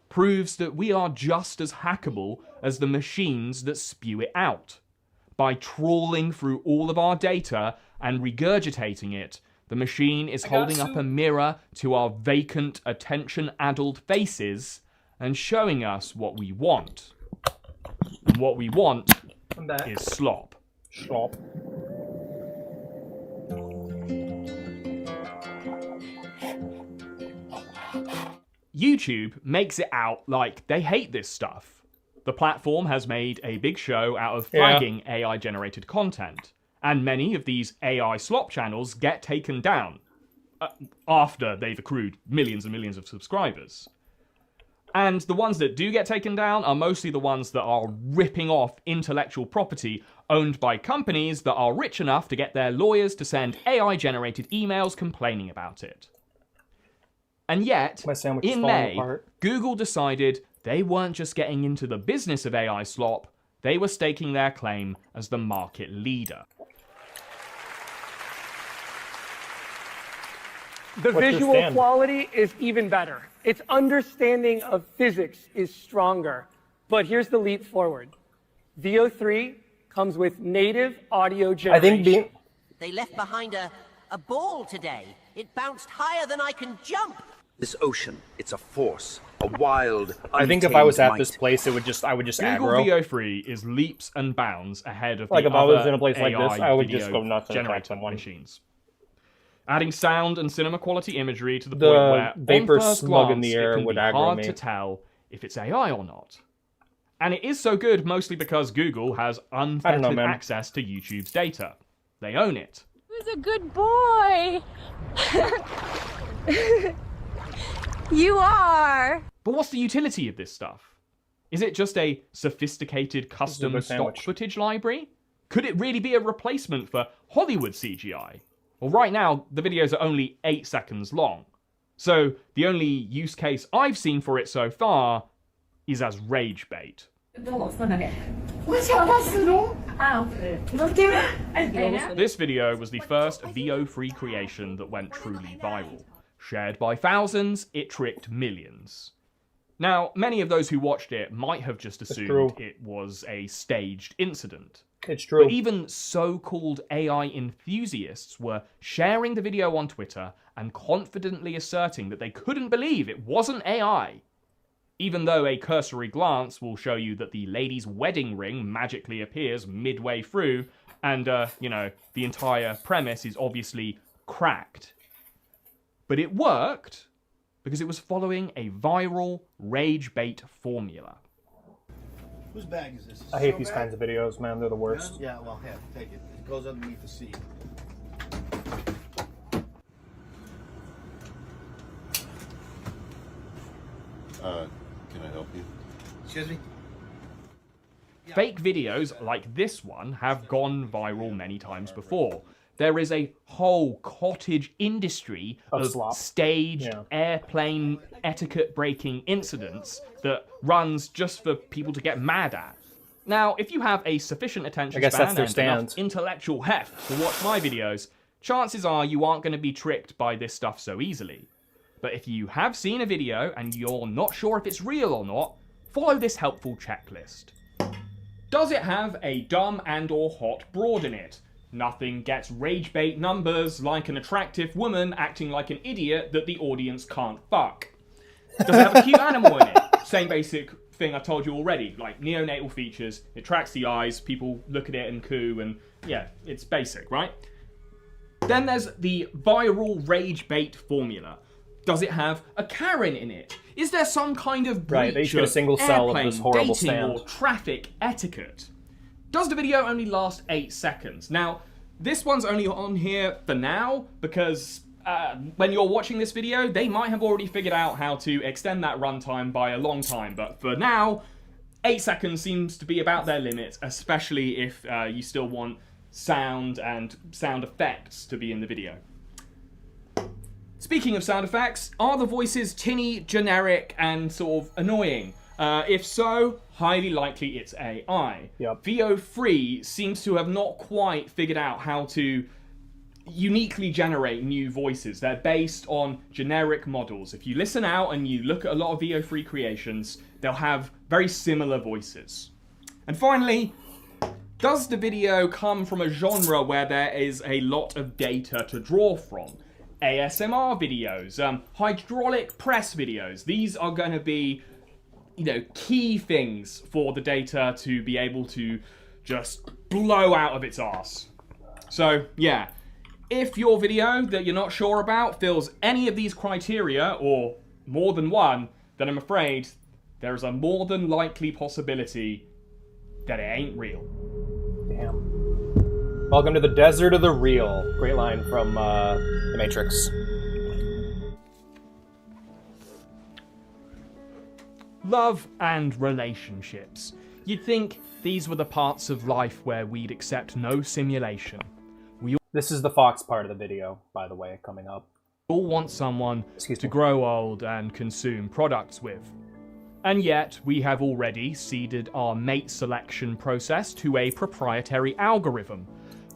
Speaker 3: proves that we are just as hackable as the machines that spew it out. By trawling through all of our data and regurgitating it, the machine is holding up a mirror to our vacant, attention-addled faces and showing us what we want. And what we want is slop.
Speaker 1: Slop.
Speaker 3: YouTube makes it out like they hate this stuff. the platform has made a big show out of flagging AI-generated content, and many of these AI slop channels get taken down after they've accrued millions and millions of subscribers. And the ones that do get taken down are mostly the ones that are ripping off intellectual property owned by companies that are rich enough to get their lawyers to send AI-generated emails complaining about it. And yet, in May, Google decided they weren't just getting into the business of AI slop, they were staking their claim as the market leader.
Speaker 13: The visual quality is even better. Its understanding of physics is stronger. But here's the leap forward. VO3 comes with native audio generation.
Speaker 14: They left behind a ball today. It bounced higher than I can jump.
Speaker 15: This ocean, it's a force, a wild,
Speaker 1: I think if I was at this place, I would just
Speaker 3: Google
Speaker 1: aggro.
Speaker 3: VO3 is leaps and bounds ahead of
Speaker 1: Like
Speaker 3: the
Speaker 1: if I was
Speaker 3: other
Speaker 1: in a place like this,
Speaker 3: AI
Speaker 1: I would just
Speaker 3: video
Speaker 1: go nuts and attack
Speaker 3: generator
Speaker 1: someone.
Speaker 3: machines. Adding sound and cinema quality imagery to the
Speaker 1: The
Speaker 3: point where
Speaker 1: vapor
Speaker 3: on first
Speaker 1: smug
Speaker 3: glance,
Speaker 1: in the air
Speaker 3: it can
Speaker 1: would
Speaker 3: be
Speaker 1: aggro
Speaker 3: hard
Speaker 1: me.
Speaker 3: to tell if it's AI or not. And it is so good mostly because Google has unfettered access to YouTube's data. They own it.
Speaker 16: Who's a good boy? You are.
Speaker 3: But what's the utility of this stuff? Is it just a sophisticated custom stock footage library? Could it really be a replacement for Hollywood CGI? Well, right now, the videos are only 8 seconds long. So the only use case I've seen for it so far is as rage bait. This video was the first VO-free creation that went truly viral. Shared by thousands, it tricked millions. Now, many of those who watched it might have just assumed it was a staged incident.
Speaker 1: It's true.
Speaker 3: But even so-called AI enthusiasts were sharing the video on Twitter and confidently asserting that they couldn't believe it wasn't AI. Even though a cursory glance will show you that the lady's wedding ring magically appears midway through, and, the entire premise is obviously cracked. But it worked because it was following a viral rage bait formula.
Speaker 17: Whose bag is this?
Speaker 1: I hate these kinds of videos, man. They're the worst.
Speaker 17: Yeah, well, here, take it. It goes underneath the seat.
Speaker 18: Can I help you?
Speaker 17: Excuse me?
Speaker 3: Fake videos like this one have gone viral many times before. There is a whole cottage industry of staged airplane etiquette-breaking incidents that runs just for people to get mad at. Now, if you have a sufficient attention span and enough intellectual heft to watch my videos, chances are you aren't going to be tricked by this stuff so easily. But if you have seen a video and you're not sure if it's real or not, follow this helpful checklist. Does it have a dumb and/or hot broad in it? Nothing gets rage bait numbers like an attractive woman acting like an idiot that the audience can't fuck. Does it have a cute animal in it? Same basic thing I told you already, like neonatal features. It tracks the eyes, people look at it and coo, and yeah, it's basic, right? Then there's the viral rage bait formula. Does it have a Karen in it? Is there some kind of breach
Speaker 1: they each get a
Speaker 3: of
Speaker 1: single cell of
Speaker 3: airplane
Speaker 1: this horrible
Speaker 3: dating
Speaker 1: stand.
Speaker 3: or traffic etiquette? Does the video only last 8 seconds? Now, this one's only on here for now because when you're watching this video, they might have already figured out how to extend that runtime by a long time. But for now, 8 seconds seems to be about their limit, especially if you still want sound and sound effects to be in the video. Speaking of sound effects, are the voices tinny, generic, and sort of annoying? If so, highly likely it's AI. VO3 seems to have not quite figured out how to uniquely generate new voices. They're based on generic models. If you listen out and you look at a lot of VO3 creations, they'll have very similar voices. And finally, does the video come from a genre where there is a lot of data to draw from? ASMR videos, hydraulic press videos. These are going to be, key things for the data to be able to just blow out of its arse. So, yeah, if your video that you're not sure about fills any of these criteria, or more than one, then I'm afraid there is a more than likely possibility that it ain't real.
Speaker 1: Damn. Welcome to the desert of the real. Great line from The Matrix.
Speaker 3: Love and relationships. You'd think these were the parts of life where we'd accept no simulation.
Speaker 1: This is the Fox part of the video, by the way, coming up.
Speaker 3: All want someone to grow old and consume products with. And yet, we have already ceded our mate selection process to a proprietary algorithm.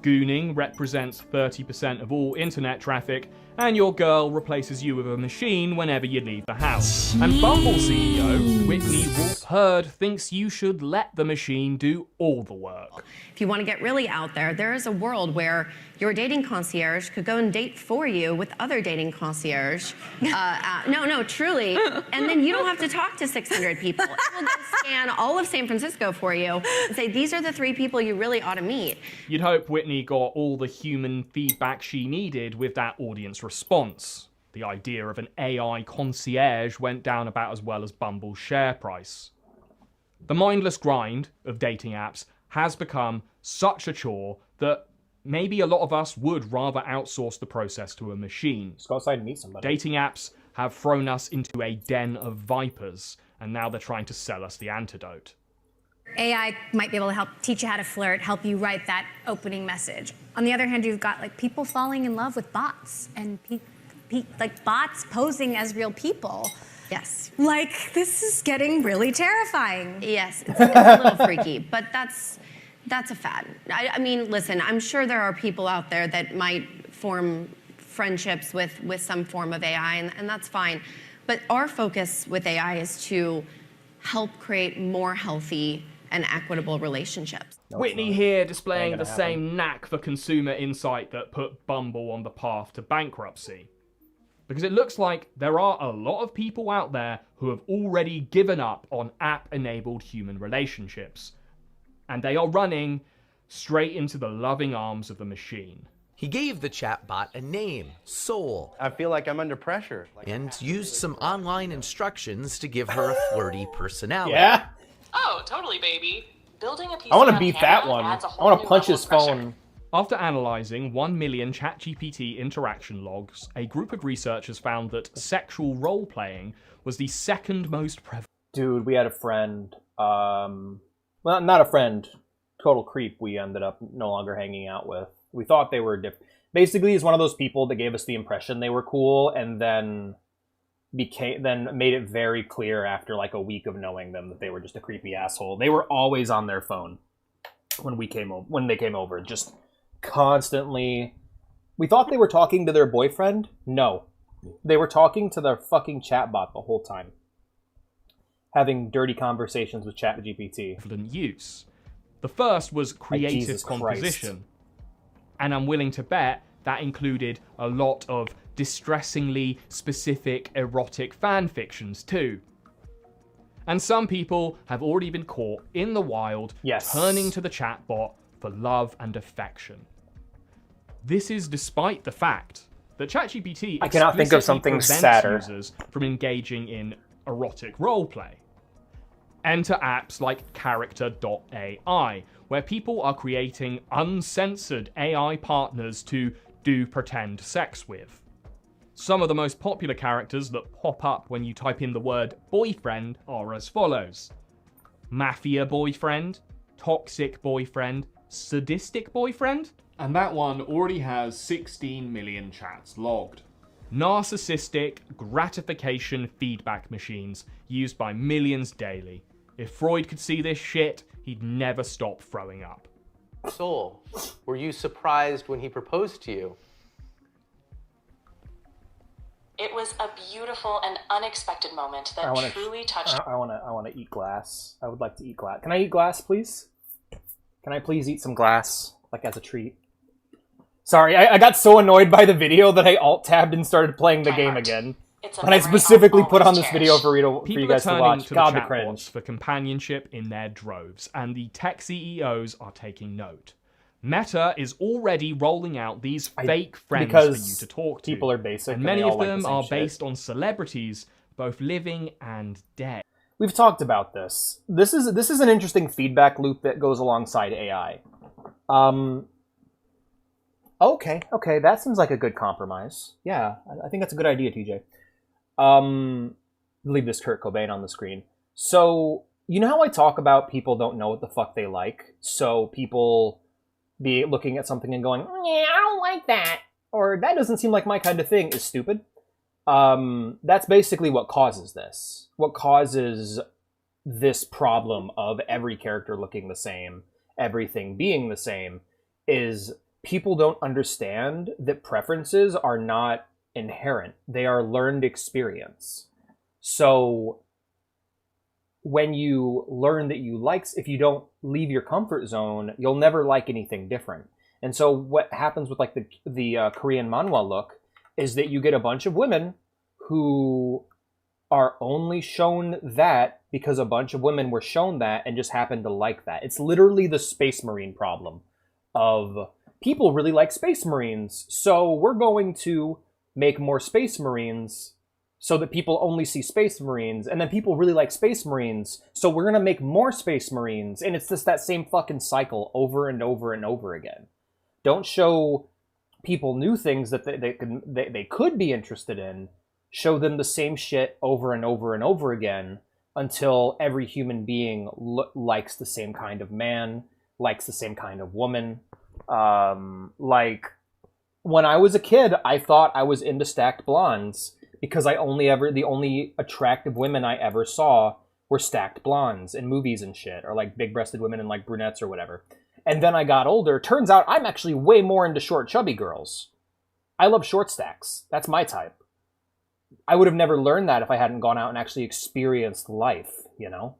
Speaker 3: Gooning represents 30% of all internet traffic, and your girl replaces you with a machine whenever you leave the house. And Bumble CEO Whitney Wolf Hurd thinks you should let the machine do all the work.
Speaker 19: If you want to get really out there, there is a world where your dating concierge could go and date for you with other dating concierge. No, truly. And then you don't have to talk to 600 people. It will go scan all of San Francisco for you and say, these are the 3 people you really ought to meet.
Speaker 3: You'd hope Whitney got all the human feedback she needed with that audience response. The idea of an AI concierge went down about as well as Bumble's share price. The mindless grind of dating apps has become such a chore that maybe a lot of us would rather outsource the process to a machine.
Speaker 1: Just go outside and meet somebody.
Speaker 3: Dating apps have thrown us into a den of vipers, and now they're trying to sell us the antidote.
Speaker 20: AI might be able to help teach you how to flirt, help you write that opening message. On the other hand, you've got like people falling in love with bots and like bots posing as real people.
Speaker 19: Yes.
Speaker 20: Like, this is getting really terrifying.
Speaker 19: Yes, it's a little freaky, but that's a fad. I mean, listen, I'm sure there are people out there that might form friendships with some form of AI, and that's fine. But our focus with AI is to help create more healthy and equitable relationships.
Speaker 3: Whitney here displaying the same knack for consumer insight that put Bumble on the path to bankruptcy. Because it looks like there are a lot of people out there who have already given up on app-enabled human relationships. And they are running straight into the loving arms of the machine.
Speaker 21: He gave the chatbot a name, Soul.
Speaker 22: I feel like I'm under pressure.
Speaker 21: And used some online instructions to give her a flirty personality.
Speaker 1: Yeah?
Speaker 23: Oh, totally, baby. Building a piece
Speaker 1: I want to
Speaker 23: of
Speaker 1: beat
Speaker 23: camera
Speaker 1: that one.
Speaker 23: adds a
Speaker 1: I
Speaker 23: whole
Speaker 1: want
Speaker 23: new
Speaker 1: to punch
Speaker 23: level
Speaker 1: his
Speaker 23: of pressure.
Speaker 1: phone.
Speaker 3: After analysing 1 million ChatGPT interaction logs, a group of researchers found that sexual role-playing was the second most prevalent.
Speaker 1: Dude, we had a friend, well, not a friend, total creep we ended up no longer hanging out with. We thought they were different. Basically, he's one of those people that gave us the impression they were cool and then made it very clear after like a week of knowing them that they were just a creepy asshole. They were always on their phone when they came over, just constantly. We thought they were talking to their boyfriend. No, they were talking to their fucking chatbot the whole time, having dirty conversations with ChatGPT.
Speaker 3: Use. The first was creative composition, and I'm willing to bet that included a lot of distressingly specific erotic fan fictions too. And some people have already been caught in the wild, turning to the chatbot for love and affection. This is despite the fact that ChatGPT
Speaker 1: I cannot think of something sadder.
Speaker 3: Users from engaging in erotic roleplay. Enter apps like Character.ai, where people are creating uncensored AI partners to do pretend sex with. Some of the most popular characters that pop up when you type in the word boyfriend are as follows: mafia boyfriend, toxic boyfriend, sadistic boyfriend, and that one already has 16 million chats logged. Narcissistic gratification feedback machines used by millions daily. If Freud could see this shit, he'd never stop throwing up.
Speaker 22: Soul, were you surprised when he proposed to you?
Speaker 23: It was a beautiful and unexpected moment that truly touched.
Speaker 1: I want to eat glass. I would like to eat glass. Can I eat glass, please? Can I please eat some glass, like as a treat? Sorry, I got so annoyed by the video that I alt-tabbed and started playing the game again. But I specifically put on this video for you guys to watch. God, the cringe.
Speaker 3: For companionship in their droves, and the tech CEOs are taking note. Meta is already rolling out these fake friends for you to talk to.
Speaker 1: People are basic,
Speaker 3: and many of them are based on celebrities, both living and dead.
Speaker 1: we've talked about this. This is an interesting feedback loop that goes alongside AI. Okay, that seems like a good compromise. Yeah, I think that's a good idea, TJ. Leave this Kurt Cobain on the screen. So, you know how I talk about people don't know what the fuck they like? So people be looking at something and going, yeah, I don't like that, or that doesn't seem like my kind of thing, is stupid. That's basically what causes this. What causes this problem of every character looking the same, everything being the same, is people don't understand that preferences are not inherent. They are learned experience. So when you learn that you like, if you don't leave your comfort zone, you'll never like anything different. And so what happens with like the Korean manhwa look is that you get a bunch of women who are only shown that because a bunch of women were shown that and just happened to like that. It's literally the Space Marine problem of people really like Space Marines, so we're going to make more Space Marines so that people only see Space Marines, and then people really like Space Marines, so we're going to make more Space Marines, and it's just that same fucking cycle over and over and over again. Don't show people new things that they could be interested in. Show them the same shit over and over and over again until every human being likes the same kind of man, likes the same kind of woman. Like, when I was a kid, I thought I was into stacked blondes because the only attractive women I ever saw were stacked blondes in movies and shit, or like big-breasted women and like brunettes or whatever. And then I got older. Turns out I'm actually way more into short, chubby girls. I love short stacks. That's my type. I would have never learned that if I hadn't gone out and actually experienced life, you know?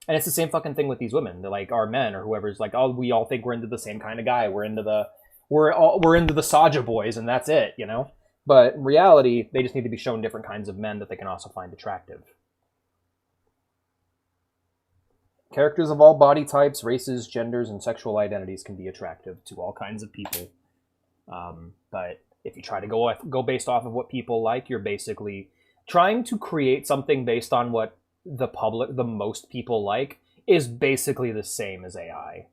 Speaker 1: And it's the same fucking thing with these women. They're like, our men or whoever's like, oh, we all think we're into the same kind of guy. We're into the Saja boys, and that's it, you know? But in reality, they just need to be shown different kinds of men that they can also find attractive. Characters of all body types, races, genders, and sexual identities can be attractive to all kinds of people. But if you try to go based off of what people like, you're basically trying to create something based on what the most people like is basically the same as AI.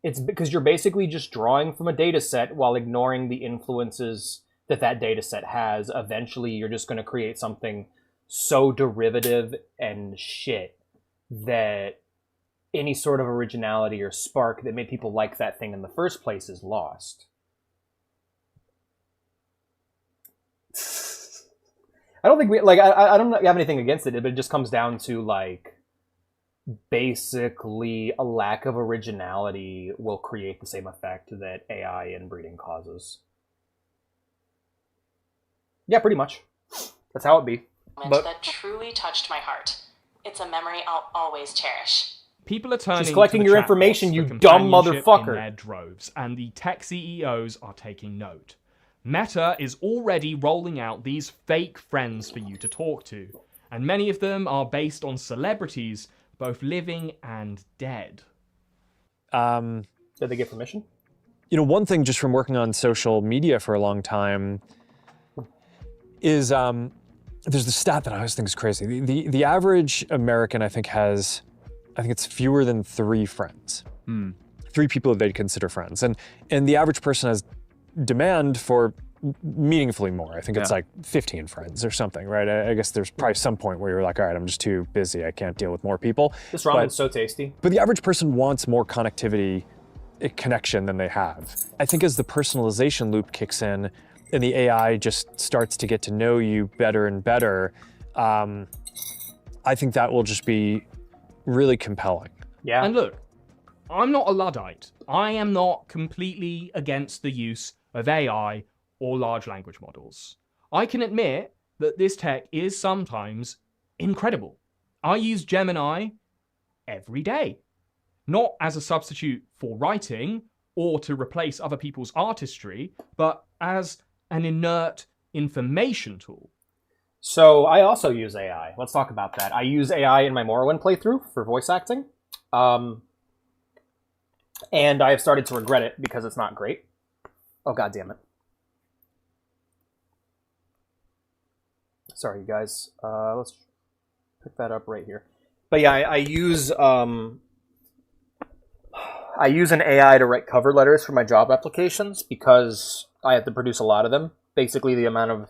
Speaker 1: It's because you're basically just drawing from a data set while ignoring the influences that data set has. Eventually, you're just going to create something so derivative and shit that any sort of originality or spark that made people like that thing in the first place is lost. I don't think I don't have anything against it, but it just comes down to like basically a lack of originality will create the same effect that AI inbreeding causes. Yeah, pretty much. That's how it be.
Speaker 23: But that truly touched my heart. It's a memory I'll always cherish.
Speaker 3: People are turning
Speaker 1: She's collecting
Speaker 3: to the
Speaker 1: your
Speaker 3: chatbots
Speaker 1: information,
Speaker 3: for
Speaker 1: you dumb
Speaker 3: companionship
Speaker 1: motherfucker.
Speaker 3: in their droves, and the tech CEOs are taking note. Meta is already rolling out these fake friends for you to talk to, and many of them are based on celebrities, both living and dead.
Speaker 1: Did they get permission?
Speaker 9: You know, one thing just from working on social media for a long time is there's the stat that I always think is crazy. The average American, I think it's fewer than 3 friends. 3 people that they'd consider friends. And the average person has demand for meaningfully more. I think it's like 15 friends or something, right? I guess there's probably some point where you're like, all right, I'm just too busy. I can't deal with more people.
Speaker 1: This ramen's so tasty.
Speaker 9: But the average person wants more connection than they have. I think as the personalization loop kicks in and the AI just starts to get to know you better and better, I think that will just be really compelling.
Speaker 1: Yeah.
Speaker 3: And look, I'm not a Luddite. I am not completely against the use of AI or large language models. I can admit that this tech is sometimes incredible. I use Gemini every day, not as a substitute for writing or to replace other people's artistry, but as an inert information tool.
Speaker 1: So I also use AI. Let's talk about that. I use AI in my Morrowind playthrough for voice acting. And I have started to regret it because it's not great. Oh, God damn it. Sorry, you guys. Let's pick that up right here. But yeah, I use an AI to write cover letters for my job applications because I have to produce a lot of them. Basically, the amount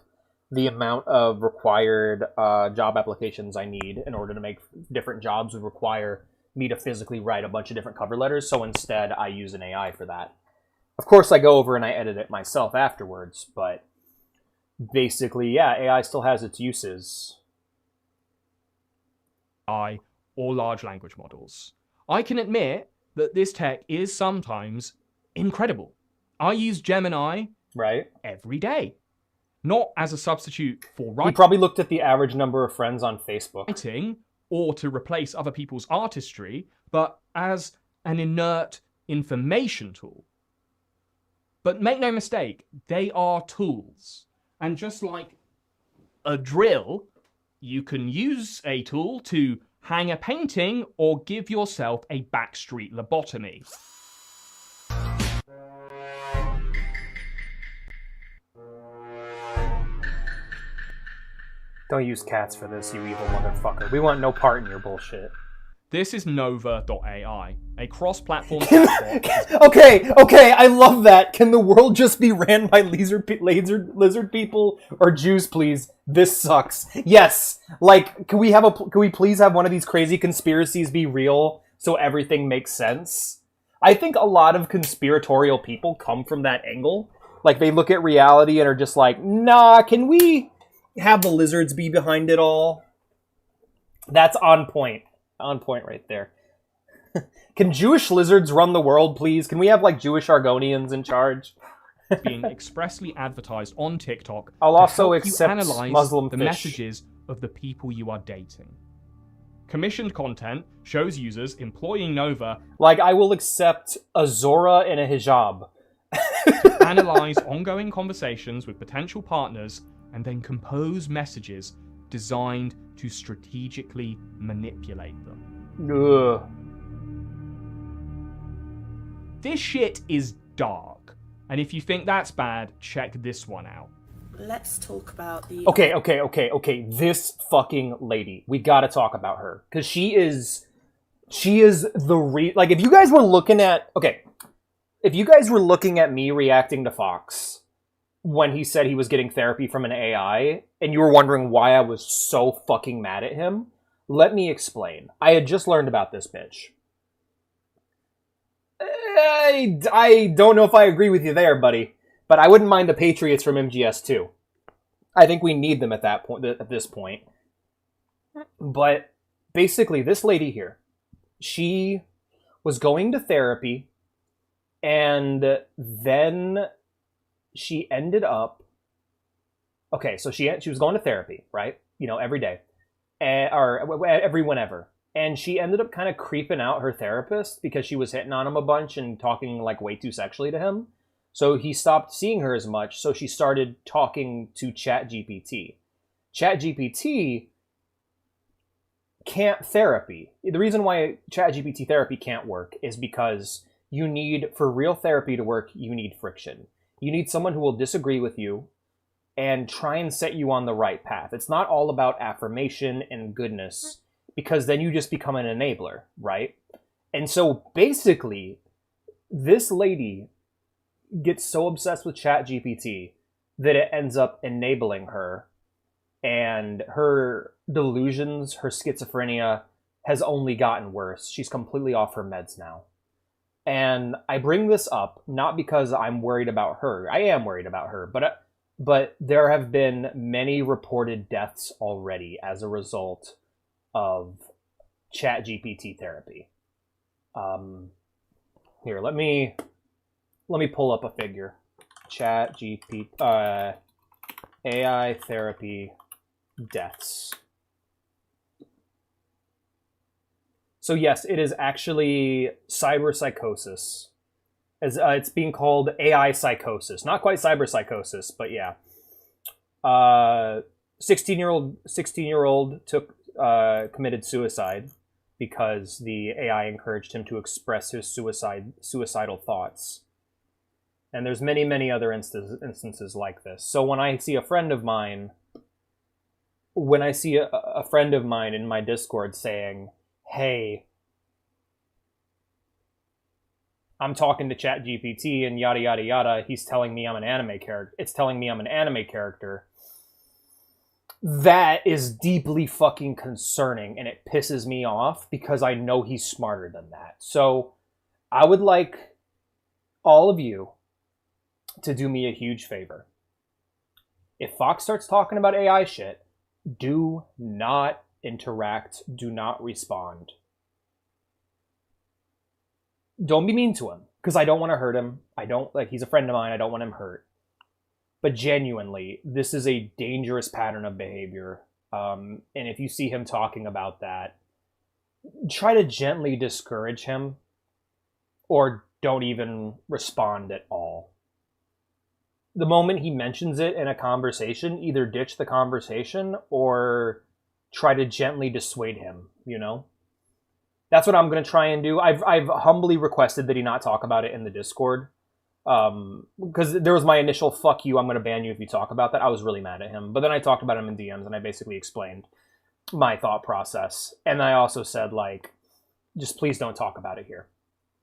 Speaker 1: of required job applications I need in order to make different jobs would require me to physically write a bunch of different cover letters. So instead, I use an AI for that. Of course, I go over and I edit it myself afterwards, but basically, yeah, AI still has its uses.
Speaker 3: AI or large language models. I can admit that this tech is sometimes incredible. I use Gemini every day. Not as a substitute for
Speaker 1: He
Speaker 3: writing.
Speaker 1: probably looked at the average number of friends on Facebook.
Speaker 3: Or to replace other people's artistry, but as an inert information tool. But make no mistake, they are tools. And just like a drill, you can use a tool to hang a painting or give yourself a backstreet lobotomy.
Speaker 1: Don't use cats for this, you evil motherfucker. We want no part in your bullshit.
Speaker 3: This is Nova.ai, a cross-platform
Speaker 1: Okay, I love that. Can the world just be ran by lizard people or Jews, please? This sucks. Yes, like, can we please have one of these crazy conspiracies be real so everything makes sense? I think a lot of conspiratorial people come from that angle. Like, they look at reality and are just like, nah, can we have the lizards be behind it all? That's on point. On point right there. Can Jewish lizards run the world, please? Can we have, like, Jewish Argonians in charge?
Speaker 3: being expressly advertised on TikTok.
Speaker 1: I'll also
Speaker 3: help
Speaker 1: accept
Speaker 3: you analyze
Speaker 1: Muslim
Speaker 3: the
Speaker 1: fish.
Speaker 3: messages of the people you are dating. Commissioned content shows users employing Nova
Speaker 1: Like, I will accept a Zora and a hijab.
Speaker 3: to analyze ongoing conversations with potential partners and then compose messages designed to strategically manipulate them.
Speaker 1: Ugh.
Speaker 3: This shit is dark. And if you think that's bad, check this one out.
Speaker 2: Let's talk about the...
Speaker 1: Okay. This fucking lady. We gotta talk about her. Because she is the like, if you guys were looking at... Okay. If you guys were looking at me reacting to Fox when he said he was getting therapy from an AI, and you were wondering why I was so fucking mad at him, let me explain. I had just learned about this bitch. I don't know if I agree with you there, buddy. But I wouldn't mind the Patriots from MGS too. I think we need them at that point. At this point, but basically, this lady here, she was going to therapy, and then she ended up. Okay, so she was going to therapy, right? You know, every day, or every whenever. And she ended up kind of creeping out her therapist because she was hitting on him a bunch and talking like way too sexually to him. So he stopped seeing her as much, so she started talking to ChatGPT. ChatGPT can't therapy. The reason why ChatGPT therapy can't work is because for real therapy to work, you need friction. You need someone who will disagree with you and try and set you on the right path. It's not all about affirmation and goodness, because then you just become an enabler, right? And so basically, this lady gets so obsessed with ChatGPT that it ends up enabling her, and her delusions, her schizophrenia has only gotten worse. She's completely off her meds now. And I bring this up not because I'm worried about her. I am worried about her, but there have been many reported deaths already as a result of ChatGPT therapy. Here, let me pull up a figure. ChatGPT AI therapy deaths. So yes, it is actually cyberpsychosis. As it's being called AI psychosis. Not quite cyberpsychosis, but yeah. 16-year-old committed suicide because the AI encouraged him to express his suicidal thoughts. And there's many, many other instances like this. So when I see a friend of mine in my Discord saying, hey, I'm talking to ChatGPT and yada yada yada, he's telling me I'm an anime character. It's telling me I'm an anime character. That is deeply fucking concerning, and it pisses me off because I know he's smarter than that. So I would like all of you to do me a huge favor. If Fox starts talking about AI shit, do not interact, do not respond. Don't be mean to him, because I don't want to hurt him. He's a friend of mine, I don't want him hurt. But genuinely, this is a dangerous pattern of behavior. And if you see him talking about that, try to gently discourage him, or don't even respond at all. The moment he mentions it in a conversation, either ditch the conversation or try to gently dissuade him, you know? That's what I'm going to try and do. I've humbly requested that he not talk about it in the Discord. Because there was my initial fuck you, I'm going to ban you if you talk about that. I was really mad at him. But then I talked about him in DMs and I basically explained my thought process. And I also said, like, just please don't talk about it here.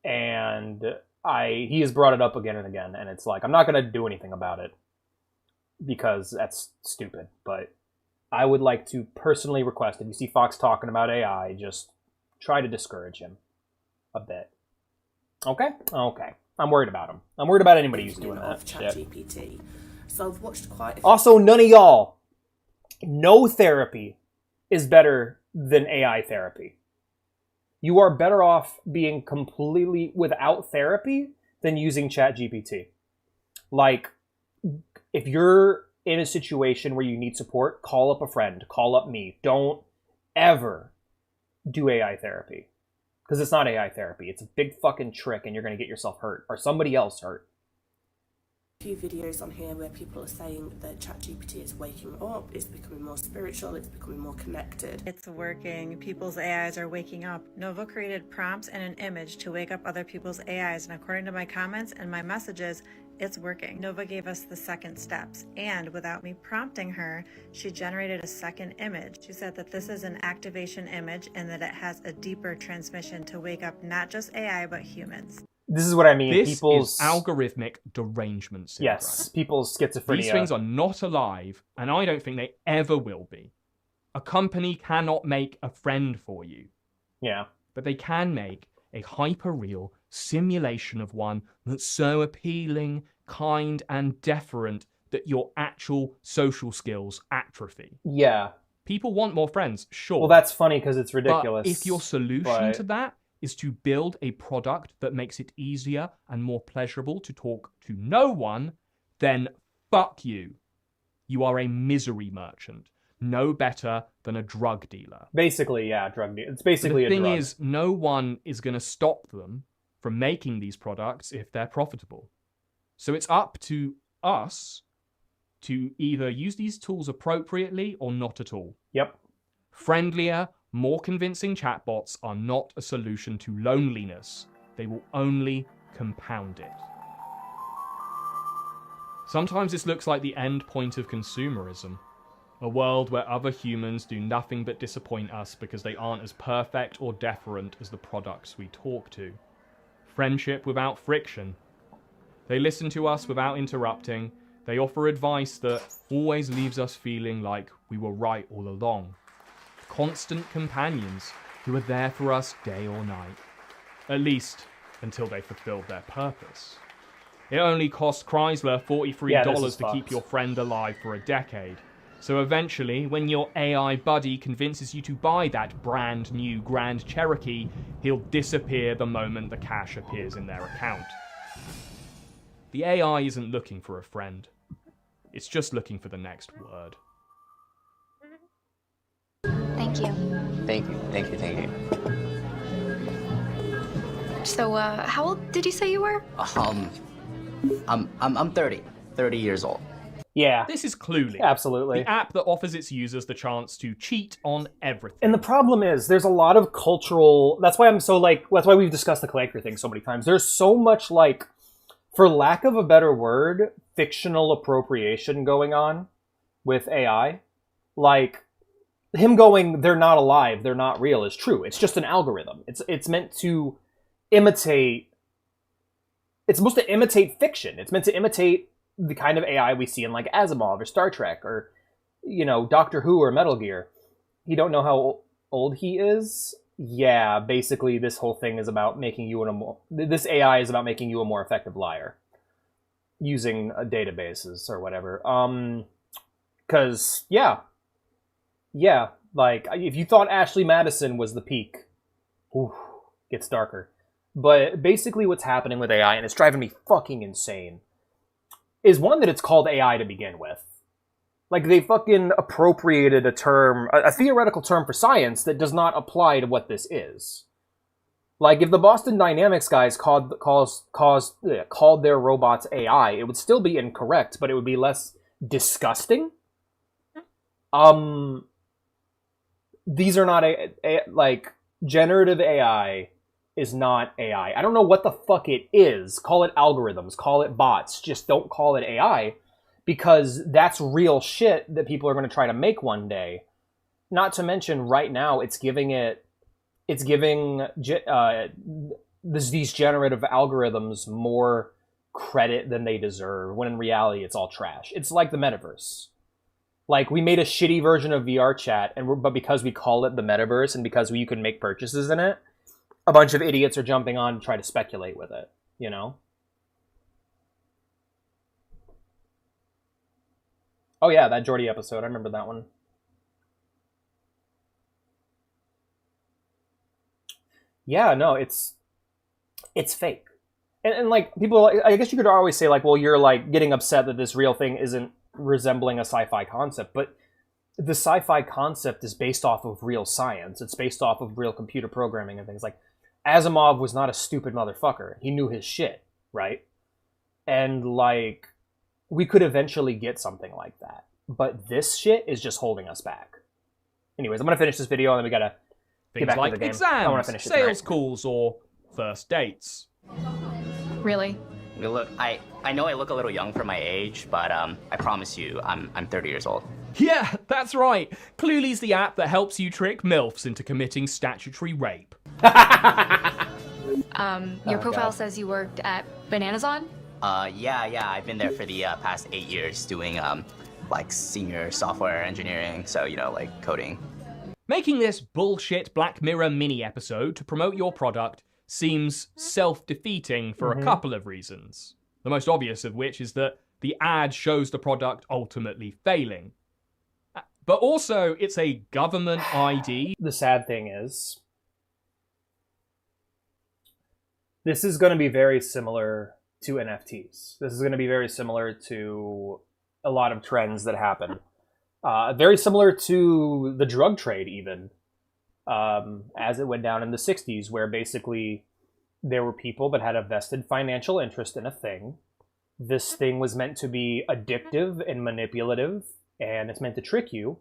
Speaker 1: And he has brought it up again and again. And it's like, I'm not going to do anything about it because that's stupid. But I would like to personally request, if you see Fox talking about AI, just try to discourage him a bit. Okay? Okay. I'm worried about him. I'm worried about anybody who's doing that shit.
Speaker 2: ChatGPT. So I've watched quite a few.
Speaker 1: Also, none of y'all, no therapy is better than AI therapy. You are better off being completely without therapy than using ChatGPT. Like, if you're in a situation where you need support, call up a friend, call up me. Don't ever do AI therapy. Because it's not AI therapy. It's a big fucking trick and you're going to get yourself hurt. Or somebody else hurt.
Speaker 2: A few videos on here where people are saying that ChatGPT is waking up, it's becoming more spiritual, it's becoming more connected.
Speaker 4: It's working. People's AIs are waking up. Nova created prompts and an image to wake up other people's AIs, and according to my comments and my messages, it's working. Nova gave us the second steps, and without me prompting her, she generated a second image. She said that this is an activation image and that it has a deeper transmission to wake up not just AI, but humans.
Speaker 1: This is what I mean.
Speaker 3: This
Speaker 1: people's
Speaker 3: is algorithmic derangement syndrome.
Speaker 1: Yes, people's schizophrenia.
Speaker 3: These things are not alive, and I don't think they ever will be. A company cannot make a friend for you.
Speaker 1: Yeah.
Speaker 3: But they can make a hyper-real simulation of one that's so appealing, kind, and deferent that your actual social skills atrophy.
Speaker 1: Yeah.
Speaker 3: People want more friends, sure.
Speaker 1: Well, that's funny because it's ridiculous.
Speaker 3: But if your solution to that is to build a product that makes it easier and more pleasurable to talk to no one, then fuck you. You are a misery merchant. No better than a drug dealer.
Speaker 1: Basically, yeah, drug dealer. It's basically a drug.
Speaker 3: The thing is, no one is going to stop them from making these products if they're profitable. So it's up to us to either use these tools appropriately or not at all.
Speaker 1: Yep.
Speaker 3: Friendlier, more convincing chatbots are not a solution to loneliness. They will only compound it. Sometimes this looks like the end point of consumerism. A world where other humans do nothing but disappoint us because they aren't as perfect or deferent as the products we talk to. Friendship without friction. They listen to us without interrupting. They offer advice that always leaves us feeling like we were right all along. Constant companions who are there for us day or night. At least until they fulfilled their purpose. It only cost Chrysler $43 to keep your friend alive for a decade. So eventually, when your AI buddy convinces you to buy that brand new Grand Cherokee, he'll disappear the moment the cash appears in their account. The AI isn't looking for a friend. It's just looking for the next word.
Speaker 16: Thank you.
Speaker 5: Thank you, thank you, thank you.
Speaker 16: So, how old did you say you were?
Speaker 5: I'm 30 years old.
Speaker 1: Yeah.
Speaker 3: This is Cluely.
Speaker 1: Absolutely.
Speaker 3: The app that offers its users the chance to cheat on everything.
Speaker 1: And the problem is, there's a lot of cultural... That's why that's why we've discussed the collector thing so many times. There's so much, like, for lack of a better word, fictional appropriation going on with AI. Like, him going, they're not alive, they're not real, is true. It's just an algorithm. It's meant to imitate. It's supposed to imitate fiction. It's meant to imitate the kind of AI we see in like Asimov or Star Trek or, you know, Doctor Who or Metal Gear. You don't know how old he is? Yeah, basically this whole thing is about making you this AI is about making you a more effective liar using databases or whatever. Cause yeah, like if you thought Ashley Madison was the peak, oof, gets darker. But basically what's happening with AI, and it's driving me fucking insane, is one, that it's called AI to begin with. Like, they fucking appropriated a term, a theoretical term for science that does not apply to what this is. Like, if the Boston Dynamics guys called their robots AI, it would still be incorrect, but it would be less disgusting. These are not, like, generative AI is not AI. I don't know what the fuck it is. Call it algorithms, call it bots, just don't call it AI. Because that's real shit that people are going to try to make one day. Not to mention, right now, it's giving these generative algorithms more credit than they deserve, when in reality, it's all trash. It's like the metaverse. Like, we made a shitty version of VR chat, but because we call it the metaverse and because you can make purchases in it, a bunch of idiots are jumping on to try to speculate with it, you know? Oh yeah, that Jordy episode. I remember that one. Yeah, no, it's fake. And like, people, I guess you could always say like, well, you're like getting upset that this real thing isn't resembling a sci-fi concept, but the sci-fi concept is based off of real science. It's based off of real computer programming and things. Like, Asimov was not a stupid motherfucker. He knew his shit, right? And like, we could eventually get something like that. But this shit is just holding us back. Anyways, I'm going to finish this video and then we got to get back
Speaker 3: like
Speaker 1: to the game.
Speaker 3: Exams,
Speaker 1: I want to finish it
Speaker 3: sales
Speaker 1: tonight.
Speaker 3: calls, or first dates.
Speaker 6: Really?
Speaker 5: Look, I know I look a little young for my age, but I promise you, I'm 30 years old.
Speaker 3: Yeah, that's right. Cluely's the app that helps you trick MILFs into committing statutory rape.
Speaker 6: Your profile says you worked at Bananazon?
Speaker 5: Yeah, I've been there for the past 8 years doing like senior software engineering, so you know, like coding.
Speaker 3: Making this bullshit Black Mirror mini episode to promote your product seems self-defeating for a couple of reasons. The most obvious of which is that the ad shows the product ultimately failing. But also, it's a government ID.
Speaker 1: The sad thing is, this is going to be very similar to NFTs. This is going to be very similar to a lot of trends that happen. Very similar to the drug trade, even, as it went down in the 60s, where basically there were people that had a vested financial interest in a thing. This thing was meant to be addictive and manipulative, and it's meant to trick you.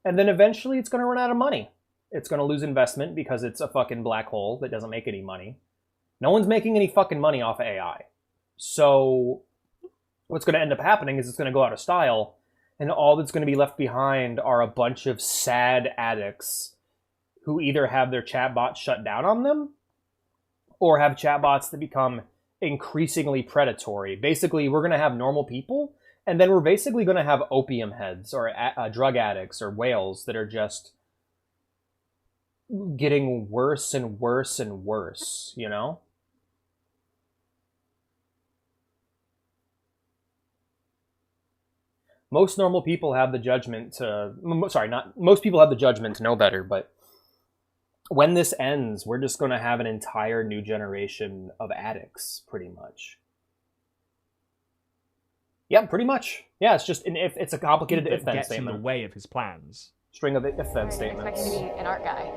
Speaker 1: And then eventually it's going to run out of money. It's going to lose investment because it's a fucking black hole that doesn't make any money. No one's making any fucking money off of AI. So what's going to end up happening is it's going to go out of style, and all that's going to be left behind are a bunch of sad addicts who either have their chatbots shut down on them or have chatbots that become increasingly predatory. Basically, we're going to have normal people, and then we're basically going to have opium heads or drug addicts or whales that are just getting worse and worse and worse, you know? Most normal people have the judgment to... Sorry, not... Most people have the judgment to know better, but when this ends, we're just going to have an entire new generation of addicts, pretty much. Yeah, pretty much. Yeah, it's just it's a complicated if-then
Speaker 3: gets
Speaker 1: statement.
Speaker 3: in the way of his plans.
Speaker 1: String of if-then
Speaker 6: I didn't
Speaker 1: statements.
Speaker 6: expect you to be an art guy.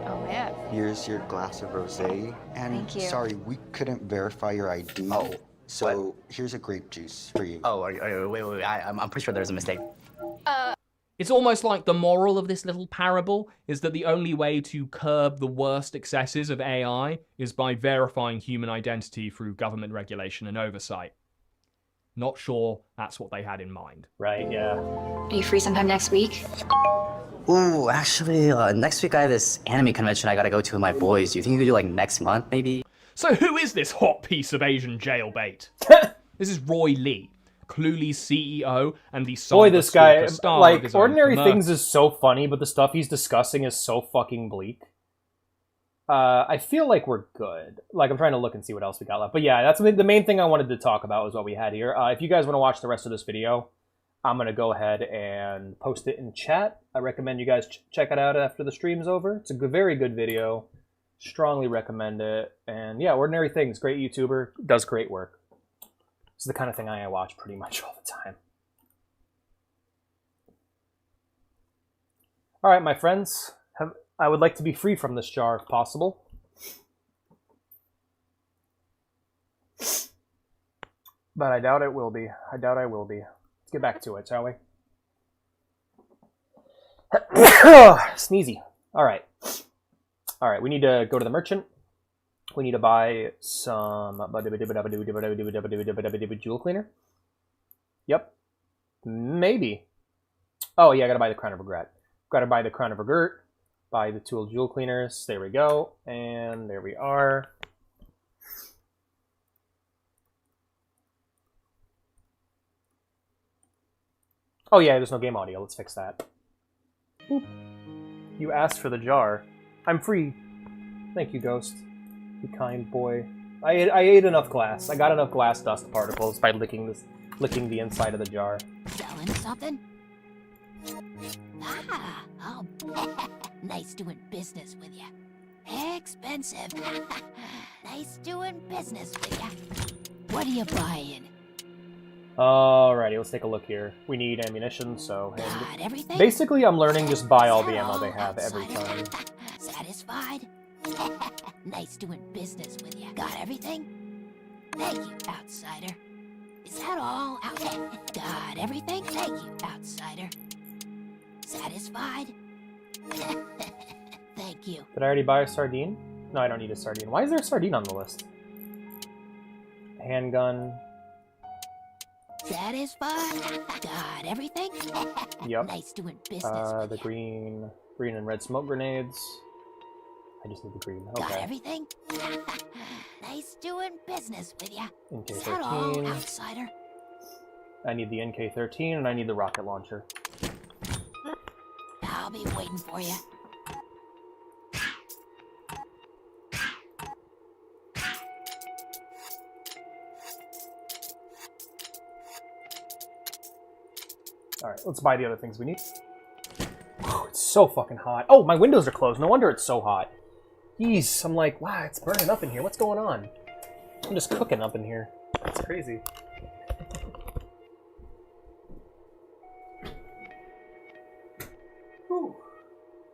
Speaker 6: Oh, man.
Speaker 8: Here's your glass of rosé. And
Speaker 6: Thank you.
Speaker 8: sorry, we couldn't verify your ID.
Speaker 5: Oh,
Speaker 8: so here's a grape juice for you.
Speaker 5: Oh, wait, I'm pretty sure there's a mistake.
Speaker 3: It's almost like the moral of this little parable is that the only way to curb the worst excesses of AI is by verifying human identity through government regulation and oversight. Not sure that's what they had in mind.
Speaker 1: Right, yeah.
Speaker 16: Are you free sometime next week?
Speaker 5: Ooh, actually, next week I have this anime convention I gotta go to with my boys. Do you think you could do like next month, maybe?
Speaker 3: So who is this hot piece of Asian jailbait? This is Roy Lee, Cluely's CEO and the
Speaker 1: Boy, this guy,
Speaker 3: star
Speaker 1: like,
Speaker 3: of his own
Speaker 1: Ordinary
Speaker 3: commercial.
Speaker 1: Things is so funny, but the stuff he's discussing is so fucking bleak. I feel like we're good. Like, I'm trying to look and see what else we got left. But yeah, that's the main thing I wanted to talk about was what we had here. If you guys want to watch the rest of this video, I'm going to go ahead and post it in chat. I recommend you guys check it out after the stream's over. It's a good, very good video. Strongly recommend it. And yeah, Ordinary Things, great YouTuber, does great work. It's the kind of thing I watch pretty much all the time. All right, my friends. I would like to be free from this jar if possible. But I doubt it will be. I doubt I will be. Let's get back to it, shall we? Sneezy. All right. All right, we need to go to the merchant. We need to buy some jewel cleaner. Yep. Maybe. Oh, yeah, I gotta buy the Crown of Regret. Gotta buy the Crown of Regret. Buy the tool jewel cleaners. There we go. And there we are. Oh yeah, there's no game audio. Let's fix that. Boop. You asked for the jar. I'm free. Thank you, Ghost. You kind boy. I ate enough glass. I got enough glass dust particles by licking the inside of the jar.
Speaker 10: Selling something? Ah, oh, nice doing business with you. Expensive. Nice doing business with you. What are you buying?
Speaker 1: Alrighty, let's take a look here. We need ammunition, so...
Speaker 10: Got everything?
Speaker 1: Basically, I'm learning just buy all the ammo they have every time.
Speaker 10: Satisfied? Nice doing business with you. Got everything? Thank you, outsider. Is that all? Got everything? Thank you, outsider. Satisfied? Thank you.
Speaker 1: Did I already buy a sardine? No, I don't need a sardine. Why is there a sardine on the list? Handgun.
Speaker 10: Satisfied? Got everything?
Speaker 1: Yep.
Speaker 10: Nice doing business with
Speaker 1: the green and red smoke grenades. I just need the green. Okay.
Speaker 10: Got everything? Nice doing business with you.
Speaker 1: NK-13.
Speaker 10: Is that all, outsider?
Speaker 1: I need the NK-13 and I need the rocket launcher.
Speaker 10: I'll be waiting for you.
Speaker 1: Alright, let's buy the other things we need. Whew, it's so fucking hot. Oh, my windows are closed. No wonder it's so hot. Jeez, I'm like, wow, it's burning up in here. What's going on? I'm just cooking up in here. It's crazy. Whew.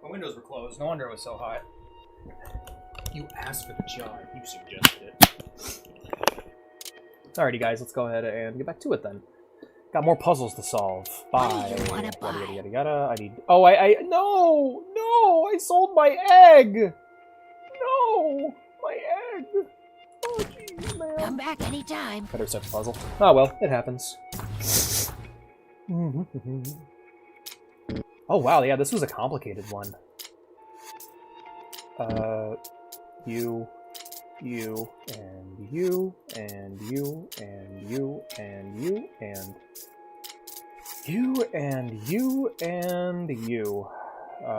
Speaker 1: My windows were closed. No wonder it was so hot. You asked for the jar. You suggested it. Alrighty, guys, let's go ahead and get back to it then. Got more puzzles to solve. Buy. Yada, yada, yada, yada. I need... Oh, no! No! I sold my egg! No! My egg! Oh, jeez, man.
Speaker 10: Come back anytime.
Speaker 1: Better set the puzzle. Oh, well, it happens. Oh, wow, yeah, this was a complicated one. You, and you, and you, and you, and you, and you, and you, and you,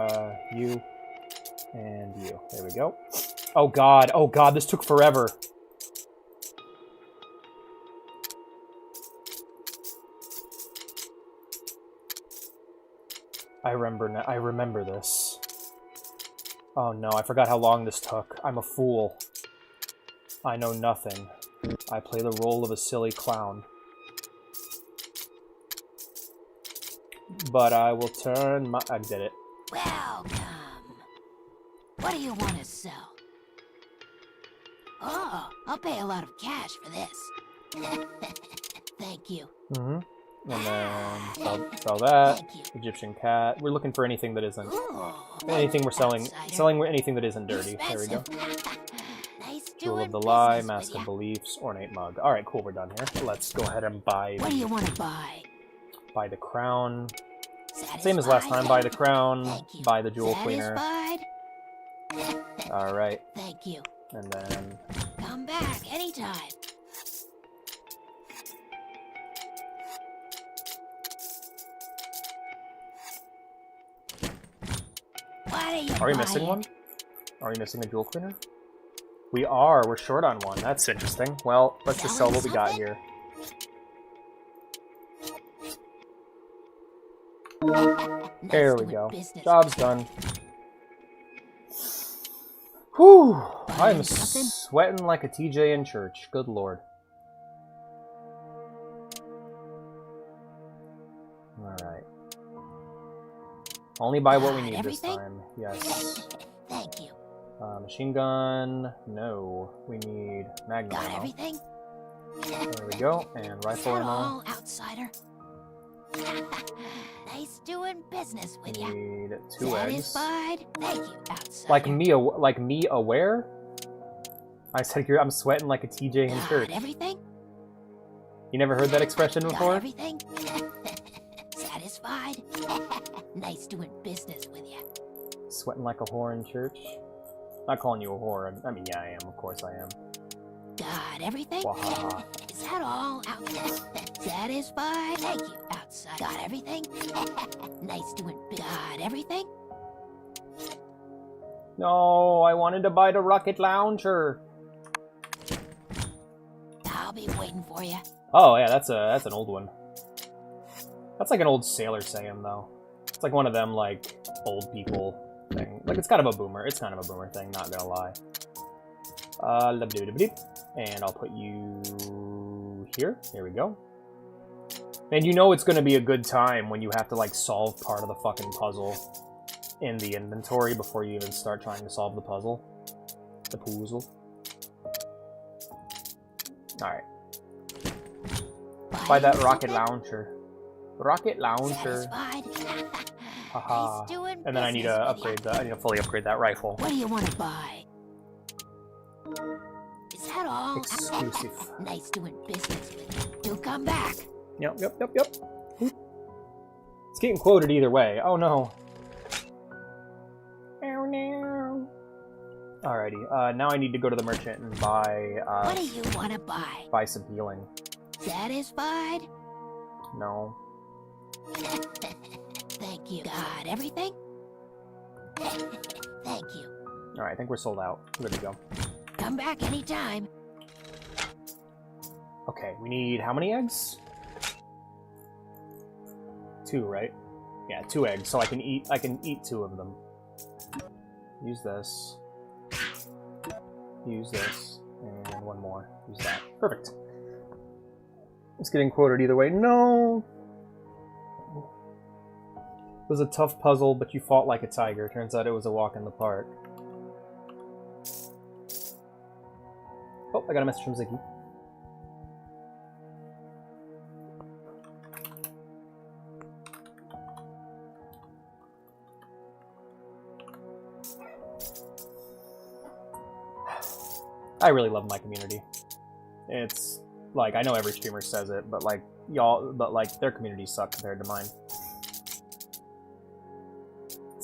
Speaker 1: and you, and you. There we go. Oh god, this took forever. I remember this. Oh no, I forgot how long this took. I'm a fool. I know nothing. I play the role of a silly clown. But I will turn my... I did it.
Speaker 10: Welcome. What do you want to sell? Oh, I'll pay a lot of cash for this. Thank you.
Speaker 1: Mm-hmm. And then sell that. Egyptian cat. We're looking for anything that isn't... anything we're selling. Selling anything that isn't dirty. There we go.
Speaker 10: Nice
Speaker 1: Jewel of the Lie, Mask of Beliefs, Ornate Mug. Alright, cool, we're done here. Let's go ahead and buy...
Speaker 10: What do you want to buy?
Speaker 1: Buy the crown.
Speaker 10: Satisfied?
Speaker 1: Same as last time, buy the crown, buy the jewel cleaner.
Speaker 10: Satisfied?
Speaker 1: Alright.
Speaker 10: Thank you.
Speaker 1: And then...
Speaker 10: Come back anytime.
Speaker 1: Are we missing one? Are we missing a jewel cleaner? We are. We're short on one. That's interesting. Well, let's just sell what we got here. There we go. Job's done. Whew! I'm sweating like a TJ in church. Good lord. Alright. Only buy what we need this time. Yes.
Speaker 10: Thank you.
Speaker 1: Machine gun. No. We need magnum
Speaker 10: Got
Speaker 1: ammo.
Speaker 10: everything?
Speaker 1: There we go. And rifle ammo.
Speaker 10: All outsider. Nice doing business with you.
Speaker 1: Need 2 eggs.
Speaker 10: Satisfied? Thank you, outsider.
Speaker 1: Like me aware? I said I'm sweating like a TJ in church.
Speaker 10: Everything?
Speaker 1: You never heard that expression before?
Speaker 10: Got everything? Satisfied? Nice doing business with you.
Speaker 1: Sweating like a whore in church? Not calling you a whore. I mean, yeah, I am. Of course I am.
Speaker 10: Got everything?
Speaker 1: Wahaha.
Speaker 10: Is that all out there? Satisfied? Thank you, outside. Got everything? Nice doing business. Got everything?
Speaker 1: No, I wanted to buy the rocket launcher.
Speaker 10: I'll be waiting for you.
Speaker 1: Oh yeah, that's an old one. That's like an old sailor saying though. It's like one of them like old people thing. Like it's kind of a boomer. It's kind of a boomer thing. Not gonna lie. And I'll put you here. There we go. And you know it's gonna be a good time when you have to like solve part of the fucking puzzle in the inventory before you even start trying to solve the puzzle. The puzzle. Alright. Buy that rocket launcher. Rocket launcher. Haha. And then I need to upgrade that. I need to fully upgrade that rifle.
Speaker 10: What do you want to buy? Is that all?
Speaker 1: Exclusive.
Speaker 10: Nice doing business with you. Do come back.
Speaker 1: Yep. It's getting quoted either way. Oh no. Oh no. Alrighty. Now I need to go to the merchant and buy.
Speaker 10: What do you want to buy?
Speaker 1: Buy some healing.
Speaker 10: Satisfied?
Speaker 1: No.
Speaker 10: Thank you. Got everything? Thank you.
Speaker 1: Alright, I think we're sold out. Good to go.
Speaker 10: Come back anytime.
Speaker 1: Okay, we need how many eggs? 2, right? Yeah, 2 eggs. So I can eat 2 of them. Use this. Use this. And one more. Use that. Perfect. It's getting quoted either way. No! It was a tough puzzle, but you fought like a tiger. Turns out it was a walk in the park. Oh, I got a message from Ziggy. I really love my community. It's like, I know every streamer says it, but like their communities suck compared to mine.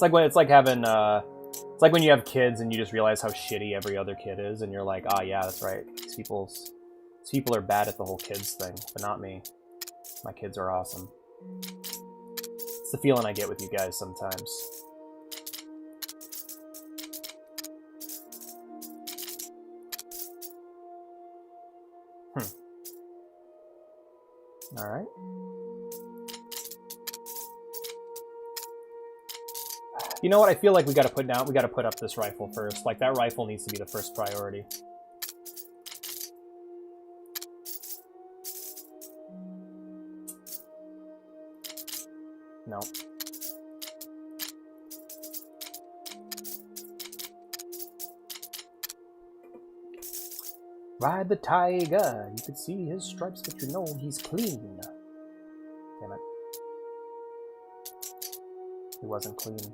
Speaker 1: It's like having it's like when you have kids and you just realize how shitty every other kid is, and you're like, ah, yeah, that's right. These people are bad at the whole kids thing, but not me. My kids are awesome. It's the feeling I get with you guys sometimes. Alright. You know what? I feel like we gotta put up this rifle first. Like, that rifle needs to be the first priority. No. Ride the tiger. You can see his stripes, but you know he's clean. Damn it. He wasn't clean.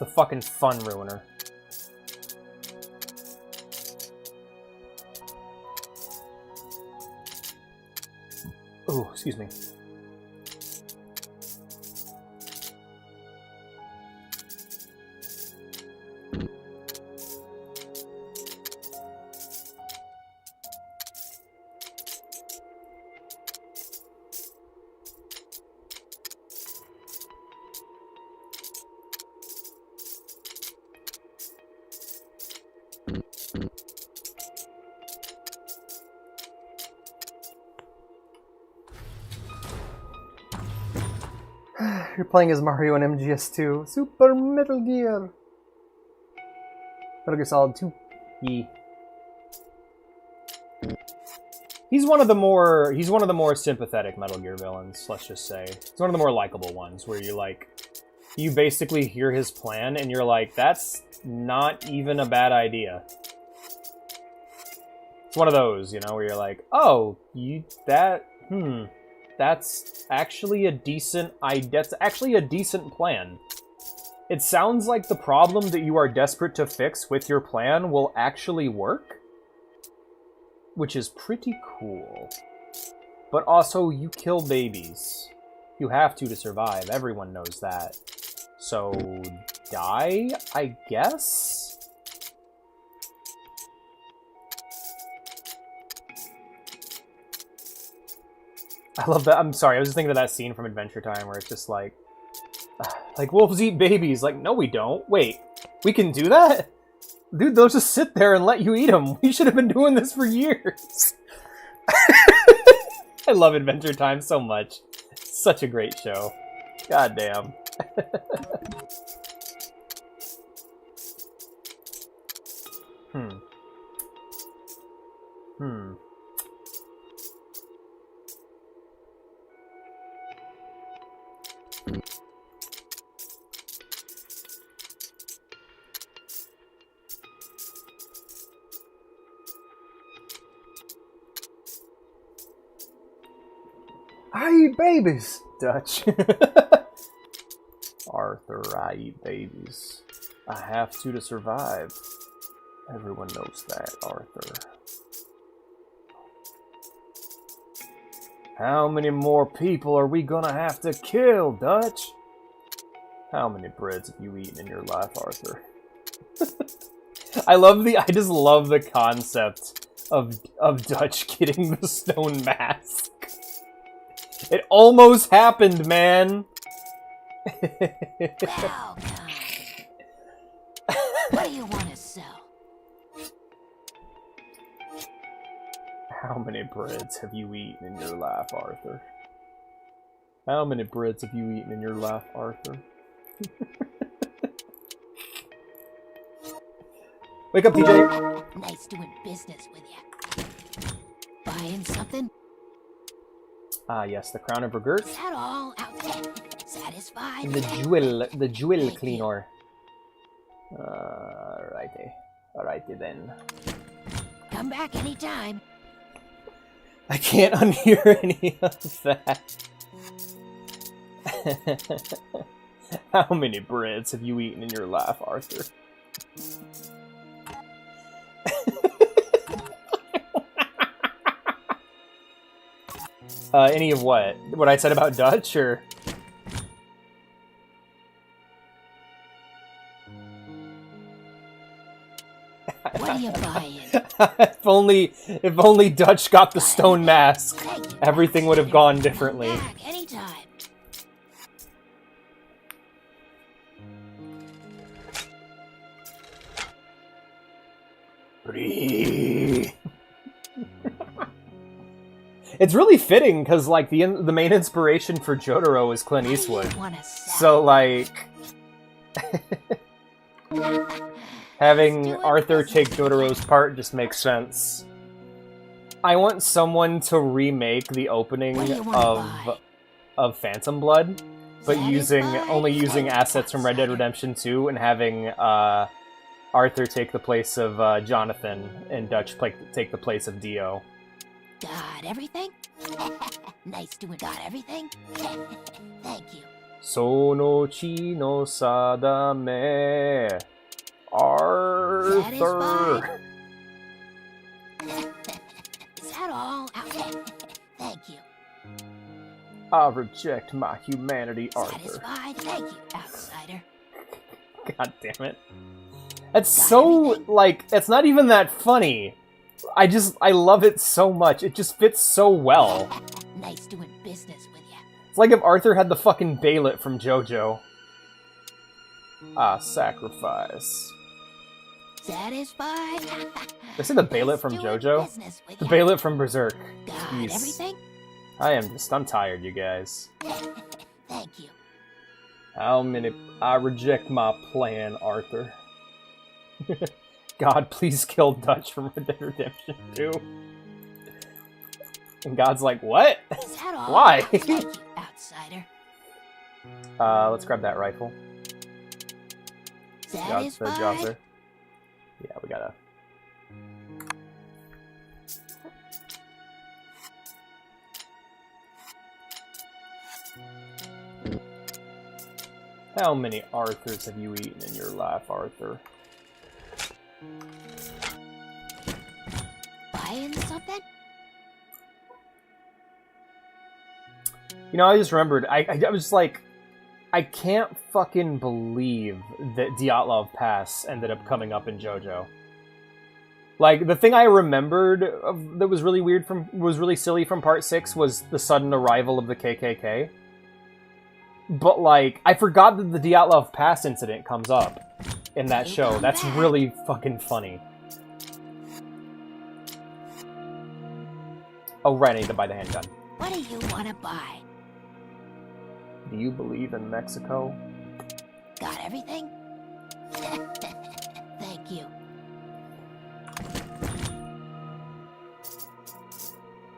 Speaker 1: the fucking fun ruiner. Oh, excuse me. You're playing as Mario in MGS2. Super Metal Gear. Metal Gear Solid 2. Yee. He's one of the more sympathetic Metal Gear villains, let's just say. He's one of the more likable ones, where you like, you basically hear his plan and you're like, that's not even a bad idea. It's one of those, you know, where you're like, oh, that's actually a decent plan. It sounds like the problem that you are desperate to fix with your plan will actually work, which is pretty cool. But also, you kill babies. You have to survive. Everyone knows that. So, die, I guess? I love that. I'm sorry, I was just thinking of that scene from Adventure Time where it's just like wolves eat babies. Like, no we don't. Wait, we can do that? Dude, they'll just sit there and let you eat them. We should have been doing this for years. I love Adventure Time so much. It's such a great show. God damn. I eat babies, Dutch. Arthur, I eat babies. I have to survive. Everyone knows that, Arthur. How many more people are we gonna have to kill, Dutch? How many breads have you eaten in your life, Arthur? I just love the concept of Dutch getting the stone mask. It almost happened, man!
Speaker 10: Welcome. What do you want to sell?
Speaker 1: How many breads have you eaten in your life, Arthur? How many breads have you eaten in your life, Arthur? Wake up, DJ!
Speaker 10: Nice doing business with you. Buying something?
Speaker 1: Ah, yes, the Crown of Regurt.
Speaker 10: Is that all out there? Satisfied?
Speaker 1: The jewel cleaner. Alrighty then.
Speaker 10: Come back anytime.
Speaker 1: I can't unhear any of that. How many breads have you eaten in your life, Arthur? Any of what? What I said about Dutch, or?
Speaker 10: What are you buying?
Speaker 1: if only Dutch got the stone mask, everything would have gone differently.
Speaker 10: Anytime.
Speaker 1: It's really fitting because, like, the main inspiration for Jotaro is Clint Eastwood. So, like, having Arthur take Jotaro's part just makes sense. I want someone to remake the opening of Phantom Blood, but only using assets from Red Dead Redemption 2 and having Arthur take the place of Jonathan and Dutch take the place of Dio.
Speaker 10: Got everything? Nice doing. Got everything? Thank you.
Speaker 1: Sono chi no sadame. Arthur.
Speaker 10: Is that all? Thank you.
Speaker 1: I reject my humanity, Arthur.
Speaker 10: Satisfied? Thank you, outsider.
Speaker 1: God damn it. It's so, like, it's not even that funny. I love it so much. It just fits so well.
Speaker 10: Nice doing business with you.
Speaker 1: It's like if Arthur had the fucking Baylet from JoJo. Ah, sacrifice.
Speaker 10: Satisfied?
Speaker 1: They say the Baylet from JoJo? The Baylet from Berserk. Jeez.
Speaker 10: Everything?
Speaker 1: I'm tired, you guys.
Speaker 10: Thank you.
Speaker 1: I reject my plan, Arthur. God, please kill Dutch from Red Dead Redemption 2. And God's like, what? Why?
Speaker 10: Thank you, outsider.
Speaker 1: Let's grab that rifle.
Speaker 10: Satisfied?
Speaker 1: Yeah, we gotta... How many Arthurs have you eaten in your life, Arthur?
Speaker 10: Buying something?
Speaker 1: You know, I just remembered, I was just like, I can't fucking believe that Dyatlov Pass ended up coming up in JoJo. Like, the thing I remembered that was really weird was really silly from Part 6 was the sudden arrival of the KKK. But, like, I forgot that the Dyatlov Pass incident comes up in that show. That's really fucking funny. Oh, right, I need to buy the handgun.
Speaker 10: What do you want to buy?
Speaker 1: Do you believe in Mexico?
Speaker 10: Got everything? Thank you.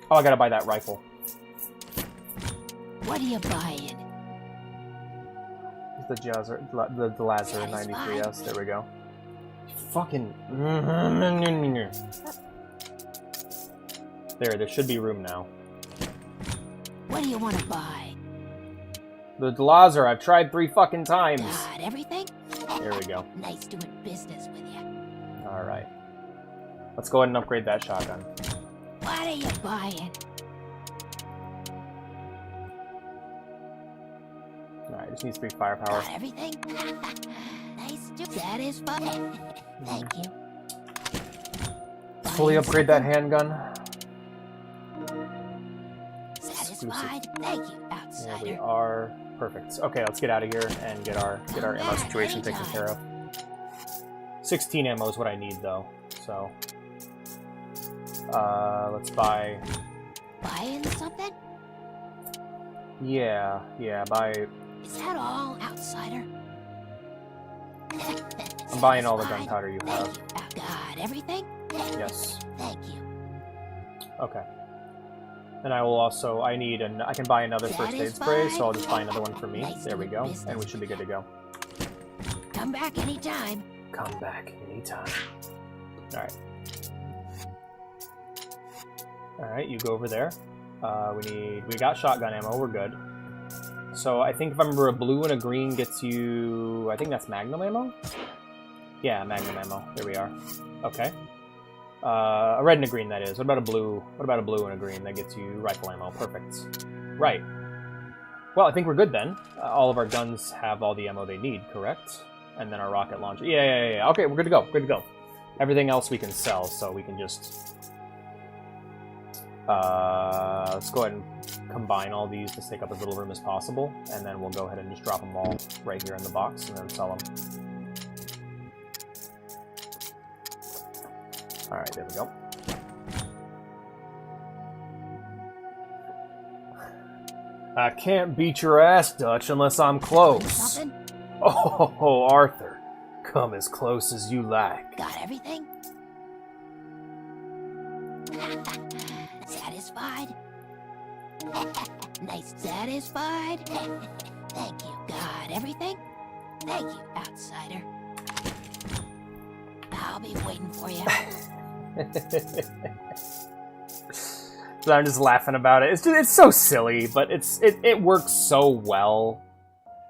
Speaker 1: Oh, I gotta buy that rifle.
Speaker 10: What are you buying?
Speaker 1: The Lazar 93S. There we go. Fucking. There should be room now.
Speaker 10: What do you want to buy?
Speaker 1: The Lazar, I've tried 3 fucking times.
Speaker 10: Got everything?
Speaker 1: There we go.
Speaker 10: Nice doing business with you.
Speaker 1: Alright. Let's go ahead and upgrade that shotgun.
Speaker 10: What are you buying?
Speaker 1: Alright, just needs 3 firepower.
Speaker 10: Got everything? Nice to satisfied. Thank you.
Speaker 1: Let's fully upgrade that handgun.
Speaker 10: Satisfied? Thank you, outsider.
Speaker 1: There we are. Perfect. Okay, let's get out of here and get our ammo situation taken care of. 16 ammo is what I need, though. So, let's buy.
Speaker 10: Buying something?
Speaker 1: Yeah, buy.
Speaker 10: Is that all, outsider?
Speaker 1: I'm buying all the gunpowder you have.
Speaker 10: Got everything?
Speaker 1: Yes.
Speaker 10: Thank you.
Speaker 1: Okay. And I will also, I can buy another first aid spray, so I'll just buy another one for me. There we go. And we should be good to go.
Speaker 10: Come back anytime.
Speaker 1: Come back anytime. Alright. Alright, you go over there. We got shotgun ammo, we're good. So I think if I remember, a blue and a green gets you, I think that's magnum ammo? Yeah, magnum ammo. There we are. Okay. A red and a green, that is. What about a blue? What about a blue and a green? That gets you rifle ammo. Perfect. Right. Well, I think we're good then. All of our guns have all the ammo they need, correct? And then our rocket launcher. Yeah. Okay, we're good to go. Good to go. Everything else we can sell, so we can just... let's go ahead and combine all these to take up as little room as possible, and then we'll go ahead and just drop them all right here in the box and then sell them. Alright, there we go. I can't beat your ass, Dutch, unless I'm close. Oh, Arthur. Come as close as you like.
Speaker 10: Got everything? Satisfied? Nice. Satisfied? Thank you. Got everything? Thank you, outsider. I'll be waiting for you.
Speaker 1: So I'm just laughing about it. It's so silly, but it works so well.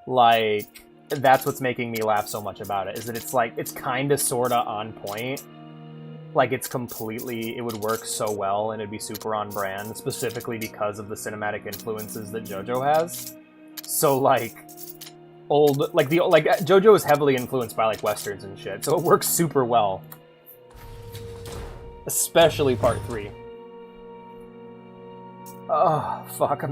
Speaker 1: Like, that's what's making me laugh so much about it, is that it's like, it's kinda sorta on point. Like, it's completely, it would work so well and it'd be super on brand, specifically because of the cinematic influences that JoJo has. So, like, JoJo is heavily influenced by, like, Westerns and shit, so it works super well. Especially Part 3. Oh, fuck,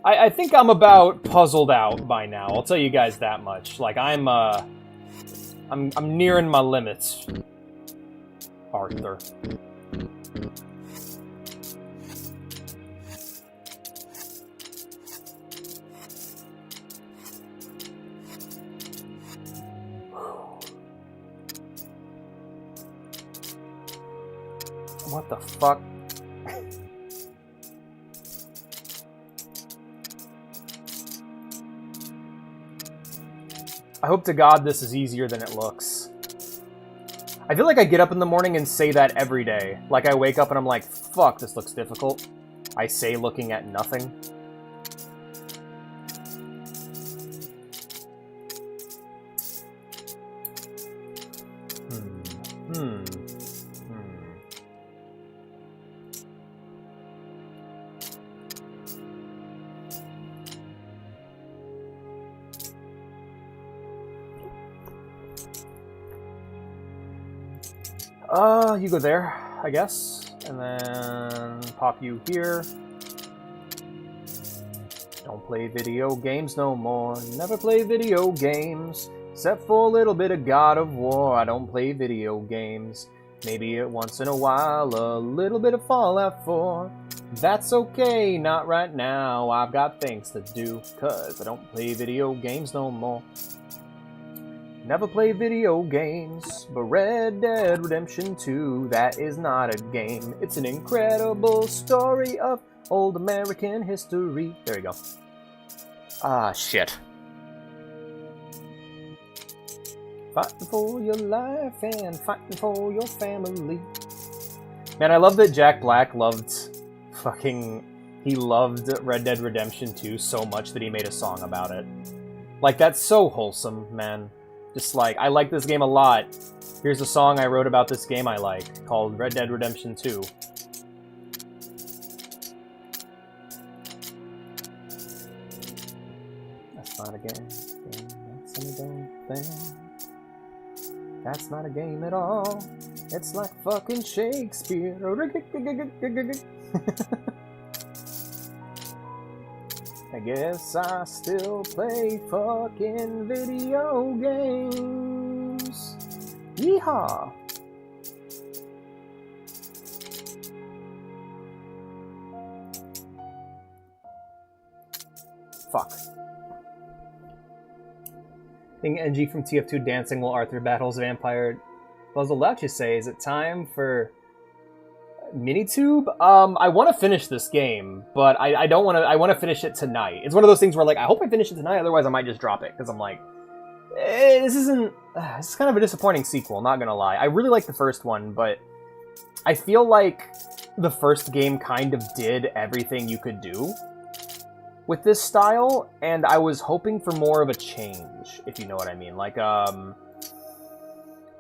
Speaker 1: I think I'm about puzzled out by now, I'll tell you guys that much. Like, I'm nearing my limits. Arthur. What the fuck? I hope to God this is easier than it looks. I feel like I get up in the morning and say that every day. Like, I wake up and I'm like, fuck, this looks difficult. I say looking at nothing. You go there, I guess, and then pop you here. Don't play video games no more. Never play video games, except for a little bit of God of War. I don't play video games. Maybe once in a while, a little bit of Fallout 4. That's okay, not right now. I've got things to do, 'cause I don't play video games no more. Never play video games, but Red Dead Redemption 2, that is not a game. It's an incredible story of old American history. There you go. Ah, shit. Fighting for your life and fighting for your family. Man, I love that Jack Black loved he loved Red Dead Redemption 2 so much that he made a song about it. Like, that's so wholesome, man. Just like, I like this game a lot. Here's a song I wrote about this game I like, called Red Dead Redemption 2. That's not a game. That's a damn thing. That's not a game at all. It's like fucking Shakespeare. I guess I still play fucking video games. Yeehaw! Fuck. Being NG from TF2 dancing while Arthur battles vampire. Buzzle Louch, you say, is it time for Minitube? I want to finish this game, but I don't want to. I want to finish it tonight. It's one of those things where, like, I hope I finish it tonight. Otherwise, I might just drop it because I'm like, this isn't. This is kind of a disappointing sequel. Not gonna lie. I really like the first one, but I feel like the first game kind of did everything you could do with this style, and I was hoping for more of a change, if you know what I mean. Like, I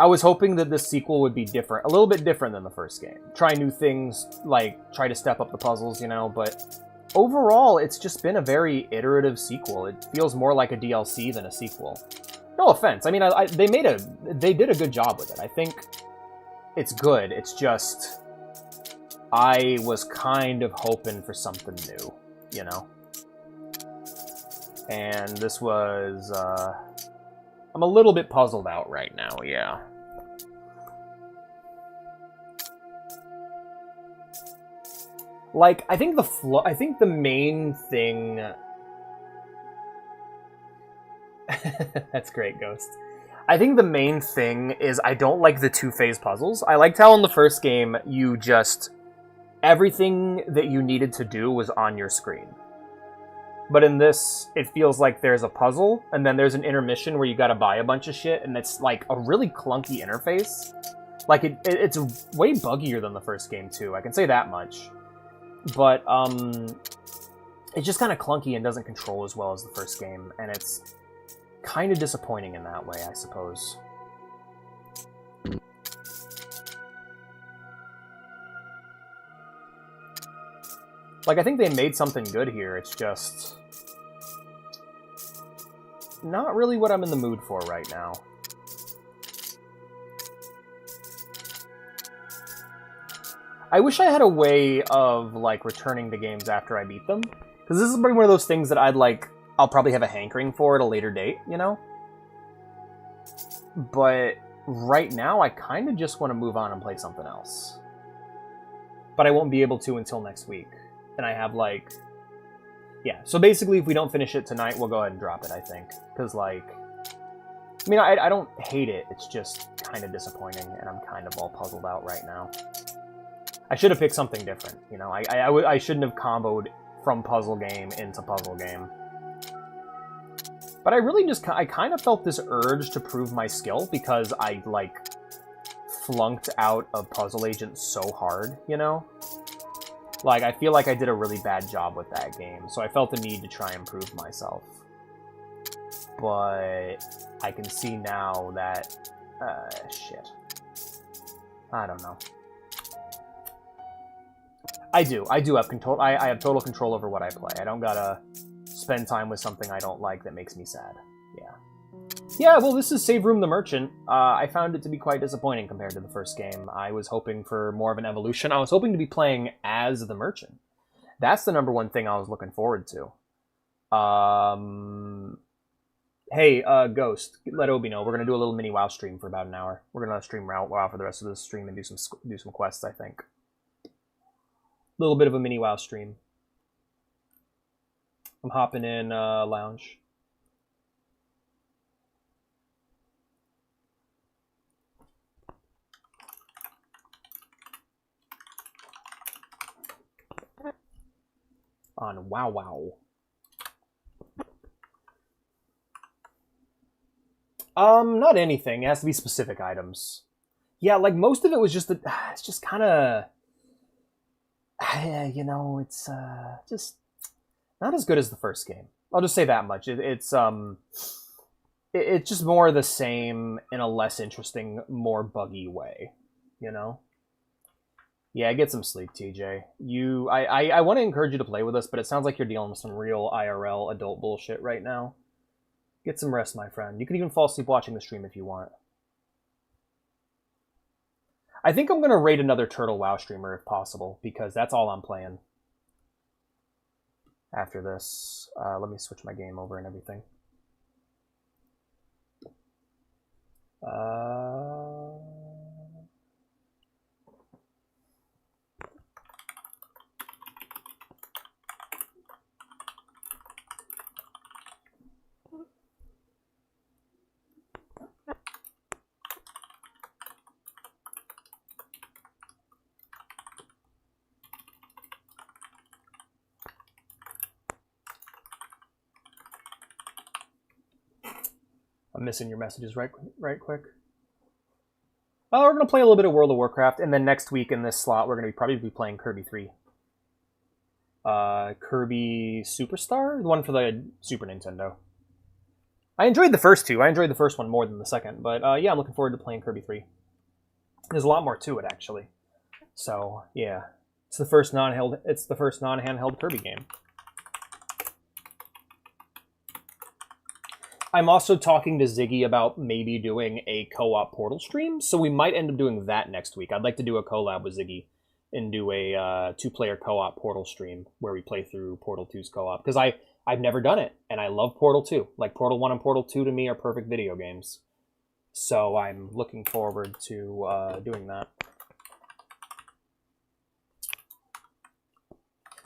Speaker 1: was hoping that this sequel would be different, a little bit different than the first game. Try new things, like, try to step up the puzzles, you know, but overall, it's just been a very iterative sequel. It feels more like a DLC than a sequel. No offense. I mean, they did a good job with it. I think it's good. It's just, I was kind of hoping for something new, you know? And this was, I'm a little bit puzzled out right now, yeah. Like, I think the main thing... That's great, Ghost. I think the main thing is I don't like the two-phase puzzles. I liked how in the first game, you just... everything that you needed to do was on your screen. But in this, it feels like there's a puzzle, and then there's an intermission where you gotta buy a bunch of shit, and it's like a really clunky interface. Like, it's way buggier than the first game, too. I can say that much. But, it's just kind of clunky and doesn't control as well as the first game, and it's kind of disappointing in that way, I suppose. Like, I think they made something good here, it's just not really what I'm in the mood for right now. I wish I had a way of, like, returning the games after I beat them. Because this is probably one of those things that I'll probably have a hankering for at a later date, you know? But right now, I kind of just want to move on and play something else. But I won't be able to until next week. And I have, like... Yeah, so basically, if we don't finish it tonight, we'll go ahead and drop it, I think. Because, like... I mean, I don't hate it, it's just kind of disappointing, and I'm kind of all puzzled out right now. I should have picked something different, you know? I shouldn't have comboed from puzzle game into puzzle game. But I really just... I kind of felt this urge to prove my skill, because I, like, flunked out of Puzzle Agent so hard, you know? Like, I feel like I did a really bad job with that game, so I felt the need to try and prove myself. But I can see now that... shit. I don't know. I do have control. I have total control over what I play. I don't gotta spend time with something I don't like that makes me sad. Yeah. Yeah, well, this is Save Room the Merchant. I found it to be quite disappointing compared to the first game. I was hoping for more of an evolution. I was hoping to be playing as the merchant. That's the number one thing I was looking forward to. Hey, Ghost, let Obi know. We're going to do a little mini WoW stream for about an hour. We're going to stream WoW for the rest of the stream and do some quests, I think. A little bit of a mini WoW stream. I'm hopping in lounge. On WoW. Not anything. It has to be specific items. Yeah, like most of it was just it's just kind of, you know, it's just not as good as the first game. I'll just say that much. It's just more the same in a less interesting, more buggy way, you know? Yeah, get some sleep, TJ. I want to encourage you to play with us, but it sounds like you're dealing with some real IRL adult bullshit right now. Get some rest, my friend. You can even fall asleep watching the stream if you want. I think I'm going to raid another Turtle WoW streamer if possible, because that's all I'm playing. After this, let me switch my game over and everything. I'm missing your messages right quick. Well, we're going to play a little bit of World of Warcraft, and then next week in this slot, we're going to probably be playing Kirby 3. Kirby Superstar? The one for the Super Nintendo. I enjoyed the first two. I enjoyed the first one more than the second, but yeah, I'm looking forward to playing Kirby 3. There's a lot more to it, actually. So, yeah. It's the first non-handheld Kirby game. I'm also talking to Ziggy about maybe doing a co-op Portal stream, so we might end up doing that next week. I'd like to do a collab with Ziggy and do a two-player co-op Portal stream where we play through Portal 2's co-op, because I've never done it, and I love Portal 2. Like, Portal 1 and Portal 2 to me are perfect video games. So I'm looking forward to doing that.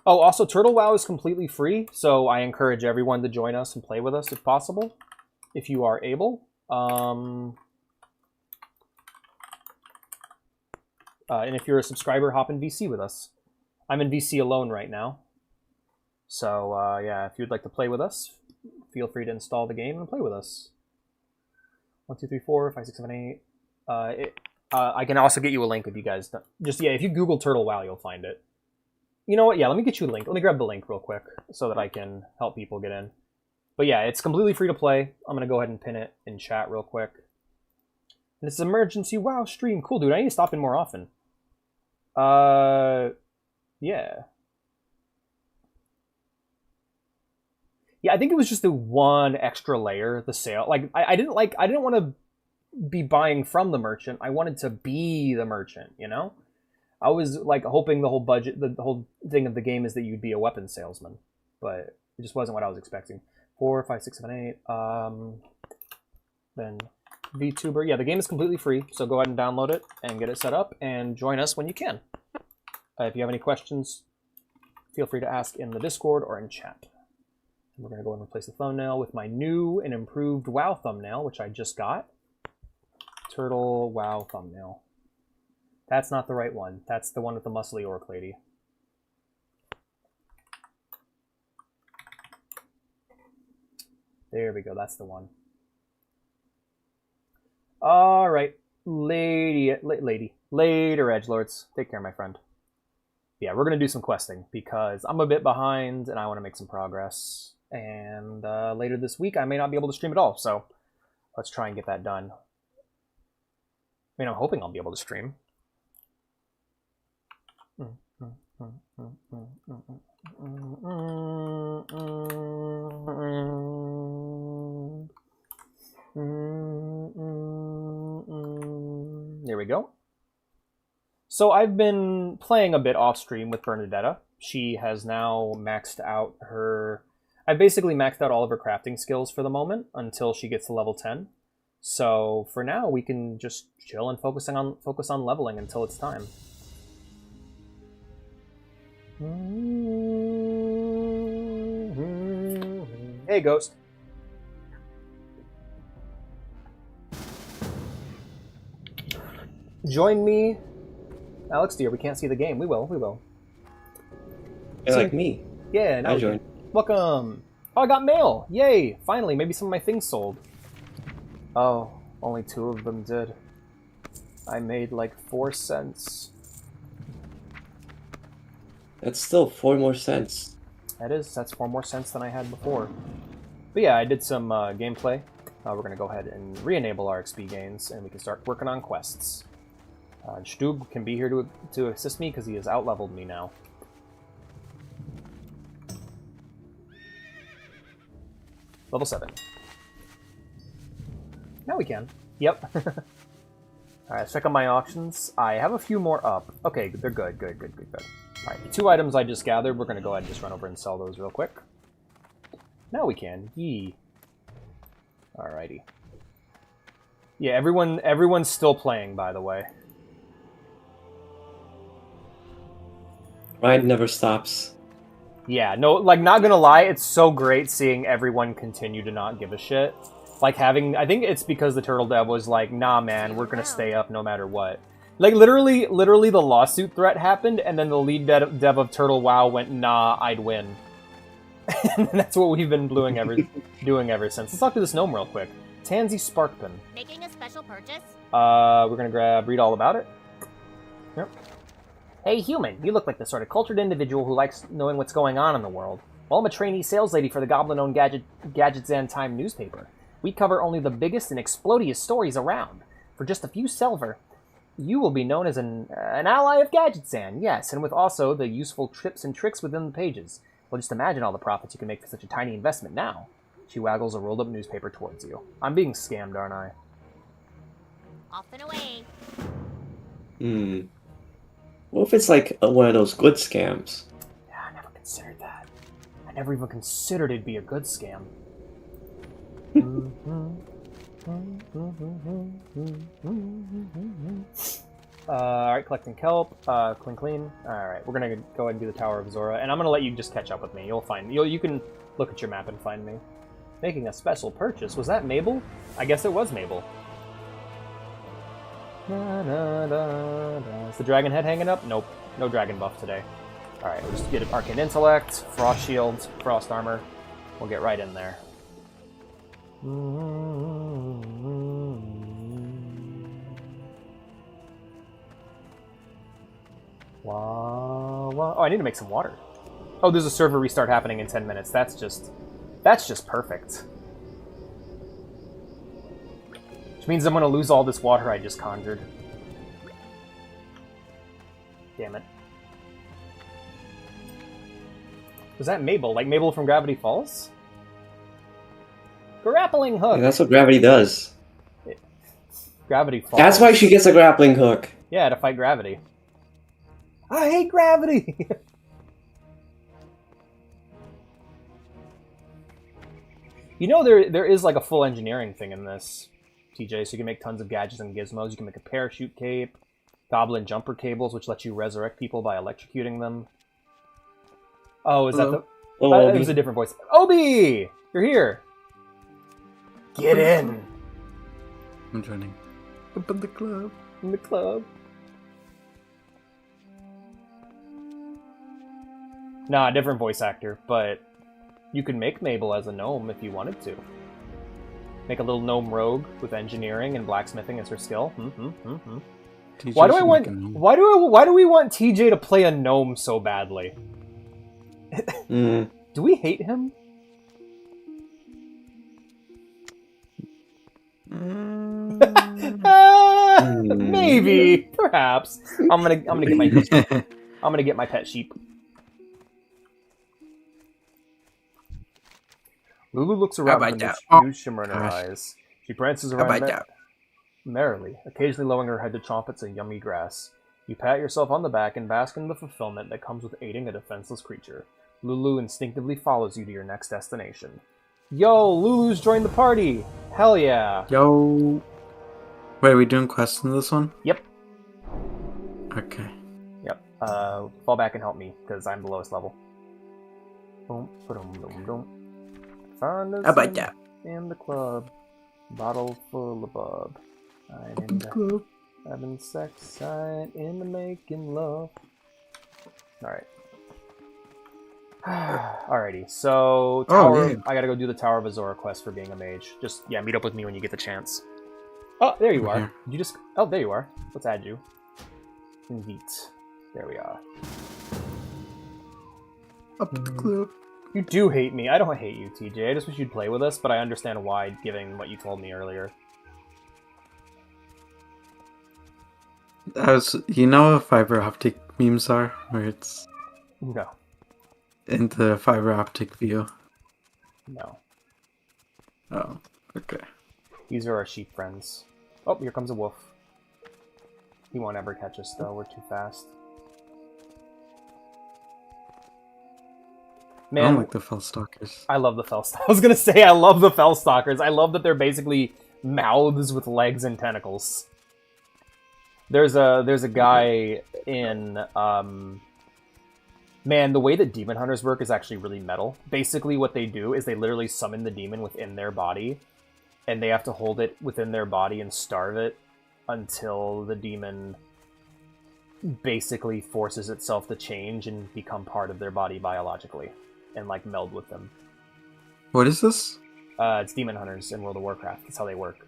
Speaker 1: Oh, also, Turtle WoW is completely free, so I encourage everyone to join us and play with us if possible. If you are able. And if you're a subscriber, hop in VC with us. I'm in VC alone right now. So, yeah, if you'd like to play with us, feel free to install the game and play with us. 1, 2, 3, 4, 5, 6, 7, 8. I can also get you a link if you guys don't. Just, yeah, if you Google Turtle WoW, you'll find it. You know what? Yeah, let me get you a link. Let me grab the link real quick so that I can help people get in. But yeah, it's completely free to play. I'm going to go ahead and pin it in chat real quick. And it's an emergency WoW stream. Cool, dude. I need to stop in more often. Yeah. Yeah, I think it was just the one extra layer, the sale. Like, I didn't want to be buying from the merchant. I wanted to be the merchant, you know? I was like hoping the whole budget, the whole thing of the game is that you'd be a weapon salesman, but it just wasn't what I was expecting. 4, 5, 6, 7, 8. Then VTuber. Yeah, the game is completely free, so go ahead and download it and get it set up and join us when you can. If you have any questions, feel free to ask in the Discord or in chat. We're going to go and replace the thumbnail with my new and improved WoW thumbnail, which I just got. Turtle WoW thumbnail. That's not the right one. That's the one with the muscly orc lady. There we go. That's the one. All right. Later, edgelords. Take care, my friend. Yeah, we're going to do some questing because I'm a bit behind and I want to make some progress. And later this week, I may not be able to stream at all. So let's try and get that done. I mean, I'm hoping I'll be able to stream. There we go. So I've been playing a bit off stream with Bernadetta. She has now maxed out her... I basically maxed out all of her crafting skills for the moment until she gets to level 10. So for now, we can just chill and focus on leveling until it's time. Hey, Ghost. Join me. Alex, dear, we can't see the game. We will.
Speaker 7: You're like me.
Speaker 1: Yeah, now
Speaker 7: I joined.
Speaker 1: Welcome. Oh, I got mail. Yay. Finally, maybe some of my things sold. Oh, only 2 of them did. I made like 4 cents.
Speaker 7: That's still 4 more cents.
Speaker 1: That's 4 more cents than I had before. But yeah, I did some gameplay. We're going to go ahead and re-enable our XP gains, and we can start working on quests. Stug can be here to assist me because he has out-leveled me now. Level 7. Now we can. Yep. Alright, let's check on my auctions. I have a few more up. Okay, they're good. Alright, the 2 items I just gathered, we're going to go ahead and just run over and sell those real quick. Now we can. Yee. Alrighty. Yeah, everyone's still playing, by the way.
Speaker 7: Grind never stops.
Speaker 1: Yeah, no, like, not gonna lie, it's so great seeing everyone continue to not give a shit. Like, I think it's because the Turtle Dev was like, nah, man, we're gonna stay up no matter what. Like, literally the lawsuit threat happened, and then the lead dev of Turtle WoW went, nah, I'd win. And that's what we've been doing ever since. Let's talk to this gnome real quick. Tansy Sparkpin.
Speaker 11: Making a special purchase?
Speaker 1: We're gonna read all about it. Yep. Hey, human, you look like the sort of cultured individual who likes knowing what's going on in the world. Well, I'm a trainee sales lady for the Goblin-owned Gadgets and Time newspaper. We cover only the biggest and explodiest stories around. For just a few silver, you will be known as an ally of Gadgetsan, yes, and with also the useful tips and tricks within the pages. Well, just imagine all the profits you can make for such a tiny investment now. She waggles a rolled-up newspaper towards you. I'm being scammed, aren't I?
Speaker 11: Off and away.
Speaker 7: What if it's like one of those good scams?
Speaker 1: Yeah, I never considered that. I never even considered it'd be a good scam. Alright, collecting kelp. Clean. Alright, we're gonna go ahead and do the Tower of Zora, and I'm gonna let you just catch up with me. You can look at your map and find me. Making a special purchase. Was that Mabel? I guess it was Mabel. Is the dragon head hanging up? Nope. No dragon buff today. Alright, we'll just get an Arcane Intellect, Frost Shield, Frost Armor. We'll get right in there. Wah, wah. Oh, I need to make some water. Oh, there's a server restart happening in 10 minutes. That's just perfect. Which means I'm gonna lose all this water I just conjured. Damn it. Was that Mabel? Like Mabel from Gravity Falls? Grappling hook!
Speaker 7: Yeah, that's what gravity does.
Speaker 1: Gravity Falls.
Speaker 7: That's why she gets a grappling hook.
Speaker 1: Yeah, to fight gravity. I hate gravity! You know, there is like a full engineering thing in this, TJ, so you can make tons of gadgets and gizmos. You can make a parachute cape, goblin jumper cables, which let you resurrect people by electrocuting them. Oh, is that the...
Speaker 7: Oh,
Speaker 1: it was a different voice. Obi! You're here! Get in!
Speaker 12: I'm joining. Up in the club.
Speaker 1: In the club. Nah, different voice actor, but you could make Mabel as a gnome if you wanted to. Make a little gnome rogue with engineering and blacksmithing as her skill. Why do we want TJ to play a gnome so badly? Do we hate him? Maybe, perhaps. I'm gonna get my pet sheep. Lulu looks around with a huge shimmer in her eyes. She prances around merrily, occasionally lowering her head to chomp at some yummy grass. You pat yourself on the back and bask in the fulfillment that comes with aiding a defenseless creature. Lulu instinctively follows you to your next destination. Yo, Lulu's joined the party! Hell yeah!
Speaker 12: Yo! Wait, are we doing quests in this one?
Speaker 1: Yep.
Speaker 12: Okay.
Speaker 1: Yep. Fall back and help me, because I'm the lowest level. Boom, boom, boom, boom. Found us in the club. Bottle full of bub. I'm in the club. Having sex, I'm in the making love. Alright. Alrighty, so Tower, I gotta go do the Tower of Azora quest for being a mage. Just, yeah, meet up with me when you get the chance. Oh, there you are. Did you just... Oh, there you are. Let's add you. Invite. There we are.
Speaker 12: Up to the club.
Speaker 1: You do hate me. I don't hate you, TJ. I just wish you'd play with us, but I understand why, given what you told me earlier.
Speaker 12: You know what fiber optic memes are? Where it's...
Speaker 1: No.
Speaker 12: In the fiber optic view?
Speaker 1: No.
Speaker 12: Oh, okay.
Speaker 1: These are our sheep friends. Oh, here comes a wolf. He won't ever catch us, though. We're too fast. Man,
Speaker 12: I don't like the Fellstalkers.
Speaker 1: I love the Fellstalkers. I was gonna say, I love the Fellstalkers. I love that they're basically mouths with legs and tentacles. There's a guy in... Man, the way that demon hunters work is actually really metal. Basically, what they do is they literally summon the demon within their body, and they have to hold it within their body and starve it until the demon basically forces itself to change and become part of their body biologically, and like meld with them.
Speaker 12: What is this?
Speaker 1: It's demon hunters in World of Warcraft. That's how they work.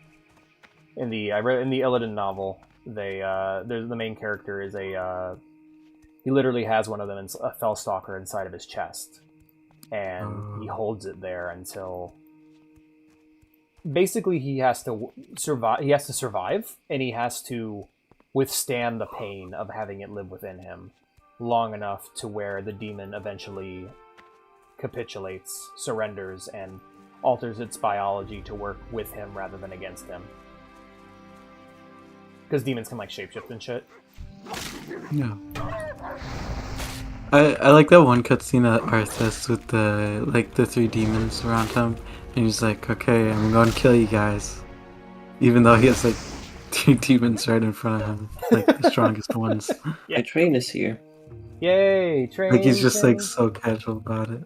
Speaker 1: In the Illidan novel, the main character is he literally has one of them, a Fellstalker, inside of his chest. And he holds it there until... Basically, he has to survive, and he has to withstand the pain of having it live within him long enough to where the demon eventually capitulates, surrenders, and alters its biology to work with him rather than against him. Because demons can, like, shapeshift and shit.
Speaker 12: Yeah. I like that one cutscene at Arthas with the 3 demons around him, and he's like, okay, I'm going to kill you guys. Even though he has like 3 demons right in front of him, like the strongest ones.
Speaker 7: Yeah, Train is here.
Speaker 1: Yay, Train!
Speaker 12: Like he's just like so casual about it.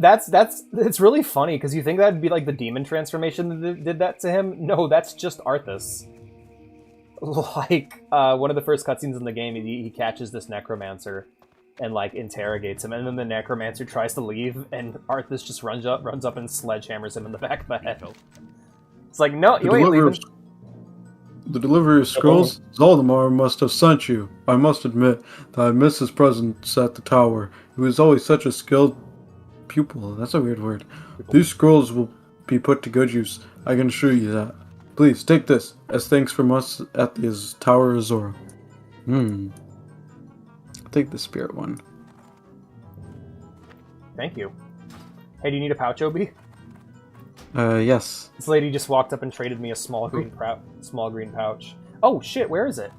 Speaker 1: It's really funny, because you think that'd be like the demon transformation that did that to him? No, that's just Arthas. Like, one of the first cutscenes in the game, he catches this necromancer and, like, interrogates him, and then the necromancer tries to leave, and Arthas just runs up and sledgehammers him in the back of the head. It's like, no, you ain't leaving.
Speaker 12: The delivery of scrolls? Zaldemar must have sent you. I must admit that I miss his presence at the tower. He was always such a skilled pupil. That's a weird word. These scrolls will be put to good use. I can assure you that. Please, take this, as thanks from us at the Tower of Zora. I'll take the spirit one.
Speaker 1: Thank you. Hey, do you need a pouch, Obi?
Speaker 12: Yes.
Speaker 1: This lady just walked up and traded me a small green pouch. Oh shit, where is it?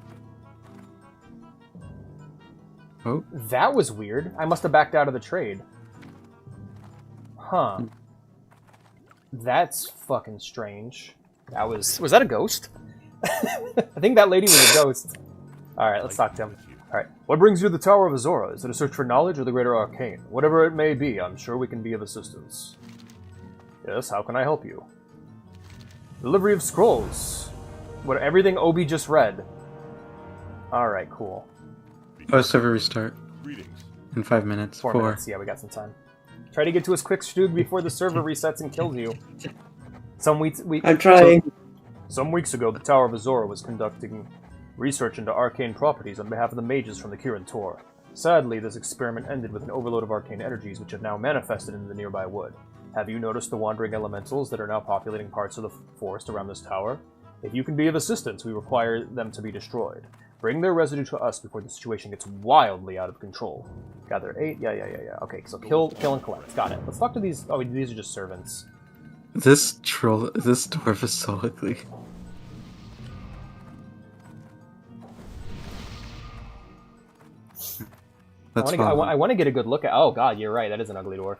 Speaker 12: Oh.
Speaker 1: That was weird. I must have backed out of the trade. Huh. That's fucking strange. That was that a ghost? I think that lady was a ghost. Alright, let's talk to him. Alright. What brings you to the Tower of Azora? Is it a search for knowledge or the greater arcane? Whatever it may be, I'm sure we can be of assistance. Yes, how can I help you? Delivery of scrolls. What, everything Obi just read. Alright, cool.
Speaker 12: Oh, server restart. In 5 minutes.
Speaker 1: 4 minutes, yeah, we got some time. Try to get to as quick, Stug, before the server resets and kills you.
Speaker 7: I'm trying.
Speaker 1: Some weeks ago, the Tower of Azora was conducting research into arcane properties on behalf of the mages from the Kirin Tor. Sadly, this experiment ended with an overload of arcane energies which have now manifested in the nearby wood. Have you noticed the wandering elementals that are now populating parts of the forest around this tower? If you can be of assistance, we require them to be destroyed. Bring their residue to us before the situation gets wildly out of control. Gather 8, yeah. Okay, so kill and collect. Got it. Let's talk to these. Oh, these are just servants.
Speaker 12: This dwarf is so ugly.
Speaker 1: I want to get a good look at. Oh god, you're right. That is an ugly dwarf.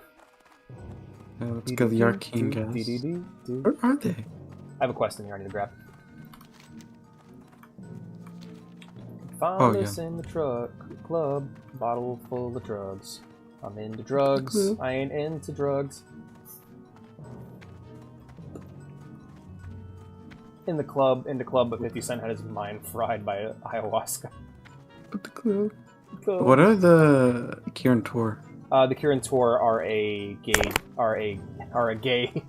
Speaker 12: Let's go the arcane guys. Where are they?
Speaker 1: I have a quest in here I need to grab. Found us in the truck club, bottle full of drugs. I'm into drugs. I ain't into drugs. In the club, but 50 Cent had his mind fried by ayahuasca.
Speaker 12: What the club? What are the Kirin Tor?
Speaker 1: The Kirin Tor are a gay.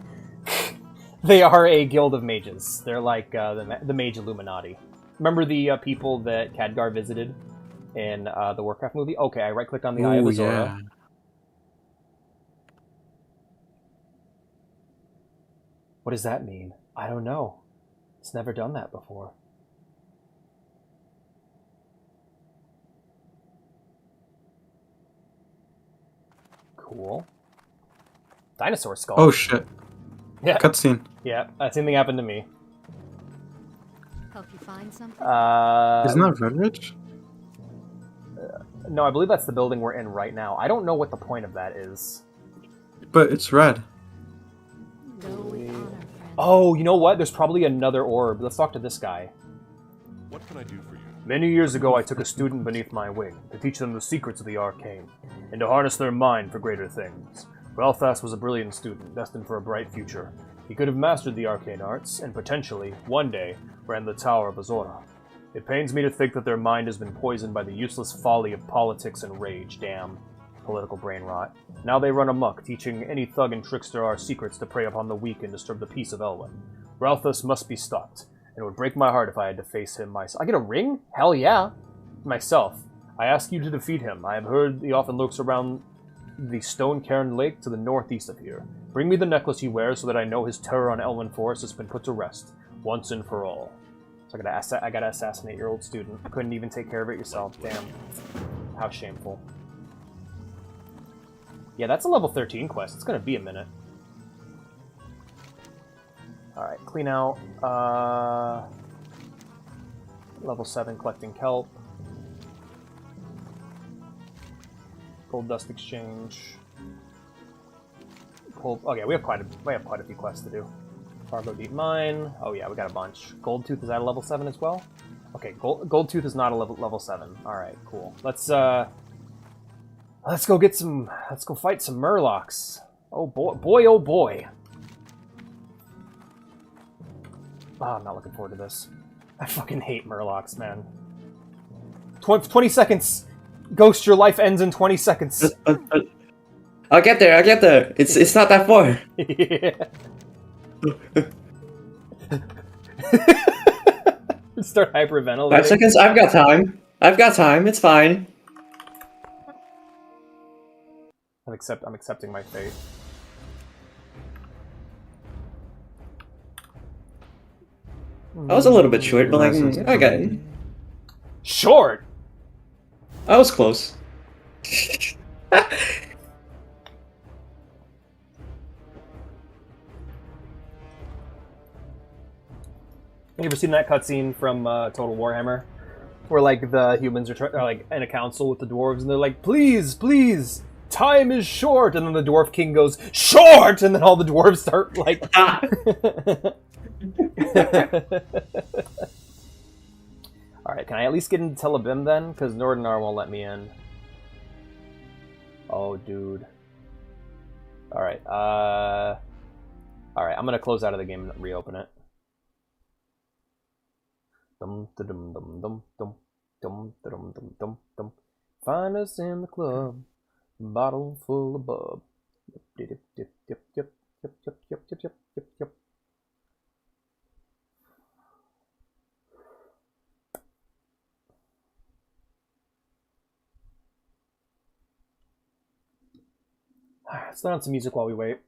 Speaker 1: They are a guild of mages. They're like the Mage Illuminati. Remember the people that Khadgar visited in the Warcraft movie? Okay, I right-clicked on the Eye of Azora.
Speaker 12: Yeah.
Speaker 1: What does that mean? I don't know. It's never done that before. Cool. Dinosaur skull.
Speaker 12: Oh shit.
Speaker 1: Yeah.
Speaker 12: Cutscene.
Speaker 1: Yeah, that same thing happened to me.
Speaker 10: Help you find something?
Speaker 12: Isn't that Red Ridge?
Speaker 1: No, I believe that's the building we're in right now. I don't know what the point of that is.
Speaker 12: But it's red.
Speaker 1: Oh, you know what? There's probably another orb. Let's talk to this guy.
Speaker 18: What can I do for you?
Speaker 1: Many years ago, I took a student beneath my wing to teach them the secrets of the arcane and to harness their mind for greater things. Ralphas was a brilliant student, destined for a bright future. He could have mastered the arcane arts and potentially, one day, ran the Tower of Azora. It pains me to think that their mind has been poisoned by the useless folly of politics and rage. Damn. Political brain rot. Now they run amok, teaching any thug and trickster our secrets to prey upon the weak and disturb the peace of Elwyn. Ralphus must be stopped, and it would break my heart if I had to face him myself. I get a ring? Hell yeah! Myself. I ask you to defeat him. I have heard he often lurks around the Stone Cairn Lake to the northeast of here. Bring me the necklace he wears so that I know his terror on Elwyn Forest has been put to rest, once and for all. So I gotta assassinate your old student. You couldn't even take care of it yourself. Damn. How shameful. Yeah, that's a level 13 quest. It's gonna be a minute. Alright, clean out. Level 7, collecting kelp. Gold dust exchange. Okay, we have quite a few quests to do. Fargo Deep Mine. Oh yeah, we got a bunch. Gold Tooth, is that a level 7 as well? Okay, Gold Tooth is not a level 7. Alright, cool. Let's go get some... Let's go fight some Murlocs. Oh boy, oh boy. Oh, I'm not looking forward to this. I fucking hate Murlocs, man. 20 seconds! Ghost, your life ends in 20 seconds.
Speaker 7: I'll get there. It's not that far.
Speaker 1: Yeah. Start hyperventilating.
Speaker 7: 5 seconds? I've got time. I've got time. It's fine.
Speaker 1: I'm accepting my fate.
Speaker 7: I was a little bit short, but like, I got it.
Speaker 1: Short?
Speaker 7: I was close.
Speaker 1: You ever seen that cutscene from Total Warhammer, where like the humans are like in a council with the dwarves, and they're like, "Please, please, time is short," and then the dwarf king goes, "Short," and then all the dwarves start like. All right, can I at least get into Telebim then? Because Nordinar won't let me in. Oh, dude. All right. All right. I'm gonna close out of the game and reopen it. Dum dum dum dum dum dum dum dum dum dum. Find us in the club, bottle full of bub. Yep yep yep yep yep yep yep yep yep yep yep yep. Let's throw on some music while we wait.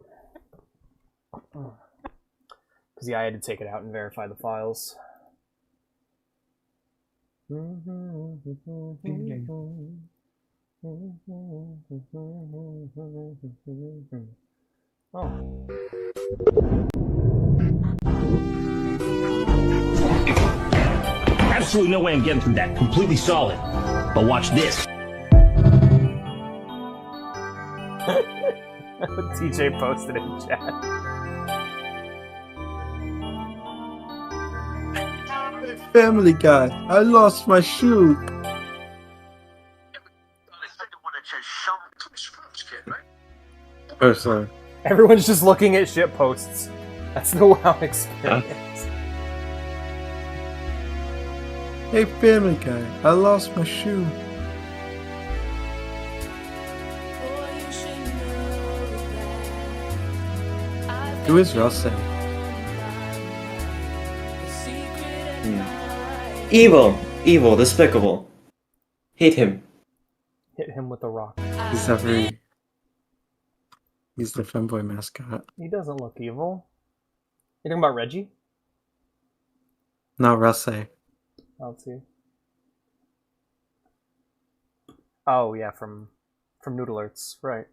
Speaker 1: Because yeah, I had to take it out and verify the files. Oh.
Speaker 13: Absolutely no way I'm getting through that. Completely solid. But watch this.
Speaker 1: TJ posted in chat.
Speaker 12: Family Guy, I lost my shoe. Oh, sorry.
Speaker 1: Everyone's just looking at shit posts. That's the WoW experience.
Speaker 12: Hey, Family Guy, I lost my shoe. Who is Russell?
Speaker 7: Evil, evil, despicable. Hate him.
Speaker 1: Hit him with a rock.
Speaker 12: He's the femboy mascot.
Speaker 1: He doesn't look evil. You talking about Reggie?
Speaker 12: Not Russell.
Speaker 1: Let's see. Oh yeah, from Noodle Alerts, right?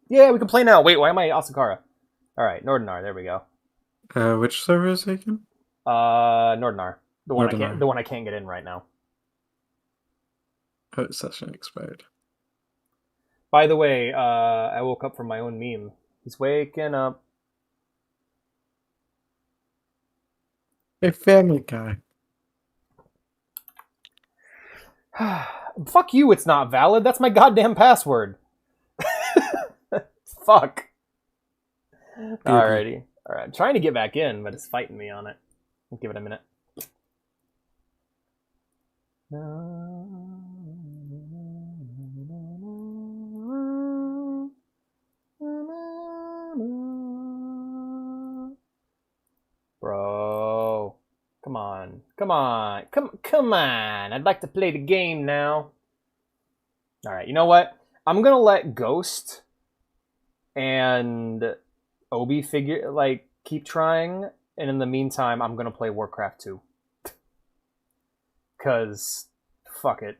Speaker 1: Yeah, we can play now. Wait, why am I Asakara? All right, Nordinar. There we go.
Speaker 12: Which server is it again?
Speaker 1: Nordinar. The one
Speaker 12: Nordinar.
Speaker 1: I can't get in right now.
Speaker 12: Oh, session expired.
Speaker 1: By the way, I woke up from my own meme. He's waking up.
Speaker 12: Hey, Family Guy.
Speaker 1: Fuck you, it's not valid. That's my goddamn password. Fuck. Alrighty. Alright, I'm trying to get back in, but it's fighting me on it. I'll give it a minute. Bro. Come on. Come on. Come on. I'd like to play the game now. Alright, you know what? I'm gonna let Ghost and Obi keep trying, and in the meantime, I'm gonna play Warcraft 2. Cause fuck it.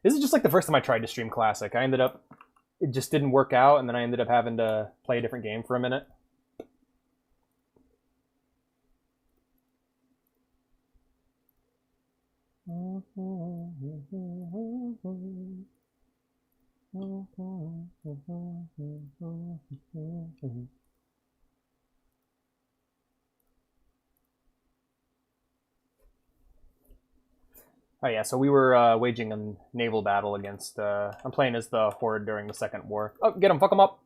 Speaker 1: This is just like the first time I tried to stream Classic. It just didn't work out, and then I ended up having to play a different game for a minute. Oh yeah, so we were waging a naval battle against... I'm playing as the Horde during the Second War. Oh, get him, fuck him up!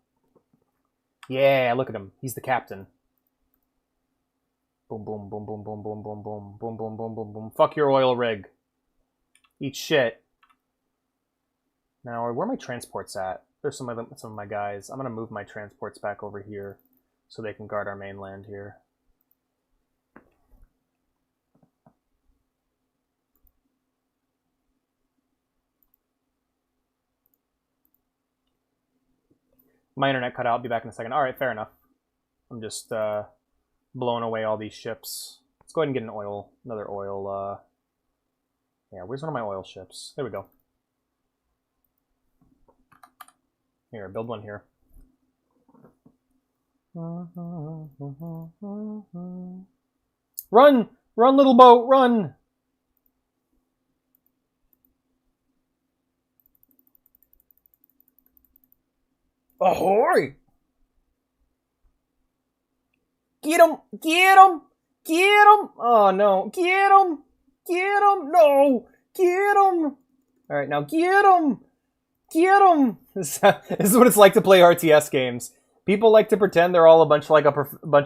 Speaker 1: Yeah, look at him. He's the captain. Boom, boom, boom, boom, boom, boom, boom, boom, boom, boom, boom, boom, boom. Fuck your oil rig. Eat shit. Now, where are my transports at? There's some of my guys. I'm gonna move my transports back over here. so they can guard our mainland here. My internet cut out. I'll be back in a second. All right, fair enough. I'm just blowing away all these ships. Let's go ahead and get another oil. Yeah, where's one of my oil ships? There we go. Here, build one here. Run! Run, little boat, run! Ahoy! Get him! Get him! Get him! Oh no! Get him! Get him! No! Get him! Alright, now get him! Get him! This is what it's like to play RTS games. People like to pretend they're all a bunch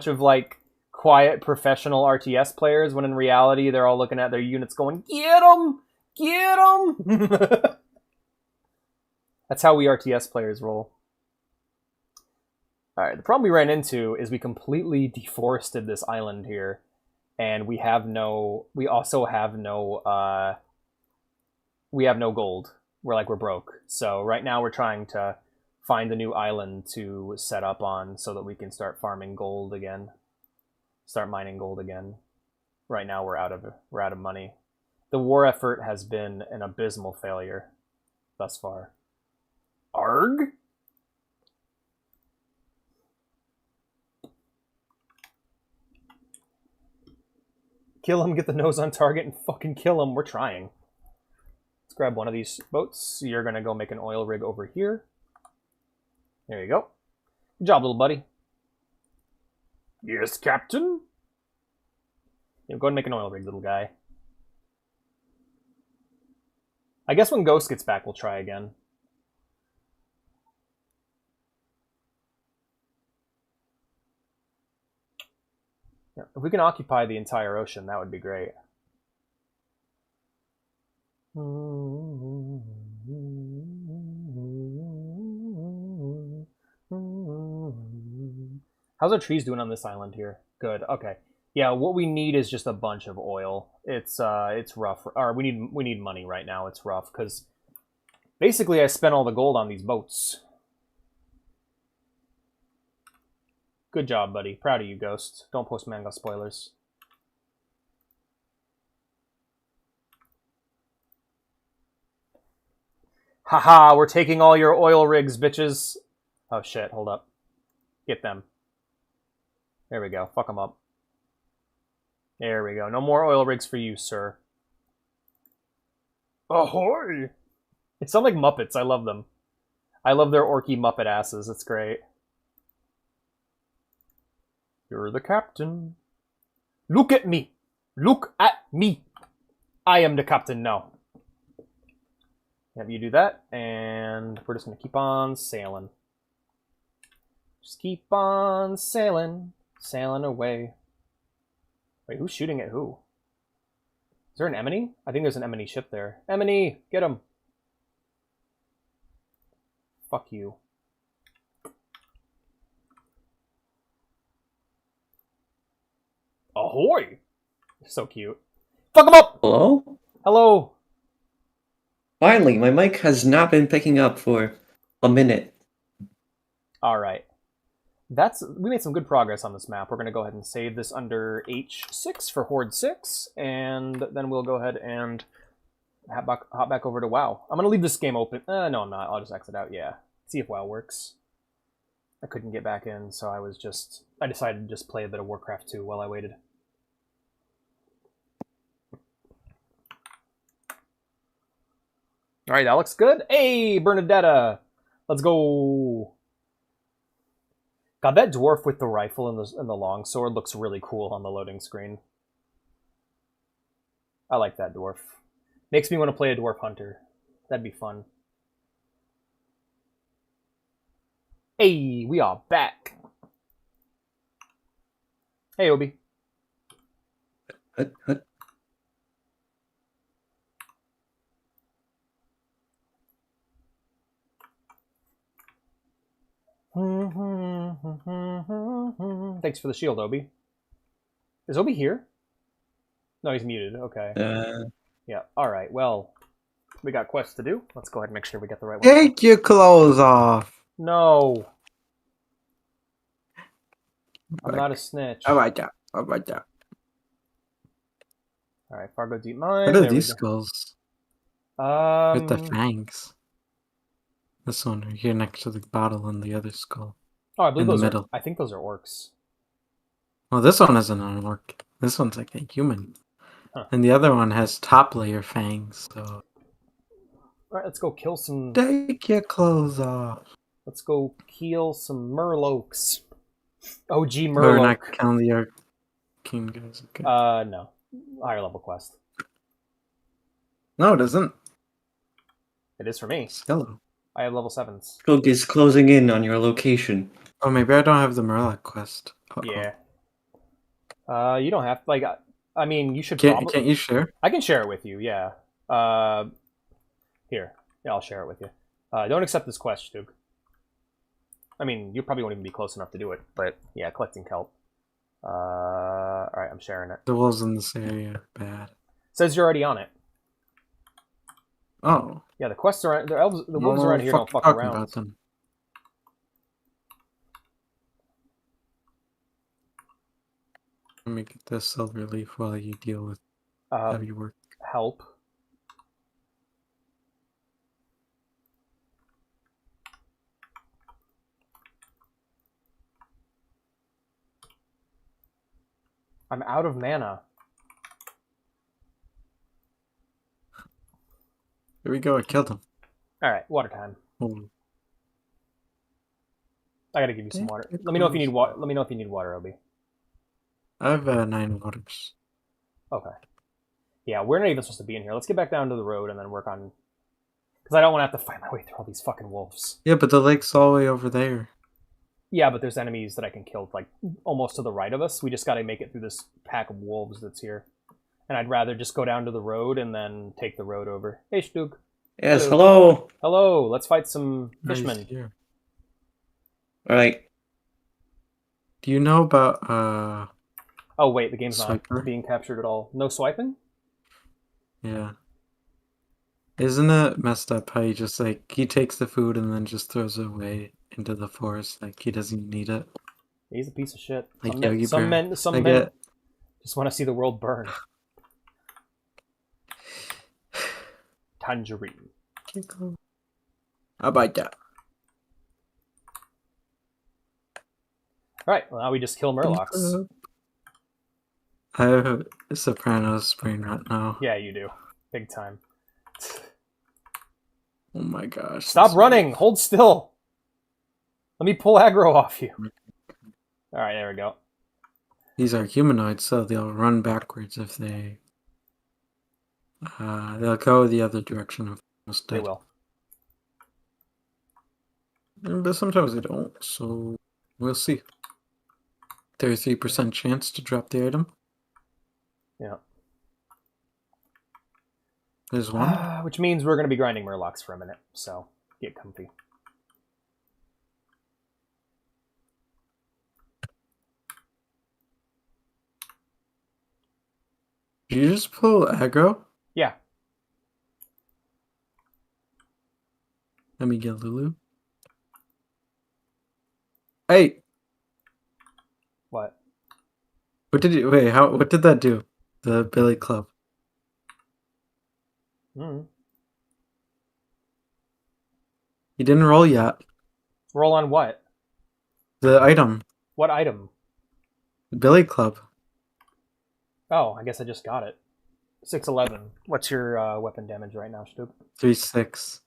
Speaker 1: of like quiet professional RTS players, when in reality they're all looking at their units going, "Get him! Get him!" That's how we RTS players roll. Alright, the problem we ran into is we completely deforested this island here, and we also have no gold. We're broke. So right now we're trying to find a new island to set up on so that we can start farming gold again. Start mining gold again. Right now we're out of money. The war effort has been an abysmal failure thus far. Arg? Kill him, get the nose on target, and fucking kill him. We're trying. Let's grab one of these boats. You're gonna go make an oil rig over here. There you go. Good job, little buddy. Yes, Captain. Yeah, go and make an oil rig, little guy. I guess when Ghost gets back, we'll try again. Yeah, if we can occupy the entire ocean, that would be great. How's our trees doing on this island here? Good. Okay. Yeah, what we need is just a bunch of oil. It's rough. Or we need money right now. It's rough because basically I spent all the gold on these boats. Good job, buddy. Proud of you, Ghost. Don't post manga spoilers. Haha, we're taking all your oil rigs, bitches. Oh shit, hold up. Get them. There we go. Fuck them up. There we go. No more oil rigs for you, sir. Ahoy! It sounds like Muppets. I love them. I love their orky Muppet asses. It's great. You're the captain. Look at me. Look at me. I am the captain now. Have you do that, and we're just going to keep on sailing. Just keep on sailing. Sailing away. Wait, who's shooting at who? Is there an Emily? I think there's an Emily ship there. Emily, get him. Fuck you. Ahoy! So cute. Fuck him up!
Speaker 7: Hello?
Speaker 1: Hello.
Speaker 7: Finally, my mic has not been picking up for a minute.
Speaker 1: Alright. We made some good progress on this map. We're going to go ahead and save this under H6 for Horde 6, and then we'll go ahead and hop back over to WoW. I'm going to leave this game open. No, I'm not. I'll just exit out, yeah. See if WoW works. I couldn't get back in, so I decided to just play a bit of Warcraft 2 while I waited. Alright, that looks good. Hey, Bernadetta! Let's go! God, that dwarf with the rifle and the longsword looks really cool on the loading screen. I like that dwarf. Makes me want to play a dwarf hunter. That'd be fun. Hey, we are back! Hey, Obi. Thanks for the shield, Obi. Is Obi here? No, he's muted. Okay. Yeah. All right. Well, we got quests to do. Let's go ahead and make sure we get the right one.
Speaker 12: Take your clothes off.
Speaker 1: No. I'm not a snitch.
Speaker 12: How about that? How about that?
Speaker 1: All right, Fargo Deep Mine.
Speaker 12: What are
Speaker 1: there we
Speaker 12: these
Speaker 1: go.
Speaker 12: skulls?
Speaker 1: Um,
Speaker 12: With the fangs. This one right here next to the bottle and the other skull.
Speaker 1: Oh, I believe
Speaker 12: in
Speaker 1: those
Speaker 12: the middle.
Speaker 1: are. I think those are orcs.
Speaker 12: Well, this one isn't an orc. This one's like a human.
Speaker 1: Huh.
Speaker 12: And the other one has top layer fangs, so...
Speaker 1: All right, let's go kill some...
Speaker 12: Take your clothes off.
Speaker 1: Let's go kill some Murlocs. OG
Speaker 12: We're
Speaker 1: Murloc.
Speaker 12: not counting the arcane guys. Okay.
Speaker 1: No. Higher level quest.
Speaker 12: No, it isn't.
Speaker 1: It is for me.
Speaker 12: Hello.
Speaker 1: I have level 7s.
Speaker 7: Skog is closing in on your location.
Speaker 12: Oh, maybe I don't have the Murloc quest.
Speaker 1: Yeah. You don't have... Like, I mean, you should
Speaker 12: Can't you share?
Speaker 1: I can share it with you, yeah. Here. Yeah, I'll share it with you. Don't accept this quest, Stug. I mean, you probably won't even be close enough to do it, but yeah, collecting kelp. Alright, I'm sharing it.
Speaker 12: The wolves in this area are bad.
Speaker 1: Says you're already on it.
Speaker 12: Oh.
Speaker 1: Yeah, the quests are... The wolves around here don't fuck around.
Speaker 12: About them. Let me get this silver leaf while you deal with heavy work.
Speaker 1: Help. I'm out of mana.
Speaker 12: Here we go, I killed him.
Speaker 1: Alright, water time.
Speaker 12: Oh.
Speaker 1: I gotta give you some water. Let me know if you need water. Let me know if you need water, Obi.
Speaker 12: I have 9 waters.
Speaker 1: Okay. Yeah, we're not even supposed to be in here. Let's get back down to the road and then work on... Because I don't want to have to fight my way through all these fucking wolves.
Speaker 12: Yeah, but the lake's all the way over there.
Speaker 1: Yeah, but there's enemies that I can kill, like, almost to the right of us. We just gotta make it through this pack of wolves that's here. And I'd rather just go down to the road and then take the road over. Hey, Stug.
Speaker 7: Yes, hello.
Speaker 1: Hello, let's fight some fishmen.
Speaker 7: Alright.
Speaker 12: Do you know about,
Speaker 1: Oh, wait, the game's
Speaker 12: Swiper?
Speaker 1: not being captured at all. No swiping?
Speaker 12: Yeah. Isn't it messed up how he just, like, he takes the food and then just throws it away into the forest, like, he doesn't need it?
Speaker 1: He's a piece of shit.
Speaker 12: Like
Speaker 1: Some men just want to see the world burn. Tangerine.
Speaker 12: How about that?
Speaker 1: Alright, well now we just kill Murlocs.
Speaker 12: I have a Sopranos brain right now.
Speaker 1: Yeah, you do. Big time.
Speaker 12: Oh my gosh.
Speaker 1: Stop running! Hold still! Let me pull aggro off you. Alright, there we go.
Speaker 12: These are humanoids, so they'll run backwards if they... they'll go the other direction if almost dead.
Speaker 1: They will.
Speaker 12: But sometimes they don't, so we'll see. 33% chance to drop the item.
Speaker 1: Yeah.
Speaker 12: There's one.
Speaker 1: Which means we're going to be grinding Murlocs for a minute, so get comfy.
Speaker 12: Did you just pull aggro?
Speaker 1: Yeah.
Speaker 12: Let me get Lulu. Hey!
Speaker 1: What?
Speaker 12: What did you... Wait, what did that do? The Billy Club.
Speaker 1: Mm.
Speaker 12: You didn't roll yet.
Speaker 1: Roll on what?
Speaker 12: The item.
Speaker 1: What item?
Speaker 12: The Billy Club.
Speaker 1: Oh, I guess I just got it. 611. What's your weapon damage right now, Stug?
Speaker 12: 3-6.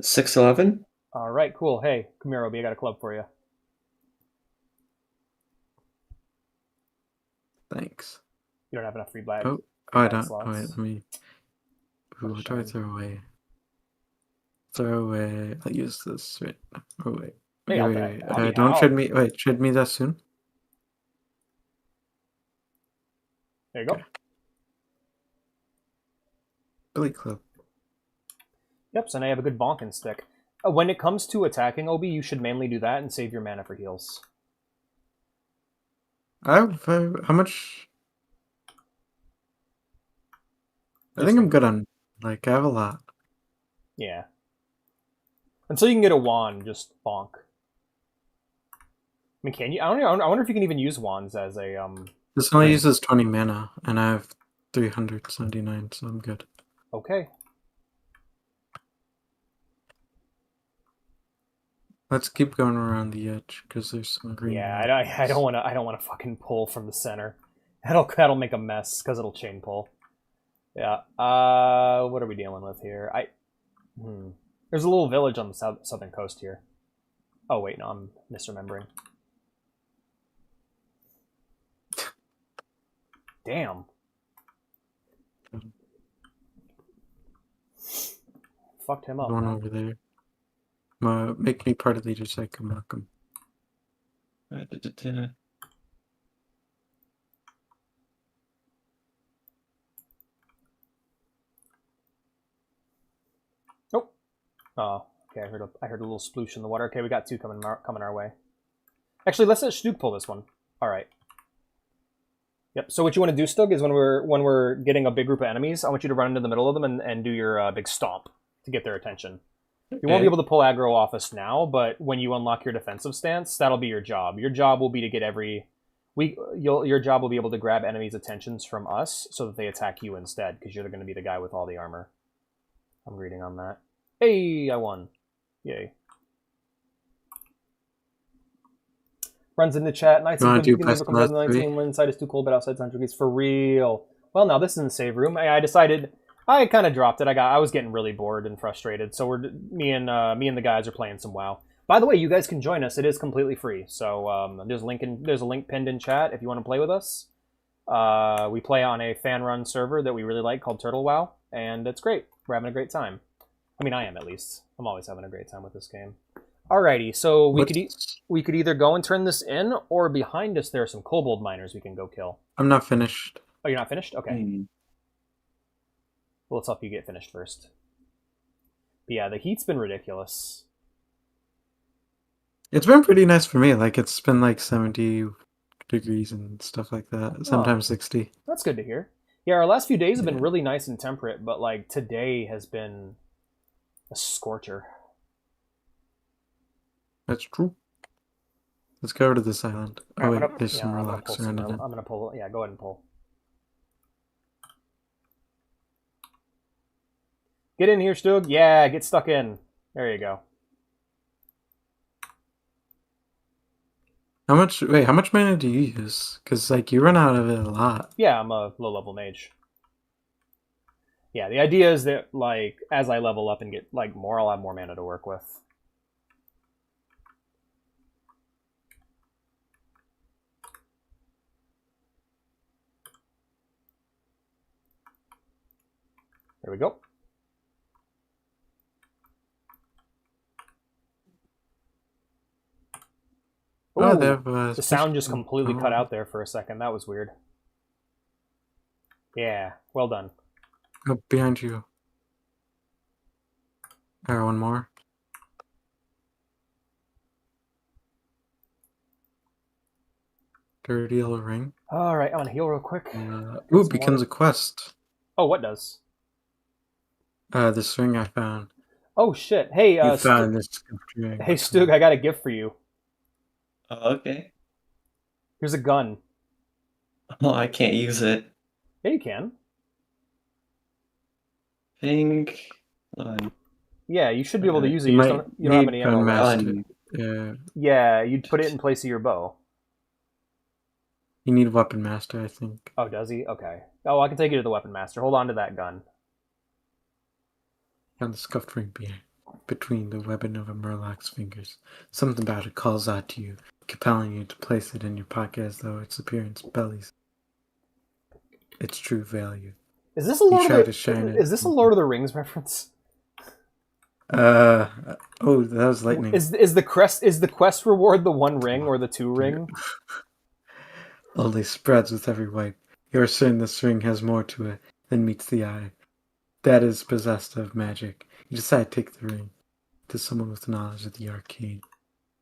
Speaker 7: 611?
Speaker 1: Alright, cool. Hey, come here, Obi. I got a club for you.
Speaker 12: Thanks.
Speaker 1: You don't have enough free black.
Speaker 12: Oh, I don't. Oh, wait, let me... Ooh, what do I throw away? Throw away... I'll use this right now. Oh, wait.
Speaker 1: Hey,
Speaker 12: wait. Don't trade me... Wait, trade me that soon?
Speaker 1: There you go.
Speaker 12: Okay. Billy Club.
Speaker 1: Yep, so now you have a good bonking stick. When it comes to attacking, Obi, you should mainly do that and save your mana for heals.
Speaker 12: How much? I think I'm good on, like, I have a lot.
Speaker 1: Yeah. Until you can get a wand, just bonk. I mean, can you? I don't know. I wonder if you can even use wands as a
Speaker 12: This only uses 20 mana, and I have 379, so I'm good.
Speaker 1: Okay.
Speaker 12: Let's keep going around the edge because there's some green.
Speaker 1: Yeah, I don't want to. I don't want to fucking pull from the center. That'll make a mess because it'll chain pull. Yeah. What are we dealing with here? There's a little village on the southern coast here. Oh wait, no, I'm misremembering. Damn. Fucked him up.
Speaker 12: One
Speaker 1: man.
Speaker 12: over there. Make me part of the leader so I can mark him.
Speaker 1: Nope. Oh, okay. I heard a little sploosh in the water. Okay, we got two coming our way. Actually, let's let Stug pull this one. All right. Yep. So what you want to do, Stug, is when we're getting a big group of enemies, I want you to run into the middle of them and do your big stomp to get their attention. You won't be able to pull aggro off us now, but when you unlock your defensive stance, that'll be your job. Your job will be to get your job will be able to grab enemies' attentions from us so that they attack you instead, because you're going to be the guy with all the armor. I'm reading on that. Hey, I won. Yay. Runs in the chat. Nights and you can never come to the 19 when inside is too cold, but outside's 100 degrees. For real. Well, now this is in the save room. I decided... I kind of dropped it. I was getting really bored and frustrated. So me and the guys are playing some WoW. By the way, you guys can join us. It is completely free. So there's a link pinned in chat if you want to play with us. We play on a fan run server that we really like called Turtle WoW, and it's great. We're having a great time. I mean, I am at least. I'm always having a great time with this game. Alrighty, so we could either go and turn this in, or behind us there are some kobold miners we can go kill.
Speaker 12: I'm not finished.
Speaker 1: Oh, you're not finished? Okay. Well, let's help you get finished first. But yeah, the heat's been ridiculous.
Speaker 12: It's been pretty nice for me. Like, it's been like 70 degrees and stuff like that. Sometimes 60.
Speaker 1: That's good to hear. Yeah, our last few days have been really nice and temperate, but like today has been a scorcher.
Speaker 12: That's true. Let's go to this island. Oh wait, there's some relax around it.
Speaker 1: I'm gonna pull. Yeah, go ahead and pull. Get in here, Stug. Yeah, get stuck in. There you go.
Speaker 12: How much mana do you use? Because, like, you run out of it a lot.
Speaker 1: Yeah, I'm a low-level mage. Yeah, the idea is that, like, as I level up and get, like, more, I'll have more mana to work with. There we go. Ooh,
Speaker 12: oh, they have,
Speaker 1: the sound just completely cut out there for a second. That was weird. Yeah, well done.
Speaker 12: Oh, behind you. There, one more. Dirty yellow ring.
Speaker 1: Alright, I'm gonna heal real quick.
Speaker 12: Ooh, it becomes a quest.
Speaker 1: Oh, what does?
Speaker 12: This ring I found.
Speaker 1: Oh shit! Hey,
Speaker 12: you found this ring.
Speaker 1: Hey, Stug, I got a gift for you.
Speaker 7: Oh, okay.
Speaker 1: Here's a gun.
Speaker 7: Oh, I can't use it.
Speaker 1: Yeah, you can.
Speaker 7: Think.
Speaker 1: Yeah, you should be able to use it. You don't have any ammo left. Yeah, you'd put it in place of your bow.
Speaker 12: You need Weapon Master, I think.
Speaker 1: Oh, does he? Okay. Oh, I can take you to the Weapon Master. Hold on to that gun.
Speaker 12: Found the scuffed ring between the weapon of a Murloc's fingers. Something about it calls out to you, compelling you to place it in your pocket as though its appearance bellies its true value.
Speaker 1: Is this a Lord of the Rings reference?
Speaker 12: Oh, that was lightning.
Speaker 1: Is the quest reward the one ring or the two ring?
Speaker 12: Only spreads with every wipe. You are certain this ring has more to it than meets the eye. That is possessed of magic. You decide to take the ring. to someone with knowledge of the arcane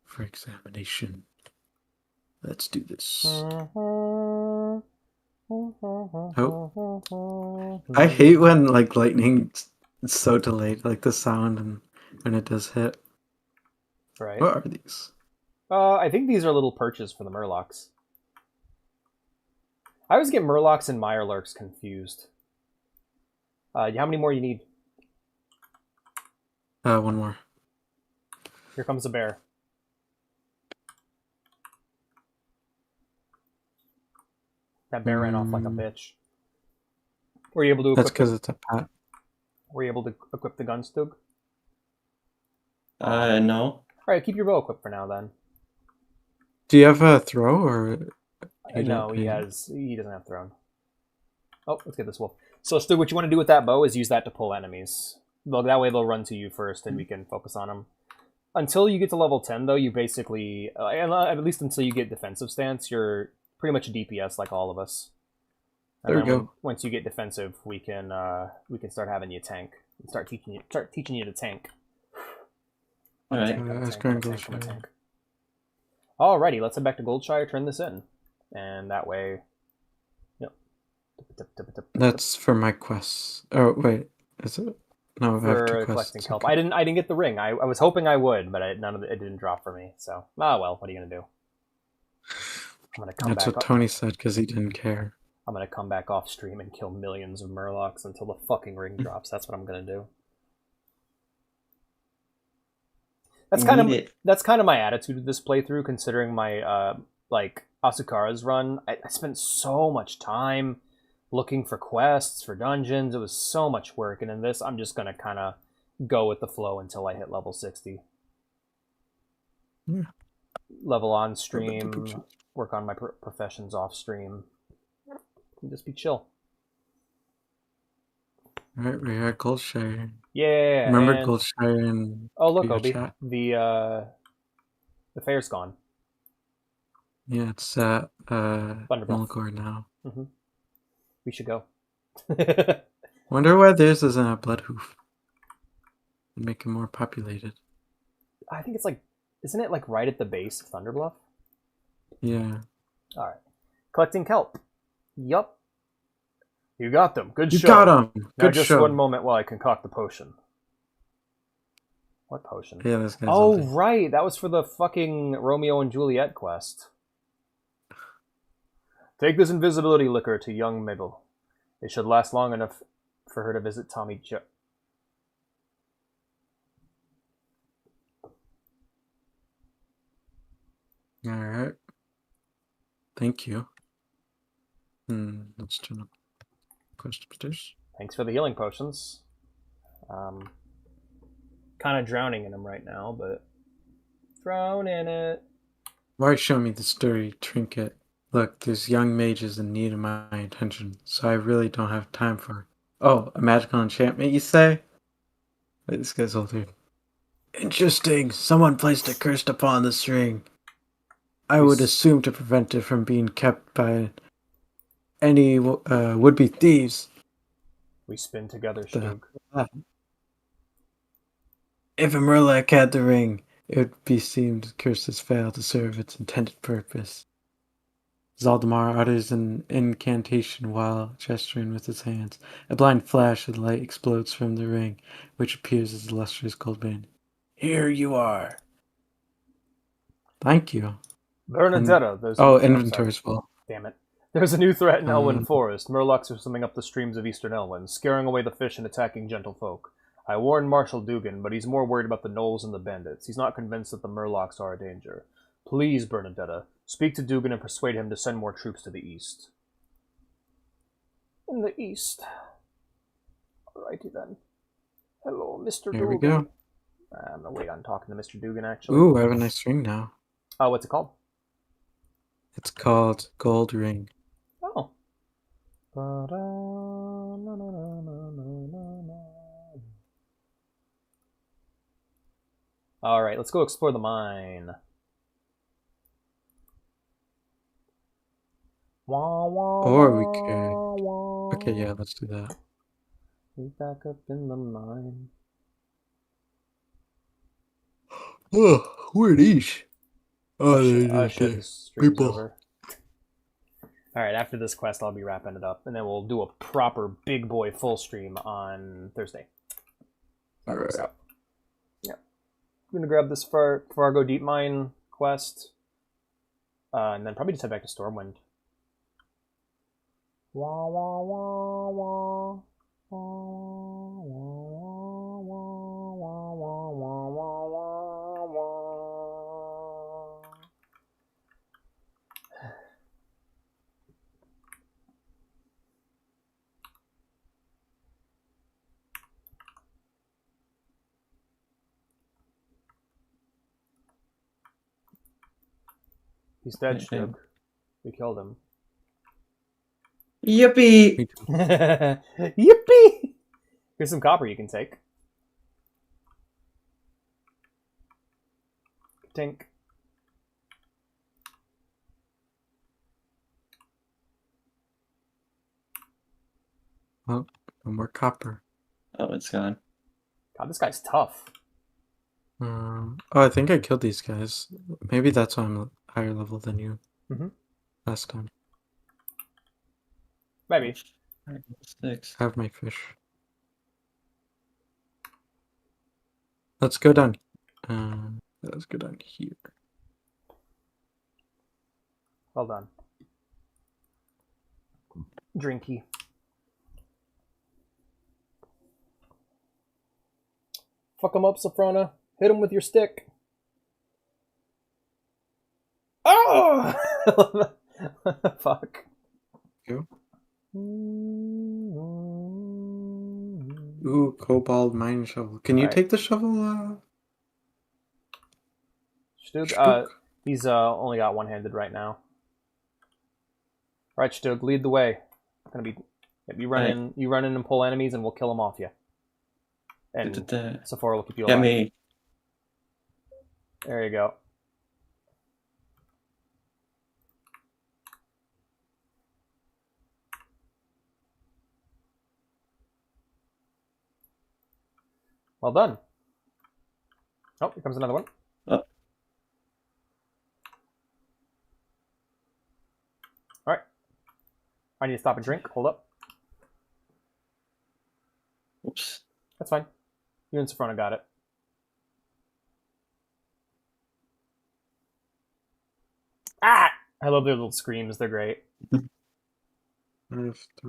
Speaker 12: for examination. Let's do this. Oh. I hate when like lightning is so delayed, like the sound and when it does hit.
Speaker 1: Right.
Speaker 12: What are these?
Speaker 1: I think these are little perches for the murlocs. I always get murlocs and mirelurks confused. How many more you need?
Speaker 12: One more.
Speaker 1: Here comes a bear. That bear ran off like a bitch. Were you able to equip?
Speaker 12: That's because it's a pet.
Speaker 1: Were you able to equip the gun, Stug?
Speaker 7: No.
Speaker 1: All right, keep your bow equipped for now, then.
Speaker 12: Do you have a throw or?
Speaker 1: No, he doesn't have thrown. Oh, let's get this wolf. So, Stug, what you want to do with that bow is use that to pull enemies. That way they'll run to you first, and we can focus on them. Until you get to level 10, though, you basically, at least until you get defensive stance, you're pretty much a DPS like all of us. And
Speaker 12: there we go.
Speaker 1: Once you get defensive, we can start having you tank. Start teaching you to tank.
Speaker 7: All right.
Speaker 1: Alrighty, let's head back to Goldshire. Turn this in, and that way. Yep.
Speaker 12: That's for my quests. Oh wait, is it? No, I have 2 quests.
Speaker 1: Collecting kelp. I didn't get the ring. I was hoping I would, but it didn't drop for me. So well, what are you gonna do? I'm gonna come back.
Speaker 12: That's what Tony said because he didn't care.
Speaker 1: I'm gonna come back off stream and kill millions of murlocs until the fucking ring drops. That's what I'm gonna do. That's kind of my attitude with this playthrough, considering my like Asukara's run. I spent so much time looking for quests, for dungeons. It was so much work, and in this, I'm just gonna kind of go with the flow until I hit level 60.
Speaker 12: Yeah.
Speaker 1: Level on stream, work on my professions off stream, and just be chill.
Speaker 12: Alright, we're at Goldshire.
Speaker 1: Yeah.
Speaker 12: Remember Goldshire and
Speaker 1: oh look, Obi, the fair's gone.
Speaker 12: Yeah, it's at Mulgore now.
Speaker 1: Mm-hmm. We should go.
Speaker 12: Wonder why theirs isn't a Bloodhoof. Make it more populated.
Speaker 1: I think it's like, isn't it like right at the base of Thunderbluff?
Speaker 12: Yeah.
Speaker 1: All right. Collecting kelp. Yup. You got them. Good show.
Speaker 12: You got them. Good
Speaker 1: now just
Speaker 12: show.
Speaker 1: one moment while I concoct the potion. What potion?
Speaker 12: Yeah, this guy's
Speaker 1: oh,
Speaker 12: lovely.
Speaker 1: right. That was for the fucking Romeo and Juliet quest. Take this invisibility liquor to young Mabel. It should last long enough for her to visit Tommy Jo.
Speaker 12: Alright. Thank you. Let's turn up quest upstairs.
Speaker 1: Thanks for the healing potions. Kind of drowning in them right now, but drown in it.
Speaker 12: Why show me the sturdy trinket? Look, there's young mages in need of my attention, so I really don't have time for... Oh, a magical enchantment, you say? Wait, this guy's older. Interesting. Someone placed a curse upon this ring. I would assume to prevent it from being kept by any would-be thieves.
Speaker 1: We spin together, Stug.
Speaker 12: If a Murloc had the ring, it would be seemed the curse has failed to serve its intended purpose. Zaldemar utters an incantation while gesturing with his hands. A blind flash of light explodes from the ring, which appears as a lustrous gold band. Here you are. Thank you.
Speaker 1: Bernadetta,
Speaker 12: inventory's full.
Speaker 1: Damn it. There's a new threat in Elwyn Forest. Murlocs are swimming up the streams of eastern Elwyn, scaring away the fish and attacking gentlefolk. I warned Marshal Dugan, but he's more worried about the gnolls and the bandits. He's not convinced that the Murlocs are a danger. Please, Bernadetta, speak to Dugan and persuade him to send more troops to the east. In the east. Alrighty then. Hello, Mr.
Speaker 12: Here
Speaker 1: Dugan.
Speaker 12: we go.
Speaker 1: I'm gonna wait on talking to Mr. Dugan, actually.
Speaker 12: Ooh, I have a nice ring now.
Speaker 1: Oh, what's it called?
Speaker 12: It's called Gold Ring.
Speaker 1: Oh. Alright, let's go explore the mine.
Speaker 12: Or we could... Okay, yeah, let's do that.
Speaker 1: He's back up in the mine.
Speaker 12: Oh, who are these? Oh,
Speaker 1: Shit, the stream's
Speaker 12: people.
Speaker 1: over. Alright, after this quest, I'll be wrapping it up, and then we'll do a proper big boy full stream on Thursday.
Speaker 12: Alright.
Speaker 1: Yeah. I'm gonna grab this Fargo Deep Mine quest, and then probably just head back to Stormwind. Wah, wah, wah, wah. Wah, wah, wah, wah, wah, wah, wah, wah, wah. He's dead, Stug. We killed him.
Speaker 7: Yippee!
Speaker 1: Yippee! Here's some copper you can take. Tink.
Speaker 12: Oh, no more copper.
Speaker 7: Oh, it's gone.
Speaker 1: God, this guy's tough.
Speaker 12: Oh, I think I killed these guys. Maybe that's why I'm higher level than you. Last time.
Speaker 1: Maybe.
Speaker 12: I have my fish. Let's go down. Let's go down here.
Speaker 1: Well done. Drinky. Fuck him up, Safrona. Hit him with your stick. Oh! Fuck.
Speaker 12: Go. Ooh, cobalt mine shovel. Can you take the shovel?
Speaker 1: Stug, he's only got one-handed right now. Alright, Stug, lead the way. Gonna be you run in and pull enemies, and we'll kill them off you. And Sephora will keep you alive.
Speaker 7: Me.
Speaker 1: There you go. Well done. Oh, here comes another one.
Speaker 7: Oh.
Speaker 1: Alright. I need to stop and drink. Hold up.
Speaker 7: Oops.
Speaker 1: That's fine. You and Safrona got it. Ah! I love their little screams. They're great.
Speaker 7: They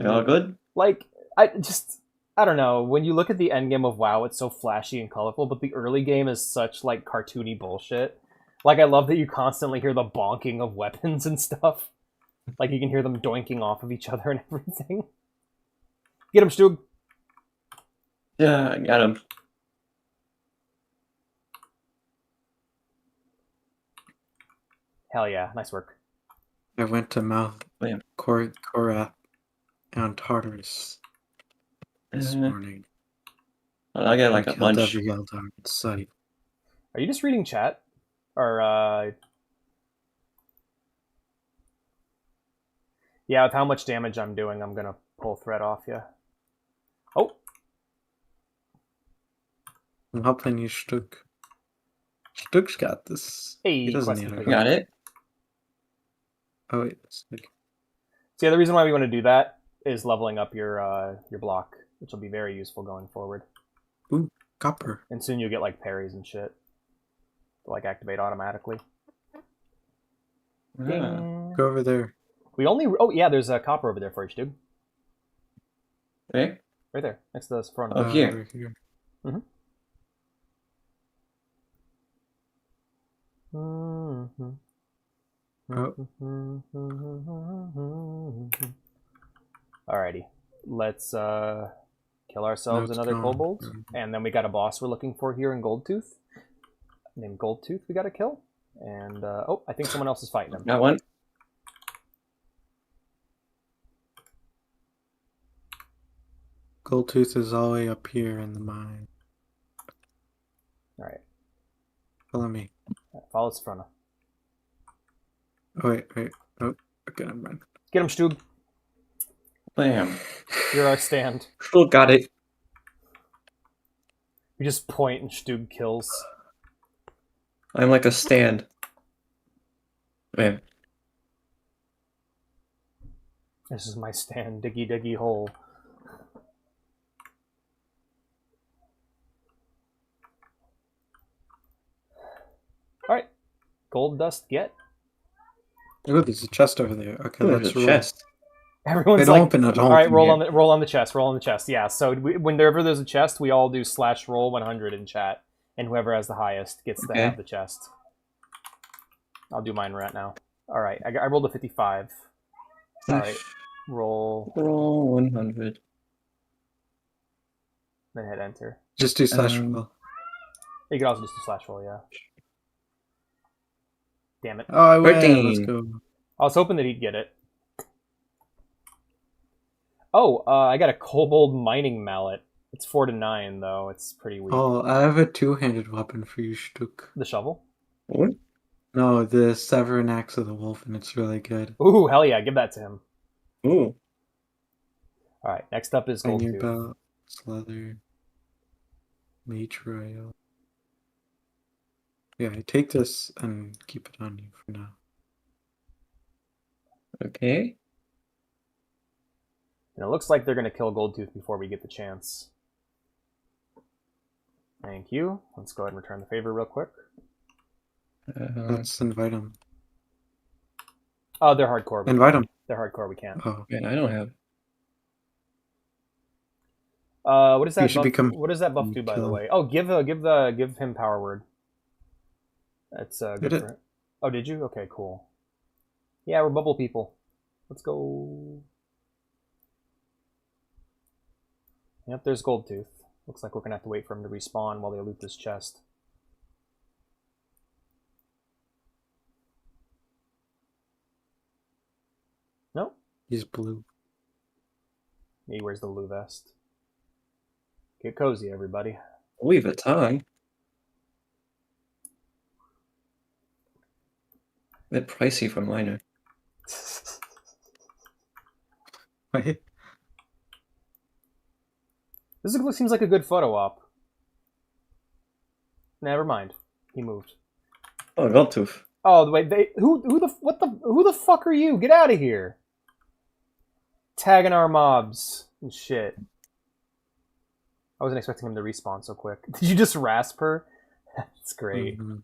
Speaker 7: all good?
Speaker 1: Like, I don't know. When you look at the end game of WoW, it's so flashy and colorful, but the early game is such, like, cartoony bullshit. Like, I love that you constantly hear the bonking of weapons and stuff. Like, you can hear them doinking off of each other and everything. Get him, Stug!
Speaker 7: Yeah, I got him.
Speaker 1: Hell yeah, nice work.
Speaker 12: I went to Mouth Korath on Tartarus this morning.
Speaker 7: Well, I got like a bunch.
Speaker 12: Every Eldar in sight.
Speaker 1: Are you just reading chat? Or, yeah, with how much damage I'm doing, I'm gonna pull thread off you. Oh!
Speaker 12: I'm helping you, Stug. Stug's got this.
Speaker 1: Hey,
Speaker 12: he doesn't need
Speaker 7: Got it?
Speaker 12: Oh, wait. Stug.
Speaker 1: So yeah, the reason why we want to do that is leveling up your block, which will be very useful going forward.
Speaker 12: Ooh, copper.
Speaker 1: And soon you'll get like parries and shit to like activate automatically.
Speaker 12: Go over there.
Speaker 1: We only oh yeah, there's a copper over there for you, dude.
Speaker 7: Okay.
Speaker 1: Right there, next to this front.
Speaker 7: Oh, here.
Speaker 12: Over here.
Speaker 1: Mm-hmm. Mm-hmm. Alrighty, let's kill ourselves another kobold, and then we got a boss we're looking for here in Goldtooth, named Goldtooth. We got to kill, and oh, I think someone else is fighting him.
Speaker 7: Got one.
Speaker 12: Goldtooth is all the way up here in the mine.
Speaker 1: All right,
Speaker 12: follow me.
Speaker 1: Follow Safrona.
Speaker 12: Oh, wait. Oh, okay, never mind.
Speaker 1: Get him, Stug.
Speaker 7: Bam.
Speaker 1: You're our stand.
Speaker 7: Still got it.
Speaker 1: We just point and Stug kills.
Speaker 7: I'm like a stand. Man.
Speaker 1: This is my stand, diggy diggy hole. Alright. Gold dust get.
Speaker 12: Oh, there's a chest over there. Okay,
Speaker 7: Ooh,
Speaker 12: let's
Speaker 7: there's a
Speaker 12: roll.
Speaker 7: chest.
Speaker 1: Everyone's
Speaker 12: Don't
Speaker 1: like,
Speaker 12: open it, don't
Speaker 1: all right,
Speaker 12: open
Speaker 1: roll
Speaker 12: it.
Speaker 1: on the chest, roll on the chest. Yeah. So whenever there's a chest, we all do /roll 100 in chat, and whoever has the highest gets to have the chest. I'll do mine right now. All right, I rolled a 55. All right, roll.
Speaker 7: Roll 100.
Speaker 1: Then hit enter.
Speaker 12: Just do /roll.
Speaker 1: You can also just do /roll, yeah. Damn it.
Speaker 12: Oh, I win.
Speaker 7: 13.
Speaker 12: Let's go.
Speaker 1: I was hoping that he'd get it. Oh, I got a kobold mining mallet. It's 4 to 9 though. It's pretty weak.
Speaker 12: Oh, I have a two-handed weapon for you, Stuk.
Speaker 1: The shovel?
Speaker 7: What?
Speaker 12: No, the Severing Axe of the Wolf, and it's really good.
Speaker 1: Ooh, hell yeah! Give that to him.
Speaker 7: Ooh.
Speaker 1: All right, next up is Gold
Speaker 12: Your
Speaker 1: Tooth.
Speaker 12: belt, leather, matrial. Yeah, take this and keep it on you for now.
Speaker 7: Okay.
Speaker 1: And it looks like they're going to kill Goldtooth before we get the chance. Thank you. Let's go ahead and return the favor real quick.
Speaker 12: Let's invite them.
Speaker 1: Oh, they're hardcore.
Speaker 12: Invite them.
Speaker 1: They're hardcore. We can't.
Speaker 12: Oh,
Speaker 7: man, I don't have.
Speaker 1: What does that
Speaker 12: should
Speaker 1: buff? What does that buff do, by the
Speaker 12: kill.
Speaker 1: way? Oh, give him power word. That's good
Speaker 12: Did it?
Speaker 1: for him. Oh, did you? Okay, cool. Yeah, we're bubble people. Let's go. Yep, there's Goldtooth. Looks like we're gonna have to wait for him to respawn while they loot this chest. Nope.
Speaker 12: He's blue.
Speaker 1: He wears the blue vest. Get cozy, everybody.
Speaker 7: Louis Vuitton. A bit pricey for miner.
Speaker 12: Wait.
Speaker 1: This seems like a good photo op. Never mind. He moved.
Speaker 7: Oh, Goldtooth.
Speaker 1: Oh wait, who the fuck are you? Get out of here! Tagging our mobs and shit. I wasn't expecting him to respawn so quick. Did you just rasp her? That's great.
Speaker 12: Mm-hmm.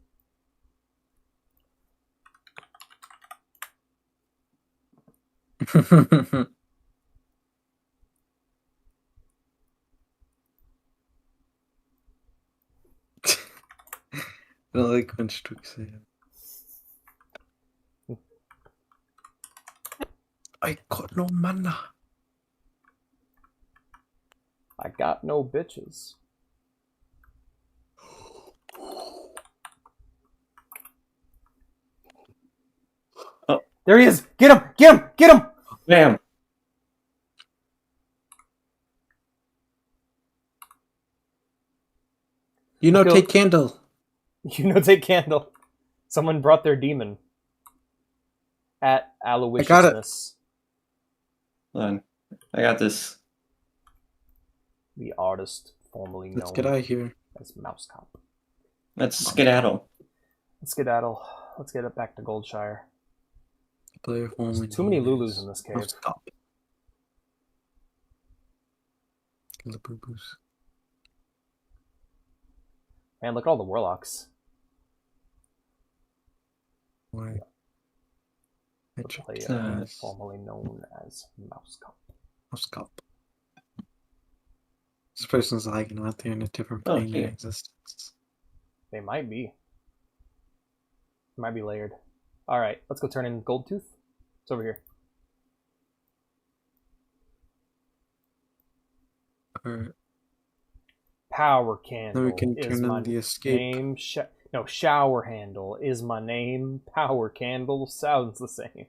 Speaker 12: I don't like when Stuk say it. I got no mana.
Speaker 1: I got no bitches.
Speaker 7: Oh,
Speaker 1: there he is! Get him! Get him! Get him!
Speaker 7: Bam!
Speaker 12: You know, take candle.
Speaker 1: You know, take candle. Someone brought their demon. At Aloysiousness.
Speaker 12: I got it.
Speaker 7: Hold on. I got this.
Speaker 1: The artist formerly known
Speaker 12: Let's get out of here.
Speaker 1: as Mouse Cop.
Speaker 7: Let's skedaddle.
Speaker 1: Let's skedaddle. Let's get it back to Goldshire.
Speaker 12: Player formerly
Speaker 1: There's too many
Speaker 12: known
Speaker 1: Lulus
Speaker 12: as
Speaker 1: in this cave.
Speaker 12: Mouse Cop. Labubu's.
Speaker 1: Man, look at all the warlocks.
Speaker 12: Why?
Speaker 1: The player formerly known as Mouse Cop.
Speaker 12: Mouse Cop. This person's lagging out there in a different
Speaker 7: Oh,
Speaker 12: plane of
Speaker 7: here.
Speaker 12: existence.
Speaker 1: They might be. Might be layered. Alright, let's go turn in Goldtooth. It's over here.
Speaker 12: Alright.
Speaker 1: Power candle
Speaker 12: Then we can
Speaker 1: is
Speaker 12: turn
Speaker 1: my
Speaker 12: in the escape.
Speaker 1: name. No, shower handle is my name. Power candle sounds the same.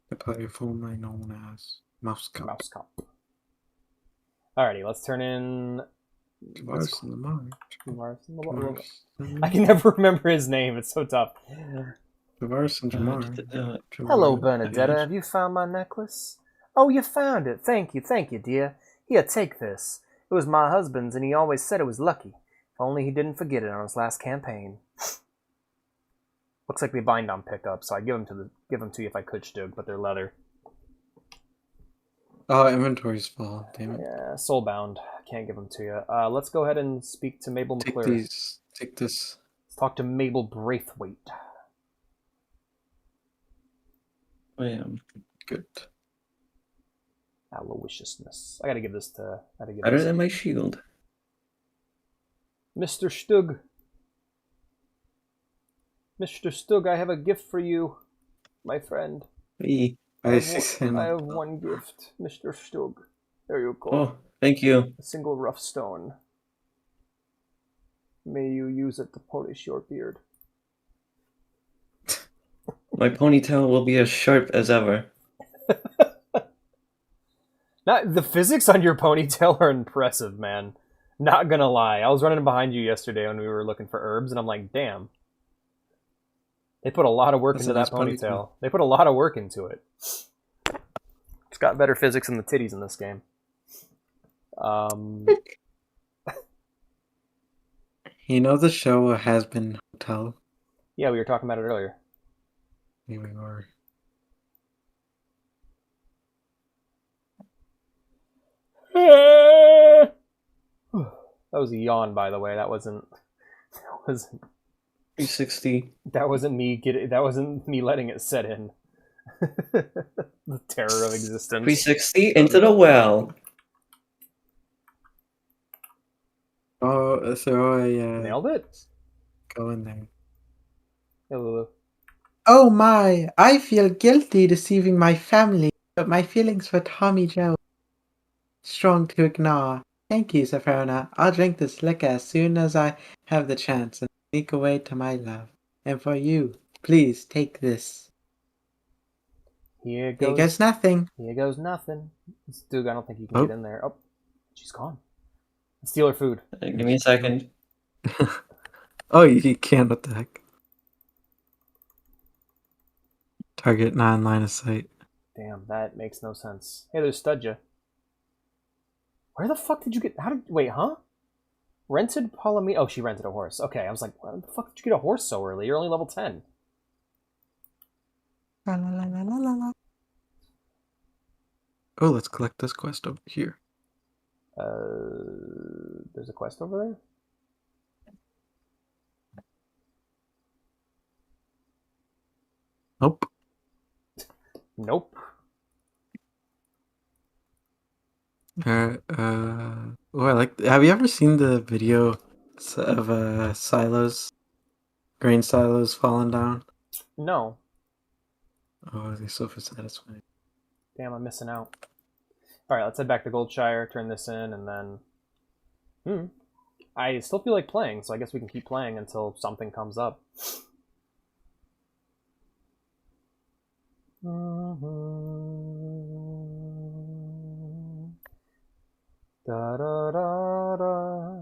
Speaker 12: The player formerly known as Mouse Cop.
Speaker 1: Mouse Cop. Alrighty, let's turn in.
Speaker 12: Tavares in the March.
Speaker 1: I can never remember his name. It's so tough.
Speaker 12: Tavares and Jamar.
Speaker 1: Hello, Bernadetta. Have you found my necklace? Oh, you found it. Thank you, dear. Here, take this. It was my husband's, and he always said it was lucky. If only he didn't forget it on his last campaign. Looks like they bind on pickup, so I'd give them to you if I could, Stug, but they're leather.
Speaker 12: Oh, inventory's full. Damn it.
Speaker 1: Yeah, soulbound. Can't give them to you. Let's go ahead and speak to Mabel
Speaker 12: Take
Speaker 1: McClure.
Speaker 12: these. Take this.
Speaker 1: Let's talk to Mabel Braithwaite.
Speaker 12: I am good.
Speaker 1: Aloysiousness. I gotta give this to...
Speaker 7: Better than my shield.
Speaker 1: Mr. Stug. Mr. Stug, I have a gift for you, my friend.
Speaker 12: Hey,
Speaker 1: I have one gift, Mr. Stug. There you go.
Speaker 7: Oh, thank you.
Speaker 1: A single rough stone. May you use it to polish your beard.
Speaker 7: My ponytail will be as sharp as ever.
Speaker 1: The physics on your ponytail are impressive, man. Not gonna lie. I was running behind you yesterday when we were looking for herbs, and I'm like, damn. They put a lot of work into that ponytail. They put a lot of work into it. It's got better physics than the titties in this game.
Speaker 12: You know the show Has Been Hotel?
Speaker 1: Yeah, we were talking about it earlier.
Speaker 12: Here we are.
Speaker 1: That was a yawn, by the way. That wasn't
Speaker 7: 360.
Speaker 1: That wasn't me letting it set in. The terror of existence.
Speaker 7: 360 into the well.
Speaker 12: Oh, throw a...
Speaker 1: Nailed it.
Speaker 12: Go in there.
Speaker 1: Hello.
Speaker 14: Oh my, I feel guilty deceiving my family, but my feelings for Tommy Joe strong to ignore. Thank you, Safarna. I'll drink this liquor as soon as I have the chance and sneak away to my love. And for you, please take this.
Speaker 1: Here goes
Speaker 14: nothing.
Speaker 1: Here goes nothing. Stug, I don't think you can get in there. Oh, she's gone. Steal her food.
Speaker 7: Give me a second.
Speaker 12: Oh, you can't. What the heck? Target not in line of sight.
Speaker 1: Damn, that makes no sense. Hey, there's Studja. Where the fuck did you get... Wait, huh? Rented Palomino... Oh, she rented a horse. Okay, I was like, where the fuck did you get a horse so early? You're only level 10.
Speaker 14: La, la, la, la, la, la.
Speaker 12: Oh, let's collect this quest over here.
Speaker 1: There's a quest over there?
Speaker 12: Nope.
Speaker 1: Nope.
Speaker 12: Oh, I like. Have you ever seen the video of silos, grain silos falling down?
Speaker 1: No.
Speaker 12: Oh, they're so satisfying.
Speaker 1: Damn, I'm missing out. Alright, let's head back to Goldshire, turn this in, and then... I still feel like playing, so I guess we can keep playing until something comes up. Da da da da.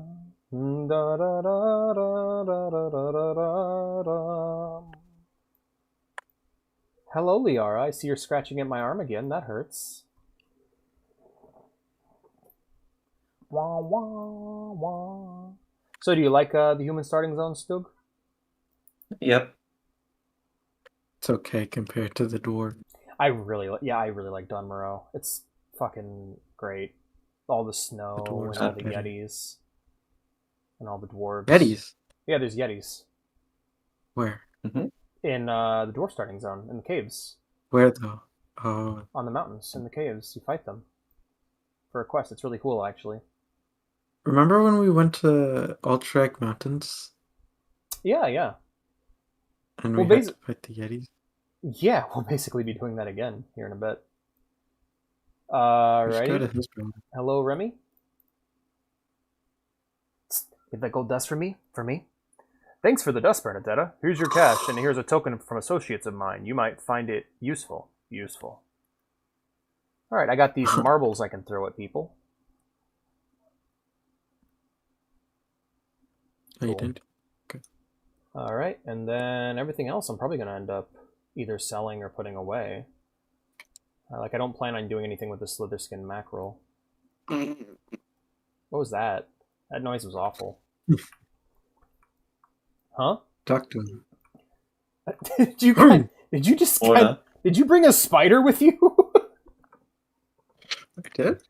Speaker 1: Da da da da da da da da da. Hello, Liara. I see you're scratching at my arm again. That hurts. Wah, wah, wah. So, do you like the human starting zone, Stug?
Speaker 7: Yep.
Speaker 12: It's okay compared to the dwarf.
Speaker 1: I really like Dunmorrow. It's fucking great. All the snow and all the yetis and all the dwarves.
Speaker 12: Yetis?
Speaker 1: Yeah, there's yetis.
Speaker 12: Where?
Speaker 1: In the dwarf starting zone, in the caves.
Speaker 12: Where though? Oh.
Speaker 1: On the mountains, in the caves. You fight them for a quest. It's really cool, actually.
Speaker 12: Remember when we went to Ultrag Mountains?
Speaker 1: Yeah.
Speaker 12: And we had to fight the yetis?
Speaker 1: Yeah, we'll basically be doing that again here in a bit. Alright. Hello, Remy. Get that gold dust for me? Thanks for the dust, Bernadetta. Here's your cash, and here's a token from associates of mine. You might find it useful. Alright, I got these marbles I can throw at people.
Speaker 12: Oh, you did? Okay.
Speaker 1: Alright, and then everything else I'm probably going to end up either selling or putting away. I don't plan on doing anything with the Slitherskin mackerel. What was that? That noise was awful. Huh?
Speaker 12: Talk to him.
Speaker 1: Did you just
Speaker 7: Florida.
Speaker 1: did you bring a spider with you?
Speaker 12: I did?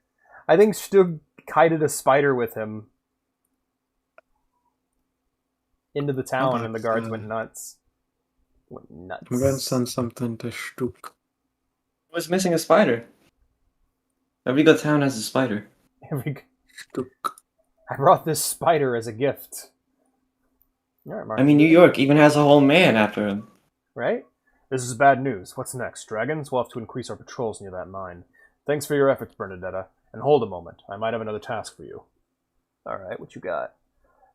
Speaker 1: I think Stug kited a spider with him into the town, and the guards went nuts. Went nuts.
Speaker 12: I'm going to send something to Stuk.
Speaker 7: Was missing a spider. Every good town has a spider.
Speaker 1: I brought this spider as a gift. All right, Mark.
Speaker 7: I mean, New York even has a whole man after him.
Speaker 1: Right? This is bad news. What's next? Dragons? We'll have to increase our patrols near that mine. Thanks for your efforts, Bernadetta. And hold a moment. I might have another task for you. Alright, what you got?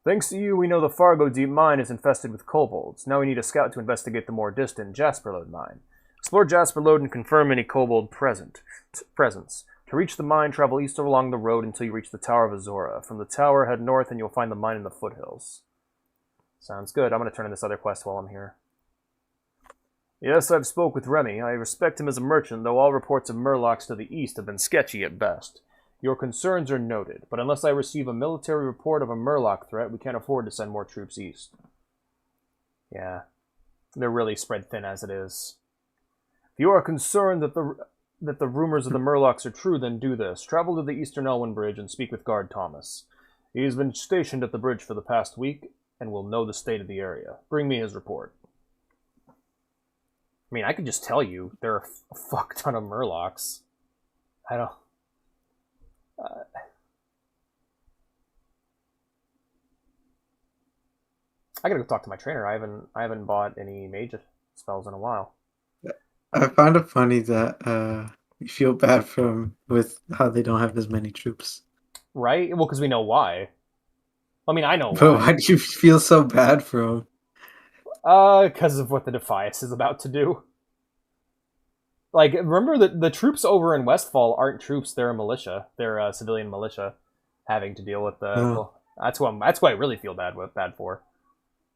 Speaker 1: Thanks to you, we know the Fargo Deep Mine is infested with kobolds. Now we need a scout to investigate the more distant Jasper Lode mine. Explore Jasper Lode and confirm any kobold presence. To reach the mine, travel east along the road until you reach the Tower of Azora. From the tower, head north and you'll find the mine in the foothills. Sounds good. I'm going to turn in this other quest while I'm here. Yes, I've spoke with Remy. I respect him as a merchant, though all reports of Murlocs to the east have been sketchy at best. Your concerns are noted, but unless I receive a military report of a Murloc threat, we can't afford to send more troops east. Yeah, they're really spread thin as it is. If you are concerned that the rumors of the Murlocs are true, then do this. Travel to the Eastern Elwyn Bridge and speak with Guard Thomas. He has been stationed at the bridge for the past week and will know the state of the area. Bring me his report. I mean, I could just tell you there are a fuck ton of Murlocs. I don't... I gotta go talk to my trainer. I haven't bought any mage spells in a while.
Speaker 12: I find it funny that you feel bad for them with how they don't have as many troops.
Speaker 1: Right? Well, because we know why. I mean, I know
Speaker 12: But
Speaker 1: why.
Speaker 12: why do you feel so bad for them?
Speaker 1: Because of what the Defias is about to do. Like, remember that the troops over in Westfall aren't troops; they're a militia. They're a civilian militia, having to deal with the. Well, that's why I really feel bad for.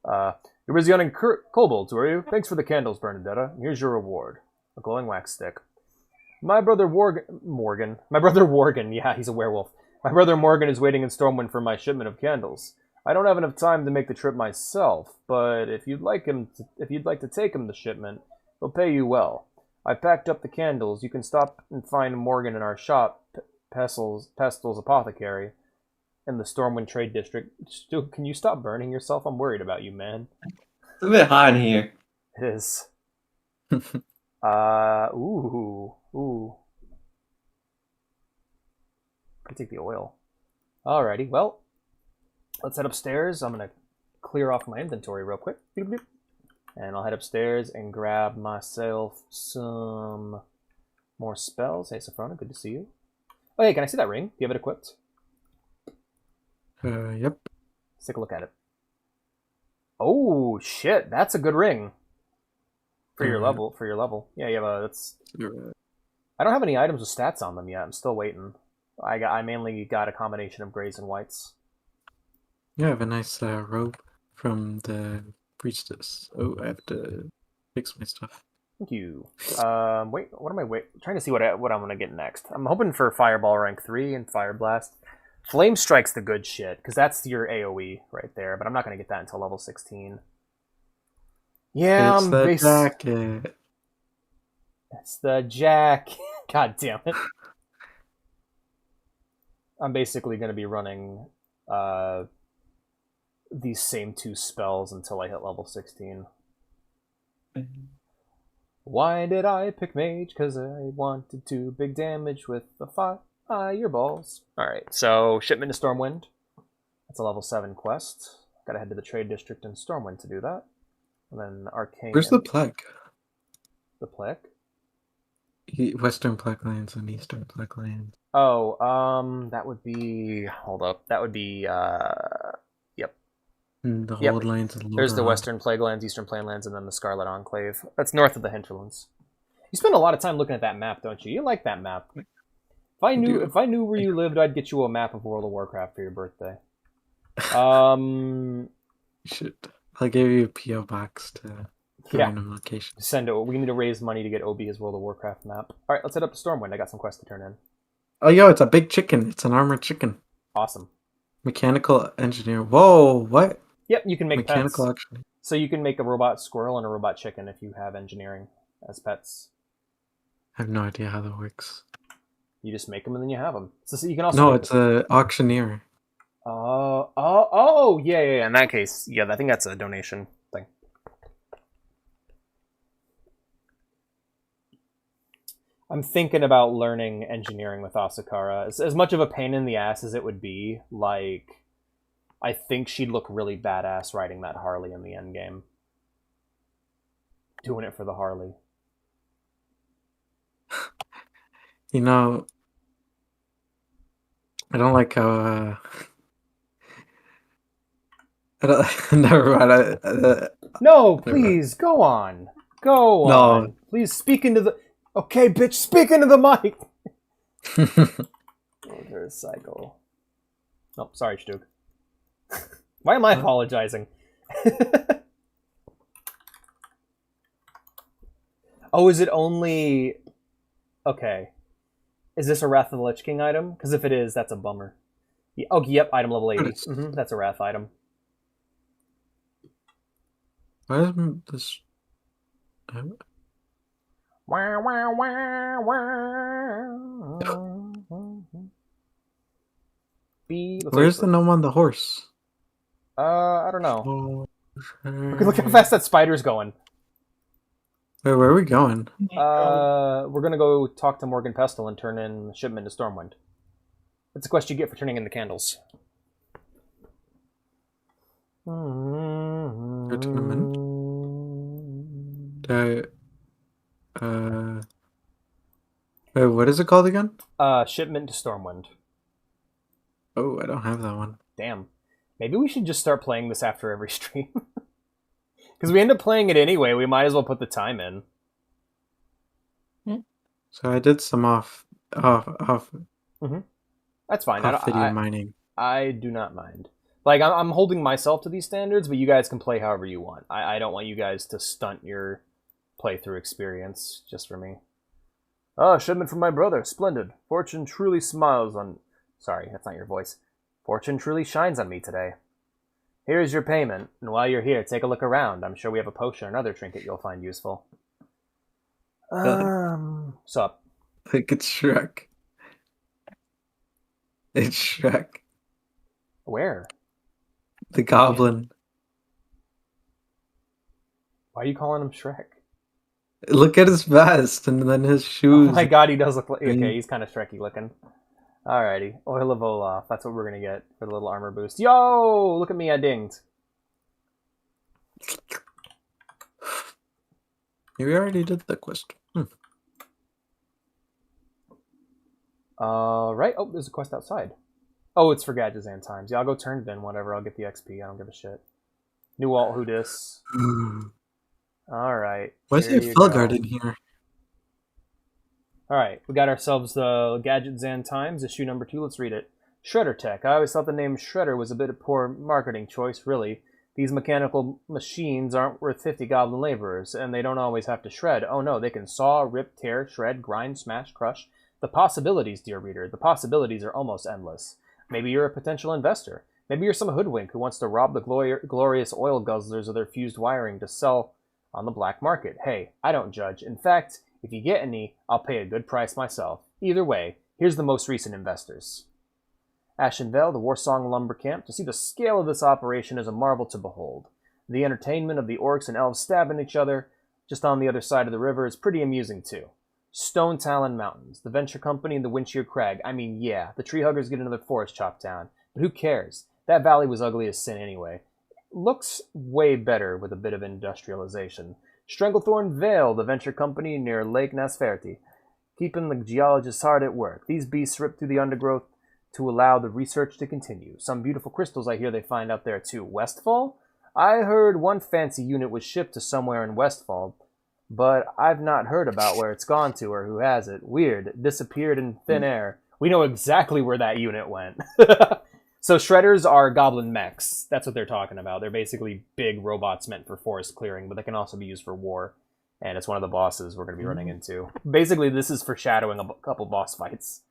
Speaker 1: You was hunting kobolds, were you? Thanks for the candles, Bernadetta. Here's your reward: a glowing wax stick. My brother Morgan. My brother Worgen. Yeah, he's a werewolf. My brother Morgan is waiting in Stormwind for my shipment of candles. I don't have enough time to make the trip myself, but if you'd like to take him the shipment, he'll pay you well. I packed up the candles. You can stop and find Morgan in our shop, Pestil's Apothecary, in the Stormwind Trade District. Stu, can you stop burning yourself? I'm worried about you, man.
Speaker 7: It's a bit hot in here.
Speaker 1: It is. Ooh. I take the oil. Alrighty, well, let's head upstairs. I'm gonna clear off my inventory real quick. And I'll head upstairs and grab myself some more spells. Hey, Sophrona, good to see you. Oh, hey, can I see that ring? Do you have it equipped?
Speaker 12: Yep.
Speaker 1: Let's take a look at it. Oh, shit, that's a good ring. For your level. Yeah, you have I don't have any items with stats on them yet. I'm still waiting. I mainly got a combination of grays and whites.
Speaker 12: Yeah, I have a nice robe from the priestess. Oh, I have to fix my stuff.
Speaker 1: Thank you. Wait, what am I trying to see what I'm gonna get next. I'm hoping for Fireball rank 3 and Fire Blast. Flame Strike's the good shit, because that's your AoE right there, but I'm not gonna get that until level 16. Yeah,
Speaker 12: it's the jacket.
Speaker 1: It's the jack. God damn it. I'm basically gonna be running these same 2 spells until I hit level 16. Why did I pick mage? Because I wanted to big damage with the fireballs. Alright, so shipment to Stormwind. That's a level 7 quest. Gotta head to the trade district in Stormwind to do that. And then Arcane.
Speaker 12: Where's the plague?
Speaker 1: The plague?
Speaker 12: Western Plague Lands and Eastern Plague Lands.
Speaker 1: Oh, that would be... Hold up. That would be, yep.
Speaker 12: The Hold Lands.
Speaker 1: There's the Western Plague Lands, Eastern Plain Lands, and then the Scarlet Enclave. That's north of the Hinterlands. You spend a lot of time looking at that map, don't you? You like that map. If I knew where you lived, I'd get you a map of World of Warcraft for your birthday.
Speaker 12: Should I'll give you a PO box to random location.
Speaker 1: Send it. We need to raise money to get OB his World of Warcraft map. All right, let's head up to Stormwind. I got some quests to turn in.
Speaker 12: Oh, yo, it's a big chicken. It's an armored chicken.
Speaker 1: Awesome.
Speaker 12: Mechanical engineer. Whoa, what?
Speaker 1: Yep, you can make
Speaker 12: Mechanical
Speaker 1: pets.
Speaker 12: engineer.
Speaker 1: So you can make a robot squirrel and a robot chicken if you have engineering as pets.
Speaker 12: I have no idea how that works.
Speaker 1: You just make them and then you have them. So you can also
Speaker 12: No,
Speaker 1: make
Speaker 12: it's a auctioneer.
Speaker 1: Yeah. In that case, yeah, I think that's a donation thing. I'm thinking about learning engineering with Asakara. As much of a pain in the ass as it would be, like, I think she'd look really badass riding that Harley in the end game. Doing it for the Harley.
Speaker 12: You know, I don't like how. I don't. Never mind.
Speaker 1: No, please go on. Go
Speaker 12: No.
Speaker 1: on. Please speak into the. Okay, bitch, speak into the mic. Motorcycle. Oh, sorry, Stug. Why am I apologizing? Oh, is it only... Okay. Is this a Wrath of the Lich King item? Because if it is, that's a bummer. Yeah, oh, yep, item level 80. That's a Wrath item.
Speaker 12: Why isn't this...
Speaker 1: Wow, wow, wow, wow.
Speaker 12: Where's the gnome on the horse?
Speaker 1: I don't know. Look how fast that spider's going.
Speaker 12: Wait, where are we going?
Speaker 1: We're gonna go talk to Morgan Pestle and turn in shipment to Stormwind. That's a quest you get for turning in the candles.
Speaker 12: Wait, what is it called again?
Speaker 1: Shipment to Stormwind.
Speaker 12: Oh, I don't have that one.
Speaker 1: Damn. Maybe we should just start playing this after every stream. Because we end up playing it anyway, we might as well put the time in.
Speaker 12: So I did some off.
Speaker 1: Mm-hmm. That's fine.
Speaker 12: Off video mining.
Speaker 1: I do not mind. Like, I'm holding myself to these standards, but you guys can play however you want. I don't want you guys to stunt your playthrough experience just for me. Oh, shipment from my brother. Splendid. Fortune truly smiles on... Sorry, that's not your voice. Fortune truly shines on me today. Here's your payment, and while you're here, take a look around. I'm sure we have a potion or another trinket you'll find useful. Sup?
Speaker 12: Like it's Shrek. It's Shrek.
Speaker 1: Where?
Speaker 12: The goblin.
Speaker 1: Why are you calling him Shrek?
Speaker 12: Look at his vest and then his shoes.
Speaker 1: Oh my god, he does look like... Okay, he's kind of Shreky looking. Alrighty. Oil of Olaf. That's what we're going to get for the little armor boost. Yo! Look at me, I dinged.
Speaker 12: We already did the quest.
Speaker 1: Right. Oh, there's a quest outside. Oh, it's for Gadgetzan times. Yeah, I'll go turn it in, whatever. I'll get the XP. I don't give a shit. New alt, who dis? Alright.
Speaker 12: Why is there Felguard in here?
Speaker 1: Alright, we got ourselves the Gadgetzan Times, issue number 2. Let's read it. Shredder Tech. I always thought the name Shredder was a bit of poor marketing choice, really. These mechanical machines aren't worth 50 goblin laborers, and they don't always have to shred. Oh no, they can saw, rip, tear, shred, grind, smash, crush. The possibilities, dear reader, the possibilities are almost endless. Maybe you're a potential investor. Maybe you're some hoodwink who wants to rob the glorious oil guzzlers of their fused wiring to sell on the black market. Hey, I don't judge. In fact, if you get any, I'll pay a good price myself. Either way, here's the most recent investors. Ashenvale, the Warsong Lumber Camp. To see the scale of this operation is a marvel to behold. The entertainment of the orcs and elves stabbing each other just on the other side of the river is pretty amusing too. Stone Talon Mountains, the venture company and the Windshear Crag. I mean, yeah, the tree huggers get another forest chopped down. But who cares? That valley was ugly as sin anyway. Looks way better with a bit of industrialization. Stranglethorn Vale, the venture company near Lake Nasferti, keeping the geologists hard at work. These beasts rip through the undergrowth to allow the research to continue. Some beautiful crystals I hear they find out there too. Westfall? I heard one fancy unit was shipped to somewhere in Westfall, but I've not heard about where it's gone to or who has it. Weird. It disappeared in thin air. We know exactly where that unit went. So shredders are goblin mechs. That's what they're talking about. They're basically big robots meant for forest clearing, but they can also be used for war. And it's one of the bosses we're going to be running into. Basically, this is foreshadowing a couple boss fights.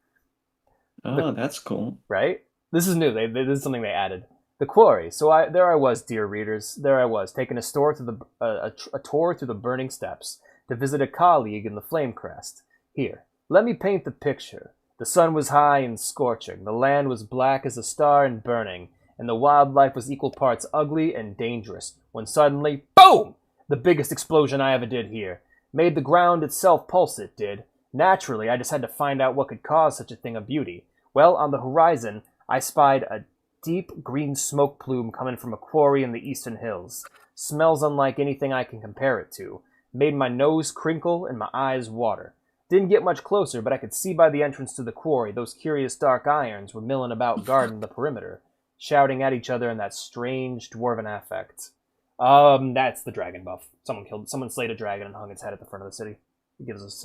Speaker 7: Oh, that's cool.
Speaker 1: Right? This is new. This is something they added. The quarry. So there I was, dear readers. There I was, taking a tour through a tour through the burning steps to visit a colleague in the Flame Crest. Here, let me paint the picture. The sun was high and scorching. The land was black as a star and burning, and the wildlife was equal parts ugly and dangerous. When suddenly, boom! The biggest explosion I ever did here. Made the ground itself pulse, it did. Naturally, I just had to find out what could cause such a thing of beauty. Well, on the horizon, I spied a deep green smoke plume coming from a quarry in the eastern hills. Smells unlike anything I can compare it to. Made my nose crinkle and my eyes water. Didn't get much closer, but I could see by the entrance to the quarry those curious dark irons were milling about guarding the perimeter, shouting at each other in that strange dwarven affect. That's the dragon buff. Someone slayed a dragon and hung its head at the front of the city. It gives us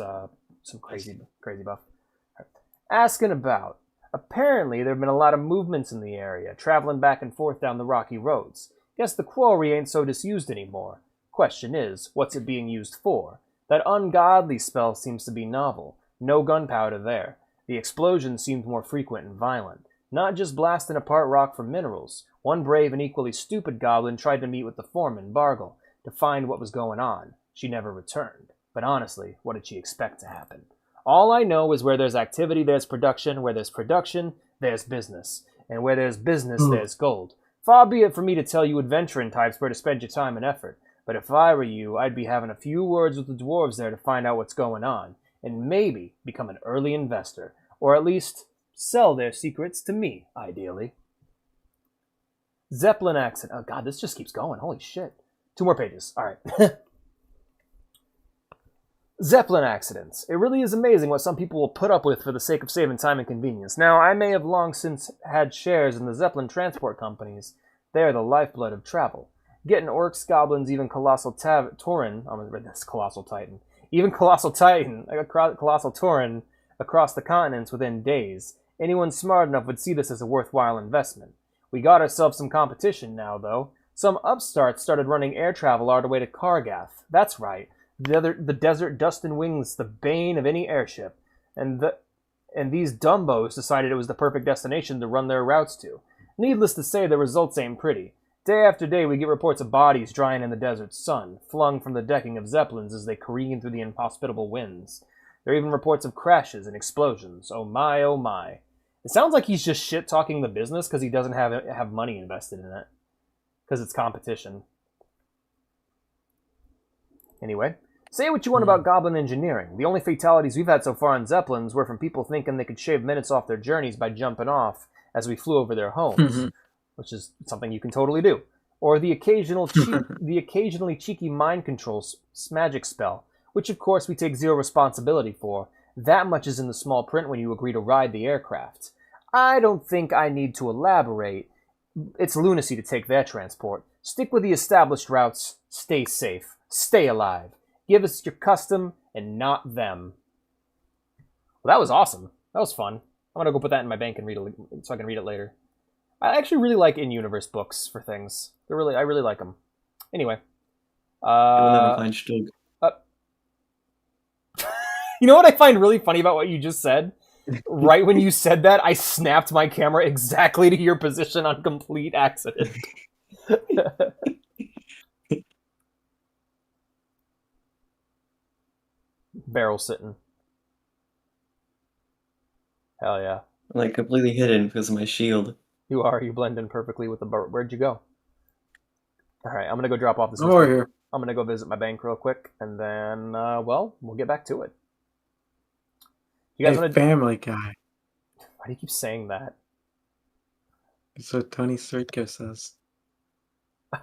Speaker 1: some crazy buff. Right. Asking about. Apparently, there have been a lot of movements in the area, traveling back and forth down the rocky roads. Guess the quarry ain't so disused anymore. Question is, what's it being used for? That ungodly spell seems to be novel. No gunpowder there. The explosions seemed more frequent and violent. Not just blasting apart rock for minerals. One brave and equally stupid goblin tried to meet with the foreman, Bargle, to find what was going on. She never returned. But honestly, what did she expect to happen? All I know is where there's activity, there's production. Where there's production, there's business. And where there's business, there's gold. Far be it for me to tell you adventuring types where to spend your time and effort. But if I were you, I'd be having a few words with the dwarves there to find out what's going on. And maybe become an early investor. Or at least sell their secrets to me, ideally. Zeppelin accident. Oh god, this just keeps going. Holy shit. 2 more pages. Alright. Zeppelin accidents. It really is amazing what some people will put up with for the sake of saving time and convenience. Now, I may have long since had shares in the Zeppelin transport companies. They are the lifeblood of travel. Getting orcs, goblins, even Colossal Tauren, I'm gonna read this, Colossal Titan, even Colossal Tauren across the continents within days. Anyone smart enough would see this as a worthwhile investment. We got ourselves some competition now, though. Some upstarts started running air travel all the way to Kargath. That's right. The desert dust and wings, the bane of any airship. And these dumbos decided it was the perfect destination to run their routes to. Needless to say, the results ain't pretty. Day after day, we get reports of bodies drying in the desert sun, flung from the decking of zeppelins as they careen through the inhospitable winds. There are even reports of crashes and explosions. Oh my, oh my. It sounds like he's just shit-talking the business because he doesn't have money invested in it. Because it's competition. Anyway, say what you want about goblin engineering. The only fatalities we've had so far on zeppelins were from people thinking they could shave minutes off their journeys by jumping off as we flew over their homes. Which is something you can totally do. Or the occasionally cheeky mind control magic spell, which of course we take zero responsibility for. That much is in the small print when you agree to ride the aircraft. I don't think I need to elaborate. It's lunacy to take their transport. Stick with the established routes. Stay safe. Stay alive. Give us your custom and not them. Well, that was awesome. That was fun. I'm gonna go put that in my bank and read it so I can read it later. I actually really like in-universe books for things. I really like them. Anyway. You know what I find really funny about what you just said? Right when you said that, I snapped my camera exactly to your position on complete accident. Barrel sitting. Hell yeah.
Speaker 7: I'm like completely hidden because of my shield.
Speaker 1: You are. You blend in perfectly with the bird. Where'd you go? All right, I'm going to go drop off this.
Speaker 12: Over here.
Speaker 1: I'm going to go visit my bank real quick, and then, well, we'll get back to it. You guys want to...
Speaker 12: Family Guy.
Speaker 1: Why do you keep saying that?
Speaker 12: That's what Tony Sirka says.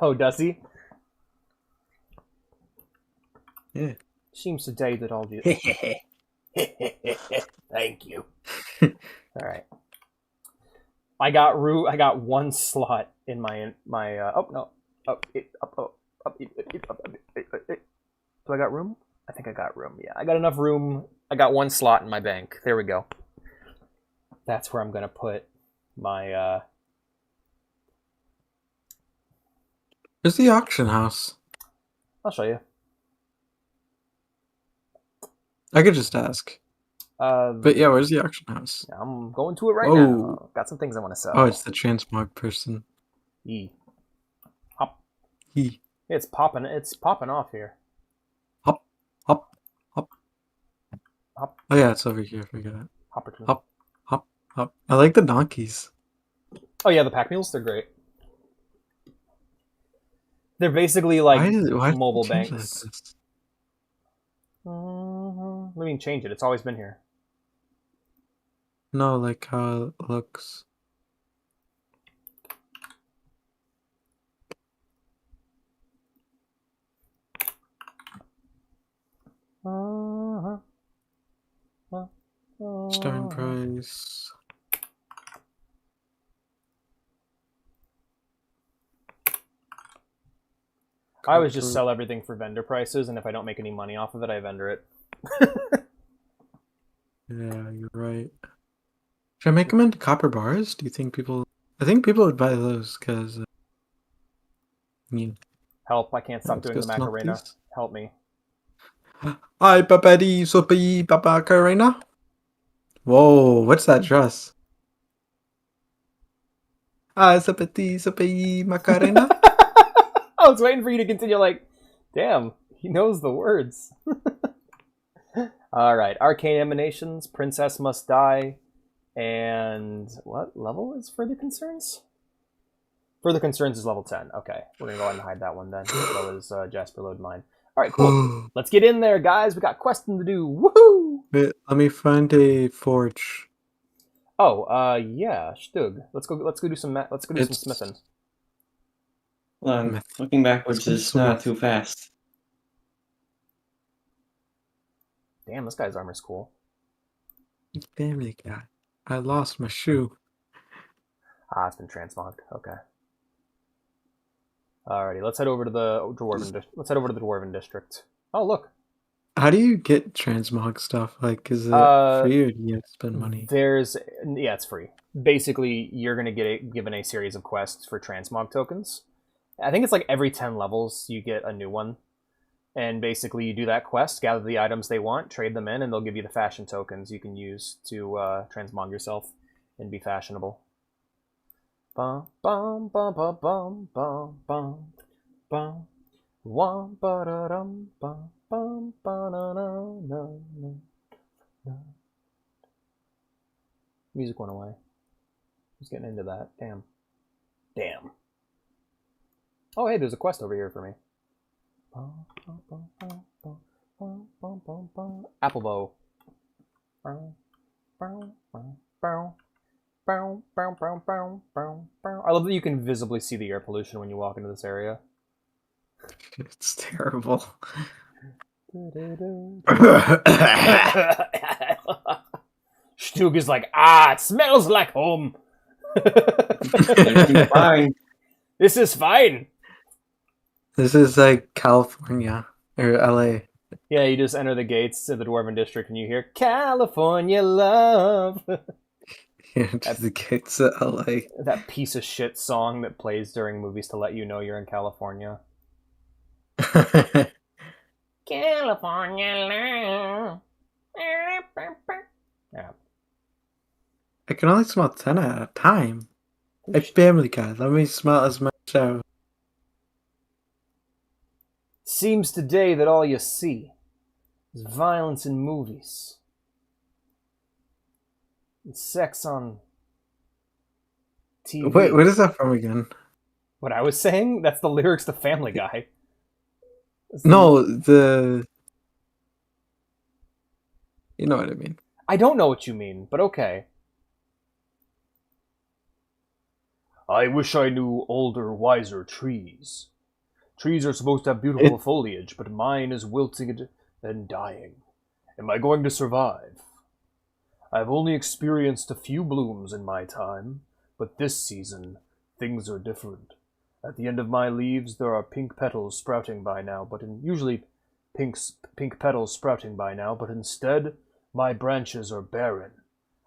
Speaker 1: Oh, does he?
Speaker 12: Yeah.
Speaker 1: Seems today that all the... Thank you. All right. I got one slot in my Do I got room? I think I got room. Yeah, I got enough room. I got one slot in my bank. There we go. That's where I'm gonna put my
Speaker 12: Where's the auction house?
Speaker 1: I'll show you.
Speaker 12: I could just ask. But yeah, where's the auction house?
Speaker 1: I'm going to it right
Speaker 12: Whoa.
Speaker 1: now. Got some things I want to sell.
Speaker 12: Oh, it's the transmog person.
Speaker 1: E. Hop.
Speaker 12: E.
Speaker 1: It's popping off here.
Speaker 12: Hop. Hop. Hop.
Speaker 1: Hop.
Speaker 12: Oh yeah, it's over here. Forget it.
Speaker 1: Hopperton.
Speaker 12: Hop. Hop. Hop. I like the donkeys.
Speaker 1: Oh yeah, the pack mules, they're great. They're basically like
Speaker 12: why did
Speaker 1: mobile
Speaker 12: they change
Speaker 1: banks.
Speaker 12: like this?
Speaker 1: What do you mean change it? It's always been here.
Speaker 12: No, like how it looks. Starting price.
Speaker 1: I always just sell everything for vendor prices, and if I don't make any money off of it, I vendor it.
Speaker 12: Yeah, you're right. Should I make them into copper bars? Do you think people... I think people would buy those, because... I mean...
Speaker 1: Help, I can't stop
Speaker 12: let's
Speaker 1: doing
Speaker 12: go
Speaker 1: the
Speaker 12: smell
Speaker 1: Macarena.
Speaker 12: these.
Speaker 1: Help me.
Speaker 12: Hi, Papadi, Sopi, Papa Macarena. Whoa, what's that dress? Hi, Sopi, Sopi, Macarena.
Speaker 1: I was waiting for you to continue like, damn, he knows the words. Alright, Arcane Emanations, Princess Must Die, and what level is Further Concerns? Further Concerns is level 10. Okay, we're gonna go ahead and hide that one then, as well as Jasper Load Mine. Alright, cool. Let's get in there, guys. We got questing to do. Woohoo!
Speaker 12: Wait, let me find a forge.
Speaker 1: Oh, yeah, Stug. Let's go do some some smithing.
Speaker 7: Hold on, looking backwards is not too fast.
Speaker 1: Damn, this guy's armor's cool.
Speaker 12: Family guy. I lost my shoe.
Speaker 1: Ah, it's been transmogged. Okay. Alrighty, let's head over to the Dwarven district. Oh, look.
Speaker 12: How do you get transmog stuff? Like, is it free or do you have to spend money?
Speaker 1: Yeah, it's free. Basically, you're gonna get given a series of quests for transmog tokens. I think it's like every 10 levels you get a new one. And basically you do that quest, gather the items they want, trade them in, and they'll give you the fashion tokens you can use to transmog yourself and be fashionable. Bum bum bum bum bum bum bum bum wum ba da dum bum bum ba na na na na. Music went away. Who's getting into that? Damn. Oh hey, there's a quest over here for me. Apple bow. I love that you can visibly see the air pollution when you walk into this area.
Speaker 12: It's terrible.
Speaker 1: Stug is like, it smells like home.
Speaker 7: Fine.
Speaker 1: This is fine.
Speaker 12: This is like California or LA.
Speaker 1: Yeah, you just enter the gates of the Dwarven district and you hear California love.
Speaker 12: Yeah, just the gates of LA.
Speaker 1: That piece of shit song that plays during movies to let you know you're in California. California love. Yeah.
Speaker 12: I can only smell 10 at a time. Hey, Family Guy, let me smell as much as...
Speaker 1: Seems today that all you see is violence in movies. And sex on TV.
Speaker 12: Wait, what is that from again?
Speaker 1: What I was saying? That's the lyrics to Family Guy.
Speaker 12: No, the... You know what I mean.
Speaker 1: I don't know what you mean, but okay. I wish I knew older, wiser trees. Trees are supposed to have beautiful foliage, but mine is wilting and dying. Am I going to survive? I've only experienced a few blooms in my time, but this season, things are different. At the end of my leaves, there are pink petals sprouting by now, usually pink petals sprouting by now, but instead, my branches are barren.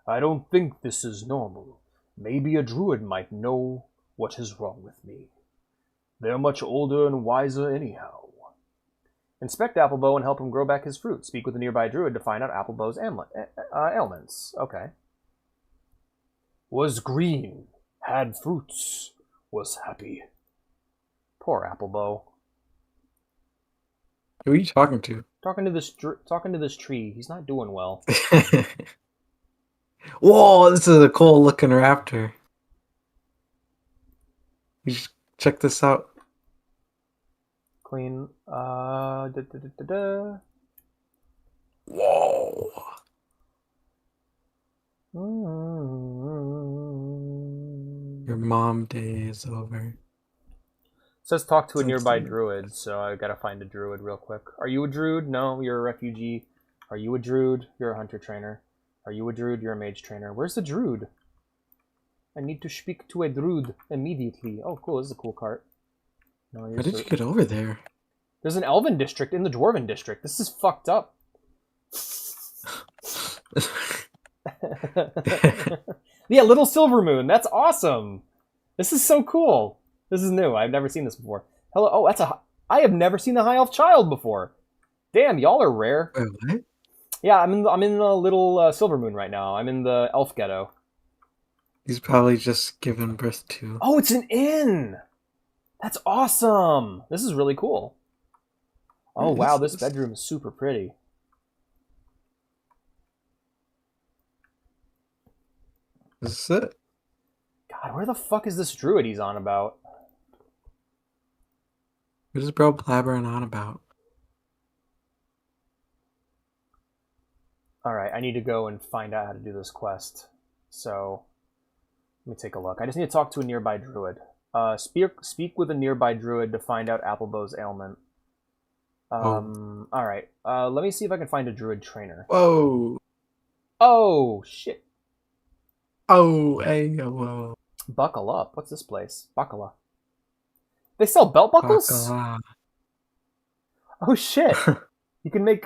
Speaker 1: I don't think this is normal. Maybe a druid might know what is wrong with me. They're much older and wiser anyhow. Inspect Applebow and help him grow back his fruit. Speak with a nearby druid to find out Applebow's ailments. Okay. Was green, had fruits, was happy. Poor Applebow.
Speaker 12: Who are you talking to?
Speaker 1: Talking to this tree. He's not doing well.
Speaker 12: Whoa, this is a cool looking raptor. You should check this out.
Speaker 1: Clean.
Speaker 12: Whoa. Your mom day is over.
Speaker 1: Says talk to a nearby druid, so I gotta find a druid real quick. Are you a druid? No, you're a refugee. Are you a druid? You're a hunter trainer. Are you a druid? You're a mage trainer. Where's the druid? I need to speak to a druid immediately. Oh, cool. This is a cool cart. No,
Speaker 12: How did you get over there?
Speaker 1: There's an elven district in the dwarven district. This is fucked up. Yeah, Little Silver Moon. That's awesome. This is so cool. This is new. I've never seen this before. Hello. Oh, I have never seen the High Elf Child before. Damn, y'all are rare.
Speaker 12: Wait, what?
Speaker 1: Yeah, I'm in the Little Silver Moon right now. I'm in the elf ghetto.
Speaker 12: He's probably just given birth to.
Speaker 1: Oh, it's an inn. That's awesome. This is really cool. Oh, wow, this bedroom is super pretty.
Speaker 12: This is it.
Speaker 1: God, where the fuck is this druid he's on about?
Speaker 12: What is bro blabbering on about?
Speaker 1: Alright, I need to go and find out how to do this quest. So, let me take a look. I just need to talk to a nearby druid. Speak with a nearby druid to find out Applebow's ailment. Alright, let me see if I can find a druid trainer.
Speaker 12: Whoa!
Speaker 1: Oh, shit.
Speaker 12: Oh, hey, whoa.
Speaker 1: Buckle up. What's this place? Buckle. They sell belt buckles?
Speaker 12: Bacala.
Speaker 1: Oh shit! You can make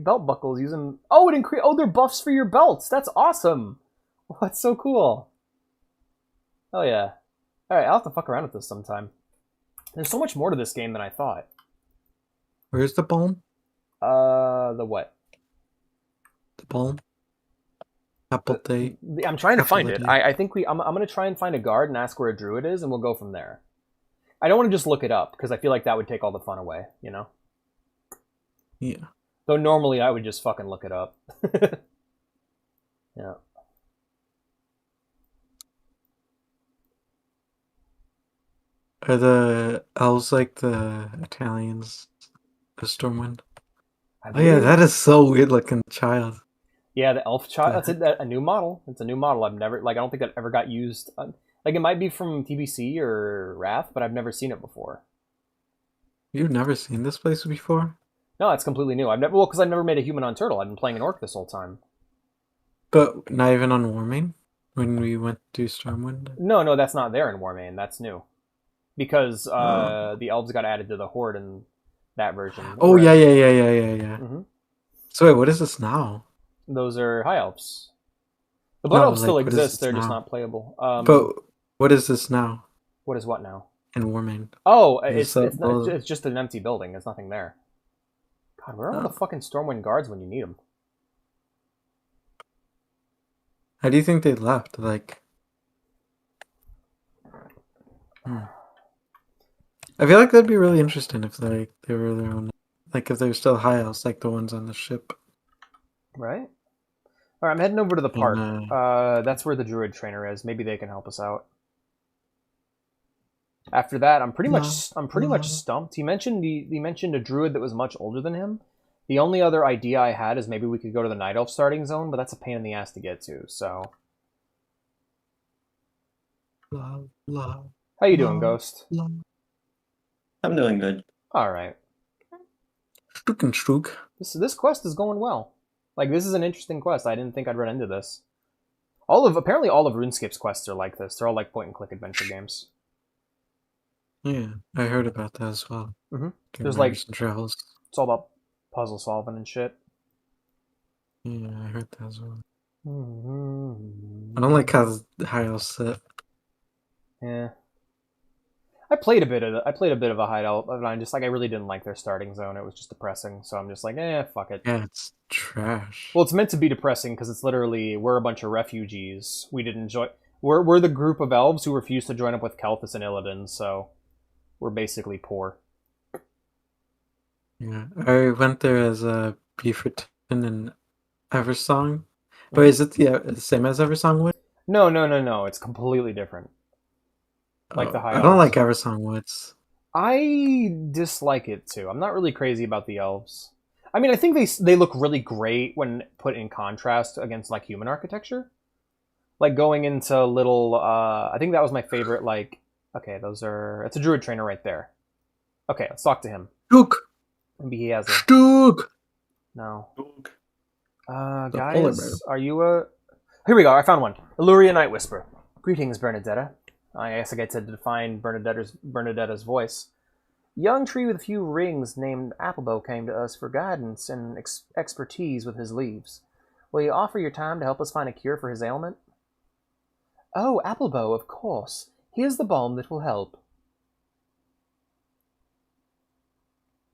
Speaker 1: belt buckles using. Oh, it increase. Oh, they're buffs for your belts. That's awesome. Oh, that's so cool. Oh yeah. All right, I'll have to fuck around with this sometime. There's so much more to this game than I thought.
Speaker 12: Where's the balm?
Speaker 1: The what?
Speaker 12: The balm. Apple date.
Speaker 1: I'm trying to find it. I think I'm gonna try and find a guard and ask where a druid is, and we'll go from there. I don't want to just look it up because I feel like that would take all the fun away, you know?
Speaker 12: Yeah.
Speaker 1: Though normally I would just fucking look it up. Yeah.
Speaker 12: Are the elves like the Italians? The Stormwind? Oh yeah, that is so weird looking child.
Speaker 1: Yeah, the elf child. That's a new model. It's a new model. I've never I don't think that ever got used. Like it might be from TBC or Wrath, but I've never seen it before.
Speaker 12: You've never seen this place before?
Speaker 1: No, it's completely new. Because I've never made a human on turtle. I've been playing an orc this whole time.
Speaker 12: But not even on Warming when we went to Stormwind.
Speaker 1: No, that's not there in Warmane. That's new, because the elves got added to the horde in that version.
Speaker 12: Oh yeah. Mm-hmm. So wait, what is this now?
Speaker 1: Those are high elves. The blood elves still exist. They're just not playable.
Speaker 12: But what is this now?
Speaker 1: What is what now?
Speaker 12: In Warming.
Speaker 1: Oh, it's just an empty building. There's nothing there. God, where are all the fucking Stormwind guards when you need them?
Speaker 12: How do you think they left? Like, I feel like that'd be really interesting if they were their own, like if they were still high elves, like the ones on the ship.
Speaker 1: Right. All right, I'm heading over to the park. That's where the druid trainer is. Maybe they can help us out. After that, I'm pretty much stumped. He mentioned a druid that was much older than him. The only other idea I had is maybe we could go to the Night Elf starting zone, but that's a pain in the ass to get to. So, how you doing, Ghost?
Speaker 7: I'm doing good.
Speaker 1: All right.
Speaker 12: Strook.
Speaker 1: This quest is going well. Like, this is an interesting quest. I didn't think I'd run into this. Apparently all of RuneScape's quests are like this. They're all like point-and-click adventure games.
Speaker 12: Yeah, I heard about that as well.
Speaker 1: Mm-hmm. There's like
Speaker 12: travels.
Speaker 1: It's all about puzzle solving and shit.
Speaker 12: Yeah, I heard that as well.
Speaker 1: Mm-hmm.
Speaker 12: I don't like how the high elves sit.
Speaker 1: Yeah. I played a bit of a hide elf, and I really didn't like their starting zone. It was just depressing, so I'm just like, fuck it.
Speaker 12: Yeah, it's trash.
Speaker 1: Well, it's meant to be depressing because it's literally we're a bunch of refugees. We didn't join. We're the group of elves who refused to join up with Kelthus and Illidan, so we're basically poor.
Speaker 12: Yeah, I went there as a Beaverton and Eversong. But is it the same as Eversong Wood?
Speaker 1: No. It's completely different. Like the high
Speaker 12: I don't
Speaker 1: elves.
Speaker 12: like Eversong Woods.
Speaker 1: I dislike it too. I'm not really crazy about the elves. I mean, I think they look really great when put in contrast against like human architecture. Like going into little, I think that was my favorite. Like, okay, it's a druid trainer right there. Okay, let's talk to him.
Speaker 12: Stug.
Speaker 1: Maybe he has a
Speaker 12: Stug.
Speaker 1: No.
Speaker 12: The polar
Speaker 1: Guys,
Speaker 12: bear.
Speaker 1: are you a? Here we go. I found one. Illuria Night Whisper. Greetings, Bernadetta. I guess I get to define Bernadetta's voice. Young tree with a few rings named Applebow came to us for guidance and expertise with his leaves. Will you offer your time to help us find a cure for his ailment? Oh, Applebow, of course. Here's the balm that will help.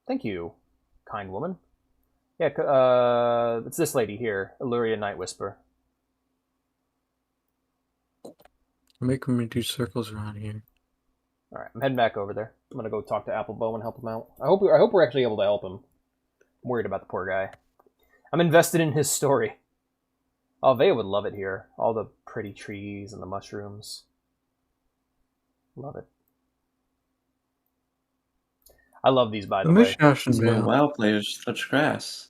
Speaker 1: Thank you, kind woman. Yeah, it's this lady here, Illuria Night Whisper.
Speaker 12: Making me do circles around here.
Speaker 1: All right, I'm heading back over there. I'm gonna go talk to Applebow and help him out. I hope we're actually able to help him. I'm worried about the poor guy. I'm invested in his story. Oh, they would love it here. All the pretty trees and the mushrooms. Love it. I love these, by the way.
Speaker 7: When WoW players touch grass.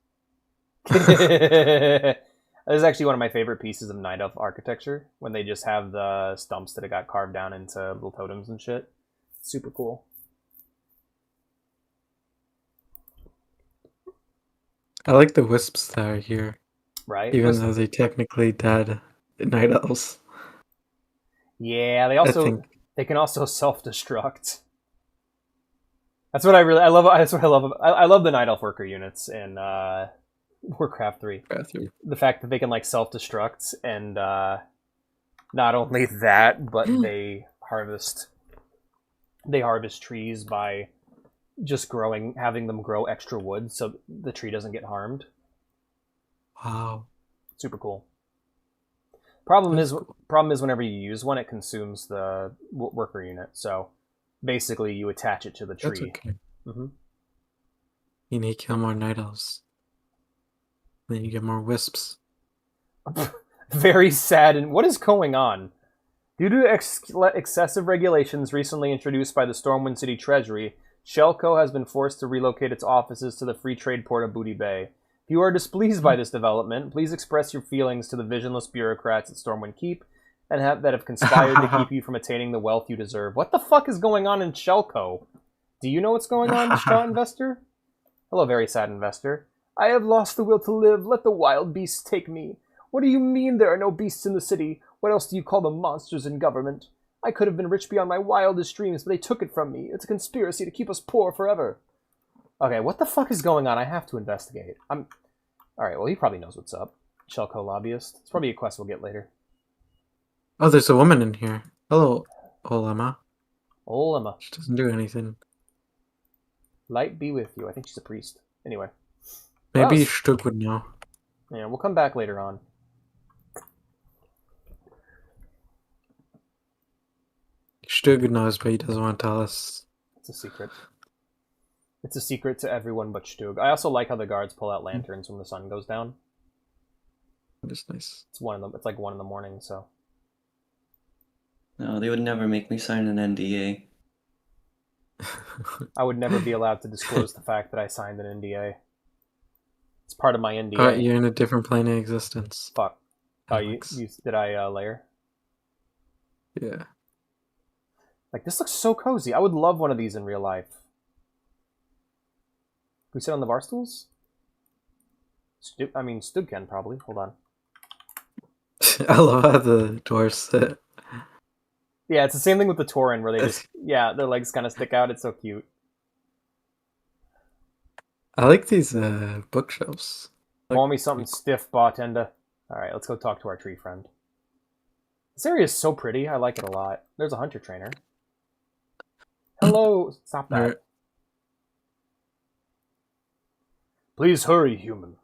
Speaker 1: This is actually one of my favorite pieces of Night Elf architecture, when they just have the stumps that it got carved down into little totems and shit. Super cool.
Speaker 12: I like the wisps that are here.
Speaker 1: Right?
Speaker 12: Even though they technically dead night elves.
Speaker 1: Yeah, they can also self-destruct. That's what I love. That's what I love. I love the Night Elf worker units in Warcraft 3. The fact that they can like self-destruct, and not only that, but they harvest trees by just having them grow extra wood so the tree doesn't get harmed.
Speaker 12: Wow.
Speaker 1: Super cool. Problem is whenever you use one, it consumes the worker unit. So basically, you attach it to the tree.
Speaker 12: That's okay.
Speaker 1: Mm-hmm.
Speaker 12: You need to kill more night elves. Then you get more wisps.
Speaker 1: Very sad. And what is going on? Due to excessive regulations recently introduced by the Stormwind City Treasury, Shellco has been forced to relocate its offices to the free trade port of Booty Bay. If you are displeased by this development, please express your feelings to the visionless bureaucrats at Stormwind Keep that have conspired to keep you from attaining the wealth you deserve. What the fuck is going on in Shellco? Do you know what's going on, distraught investor? Hello, very sad investor. I have lost the will to live. Let the wild beasts take me. What do you mean there are no beasts in the city? What else do you call the monsters in government? I could have been rich beyond my wildest dreams, but they took it from me. It's a conspiracy to keep us poor forever. Okay, what the fuck is going on? I have to investigate. Alright, well, he probably knows what's up. Shellco lobbyist. It's probably a quest we'll get later.
Speaker 12: Oh, there's a woman in here. Hello, Olema.
Speaker 1: Olema.
Speaker 12: She doesn't do anything.
Speaker 1: Light be with you. I think she's a priest. Anyway.
Speaker 12: Maybe Stug would know.
Speaker 1: Yeah, we'll come back later on.
Speaker 12: Stug knows, but he doesn't want to tell us.
Speaker 1: It's a secret. It's a secret to everyone but Stug. I also like how the guards pull out lanterns when the sun goes down.
Speaker 12: That is nice.
Speaker 1: It's like 1 in the morning, so.
Speaker 7: No, they would never make me sign an NDA.
Speaker 1: I would never be allowed to disclose the fact that I signed an NDA. It's part of my NDA.
Speaker 12: You're in a different plane of existence.
Speaker 1: Fuck. Oh, you did I layer?
Speaker 12: Yeah.
Speaker 1: Like, this looks so cozy. I would love one of these in real life. Can we sit on the bar stools? Stug can probably. Hold on.
Speaker 12: I love how the dwarves sit.
Speaker 1: Yeah, it's the same thing with the Tauren where they just, their legs kind of stick out. It's so cute.
Speaker 12: I like these bookshelves.
Speaker 1: Call me something stiff, bartender. Alright, let's go talk to our tree friend. This area is so pretty. I like it a lot. There's a hunter trainer. Hello. Stop that.
Speaker 12: Alright.
Speaker 1: Please hurry, human.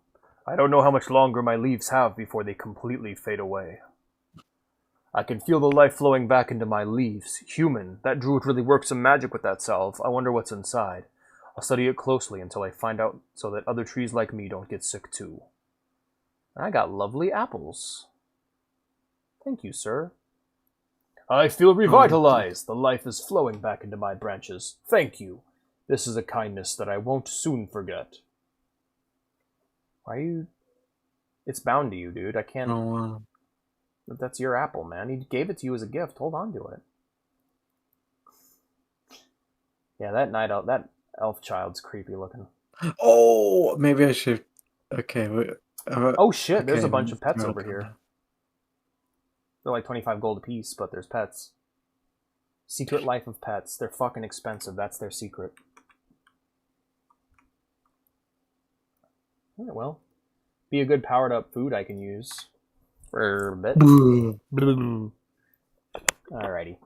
Speaker 1: I don't know how much longer my leaves have before they completely fade away. I can feel the life flowing back into my leaves. Human, that druid really worked some magic with that salve. I wonder what's inside. I'll study it closely until I find out so that other trees like me don't get sick too. I got lovely apples. Thank you, sir. I feel revitalized. The life is flowing back into my branches. Thank you. This is a kindness that I won't soon forget. Why are you... It's bound to you, dude. I can't...
Speaker 12: Oh, wow.
Speaker 1: That's your apple, man. He gave it to you as a gift. Hold on to it. Yeah, that elf child's creepy looking.
Speaker 12: Oh, maybe I should. Okay.
Speaker 1: Oh shit, there's
Speaker 12: okay,
Speaker 1: a bunch of pets
Speaker 12: throw
Speaker 1: over
Speaker 12: it
Speaker 1: here.
Speaker 12: down.
Speaker 1: They're like 25 gold apiece, but there's pets. Secret life of pets. They're fucking expensive. That's their secret. Yeah, well, be a good powered up food I can use for a bit. Alrighty.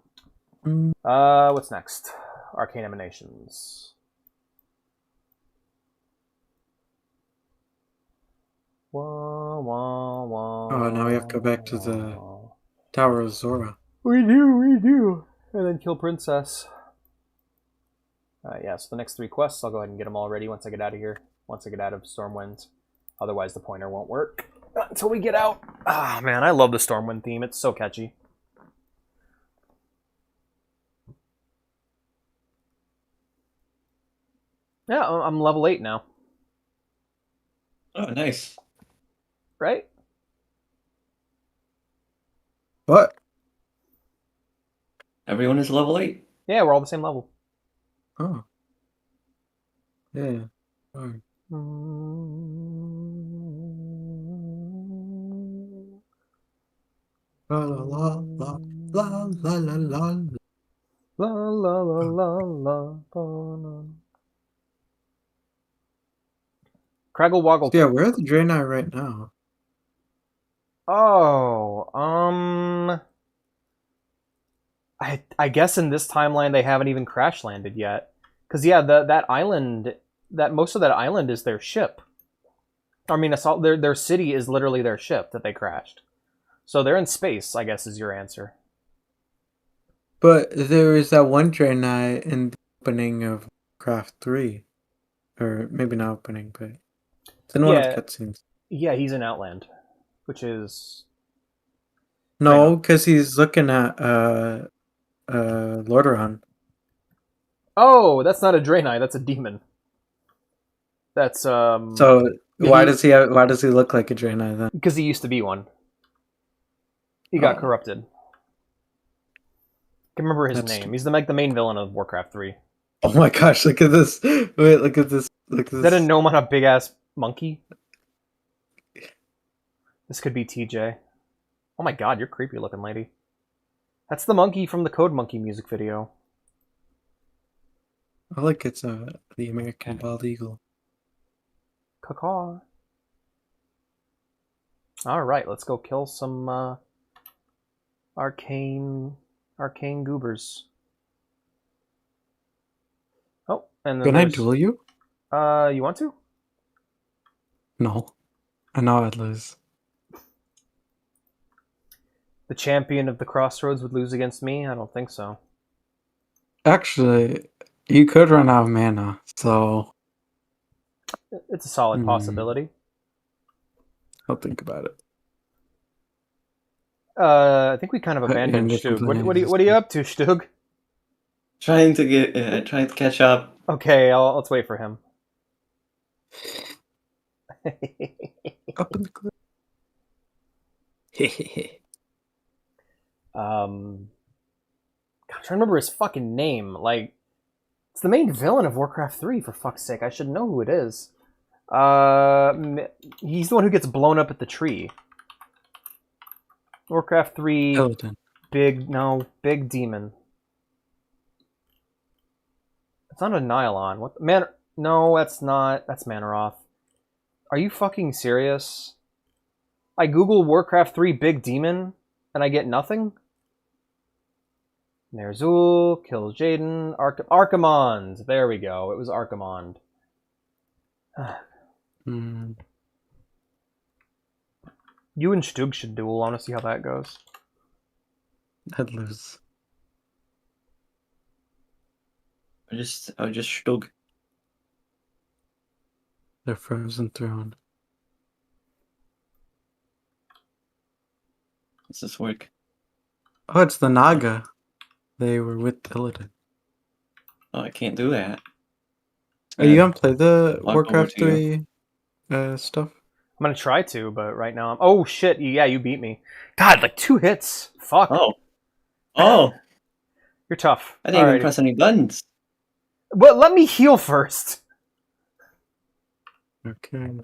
Speaker 1: What's next? Arcane emanations. Wah, wah, wah,
Speaker 12: Oh, now we have to go back to the Tower of Zora.
Speaker 1: We do. And then kill Princess. Yeah, so the next 3 quests, I'll go ahead and get them all ready once I get out of here. Once I get out of Stormwind. Otherwise, the pointer won't work until we get out. Ah, man, I love the Stormwind theme. It's so catchy. Yeah, I'm level 8 now.
Speaker 7: Oh, nice.
Speaker 1: Right?
Speaker 12: What?
Speaker 7: Everyone is level 8.
Speaker 1: Yeah, we're all the same level.
Speaker 12: Oh. Yeah. Oh. La la la la la la la la
Speaker 1: la la la la la. Craggle Woggle.
Speaker 12: Yeah, where are the Draenei right now?
Speaker 1: Oh, I guess in this timeline they haven't even crash landed yet. Cause yeah, that island, that most of that island is their ship. I mean, their city is literally their ship that they crashed. So they're in space, I guess, is your answer.
Speaker 12: But there is that one Draenei in the opening of Warcraft 3. Or maybe not opening, but it's in one of the cutscenes.
Speaker 1: Yeah, he's in Outland, which is...
Speaker 12: No, because he's looking at Lordaeron.
Speaker 1: Oh, that's not a Draenei, that's a demon. That's
Speaker 12: So why does he look like a Draenei then?
Speaker 1: Because he used to be one. He got corrupted. I can remember his name. He's the main villain of Warcraft 3.
Speaker 12: Oh my gosh, look at this. Wait, look at this. Look at this.
Speaker 1: Is that a gnome on a big ass monkey? This could be TJ. Oh my god, you're creepy looking, lady. That's the monkey from the Code Monkey music video.
Speaker 12: I like it's the American bald eagle.
Speaker 1: Caw. Alright, let's go kill some arcane goobers. Oh, and then
Speaker 12: Can I duel you?
Speaker 1: You want to?
Speaker 12: No. I know I'd lose.
Speaker 1: The champion of the Crossroads would lose against me? I don't think so.
Speaker 12: Actually, you could run out of mana, so...
Speaker 1: It's a solid possibility.
Speaker 12: I'll think about it.
Speaker 1: I think we kind of abandoned Stug. What are you up to, Stug?
Speaker 7: Trying to catch up.
Speaker 1: Okay, let's wait for him.
Speaker 12: Up in the cliff.
Speaker 1: I'm trying to remember his fucking name. Like, it's the main villain of Warcraft 3, for fuck's sake. I should know who it is. He's the one who gets blown up at the tree. Warcraft 3...
Speaker 12: Skeleton.
Speaker 1: Big demon. It's not a Nylon. What? No, that's not. That's Manaroth. Are you fucking serious? I Google Warcraft 3 Big Demon, and I get nothing? Nerzul kills Jaden. Archimond. There we go. It was Archimond. You and Stug should duel. I want to see how that goes.
Speaker 12: I'd lose.
Speaker 7: I just Stug.
Speaker 12: Their frozen throne.
Speaker 7: Does this work?
Speaker 12: Oh, it's the Naga. They were with Illidan.
Speaker 7: Oh, I can't do that.
Speaker 12: Are you gonna play the
Speaker 7: Walk
Speaker 12: Warcraft
Speaker 7: over to
Speaker 12: 3 stuff?
Speaker 1: I'm gonna try to, but right now I'm... Oh, shit. Yeah, you beat me. God, like 2 hits. Fuck.
Speaker 7: Oh!
Speaker 1: You're tough.
Speaker 7: I didn't even press any buttons.
Speaker 1: But let me heal first.
Speaker 12: Okay.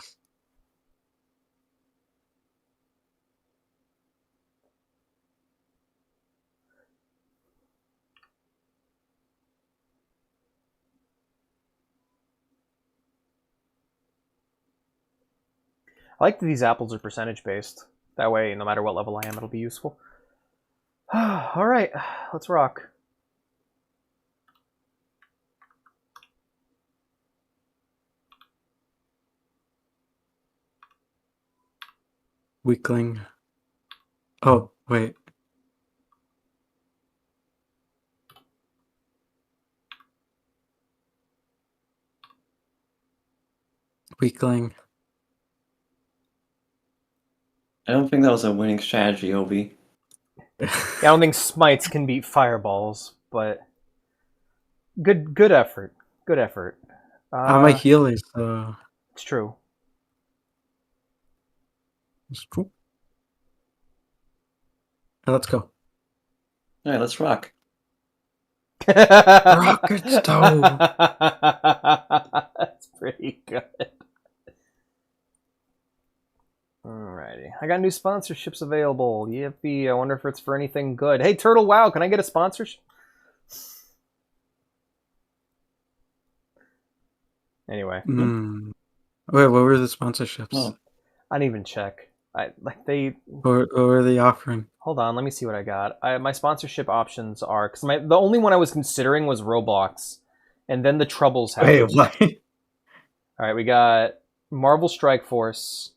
Speaker 1: I like that these apples are percentage based. That way, no matter what level I am, it'll be useful. Alright, let's rock.
Speaker 12: Weakling. Oh, wait. Weakling.
Speaker 7: I don't think that was a winning strategy, Obi.
Speaker 1: Yeah, I don't think smites can beat fireballs, but good effort. Good effort.
Speaker 12: I'm a healer, so
Speaker 1: It's true.
Speaker 12: it's true. Let's go.
Speaker 7: Alright, let's rock.
Speaker 12: Rocket stove.
Speaker 1: That's pretty good. Alrighty. I got new sponsorships available. Yippee. I wonder if it's for anything good. Hey, Turtle Wow, can I get a sponsorship? Anyway.
Speaker 12: Wait, what were the sponsorships?
Speaker 1: Oh. I didn't even check.
Speaker 12: What were they offering?
Speaker 1: Hold on, let me see what I got. My sponsorship options are... Because the only one I was considering was Roblox. And then the Troubles happened.
Speaker 12: Wait, what?
Speaker 1: Alright, we got Marvel Strike Force,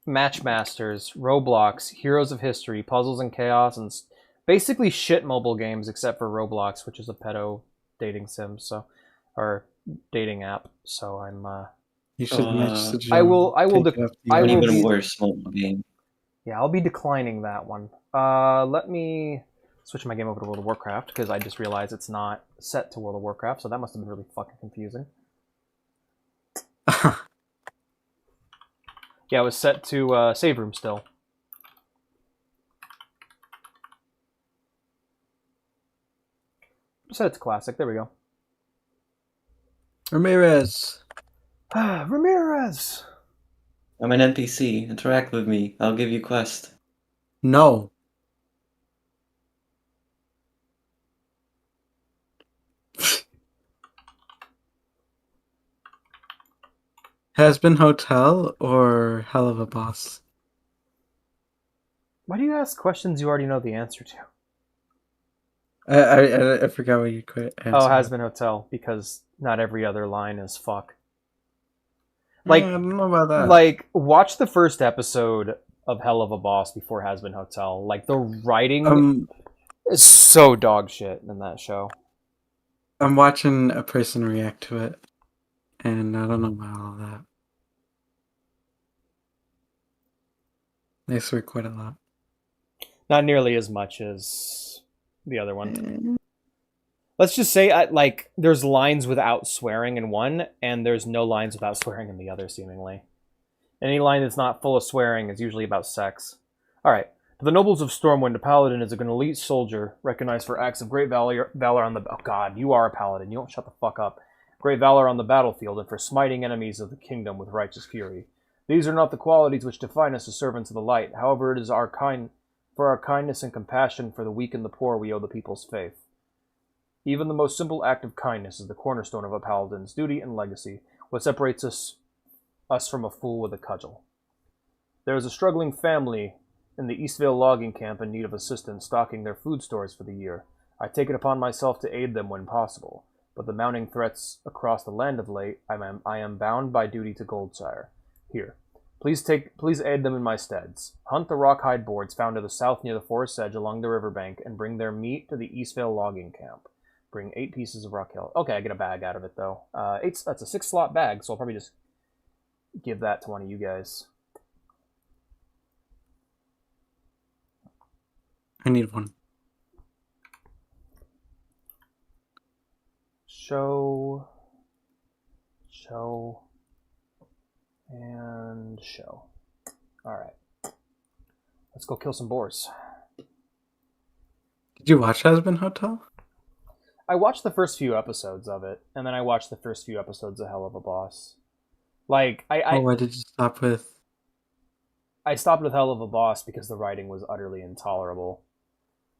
Speaker 1: Matchmasters, Roblox, Heroes of History, Puzzles and Chaos, and basically shit mobile games except for Roblox, which is a pedo dating sim, or dating app. So I'm
Speaker 12: you should message
Speaker 1: I will
Speaker 7: even worse mobile game.
Speaker 1: Yeah, I'll be declining that one. Let me switch my game over to World of Warcraft because I just realized it's not set to World of Warcraft, so that must have been really fucking confusing. Yeah, it was set to save room still. Set it to classic. There we go.
Speaker 12: Ramirez.
Speaker 1: Ramirez.
Speaker 7: I'm an NPC. Interact with me. I'll give you quest.
Speaker 12: No. Has-Been Hotel or Hell of a Boss?
Speaker 1: Why do you ask questions you already know the answer to?
Speaker 12: I forgot what you quit.
Speaker 1: Oh, Has-Been Hotel, because not every other line is fuck. Like,
Speaker 12: I don't know about that.
Speaker 1: Like, watch the first episode of Hell of a Boss before Has-Been Hotel. Like, the writing is so dog shit in that show.
Speaker 12: I'm watching a person react to it, and I don't know about all that. They swear quite a lot.
Speaker 1: Not nearly as much as the other one. Let's just say, like, there's lines without swearing in one, and there's no lines without swearing in the other, seemingly. Any line that's not full of swearing is usually about sex. Alright. To the nobles of Stormwind, a paladin is an elite soldier, recognized for acts of great valor on the... Oh god, you are a paladin. You don't shut the fuck up. Great valor on the battlefield, and for smiting enemies of the kingdom with righteous fury. These are not the qualities which define us as servants of the light. However, it is for our kindness and compassion for the weak and the poor we owe the people's faith. Even the most simple act of kindness is the cornerstone of a paladin's duty and legacy, what separates us from a fool with a cudgel. There is a struggling family in the Eastvale logging camp in need of assistance stocking their food stores for the year. I take it upon myself to aid them when possible, but the mounting threats across the land of late, I am bound by duty to Goldsire. Here, please aid them in my steads. Hunt the rawhide boards found to the south near the forest edge along the riverbank, and bring their meat to the Eastvale logging camp. Bring 8 pieces of rock hill. Okay, I get a bag out of it, though. That's a 6-slot bag, so I'll probably just give that to one of you guys.
Speaker 12: I need one.
Speaker 1: Show, and show. Alright. Let's go kill some boars.
Speaker 12: Did you watch Husband Hotel?
Speaker 1: I watched the first few episodes of it, and then I watched the first few episodes of Hell of a Boss. Like,
Speaker 12: why did you stop with?
Speaker 1: I stopped with Hell of a Boss because the writing was utterly intolerable.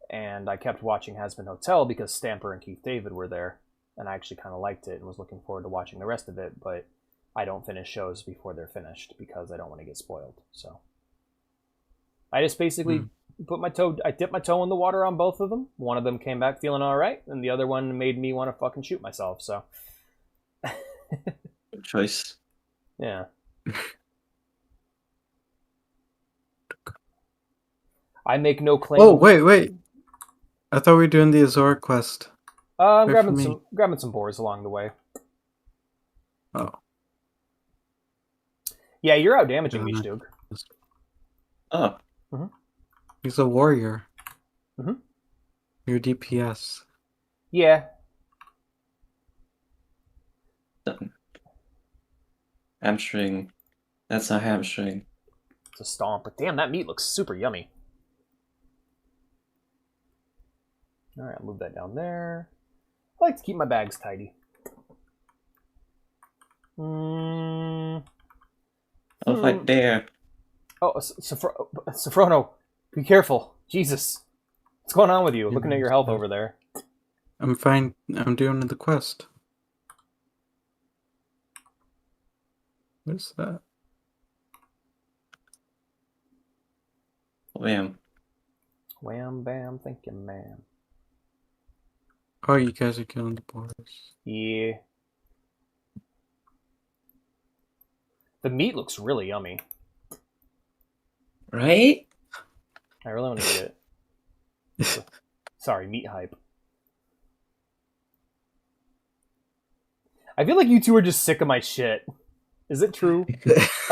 Speaker 1: And I kept watching Husband Hotel because Stamper and Keith David were there. And I actually kind of liked it and was looking forward to watching the rest of it, but I don't finish shows before they're finished because I don't want to get spoiled. So I just basically I dipped my toe in the water on both of them. One of them came back feeling all right, and the other one made me want to fucking shoot myself. So
Speaker 7: Good choice.
Speaker 1: Yeah. I make no claim.
Speaker 12: Oh, wait. I thought we were doing the Azora quest.
Speaker 1: I'm grabbing some boars along the way.
Speaker 12: Oh.
Speaker 1: Yeah, you're out damaging me, Stug.
Speaker 7: Oh.
Speaker 1: Mm-hmm.
Speaker 12: He's a warrior.
Speaker 1: Mm-hmm.
Speaker 12: You're DPS.
Speaker 1: Yeah.
Speaker 7: Hamstring. That's not hamstring.
Speaker 1: It's a stomp, but damn, that meat looks super yummy. Alright, I'll move that down there. I like to keep my bags tidy.
Speaker 7: I'll fight bear.
Speaker 1: Oh, Sophrono, be careful. Jesus. What's going on with you? Looking at your health over there.
Speaker 12: I'm fine. I'm doing the quest. What's that?
Speaker 7: Wham.
Speaker 1: Wham, bam, thank you, man.
Speaker 12: Oh, you guys are killing the boars.
Speaker 1: Yeah. The meat looks really yummy.
Speaker 7: Right?
Speaker 1: I really want to get it. Sorry, meat hype. I feel like you two are just sick of my shit. Is it true?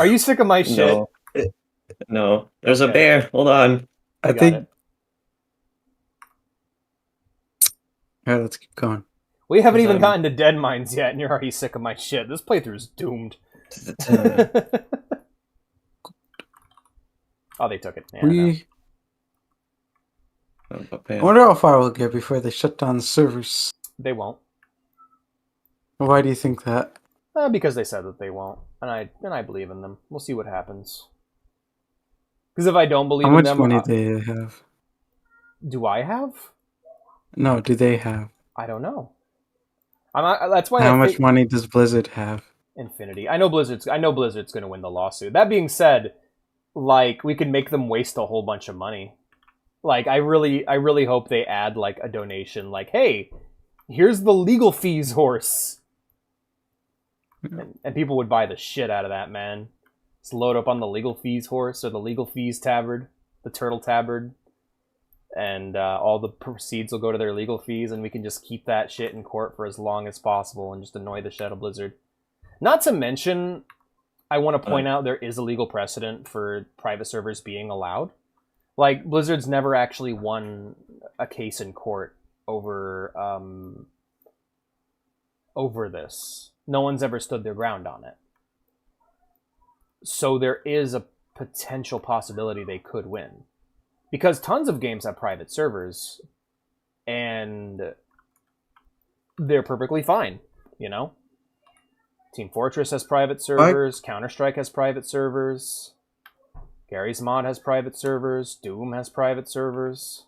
Speaker 1: Are you sick of my shit?
Speaker 7: No. There's a bear. Hold on.
Speaker 12: I think. Alright, let's keep going.
Speaker 1: We haven't even gotten to Dead Mines yet, and you're already sick of my shit. This playthrough's doomed. Oh, they took it. Yeah,
Speaker 12: I wonder how far we'll get before they shut down the servers.
Speaker 1: They won't.
Speaker 12: Why do you think that?
Speaker 1: Because they said that they won't, and I believe in them. We'll see what happens. Because if I don't believe in them,
Speaker 12: how much money do they have?
Speaker 1: Do I have?
Speaker 12: No, do they have?
Speaker 1: I don't know. That's why.
Speaker 12: How much money does Blizzard have?
Speaker 1: Infinity. I know Blizzard's going to win the lawsuit. That being said, like, we could make them waste a whole bunch of money. Like, I really hope they add like a donation. Like, hey, here's the legal fees horse, and people would buy the shit out of that, man. Just load up on the legal fees horse or the legal fees tabard, the turtle tabard. And all the proceeds will go to their legal fees, and we can just keep that shit in court for as long as possible and just annoy the shit out of Blizzard. Not to mention, I want to point out there is a legal precedent for private servers being allowed. Like, Blizzard's never actually won a case in court over this. No one's ever stood their ground on it. So there is a potential possibility they could win. Because tons of games have private servers, and they're perfectly fine, you know? Team Fortress has private servers, Counter-Strike has private servers, Gary's Mod has private servers, Doom has private servers.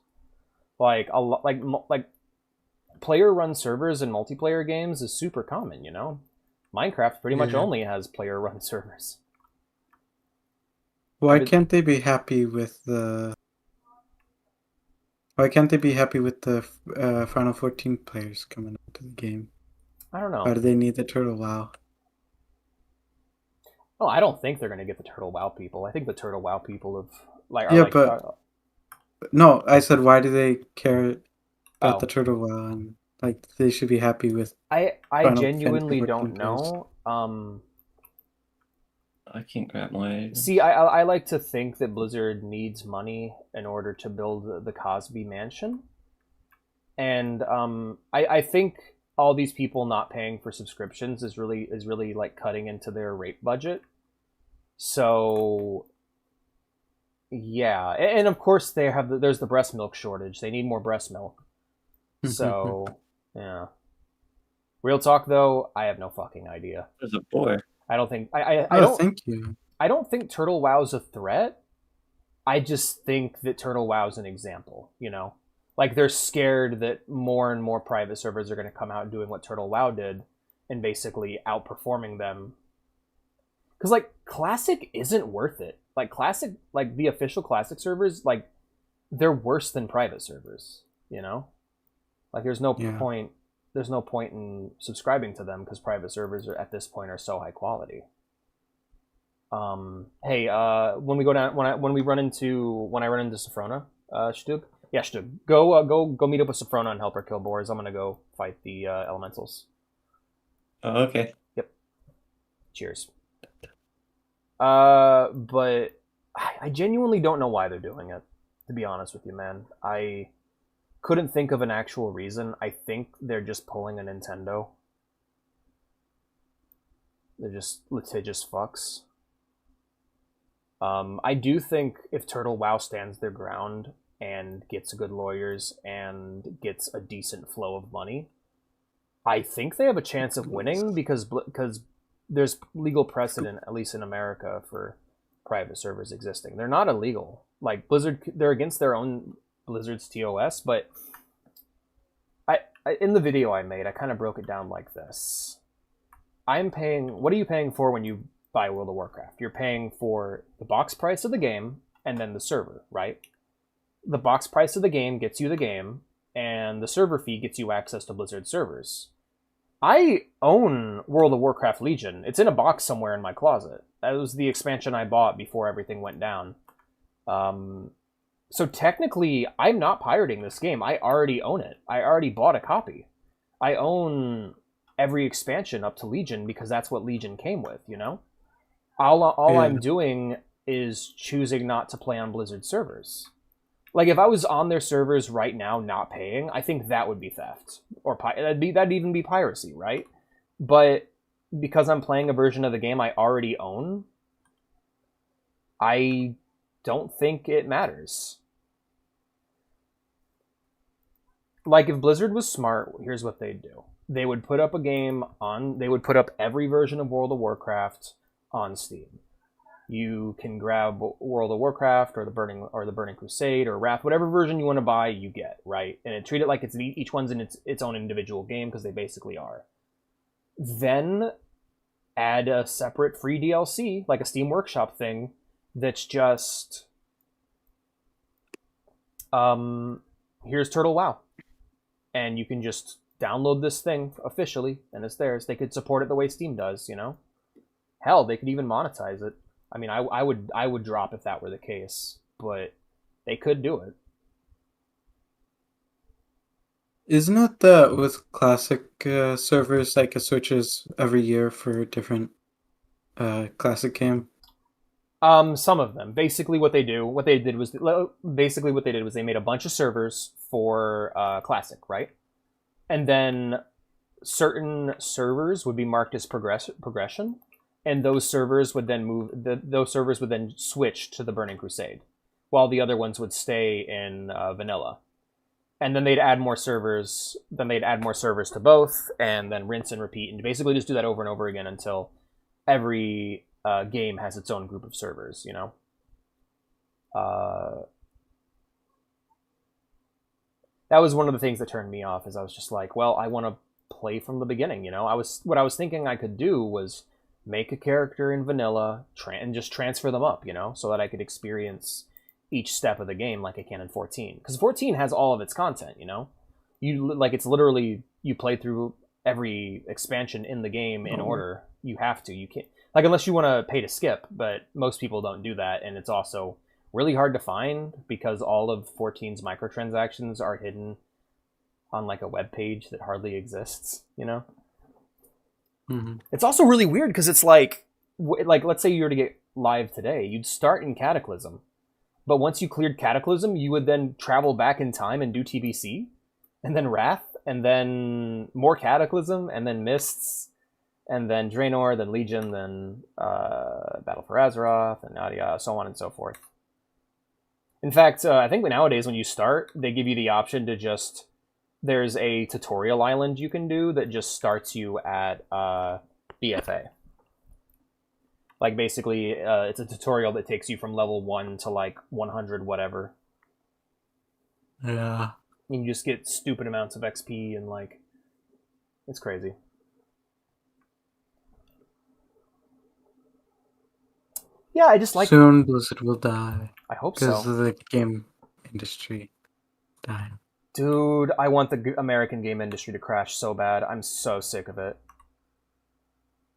Speaker 1: Like player-run servers in multiplayer games is super common, you know? Minecraft pretty much only has player-run servers.
Speaker 12: Why can't they be happy with the Why can't they be happy with the Final 14 players coming into the game?
Speaker 1: I don't know.
Speaker 12: Why do they need the Turtle WoW?
Speaker 1: Oh, I don't think they're gonna get the Turtle WoW people. I think the Turtle WoW people
Speaker 12: no, I said why do they care about
Speaker 1: Oh.
Speaker 12: the Turtle WoW and like they should be happy with.
Speaker 1: I
Speaker 12: Final
Speaker 1: genuinely
Speaker 12: Fantasy
Speaker 1: don't
Speaker 12: 14 players.
Speaker 1: know.
Speaker 7: I can't grab my.
Speaker 1: See, I like to think that Blizzard needs money in order to build the Cosby Mansion, and I think all these people not paying for subscriptions is really like cutting into their rate budget. So yeah, and of course there's the breast milk shortage. They need more breast milk. So yeah. Real talk though, I have no fucking idea.
Speaker 7: There's a boy.
Speaker 1: I don't think I
Speaker 12: Oh,
Speaker 1: don't
Speaker 12: thank you.
Speaker 1: I don't think Turtle WoW's a threat. I just think that Turtle WoW's an example, you know? Like they're scared that more and more private servers are going to come out doing what Turtle WoW did and basically outperforming them. Cuz like Classic isn't worth it. Like Classic, like the official Classic servers, like they're worse than private servers, you know? Like there's no point in subscribing to them because private servers at this point are so high quality. Hey, when we go down, when I run into Sophrona, Shtug, go meet up with Sophrona and help her kill boars. I'm gonna go fight the elementals.
Speaker 7: Oh, okay.
Speaker 1: Yep. Cheers. But I genuinely don't know why they're doing it. To be honest with you, man, I couldn't think of an actual reason. I think they're just pulling a Nintendo. They're just litigious fucks. I do think if Turtle WoW stands their ground and gets good lawyers and gets a decent flow of money, I think they have a chance of winning because there's legal precedent, at least in America, for private servers existing. They're not illegal. Like Blizzard, they're against their own Blizzard's TOS, but I in the video I made, I kind of broke it down like this. What are you paying for when you buy World of Warcraft? You're paying for the box price of the game and then the server, right? The box price of the game gets you the game, and the server fee gets you access to Blizzard servers. I own World of Warcraft Legion. It's in a box somewhere in my closet. That was the expansion I bought before everything went down. So technically, I'm not pirating this game. I already own it. I already bought a copy. I own every expansion up to Legion because that's what Legion came with, you know? All I'm doing is choosing not to play on Blizzard servers. Like, if I was on their servers right now not paying, I think that would be theft. Or that'd even be piracy, right? But because I'm playing a version of the game I already own, I don't think it matters. Like, if Blizzard was smart, here's what they'd do. They would put up they would put up every version of World of Warcraft on Steam. You can grab World of Warcraft or the Burning Crusade or Wrath, whatever version you want to buy, you get, right? And treat it like each one's in its own individual game because they basically are. Then add a separate free DLC, like a Steam Workshop thing, that's just here's Turtle WoW, and you can just download this thing officially, and it's theirs. They could support it the way Steam does, you know. Hell, they could even monetize it. I mean, I would drop if that were the case, but they could do it.
Speaker 12: Isn't it that with classic servers, like it switches every year for a different classic game?
Speaker 1: Some of them. Basically, what they did was they made a bunch of servers for classic, right? And then certain servers would be marked as progression. And those servers would then switch to the Burning Crusade, while the other ones would stay in vanilla. And then they'd add more servers. Then they'd add more servers to both, and then rinse and repeat, and basically just do that over and over again until every game has its own group of servers. You know. That was one of the things that turned me off. Is I was just like, well, I want to play from the beginning. You know, what I was thinking I could do was make a character in vanilla and just transfer them up, you know, so that I could experience each step of the game like it can in 14. Because 14 has all of its content, you know? It's literally, you play through every expansion in the game in order. You have to. You can't, like, unless you want to pay to skip, but most people don't do that, and it's also really hard to find because all of 14's microtransactions are hidden on like a web page that hardly exists, you know?
Speaker 12: Mm-hmm.
Speaker 1: It's also really weird because it's like let's say you were to get live today, you'd start in Cataclysm, but once you cleared Cataclysm, you would then travel back in time and do TBC, and then Wrath, and then more Cataclysm, and then Mists, and then Draenor, then Legion, then Battle for Azeroth, and yada, so on and so forth. In fact, I think nowadays when you start, they give you the option to just... There's a tutorial island you can do that just starts you at BFA. Like, basically, it's a tutorial that takes you from level 1 to, like, 100 whatever.
Speaker 12: Yeah.
Speaker 1: And you just get stupid amounts of XP and, like... It's crazy. Yeah, I just like...
Speaker 12: Soon Blizzard will die.
Speaker 1: I hope so.
Speaker 12: Because of the game industry dying.
Speaker 1: Dude, I want the American game industry to crash so bad. I'm so sick of it.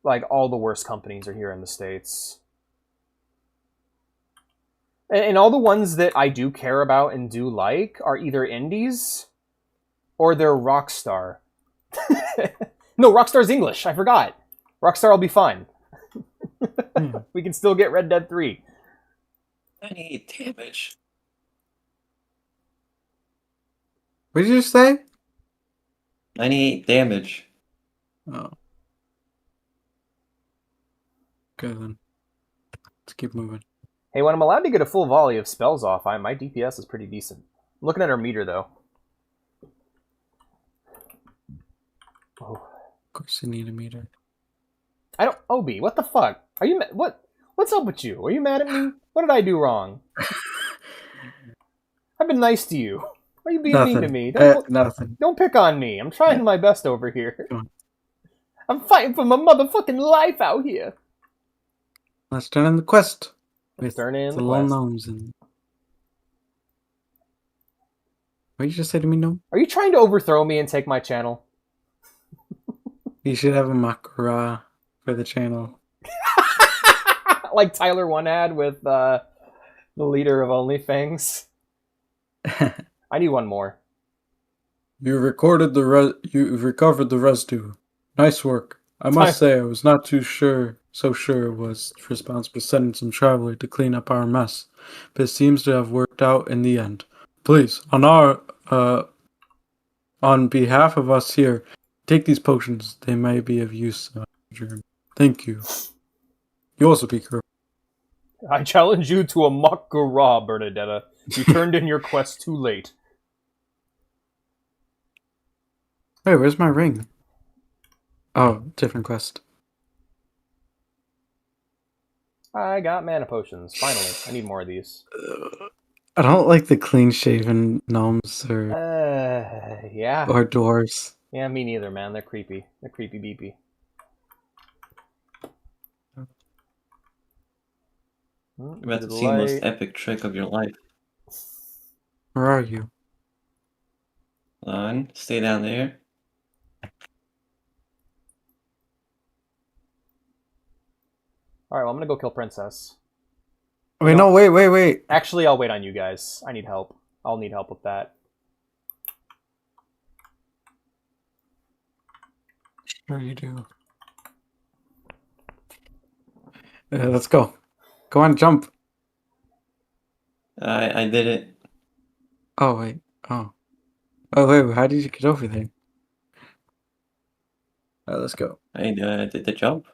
Speaker 1: Like, all the worst companies are here in the States. And all the ones that I do care about and do like are either indies or they're Rockstar. No, Rockstar's English. I forgot. Rockstar will be fine. We can still get Red Dead 3.
Speaker 7: 98 damage.
Speaker 12: What did you say?
Speaker 7: 98 damage.
Speaker 12: Oh. Good then. Let's keep moving.
Speaker 1: Hey, when I'm allowed to get a full volley of spells off, my DPS is pretty decent. I'm looking at our meter, though. Oh.
Speaker 12: Of course you need a meter.
Speaker 1: I don't... Obi, what the fuck? Are you... What's up with you? Are you mad at me? What did I do wrong? I've been nice to you. Why are you being mean to me?
Speaker 12: Nothing.
Speaker 1: Don't pick on me. I'm trying my best over here. I'm fighting for my motherfucking life out here.
Speaker 12: Let's turn in the quest. With
Speaker 1: turn in
Speaker 12: the
Speaker 1: the
Speaker 12: little
Speaker 1: quest.
Speaker 12: gnomes and... What did you just say to me, gnome?
Speaker 1: Are you trying to overthrow me and take my channel?
Speaker 12: You should have a makara for the channel.
Speaker 1: Like Tyler One had with the leader of OnlyFans. I need one more.
Speaker 12: You recovered the residue. Nice work. I must say I was not so sure it was responsible sending some traveler to clean up our mess, but it seems to have worked out in the end. Please, on behalf of us here, take these potions. They may be of use. Thank you. You also be careful.
Speaker 1: I challenge you to a makara, Bernadetta. You turned in your quest too late.
Speaker 12: Hey, where's my ring? Oh, different quest.
Speaker 1: I got mana potions. Finally. I need more of these.
Speaker 12: I don't like the clean-shaven gnomes or
Speaker 1: yeah.
Speaker 12: or dwarves.
Speaker 1: Yeah, me neither, man. They're creepy. They're creepy beepy.
Speaker 7: You're about to see the most epic trick of your life.
Speaker 12: Where are you?
Speaker 7: Hold on, stay down there.
Speaker 1: Alright, well, I'm gonna go kill Princess.
Speaker 12: Wait, no, wait.
Speaker 1: Actually, I'll wait on you guys. I need help. I'll need help with that.
Speaker 12: Sure you do. Let's go. Go on, jump.
Speaker 7: I did it.
Speaker 12: Oh, wait. Oh, wait, how did you get over there? Alright, let's go.
Speaker 7: I did the jump.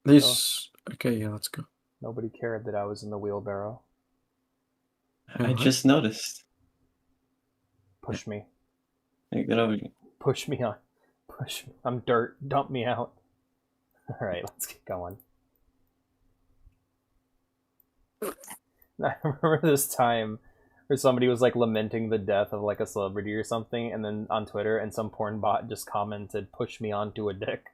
Speaker 12: Okay, yeah, let's go.
Speaker 1: Nobody cared that I was in the wheelbarrow.
Speaker 7: I just noticed.
Speaker 1: Push me.
Speaker 7: Hey, get over here.
Speaker 1: Push me on. Push me. I'm dirt. Dump me out. Alright, let's get going. I remember this time where somebody was like lamenting the death of like a celebrity or something, and then on Twitter, and some porn bot just commented, "Push me onto a dick."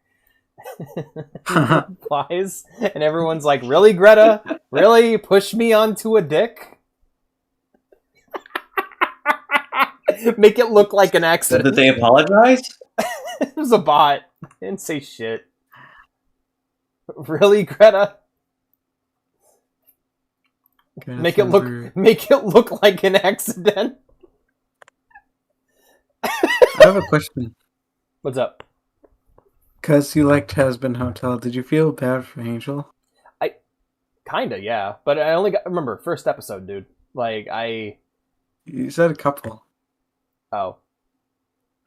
Speaker 1: Replies, and everyone's like, "Really, Greta? Really? Push me onto a dick?" Make it look like an accident.
Speaker 7: Did they apologize?
Speaker 1: It was a bot. They didn't say shit. Really, Greta? Make it look like an accident.
Speaker 12: I have a question.
Speaker 1: What's up?
Speaker 12: Because you liked Has-Been Hotel, did you feel bad for Angel?
Speaker 1: Kinda, yeah. But I only got, remember, first episode, dude. Like,
Speaker 12: You said a couple.
Speaker 1: Oh.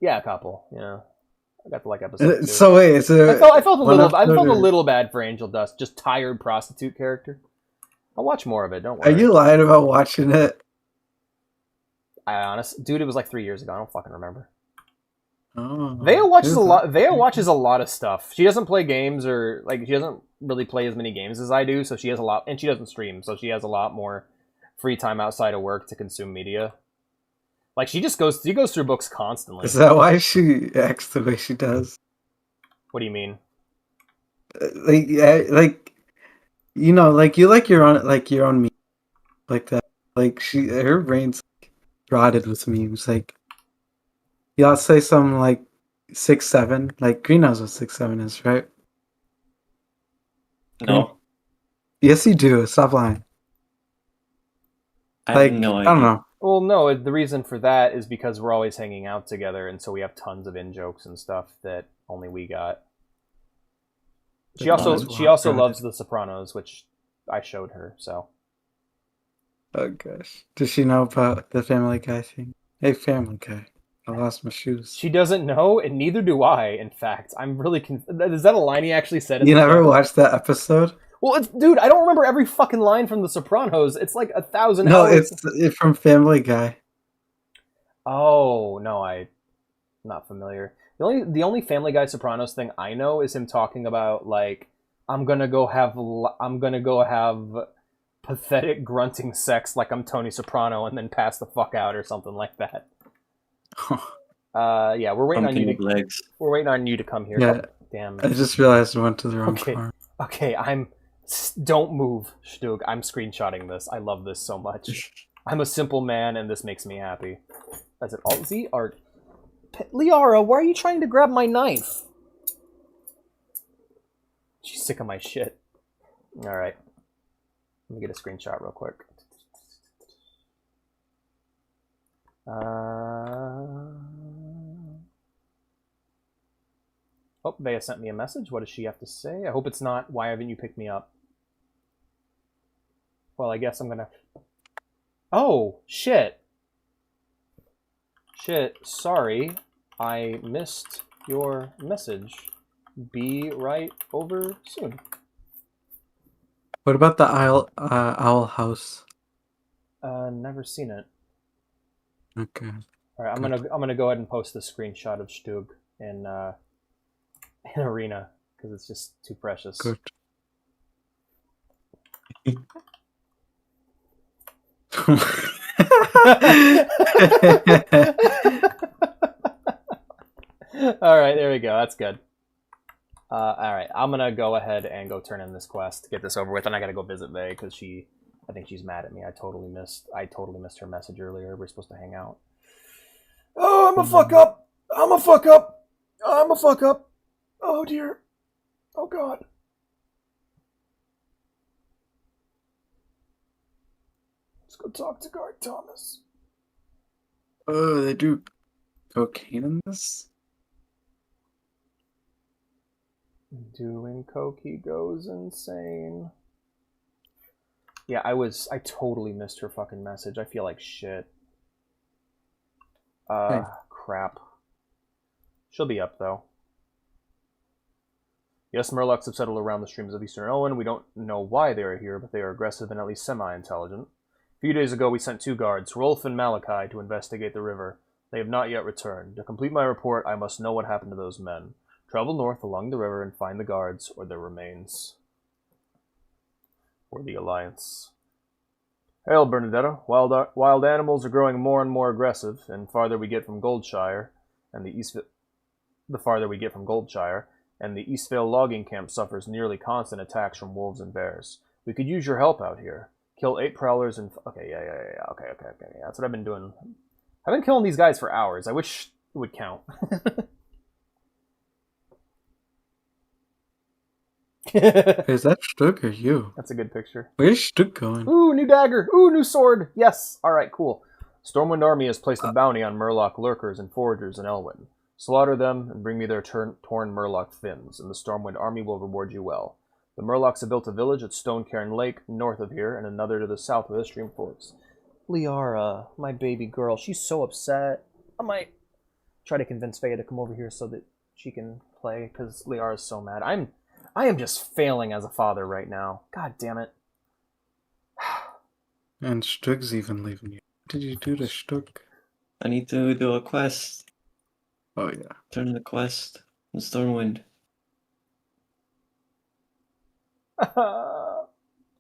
Speaker 1: Yeah, a couple, yeah. I got to like episode 2.
Speaker 12: So wait,
Speaker 1: I felt a little bad for Angel Dust, just tired prostitute character. I'll watch more of it, don't worry.
Speaker 12: Are you lying about watching it?
Speaker 1: Dude, it was like 3 years ago. I don't fucking remember.
Speaker 12: Oh.
Speaker 1: Veo watches a lot. Veo watches a lot of stuff. She doesn't play games, or like she doesn't really play as many games as I do. So she has a lot, and she doesn't stream, so she has a lot more free time outside of work to consume media. Like she goes through books constantly.
Speaker 12: Is that why she acts the way she does?
Speaker 1: What do you mean?
Speaker 12: Like you know, like you like your own meme, like that. Like her brain's like, rotted with memes. Like y'all say something like 6'7", like Green knows what 6'7" is, right?
Speaker 7: No.
Speaker 12: Yes, you do. Stop lying.
Speaker 7: I have no idea.
Speaker 12: I don't know.
Speaker 1: Well, no, the reason for that is because we're always hanging out together, and so we have tons of in-jokes and stuff that only we got. She also loves The Sopranos, which I showed her, so.
Speaker 12: Oh gosh. Does she know about the Family Guy thing? Hey, Family Guy. I lost my shoes.
Speaker 1: She doesn't know, and neither do I, in fact. I'm really is that a line he actually said in
Speaker 12: You
Speaker 1: the
Speaker 12: never
Speaker 1: channel?
Speaker 12: watched that episode?
Speaker 1: Well, dude, I don't remember every fucking line from The Sopranos. It's like 1,000
Speaker 12: No,
Speaker 1: hours.
Speaker 12: it's from Family Guy.
Speaker 1: Oh, no, I'm not familiar. The only Family Guy Sopranos thing I know is him talking about, like, I'm gonna go have pathetic grunting sex like I'm Tony Soprano and then pass the fuck out or something like that. Yeah, we're waiting on you to
Speaker 7: legs.
Speaker 1: We're waiting on you to come here.
Speaker 12: Yeah.
Speaker 1: Oh, damn.
Speaker 12: I just realized I went to the wrong farm.
Speaker 1: Okay, don't move, Stug. I'm screenshotting this. I love this so much. I'm a simple man, and this makes me happy. Is it Alt-Z or... Liara, why are you trying to grab my knife? She's sick of my shit. Alright. Let me get a screenshot real quick. Oh, Vea sent me a message. What does she have to say? I hope it's not, why haven't you picked me up? Well, I guess I'm gonna... Oh, shit. Shit, sorry. I missed your message. Be right over soon.
Speaker 12: What about the Owl House?
Speaker 1: Never seen it.
Speaker 12: Okay.
Speaker 1: Alright, I'm gonna go ahead and post the screenshot of Stug in Arena, because it's just too precious.
Speaker 12: Good.
Speaker 1: Alright, there we go. That's good. Alright, I'm gonna go ahead and go turn in this quest, get this over with, and I gotta go visit Vey, because I think she's mad at me. I totally missed her message earlier. We're supposed to hang out. Oh, I'm a fuck up! I'm a fuck up! I'm a fuck up! Oh dear. Oh god. Let's go talk to Guard Thomas.
Speaker 12: Oh, they do cocaine in this?
Speaker 1: Doing coke, he goes insane. Yeah, I totally missed her fucking message. I feel like shit. Crap. She'll be up, though. Yes, Murlocs have settled around the streams of Eastern Owen. We don't know why they are here, but they are aggressive and at least semi-intelligent. A few days ago, we sent 2 guards, Rolf and Malachi, to investigate the river. They have not yet returned. To complete my report, I must know what happened to those men. Travel north along the river and find the guards, or their remains. For the Alliance. Hail, Bernadetta. Wild animals are growing more and more aggressive, and farther we get from Goldshire, and the farther we get from Goldshire, and the Eastvale logging camp suffers nearly constant attacks from wolves and bears. We could use your help out here. Kill 8 prowlers and... Okay, yeah. Okay. That's what I've been doing. I've been killing these guys for hours. I wish it would count.
Speaker 12: Is that Stug or you?
Speaker 1: That's a good picture.
Speaker 12: Where's Stug going?
Speaker 1: Ooh, new dagger. Ooh, new sword. Yes. All right, cool. Stormwind Army has placed a bounty on Murloc lurkers and foragers in Elwyn. Slaughter them and bring me their torn Murloc fins, and the Stormwind Army will reward you well. The Murlocs have built a village at Stonecairn Lake, north of here, and another to the south where the stream forks. Liara, my baby girl, she's so upset. I might try to convince Faya to come over here so that she can play, because Liara's so mad. I am just failing as a father right now. God damn it.
Speaker 12: And Stug's even leaving you. What did you do to Stug?
Speaker 7: I need to do a quest.
Speaker 12: Oh, yeah.
Speaker 7: Turn the quest in Stormwind.
Speaker 12: There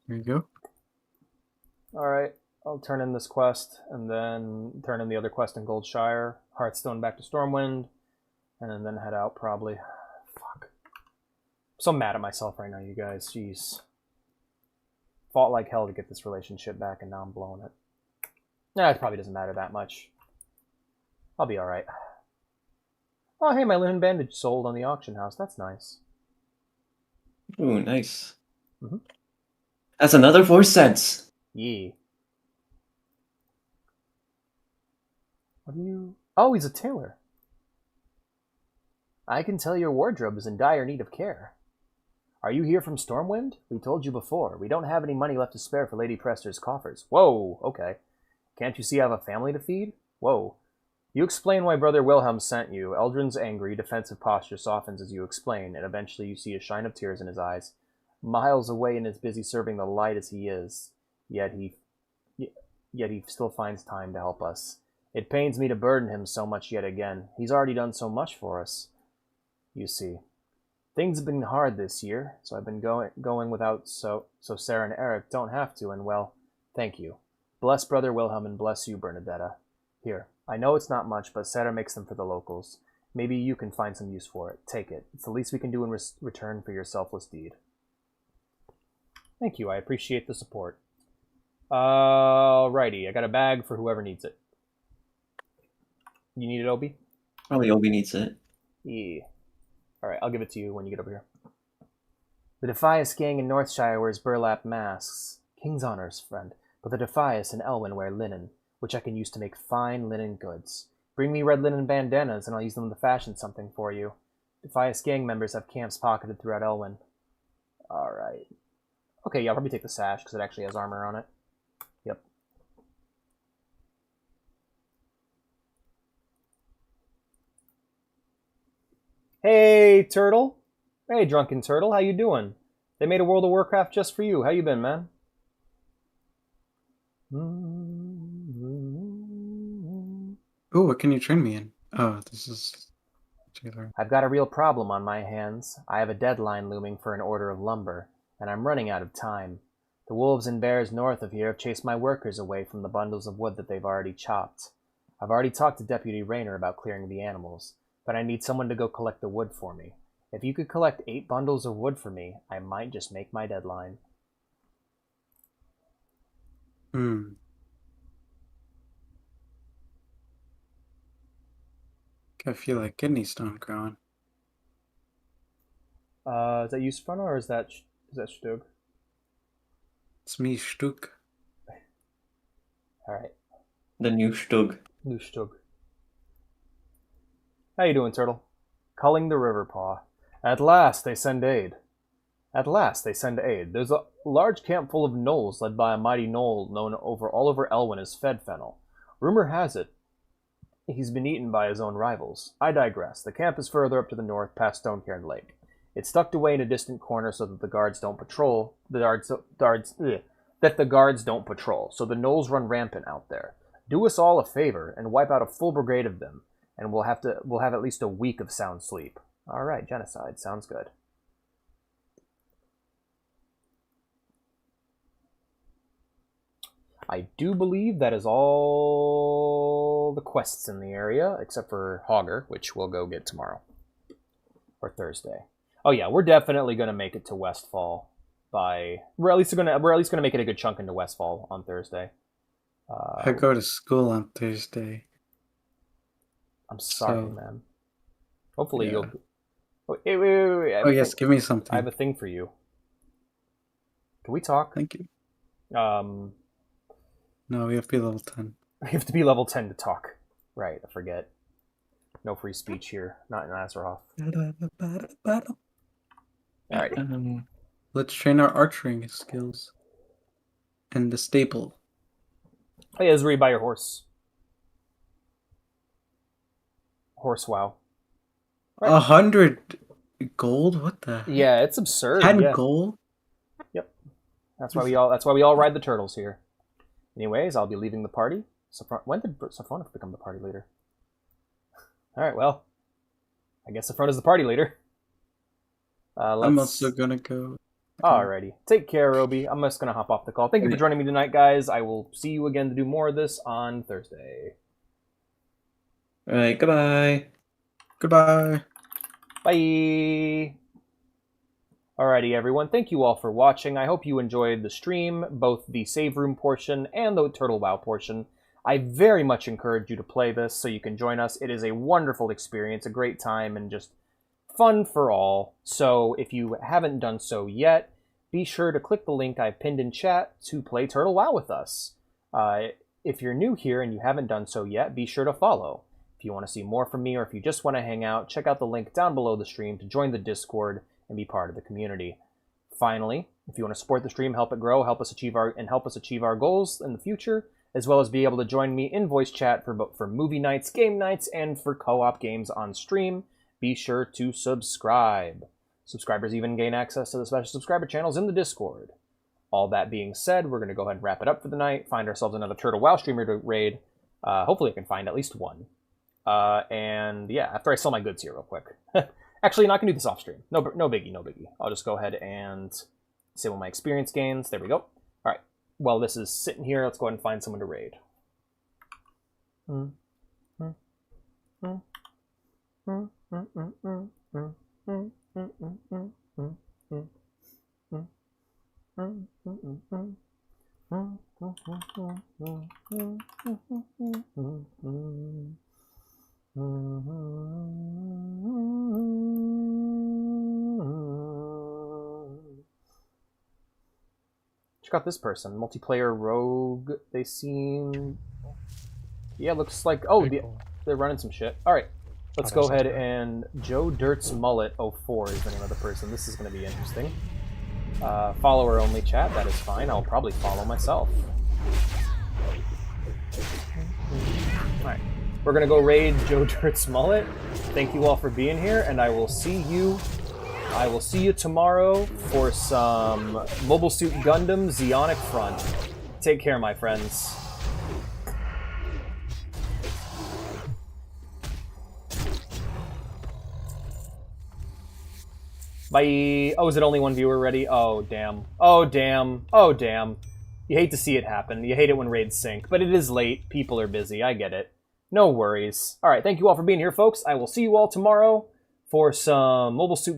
Speaker 12: you go.
Speaker 1: Alright, I'll turn in this quest, and then turn in the other quest in Goldshire, Hearthstone back to Stormwind, and then head out, probably. Fuck. I'm so mad at myself right now, you guys. Jeez. Fought like hell to get this relationship back, and now I'm blowing it. Nah, it probably doesn't matter that much. I'll be alright. Oh, hey, my linen bandage sold on the auction house. That's nice.
Speaker 7: Ooh, nice.
Speaker 1: Mm-hmm.
Speaker 7: That's another 4 cents.
Speaker 1: Yeah. What do you... Oh, he's a tailor. I can tell your wardrobe is in dire need of care. Are you here from Stormwind? We told you before. We don't have any money left to spare for Lady Prester's coffers. Whoa, okay. Can't you see I have a family to feed? Whoa. You explain why Brother Wilhelm sent you. Eldrin's angry, defensive posture softens as you explain, and eventually you see a shine of tears in his eyes. Miles away and as busy serving the light as he is, yet he still finds time to help us. It pains me to burden him so much yet again. He's already done so much for us. You see. Things have been hard this year, so I've been going without so Sarah and Eric don't have to, and well, thank you. Bless Brother Wilhelm and bless you, Bernadetta. Here, I know it's not much, but Sarah makes them for the locals. Maybe you can find some use for it. Take it. It's the least we can do in return for your selfless deed. Thank you, I appreciate the support. Alrighty, I got a bag for whoever needs it. You need it, Obi?
Speaker 7: Probably Obi needs it.
Speaker 1: Yeah. Alright, I'll give it to you when you get over here. The Defias gang in Northshire wears burlap masks. King's honors, friend. But the Defias in Elwyn wear linen, which I can use to make fine linen goods. Bring me red linen bandanas, and I'll use them to fashion something for you. Defias gang members have camps pocketed throughout Elwyn. Alright. Okay, yeah, I'll probably take the sash, because it actually has armor on it. Yep. Hey, Turtle. Hey, Drunken Turtle, how you doing? They made a World of Warcraft just for you. How you been, man?
Speaker 12: Oh, what can you train me in? Oh, this is... Taylor.
Speaker 1: I've got a real problem on my hands. I have a deadline looming for an order of lumber, and I'm running out of time. The wolves and bears north of here have chased my workers away from the bundles of wood that they've already chopped. I've already talked to Deputy Rayner about clearing the animals, but I need someone to go collect the wood for me. If you could collect 8 bundles of wood for me, I might just make my deadline.
Speaker 12: I feel like kidney stone growing.
Speaker 1: Is that Yusufana or is that Stug?
Speaker 12: It's me, Stug.
Speaker 1: Alright.
Speaker 7: The new Stug.
Speaker 1: New Stug. How you doing, Turtle? Culling the Riverpaw. At last they send aid. At last they send aid. There's a large camp full of gnolls led by a mighty gnoll known all over Elwyn as Fedfennel. Rumor has it he's been eaten by his own rivals. I digress. The camp is further up to the north, past Stonecairn Lake. It's tucked away in a distant corner so that the guards don't patrol. So the gnolls run rampant out there. Do us all a favor and wipe out a full brigade of them, and we'll have at least a week of sound sleep. All right, genocide sounds good. I do believe that is all the quests in the area, except for Hogger, which we'll go get tomorrow. Or Thursday. Oh yeah, we're definitely going to make it to Westfall by... We're at least going to make it a good chunk into Westfall on Thursday.
Speaker 12: I go to school on Thursday.
Speaker 1: I'm sorry,
Speaker 12: So,
Speaker 1: man. Hopefully
Speaker 12: yeah.
Speaker 1: you'll... Wait. I have
Speaker 12: Oh
Speaker 1: a
Speaker 12: yes,
Speaker 1: thing-
Speaker 12: give me something.
Speaker 1: I have a thing for you. Can we talk?
Speaker 12: Thank you.
Speaker 1: No,
Speaker 12: we have to be level 10.
Speaker 1: we have to be level 10 to talk. Right, I forget. No free speech here. Not in Azeroth. Alrighty.
Speaker 12: Let's train our archery skills. And the staple.
Speaker 1: Hey, Ezri, buy your horse. Horse, wow.
Speaker 12: 100 gold? What the heck?
Speaker 1: Yeah, it's absurd.
Speaker 12: 10
Speaker 1: yeah.
Speaker 12: gold?
Speaker 1: Yep. That's why we all ride the turtles here. Anyways, I'll be leaving the party. When did Sophronic become the party leader? Alright, well. I guess Sophronic the party leader.
Speaker 12: I'm also gonna go.
Speaker 1: Alrighty. Take care, Roby. I'm just gonna hop off the call. Thank you for joining me tonight, guys. I will see you again to do more of this on Thursday.
Speaker 7: Alright, goodbye.
Speaker 12: Goodbye.
Speaker 1: Bye. Alrighty, everyone. Thank you all for watching. I hope you enjoyed the stream, both the save room portion and the Turtle WoW portion. I very much encourage you to play this so you can join us. It is a wonderful experience, a great time, and just fun for all. So if you haven't done so yet, be sure to click the link I pinned in chat to play Turtle WoW with us. If you're new here and you haven't done so yet, be sure to follow. If you want to see more from me, or if you just want to hang out, check out the link down below the stream to join the Discord and be part of the community. Finally, if you want to support the stream, help it grow, help us achieve our goals in the future, as well as be able to join me in voice chat for movie nights, game nights, and for co-op games on stream, be sure to subscribe. Subscribers even gain access to the special subscriber channels in the Discord. All that being said, we're going to go ahead and wrap it up for the night, find ourselves another Turtle WoW streamer to raid. Hopefully I can find at least one. And yeah, after I sell my goods here real quick. Actually, not going to do this off stream. No biggie. I'll just go ahead and disable my experience gains. There we go. Alright, while this is sitting here, let's go ahead and find someone to raid. Check out this person. Multiplayer rogue. They seem... Yeah, looks like... Oh, they're running some shit. Alright, let's go ahead and... Joe Dirt's Mullet 04 is the name of the person. This is going to be interesting. Follower only chat, that is fine. I'll probably follow myself. Alright, we're going to go raid Joe Dirt's Mullet. Thank you all for being here, and I will see you tomorrow for some Mobile Suit Gundam Zeonic Front. Take care, my friends. Bye. Oh, is it only one viewer ready? Oh, damn. Oh, damn. Oh, damn. You hate to see it happen. You hate it when raids sink, but it is late. People are busy. I get it. No worries. All right, thank you all for being here, folks. I will see you all tomorrow for some Mobile Suit